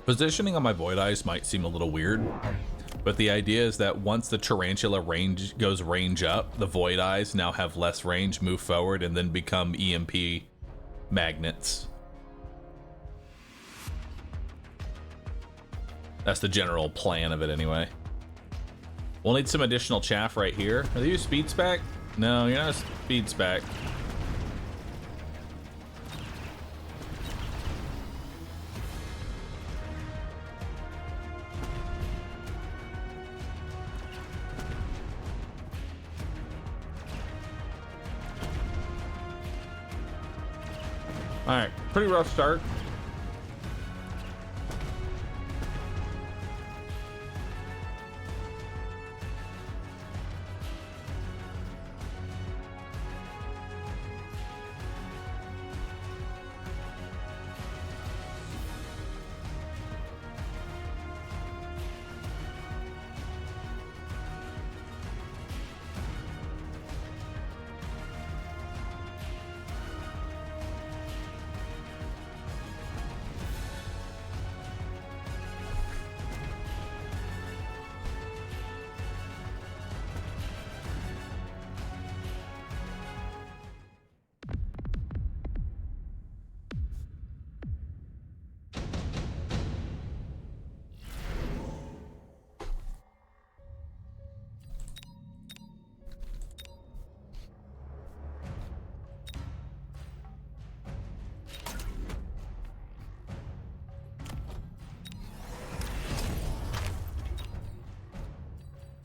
Positioning on my Void Eyes might seem a little weird, but the idea is that once the Tarantula goes range up, the Void Eyes now have less range, move forward, and then become EMP magnets. That's the general plan of it anyway. We'll need some additional chaff right here. Are you speed spec? No, you're not a speed spec. All right, pretty rough start.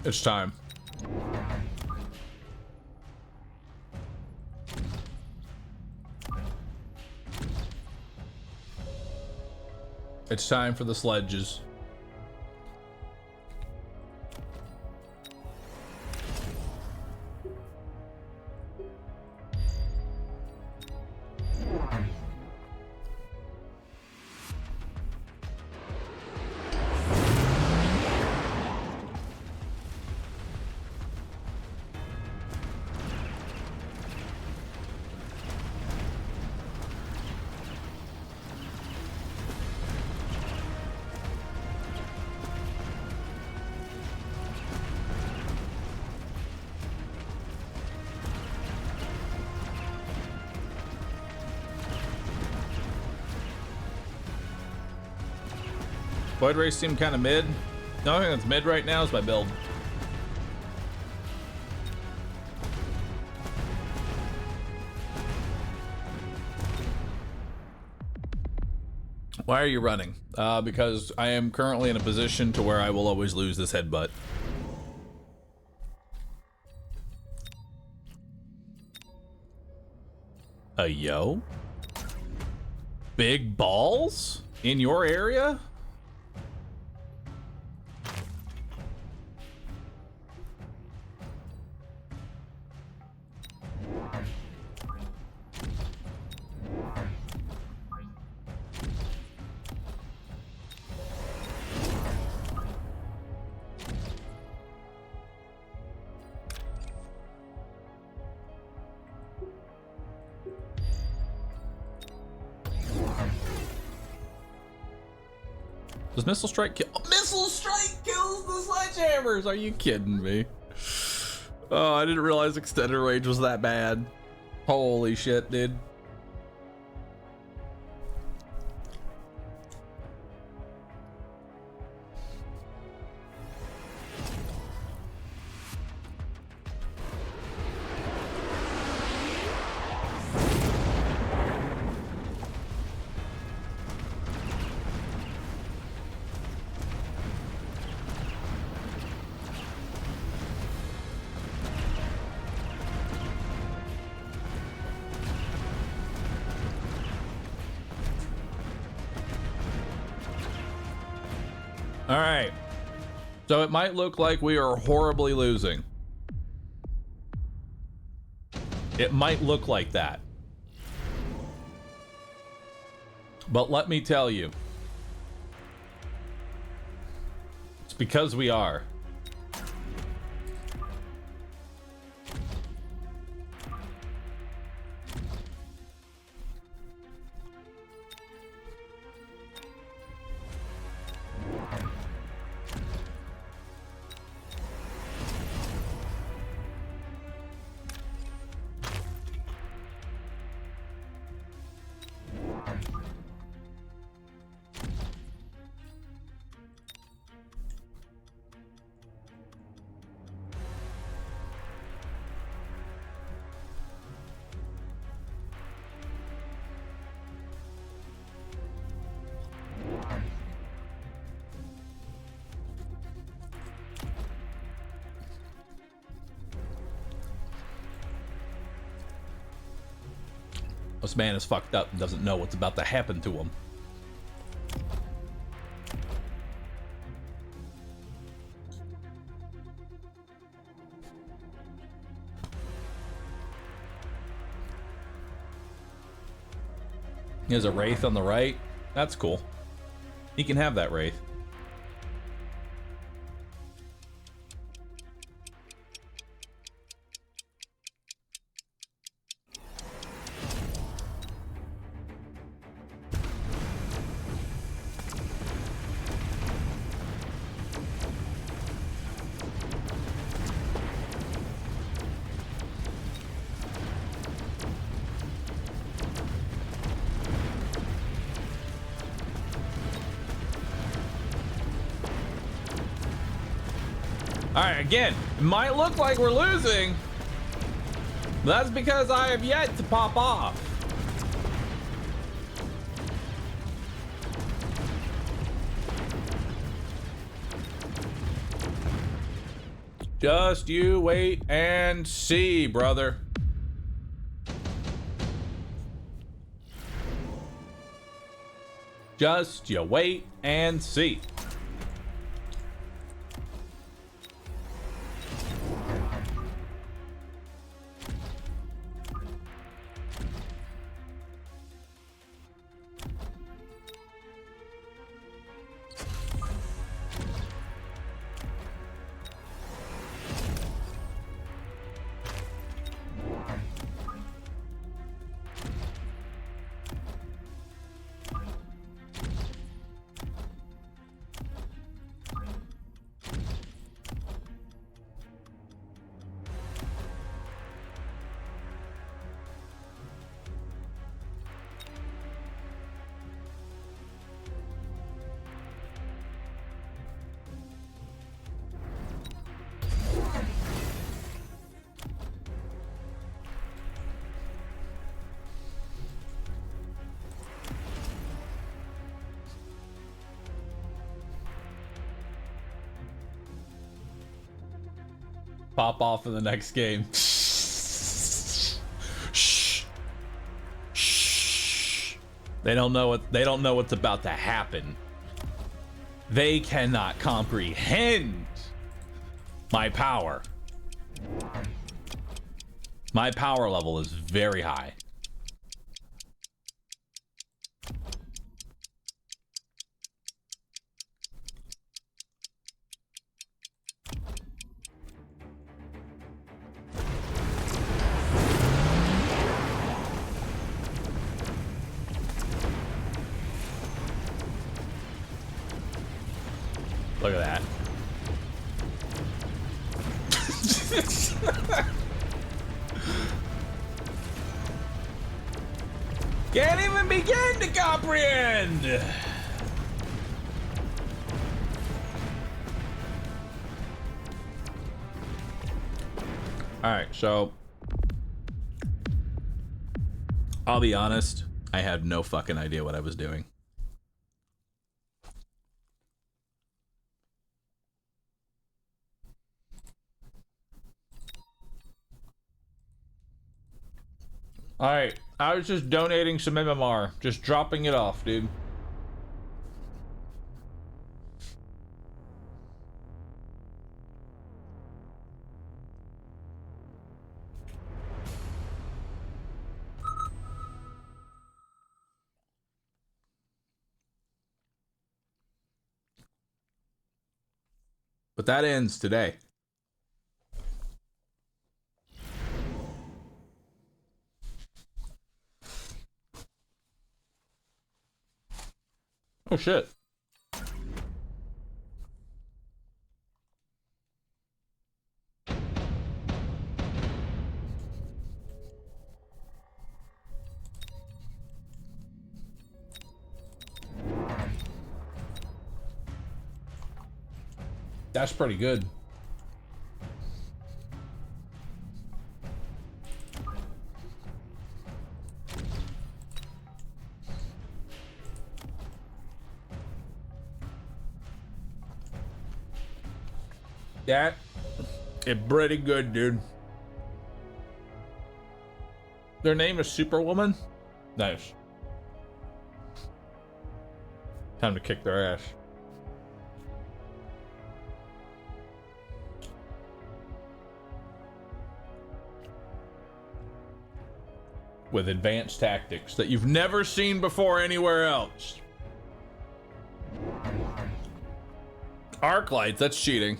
It's time. It's time for the sledges. Void Race seem kind of mid. The only thing that's mid right now is my build. Why are you running? Because I am currently in a position to where I will always lose this headbutt. Yo? Big balls? In your area? Does missile strike kill? Oh, missile strike kills the sledgehammers! Are you kidding me? Oh, I didn't realize extended range was that bad. Holy shit, dude. All right, so it might look like we are horribly losing. It might look like that. But let me tell you, it's because we are. This man is fucked up and doesn't know what's about to happen to him. He has a Wraith on the right. That's cool. He can have that Wraith. All right, again, it might look like we're losing. But that's because I have yet to pop off. Just you wait and see, brother. Just you wait and see. Pop off in the next game. Shh. Shh. They don't know what's about to happen. They cannot comprehend my power. My power level is very high. Look at that. Can't even begin to comprehend. All right, so I'll be honest, I had no fucking idea what I was doing. All right, I was just donating some MMR, just dropping it off, dude. But that ends today. Oh shit. That's pretty good. That is pretty good, dude. Their name is Superwoman? Nice. Time to kick their ass. With advanced tactics that you've never seen before anywhere else. Arc lights, that's cheating.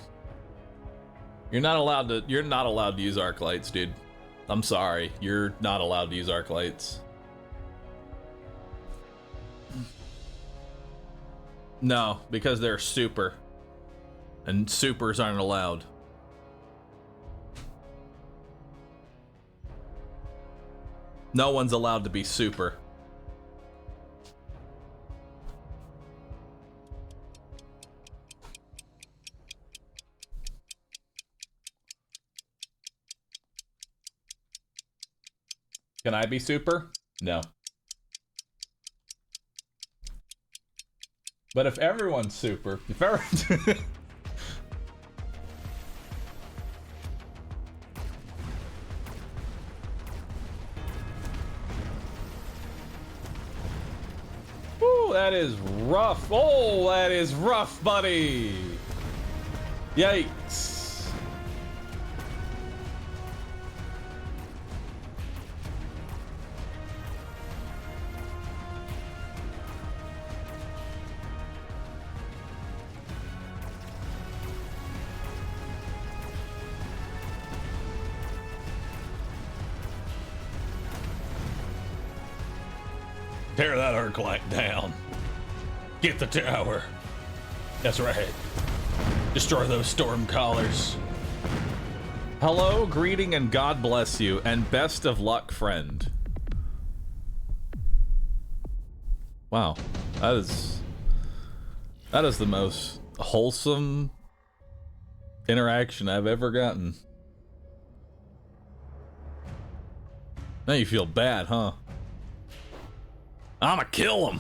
You're not allowed to use arc lights, dude. I'm sorry. You're not allowed to use arc lights. No, because they're super. And supers aren't allowed. No one's allowed to be super. Can I be super? No. But if everyone's super, if everyone... Ooh, that is rough. Oh, that is rough, buddy. Yikes. Tear that arc light down. Get the tower. That's right. Destroy those storm collars. Hello, greeting, and God bless you, and best of luck, friend. Wow, that is the most wholesome interaction I've ever gotten. Now you feel bad, huh? I'ma kill him.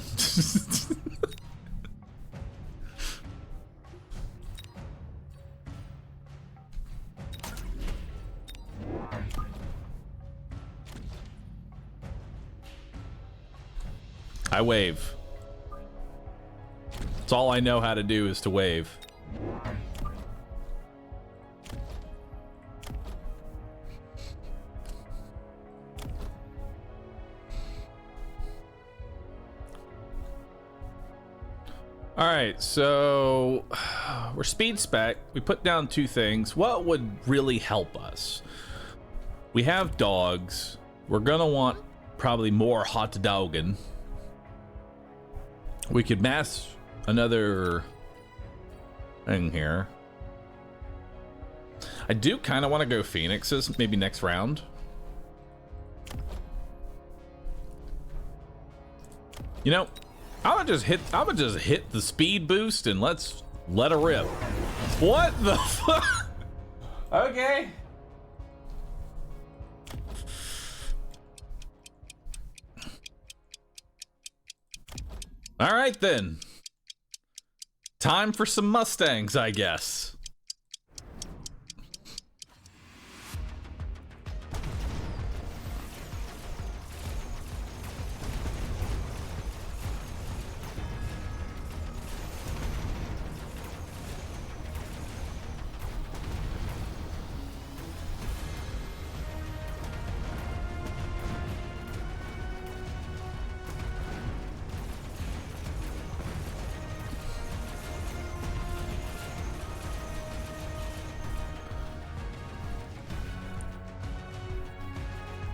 I wave. That's all I know how to do is to wave. All right, so we're speed spec. We put down 2 things. What would really help us? We have dogs. We're gonna want probably more hot dogging. We could mass another thing here. I do kind of want to go Phoenixes maybe next round. You know, I'm gonna just hit the speed boost and let's let her rip. What the fuck? Okay. All right then. Time for some Mustangs, I guess.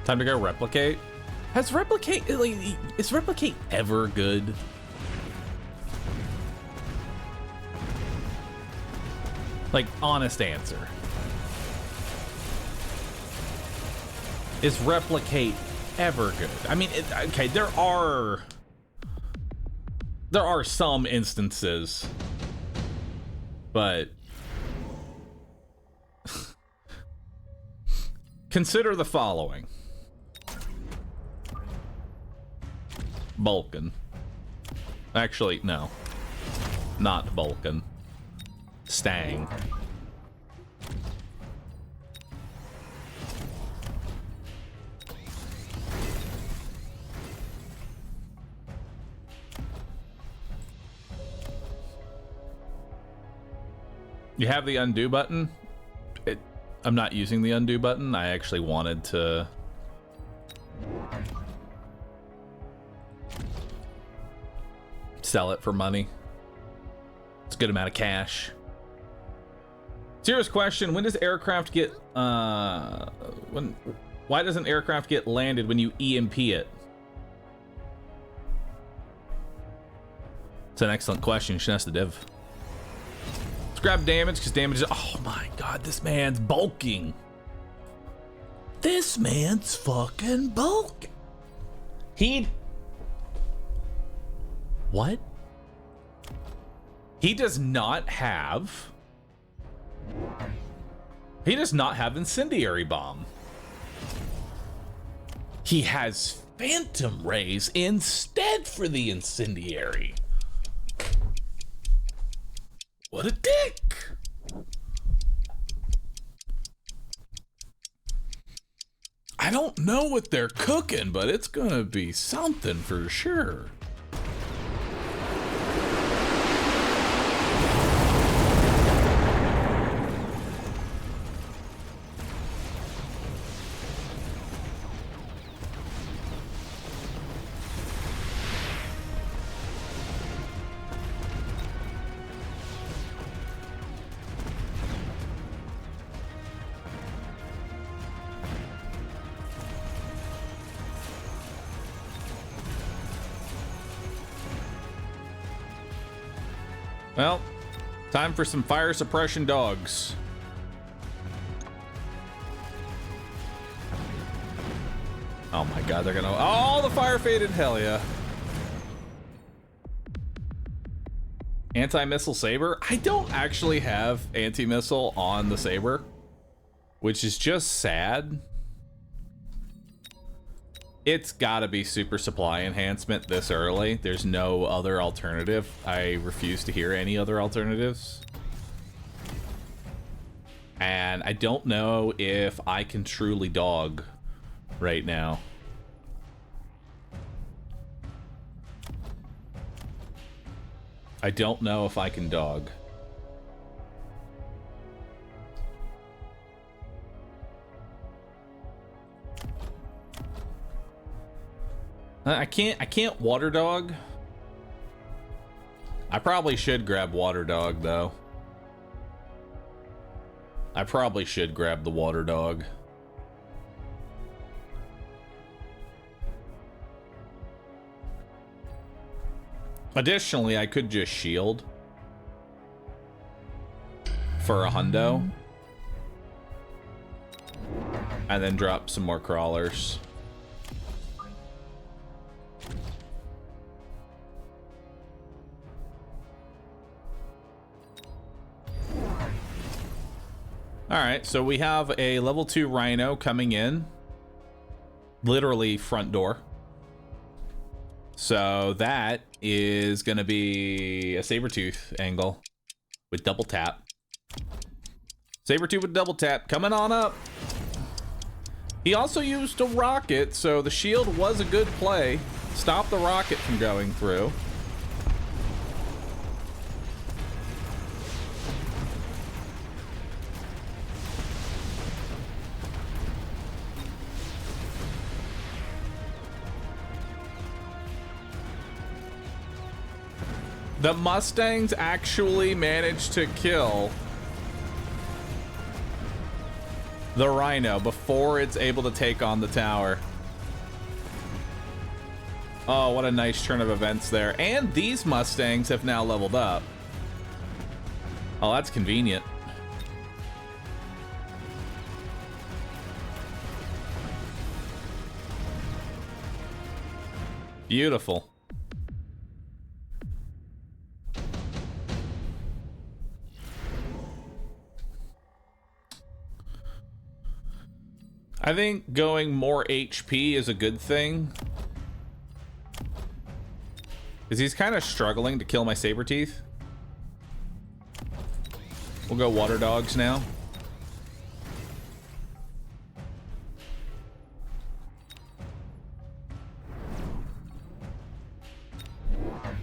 Time to go replicate. Has replicate, like, is replicate ever good? Like, honest answer. Is replicate ever good? I mean, okay, there are some instances, but consider the following. Vulcan. Actually, no. Not Vulcan. Stang. You have the undo button? I'm not using the undo button. I actually wanted to... sell it for money. It's a good amount of cash. Serious question, when does aircraft get why doesn't aircraft get landed when you EMP it? It's an excellent question. You should ask the dev. Let's grab damage, because damage is, oh my god, this man's bulking. This man's fucking bulking. What? He does not have incendiary bomb. He has phantom rays instead for the incendiary. What a dick. I don't know what they're cooking, but it's gonna be something for sure. Well, time for some fire suppression dogs. Oh my god, they're gonna... Oh, the fire faded, hell yeah. Anti-missile saber? I don't actually have anti-missile on the saber, which is just sad. It's gotta be super supply enhancement this early. There's no other alternative. I refuse to hear any other alternatives. And I don't know if I can truly dog right now. I don't know if I can dog. I can't water dog. I probably should grab water dog though. I probably should grab the water dog. Additionally, I could just shield for a hundo and then drop some more crawlers. All right, so we have a level 2 Rhino coming in, literally front door. So that is going to be a Sabertooth angle with double tap. Sabertooth with double tap coming on up. He also used a rocket, so the shield was a good play. Stop the rocket from going through. The Mustangs actually managed to kill the Rhino before it's able to take on the tower. Oh, what a nice turn of events there. And these Mustangs have now leveled up. Oh, that's convenient. Beautiful. I think going more HP is a good thing, because he's kind of struggling to kill my Saberteeth. We'll go water dogs now.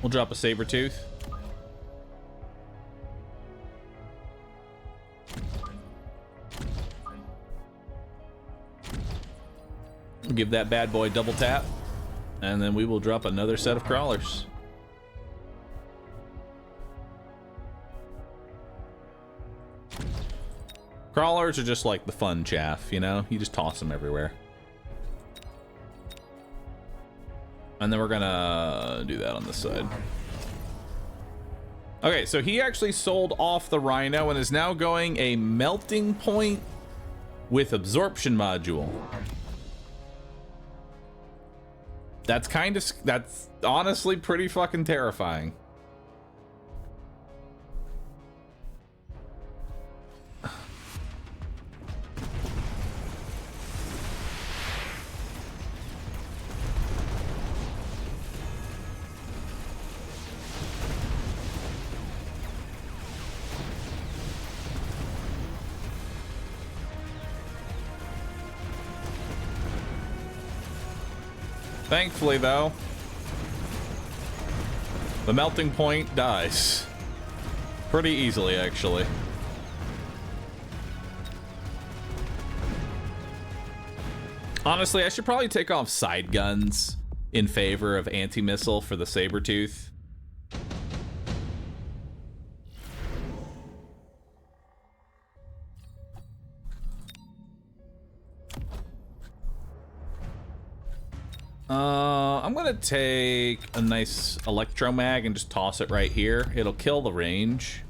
We'll drop a Sabertooth. We'll give that bad boy double tap, and then we will drop another set of crawlers. Crawlers are just like the fun chaff, you know? You just toss them everywhere. And then we're gonna do that on this side. Okay, so he actually sold off the Rhino and is now going a melting point with absorption module. That's honestly pretty fucking terrifying. Thankfully, though, the melting point dies pretty easily, actually. Honestly, I should probably take off side guns in favor of anti-missile for the Sabertooth. I'm gonna take a nice electromag and just toss it right here. It'll kill the range.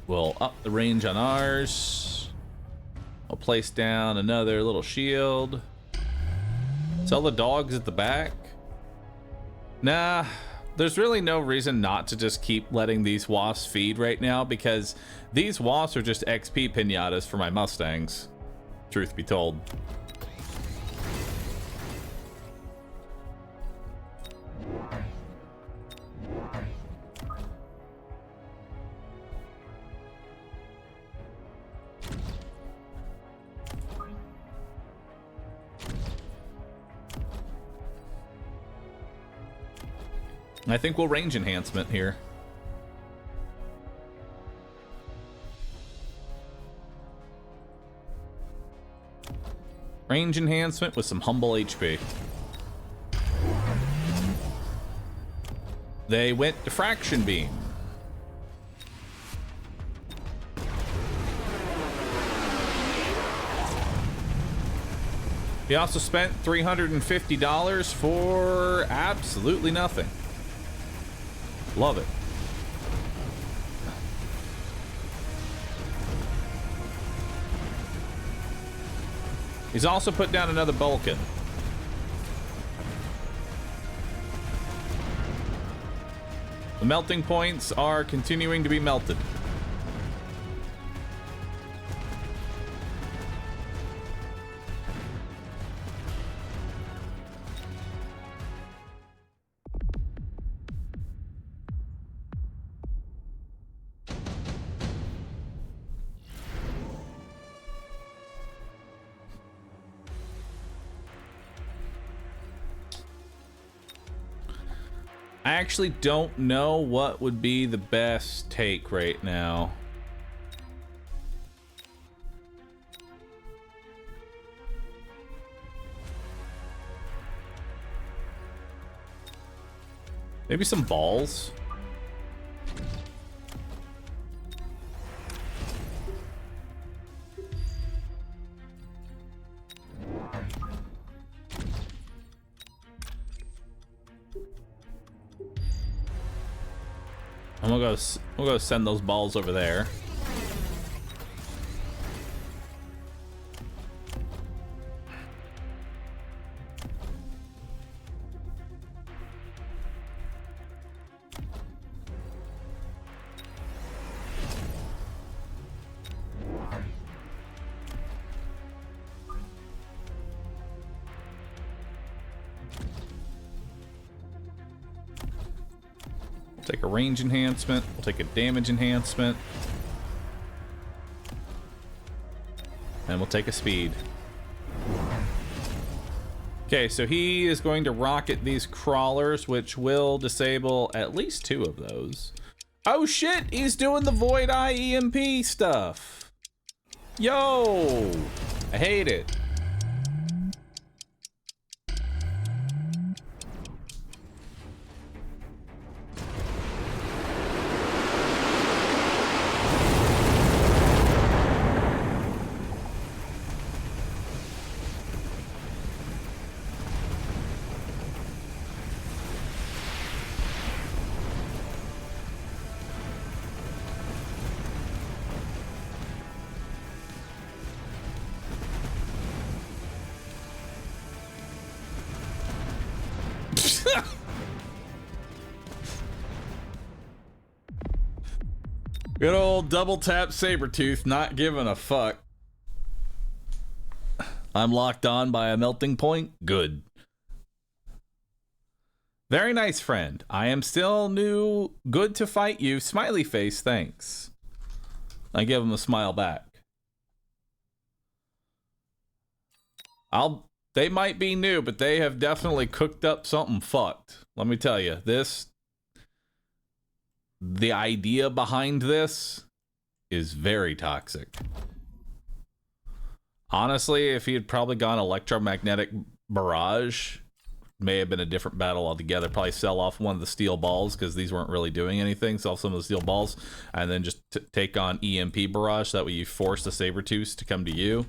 We'll up the range on ours. I'll place down another little shield. Sell the dogs at the back. Nah, there's really no reason not to just keep letting these wasps feed right now, because these wasps are just XP pinatas for my Mustangs. Truth be told. I think we'll range enhancement here. Range enhancement with some humble HP. They went diffraction beam. He also spent $350 for absolutely nothing. Love it. He's also put down another Vulcan. The melting points are continuing to be melted. I actually don't know what would be the best take right now. Maybe some balls. We'll go send those balls over there. Take a range enhancement, we'll take a damage enhancement, and we'll take a speed. Okay, so he is going to rocket these crawlers, which will disable at least 2 of those. Oh shit, he's doing the Void Eye EMP stuff. Yo, I hate it. Good old double tap Sabretooth, not giving a fuck. I'm locked on by a melting point? Good. Very nice, friend. I am still new. Good to fight you. Smiley face, thanks. I give him a smile back. They might be new, but they have definitely cooked up something fucked. Let me tell you, the idea behind this is very toxic. Honestly, if he had probably gone electromagnetic barrage, may have been a different battle altogether. Probably sell off one of the steel balls because these weren't really doing anything. Sell some of the steel balls and then just take on EMP barrage. So that way you force the Sabretooth to come to you.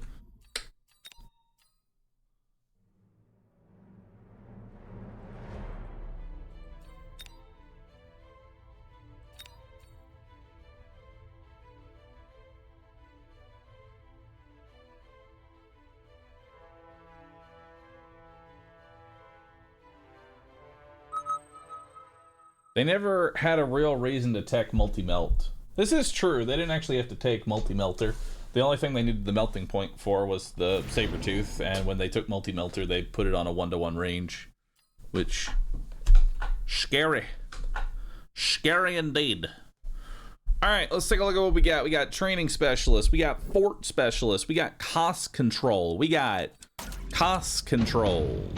They never had a real reason to tech multi-melt. This is true. They didn't actually have to take multi-melter. The only thing they needed the melting point for was the Sabretooth, and when they took multi-melter, they put it on a 1-to-1 range. Which... scary. Scary indeed. Alright, let's take a look at what we got. We got training specialist. We got fort specialist. We got cost control. We got cost control.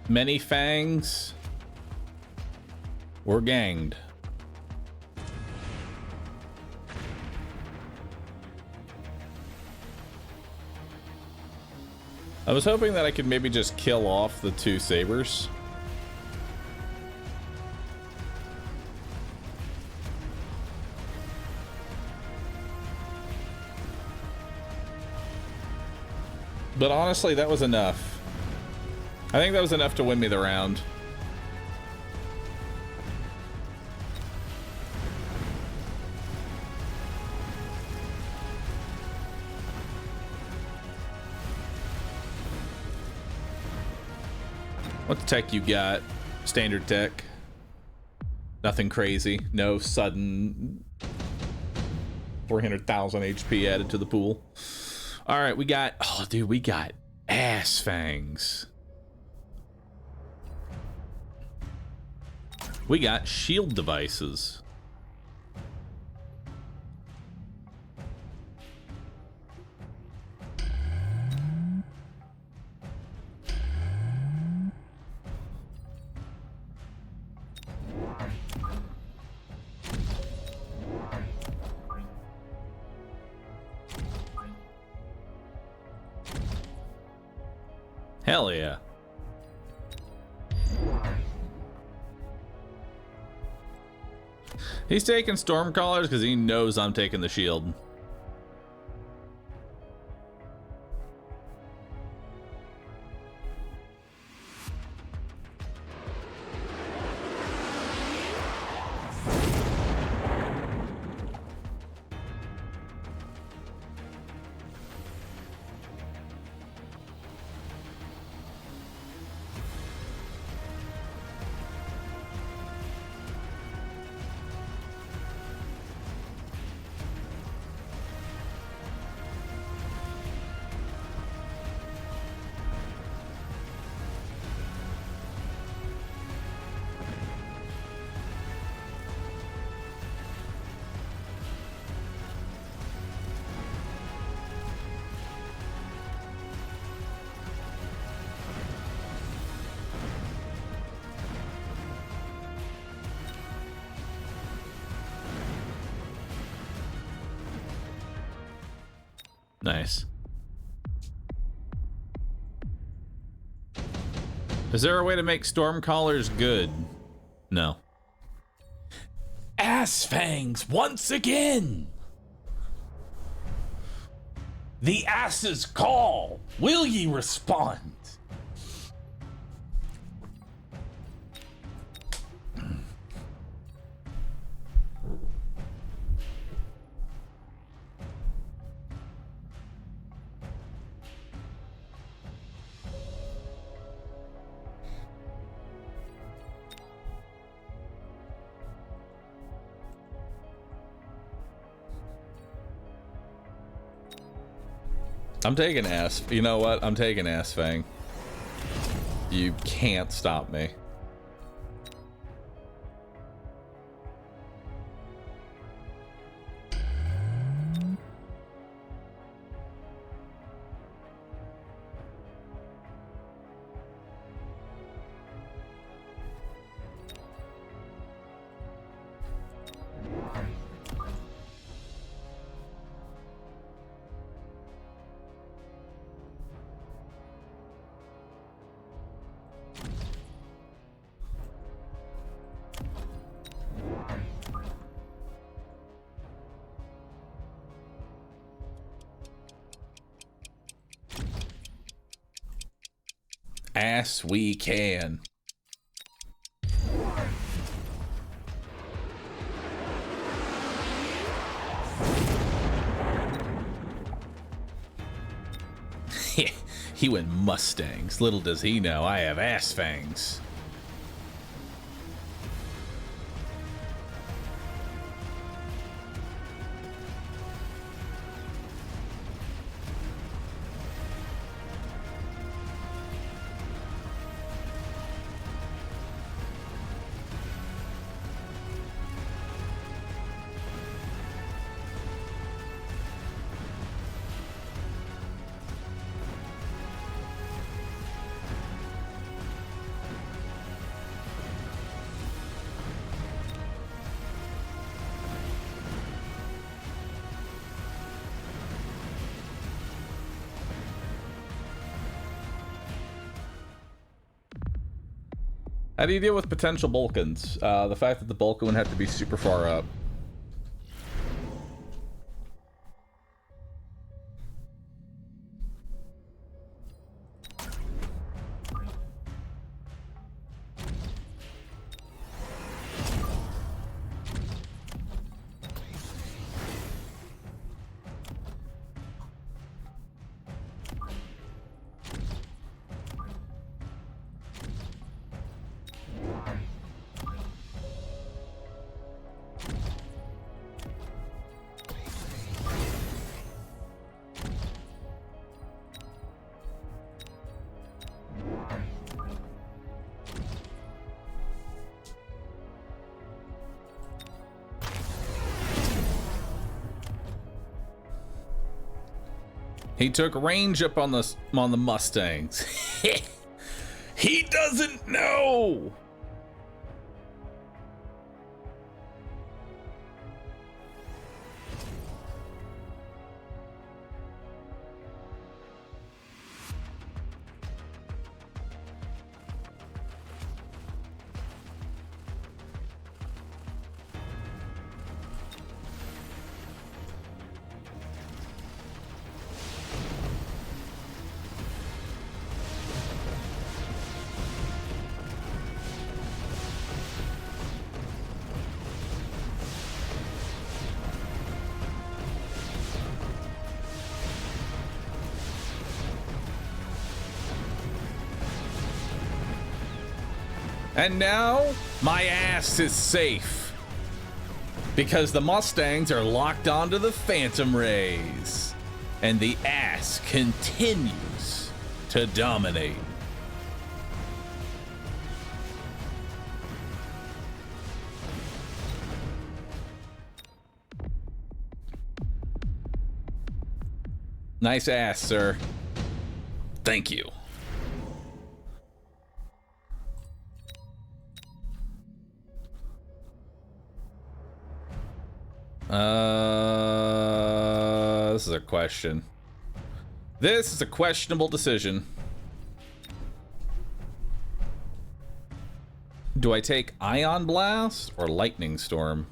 Many fangs were ganged. I was hoping that I could maybe just kill off the two sabers. But honestly, that was enough. I think that was enough to win me the round. What tech you got? Standard tech. Nothing crazy. No sudden 400,000 HP added to the pool. All right, we got... Oh, dude, we got ass fangs. We got shield devices. Hell yeah. He's taking Stormcallers because he knows I'm taking the shield. Nice. Is there a way to make Stormcallers good? No. Ass fangs once again! The ass's call! Will ye respond? I'm taking ass. You know what? I'm taking ass fang. You can't stop me. Ass we can. He went Mustangs. Little does he know I have ass fangs. How do you deal with potential Balkans? The fact that the Balkan would have to be super far up. He took range up on the Mustangs. He doesn't know. And now, my ass is safe. Because the Mustangs are locked onto the Phantom Rays. And the ass continues to dominate. Nice ass, sir. Thank you. This is a question. This is a questionable decision. Do I take Ion Blast or Lightning Storm?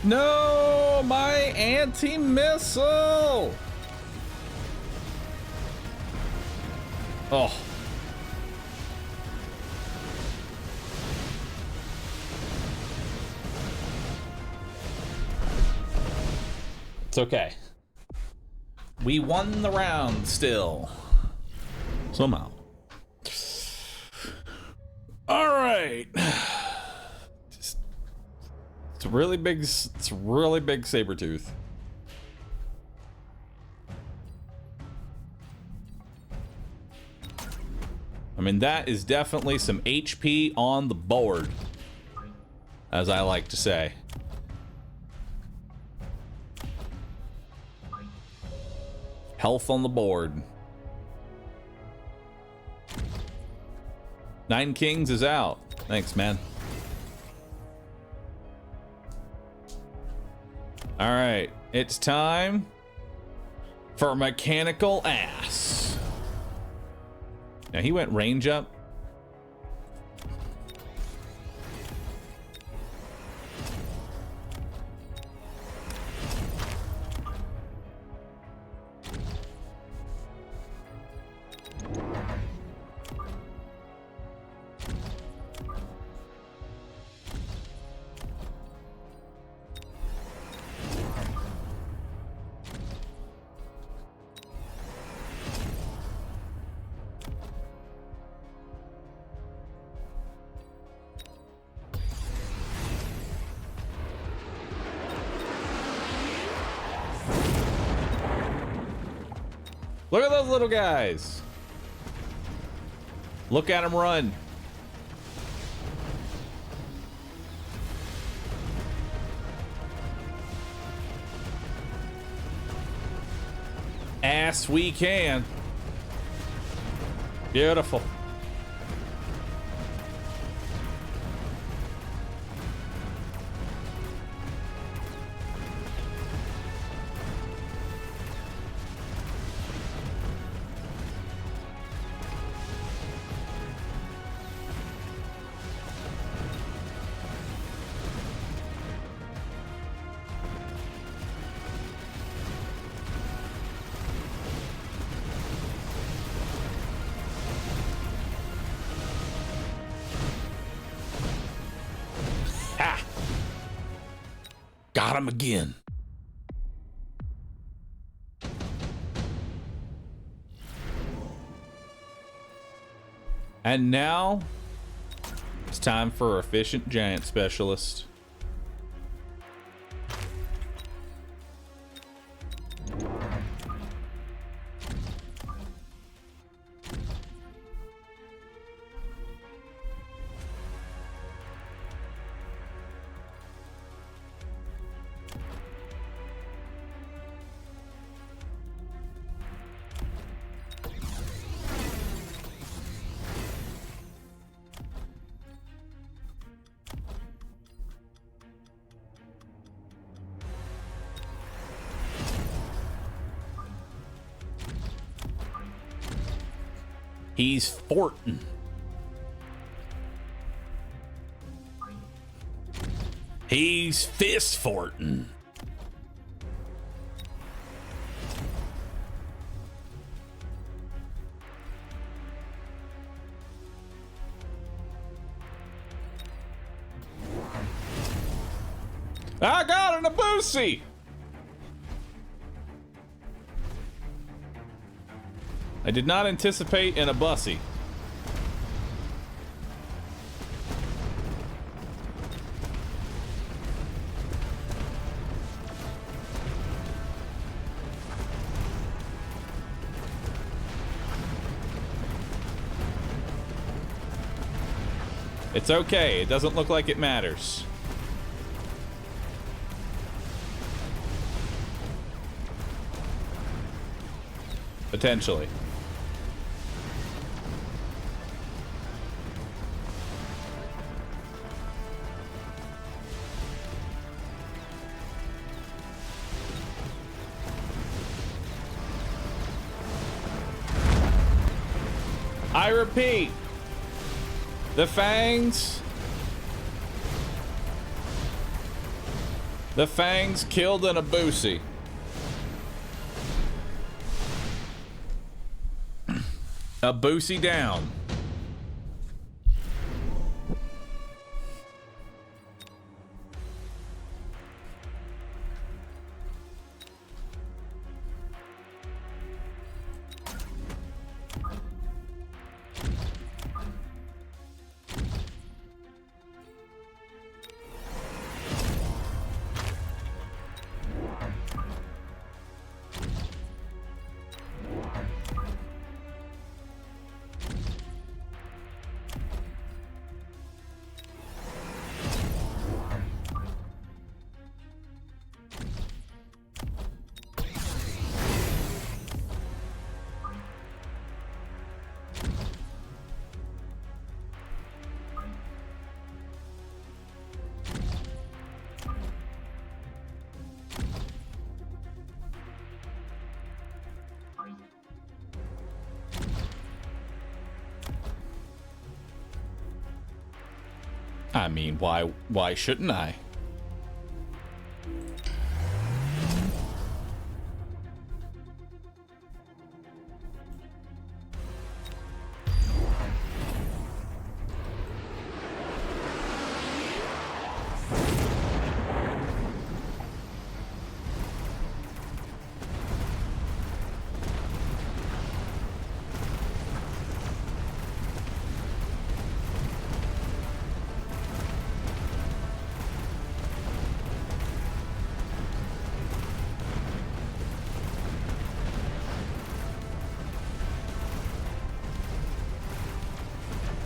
No, my anti-missile. Oh. It's okay. We won the round still. Somehow. All right. It's really big saber tooth. I mean, that is definitely some HP on the board, as I like to say. Health on the board. 9 Kings is out. Thanks, man. All right, it's time for mechanical ass. Now he went range up. Look at those little guys. Look at them run. Ass we can. Beautiful. Got him again. And now it's time for efficient giant specialist. He's fortin'. He's fist fortin'. I got an Abusi. I did not anticipate an Abusi. It's okay. It doesn't look like it matters. Potentially. I repeat, the fangs killed an Abusi. Abusi down. I mean, why shouldn't I?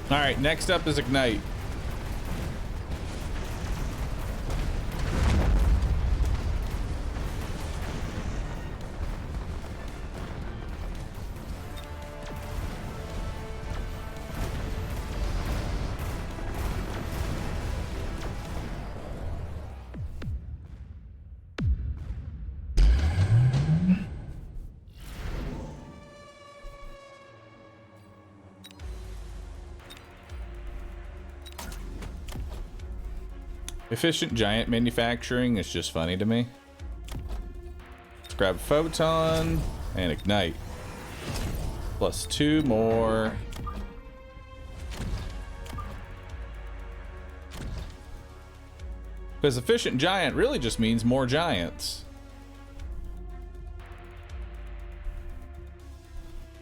All right, next up is Ignite. Efficient giant manufacturing is just funny to me. Let's grab Photon and Ignite. Plus 2 more. Because efficient giant really just means more giants.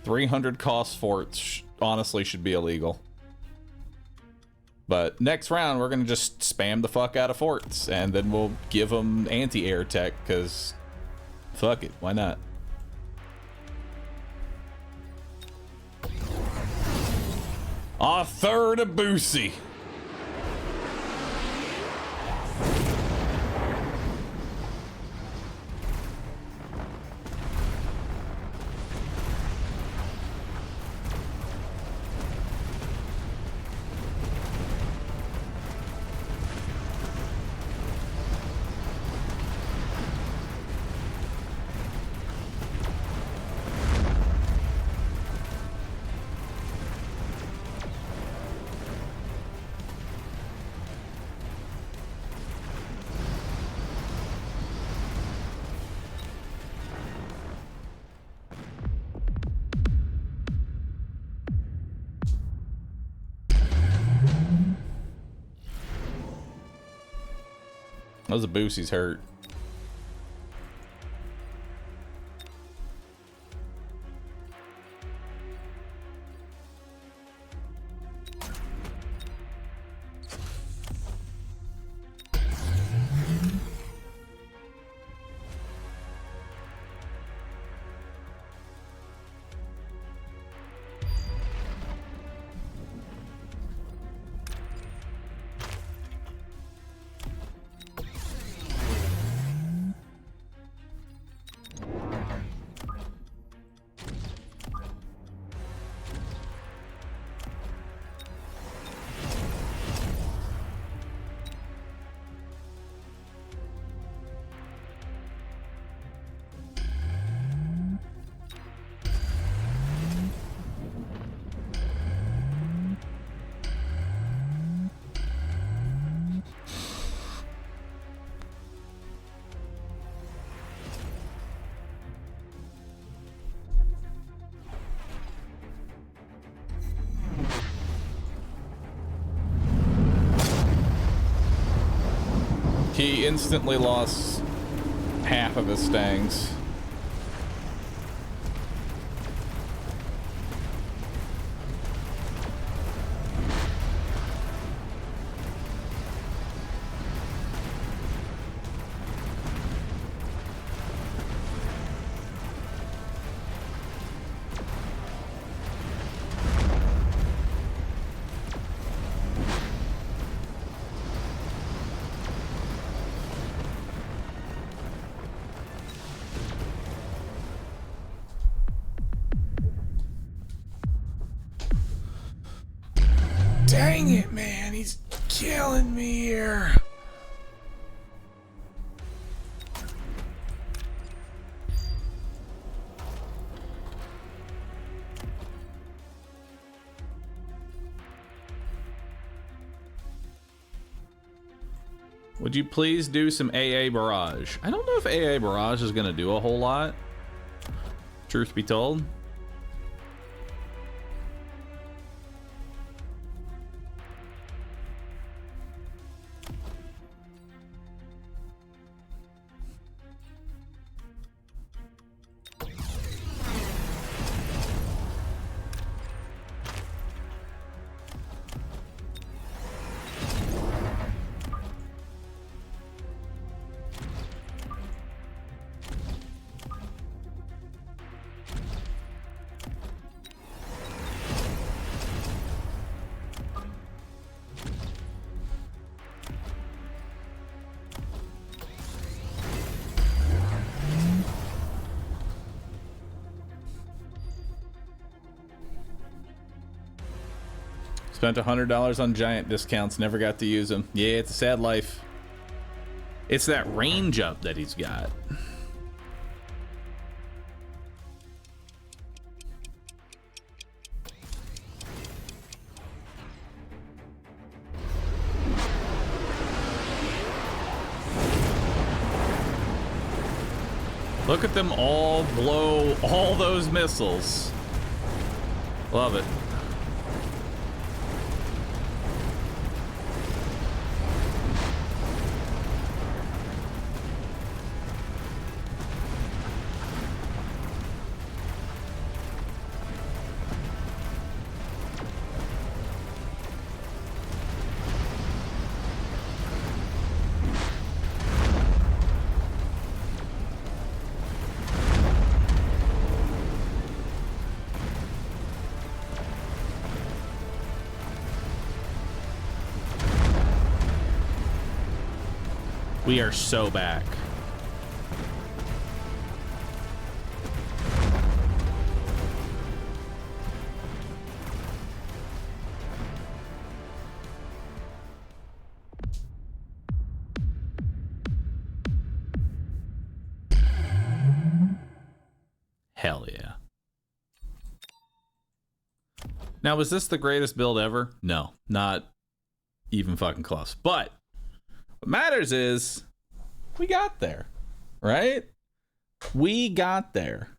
300 cost forts honestly should be illegal. But next round, we're going to just spam the fuck out of forts, and then we'll give them anti-air tech, because fuck it, why not? A third of Boosie. Those Boosies hurt. He instantly lost half of his stangs. Dang it, man, he's killing me here. Would you please do some AA barrage? I don't know if AA barrage is gonna do a whole lot, truth be told. Spent $100 on giant discounts, never got to use them. Yeah, it's a sad life. It's that range up that he's got. Look at them all blow all those missiles. Love it. We are so back. Hell yeah. Now, was this the greatest build ever? No, not even fucking close. But what matters is we got there, right? We got there.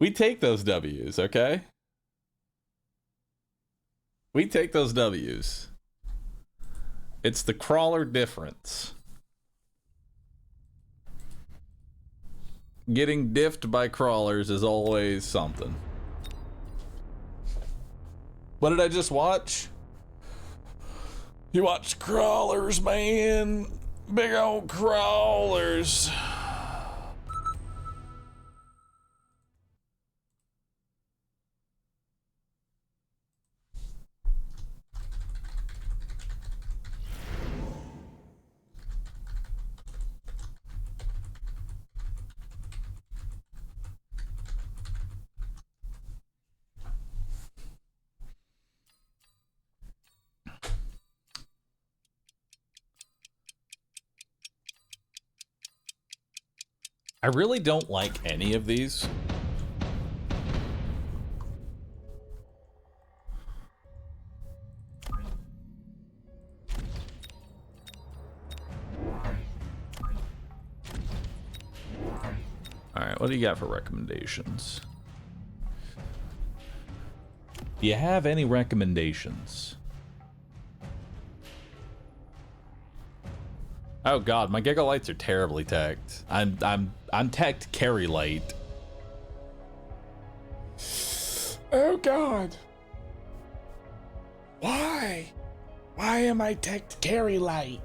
We take those W's, okay? We take those W's. It's the crawler difference. Getting diffed by crawlers is always something. What did I just watch? You watched crawlers, man. Big old crawlers. I really don't like any of these. All right, what do you got for recommendations? Do you have any recommendations? Oh god, my Gigalights are terribly teched. I'm teched carry light. Oh god. Why? Why am I teched carry light?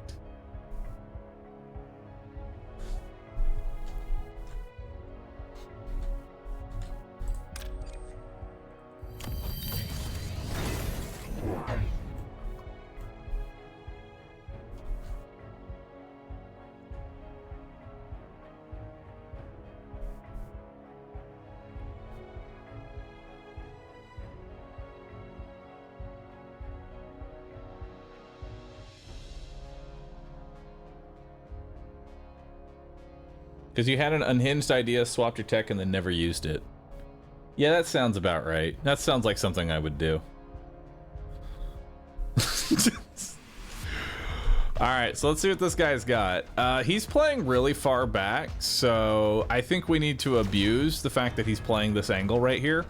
Because you had an unhinged idea, swapped your tech, and then never used it. Yeah, that sounds about right. That sounds like something I would do. Alright, so let's see what this guy's got. He's playing really far back, so I think we need to abuse the fact that he's playing this angle right here.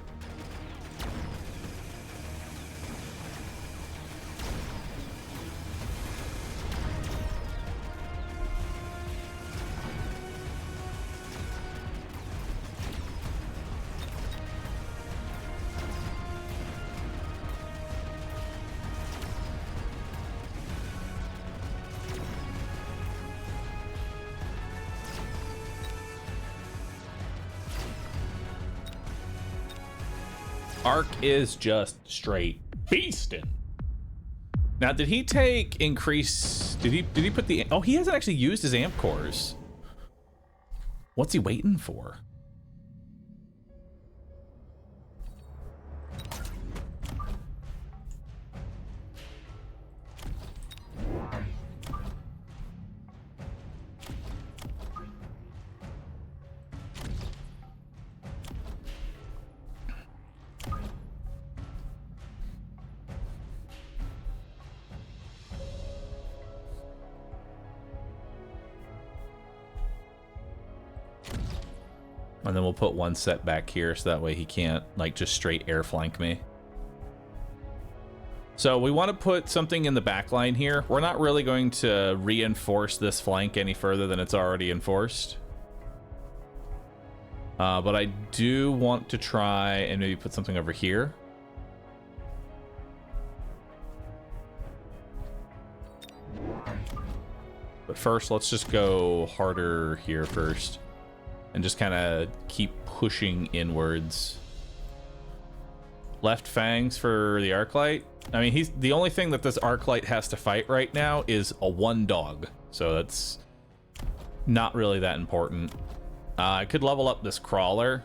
Arc is just straight beastin'. Now, did he take increase? Did he put the? Oh, he hasn't actually used his amp cores. What's he waiting for? And then we'll put one set back here so that way he can't like just straight air flank me. So we want to put something in the back line here. We're not really going to reinforce this flank any further than it's already enforced. But I do want to try and maybe put something over here. But first, let's just go harder here first. And just kind of keep pushing inwards. Left fangs for the arc light. I mean, he's the only thing that this arc light has to fight right now is a one dog. So that's not really that important. I could level up this crawler.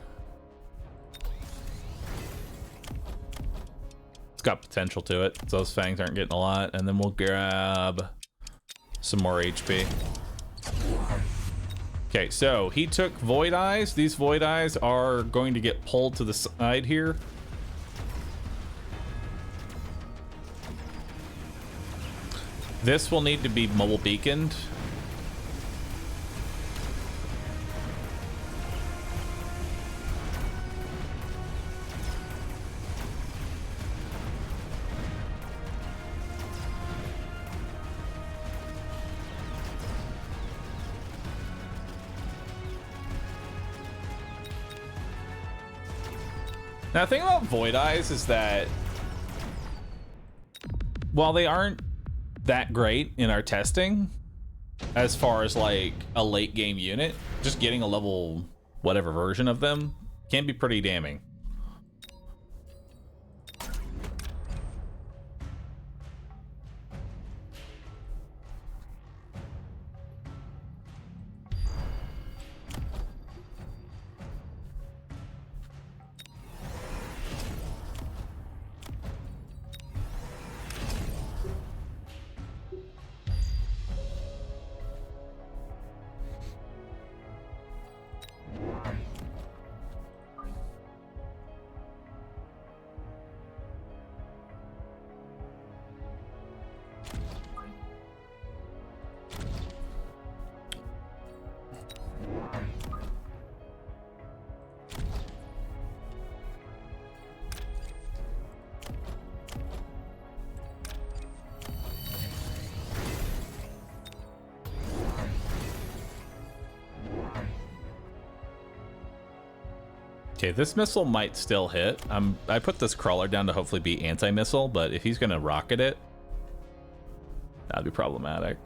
It's got potential to it. So those fangs aren't getting a lot. And then we'll grab some more HP. Okay, so he took Void Eyes. These Void Eyes are going to get pulled to the side here. This will need to be mobile beaconed. Now, the thing about Void Eyes is that while they aren't that great in our testing, as far as like a late game unit, just getting a level whatever version of them can be pretty damning. Okay, this missile might still hit. I put this crawler down to hopefully be anti-missile, but if he's gonna rocket it, that'd be problematic.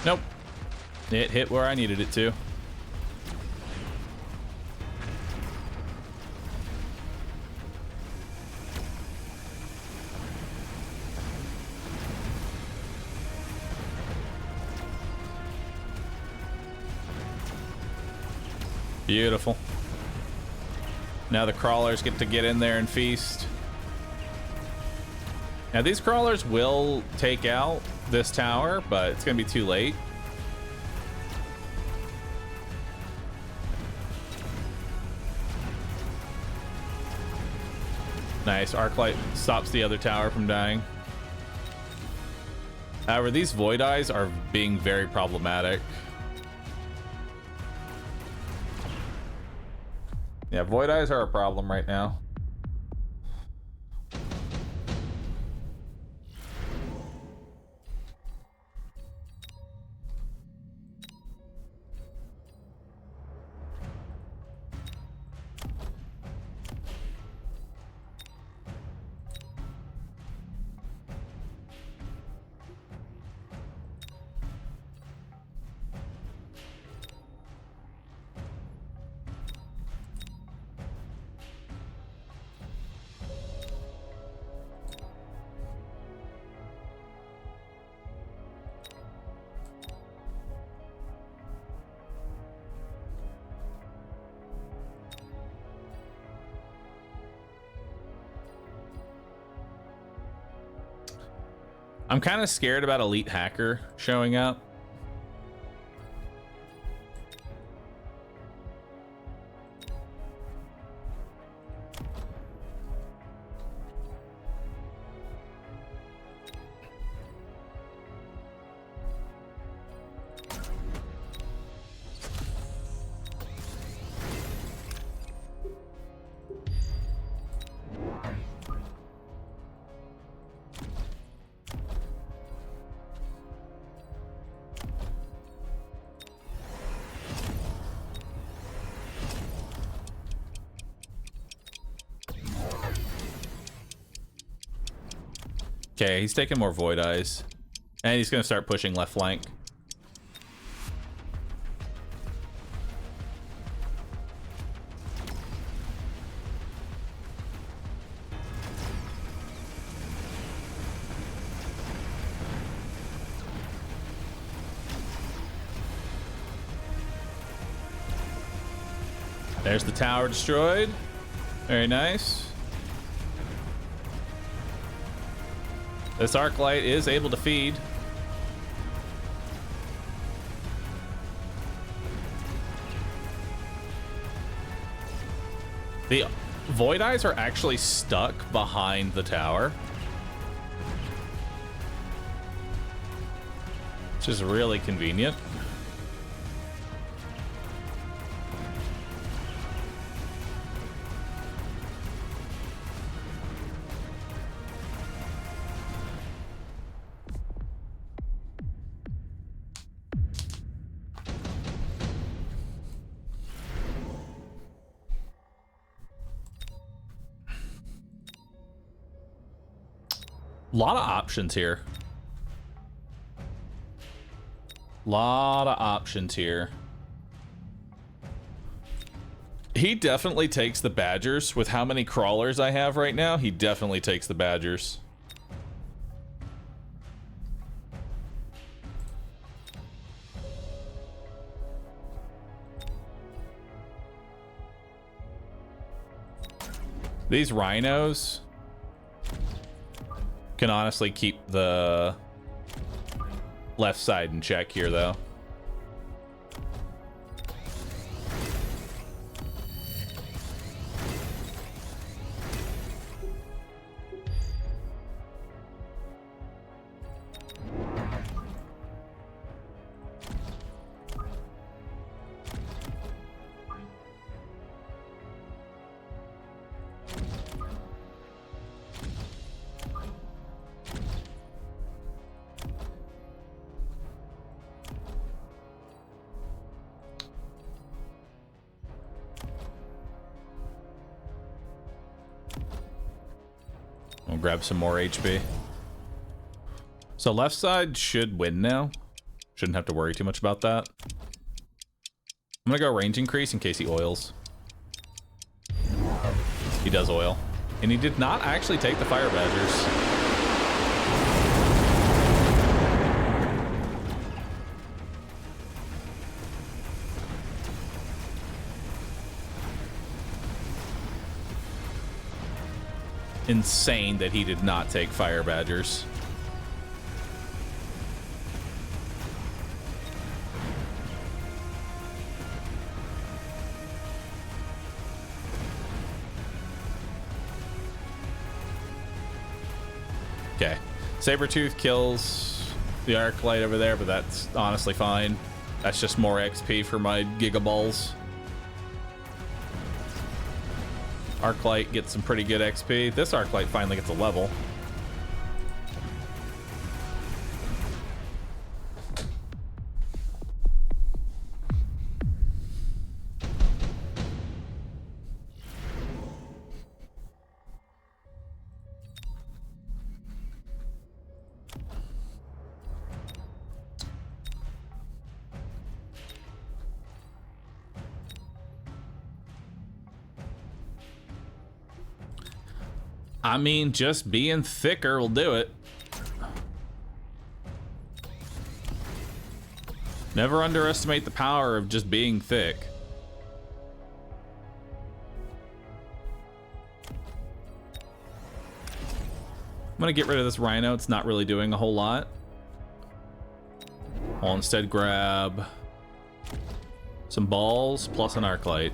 Nope. It hit where I needed it to. Beautiful. Now the crawlers get to get in there and feast. Now these crawlers will take out this tower, but it's gonna be too late. Nice. Arclight stops the other tower from dying. However, these Void Eyes are being very problematic. Yeah, Void Eyes are a problem right now. I'm kind of scared about Elite Hacker showing up. Okay, he's taking more Void Eyes. And he's gonna start pushing left flank. There's the tower destroyed. Very nice. This Arclight is able to feed. The Void Eyes are actually stuck behind the tower, which is really convenient. A lot of options here. Lot of options here. He definitely takes the Badgers. With how many crawlers I have right now, he definitely takes the Badgers. These Rhinos can honestly keep the left side in check here, though. We'll grab some more HP. So left side should win now. Shouldn't have to worry too much about that. I'm gonna go range increase in case he oils. He does oil. And he did not actually take the Fire Badgers. Insane that he did not take Fire Badgers. Sabretooth kills the arc light over there, but that's honestly fine. That's just more XP for my gigaballs. Arc light gets some pretty good XP. This arc light finally gets a level. I mean, just being thicker will do it. Never underestimate the power of just being thick. I'm gonna get rid of this rhino. It's not really doing a whole lot. I'll instead grab some balls plus an arc light.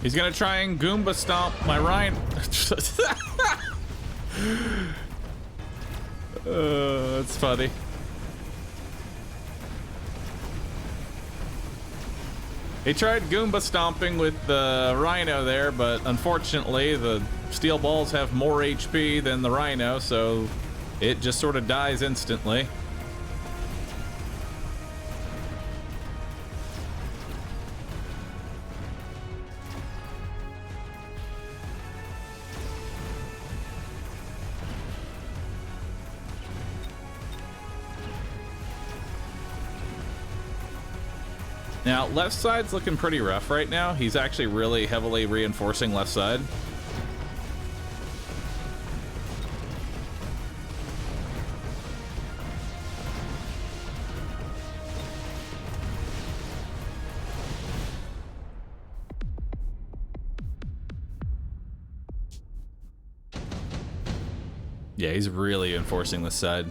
He's gonna try and Goomba stomp my Rhino. That's funny. He tried Goomba stomping with the Rhino there, but unfortunately the steel balls have more HP than the Rhino, so it just sort of dies instantly. Now, left side's looking pretty rough right now. He's actually really heavily reinforcing left side. Yeah, he's really enforcing this side.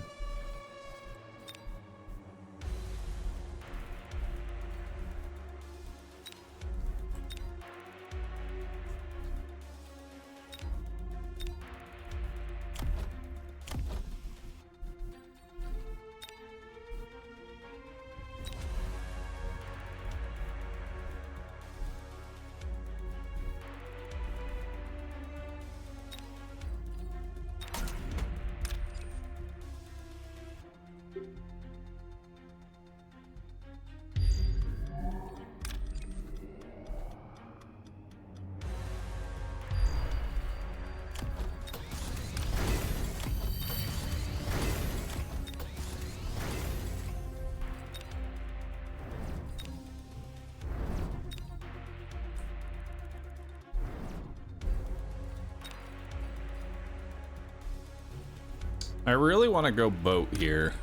I really want to go boat here.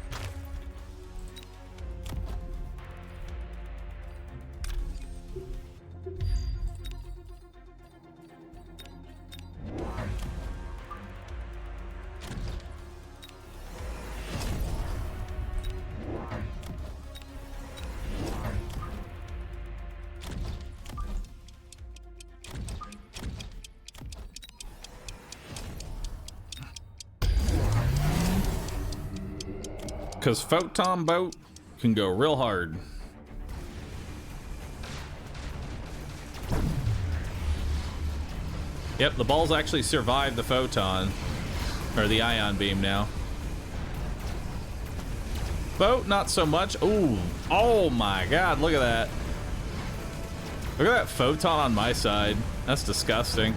Because Photon Boat can go real hard. Yep, the balls actually survived the photon, or the ion beam now. Boat, not so much. Ooh, oh my God, look at that. Look at that photon on my side. That's disgusting.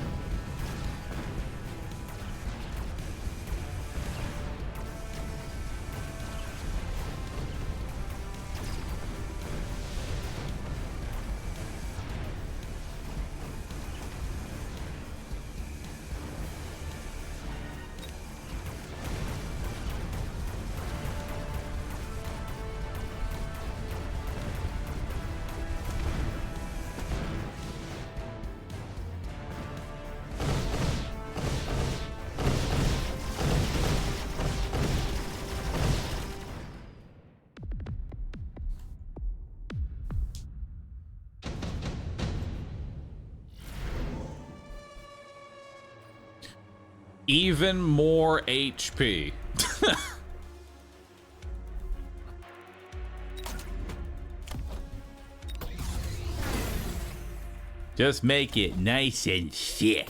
Even more HP. Just make it nice and thick.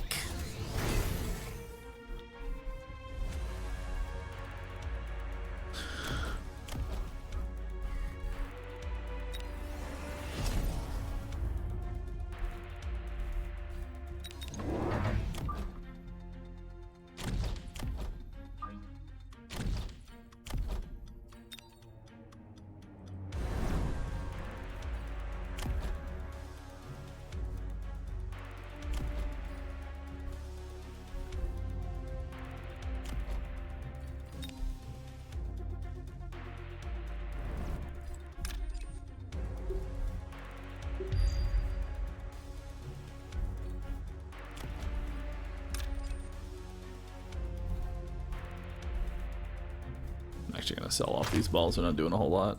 Actually gonna sell off these balls. They're not doing a whole lot.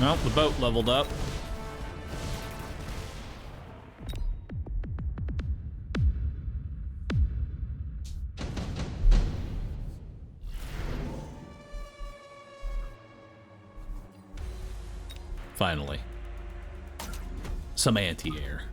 Well, the boat leveled up. Finally. Some anti-air.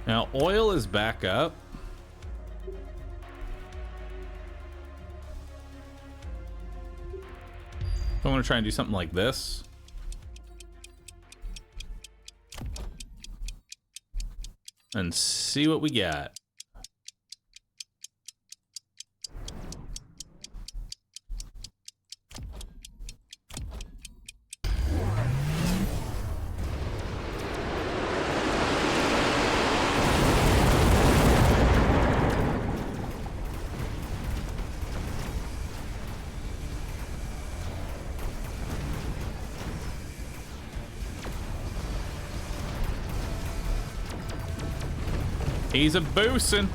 Now, oil is back up. I'm going to try and do something like this. And see what we got. He's a boostin'.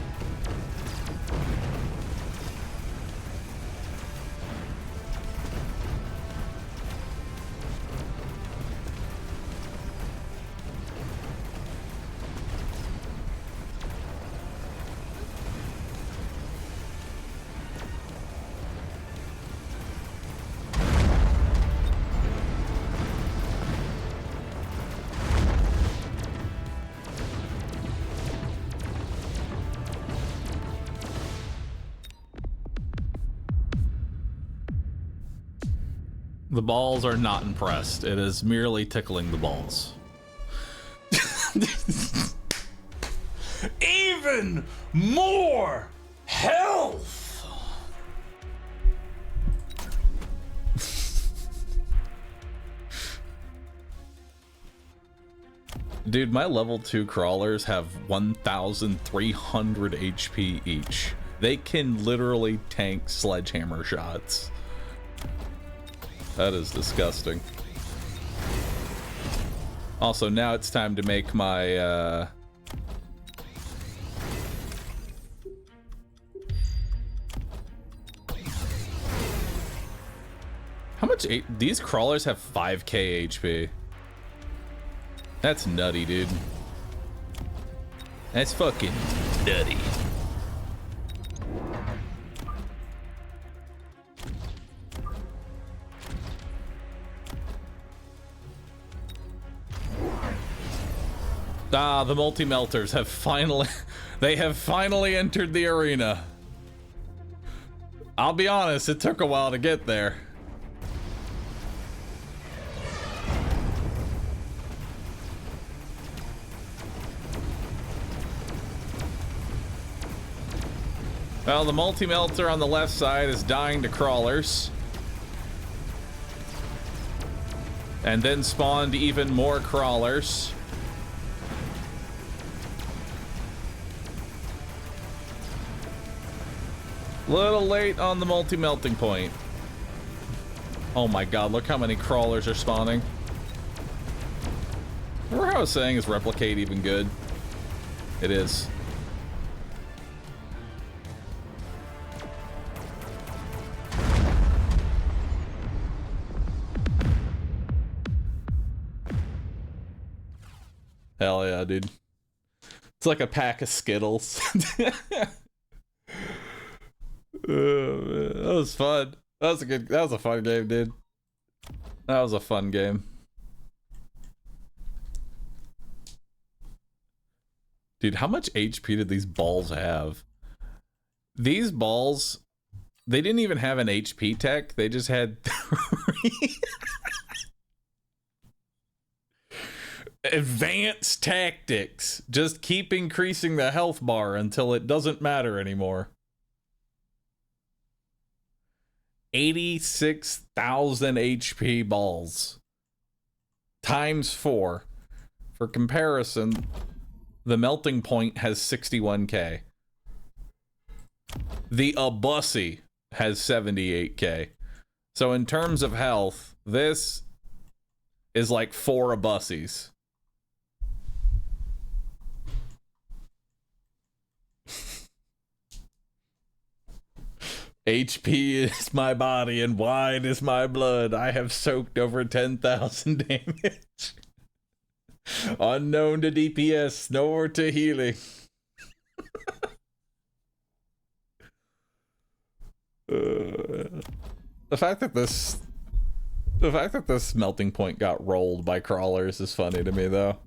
The balls are not impressed. It is merely tickling the balls. Even more health! Dude, my level 2 crawlers have 1,300 HP each. They can literally tank sledgehammer shots. That is disgusting. Also, now it's time to make my, How much these crawlers have 5k HP. That's nutty, dude. That's fucking nutty. Ah, the multi-melters have finally... They have finally entered the arena. I'll be honest, it took a while to get there. Well, the multi-melter on the left side is dying to crawlers. And then spawned even more crawlers. Little late on the multi-melting point. Oh my god, look how many crawlers are spawning. Remember how I was saying is replicate even good? It is. Hell yeah, dude. It's like a pack of Skittles. Oh, man. That was fun. That was a fun game, dude. That was a fun game. Dude, how much HP did these balls have? These balls, they didn't even have an HP tech. They just had 3. Advanced tactics. Just keep increasing the health bar until it doesn't matter anymore. 86,000 HP balls. Times 4. For comparison, the melting point has 61k. The Abussi has 78k. So in terms of health, this is like 4 Abussis. HP is my body and wine is my blood. I have soaked over 10,000 damage. Unknown to DPS, nor to healing. The fact that this melting point got rolled by crawlers is funny to me, though.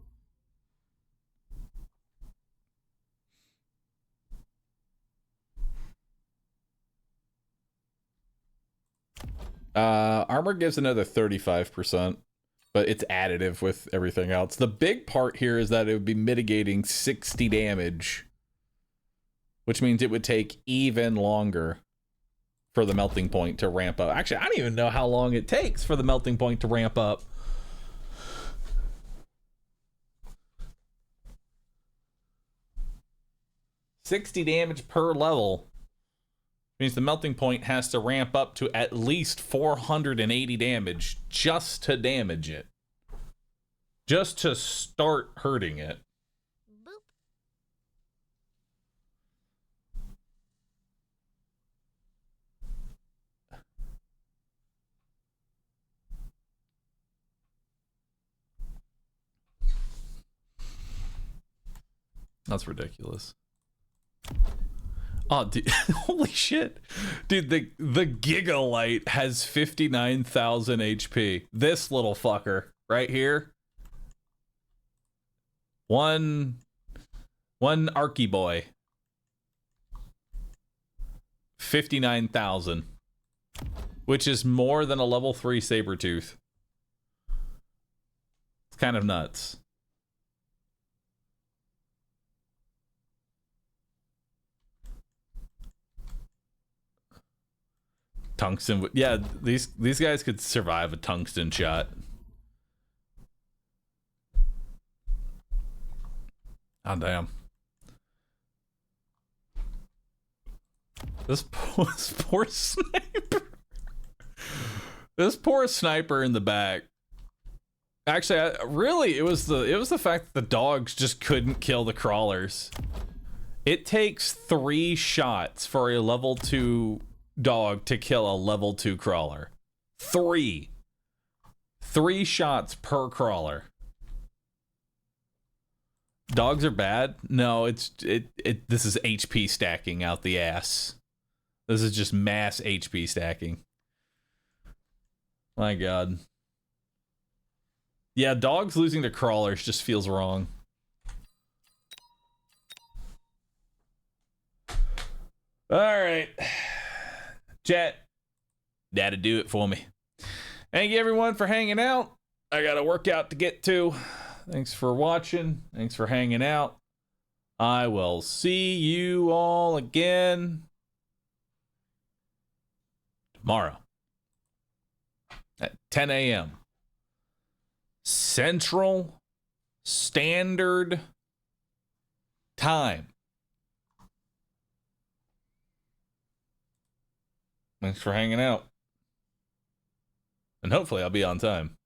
Armor gives another 35%, but it's additive with everything else. The big part here is that it would be mitigating 60 damage, which means it would take even longer for the melting point to ramp up. Actually, I don't even know how long it takes for the melting point to ramp up. $60 damage per level. Means the melting point has to ramp up to at least 480 damage just to damage it. Just to start hurting it. That's ridiculous. Oh, dude, holy shit. Dude, the Gigalight has 59,000 HP. This little fucker right here. One Arky boy. 59,000. Which is more than a level 3 Sabertooth. It's kind of nuts. Tungsten, yeah, these guys could survive a tungsten shot. Oh damn! This poor sniper. This poor sniper in the back. Actually, it was the fact that the dogs just couldn't kill the crawlers. It takes 3 shots for a level 2 dog to kill a level 2 crawler. 3 shots per crawler. Dogs are bad? No, this is HP stacking out the ass. This is just mass HP stacking. My god. Yeah, dogs losing to crawlers just feels wrong. Alright. Chat. That'll do it for me. Thank you everyone for hanging out. I got a workout to get to. Thanks for watching. Thanks for hanging out. I will see you all again tomorrow at 10 a.m. Central Standard Time. Thanks for hanging out. And hopefully I'll be on time.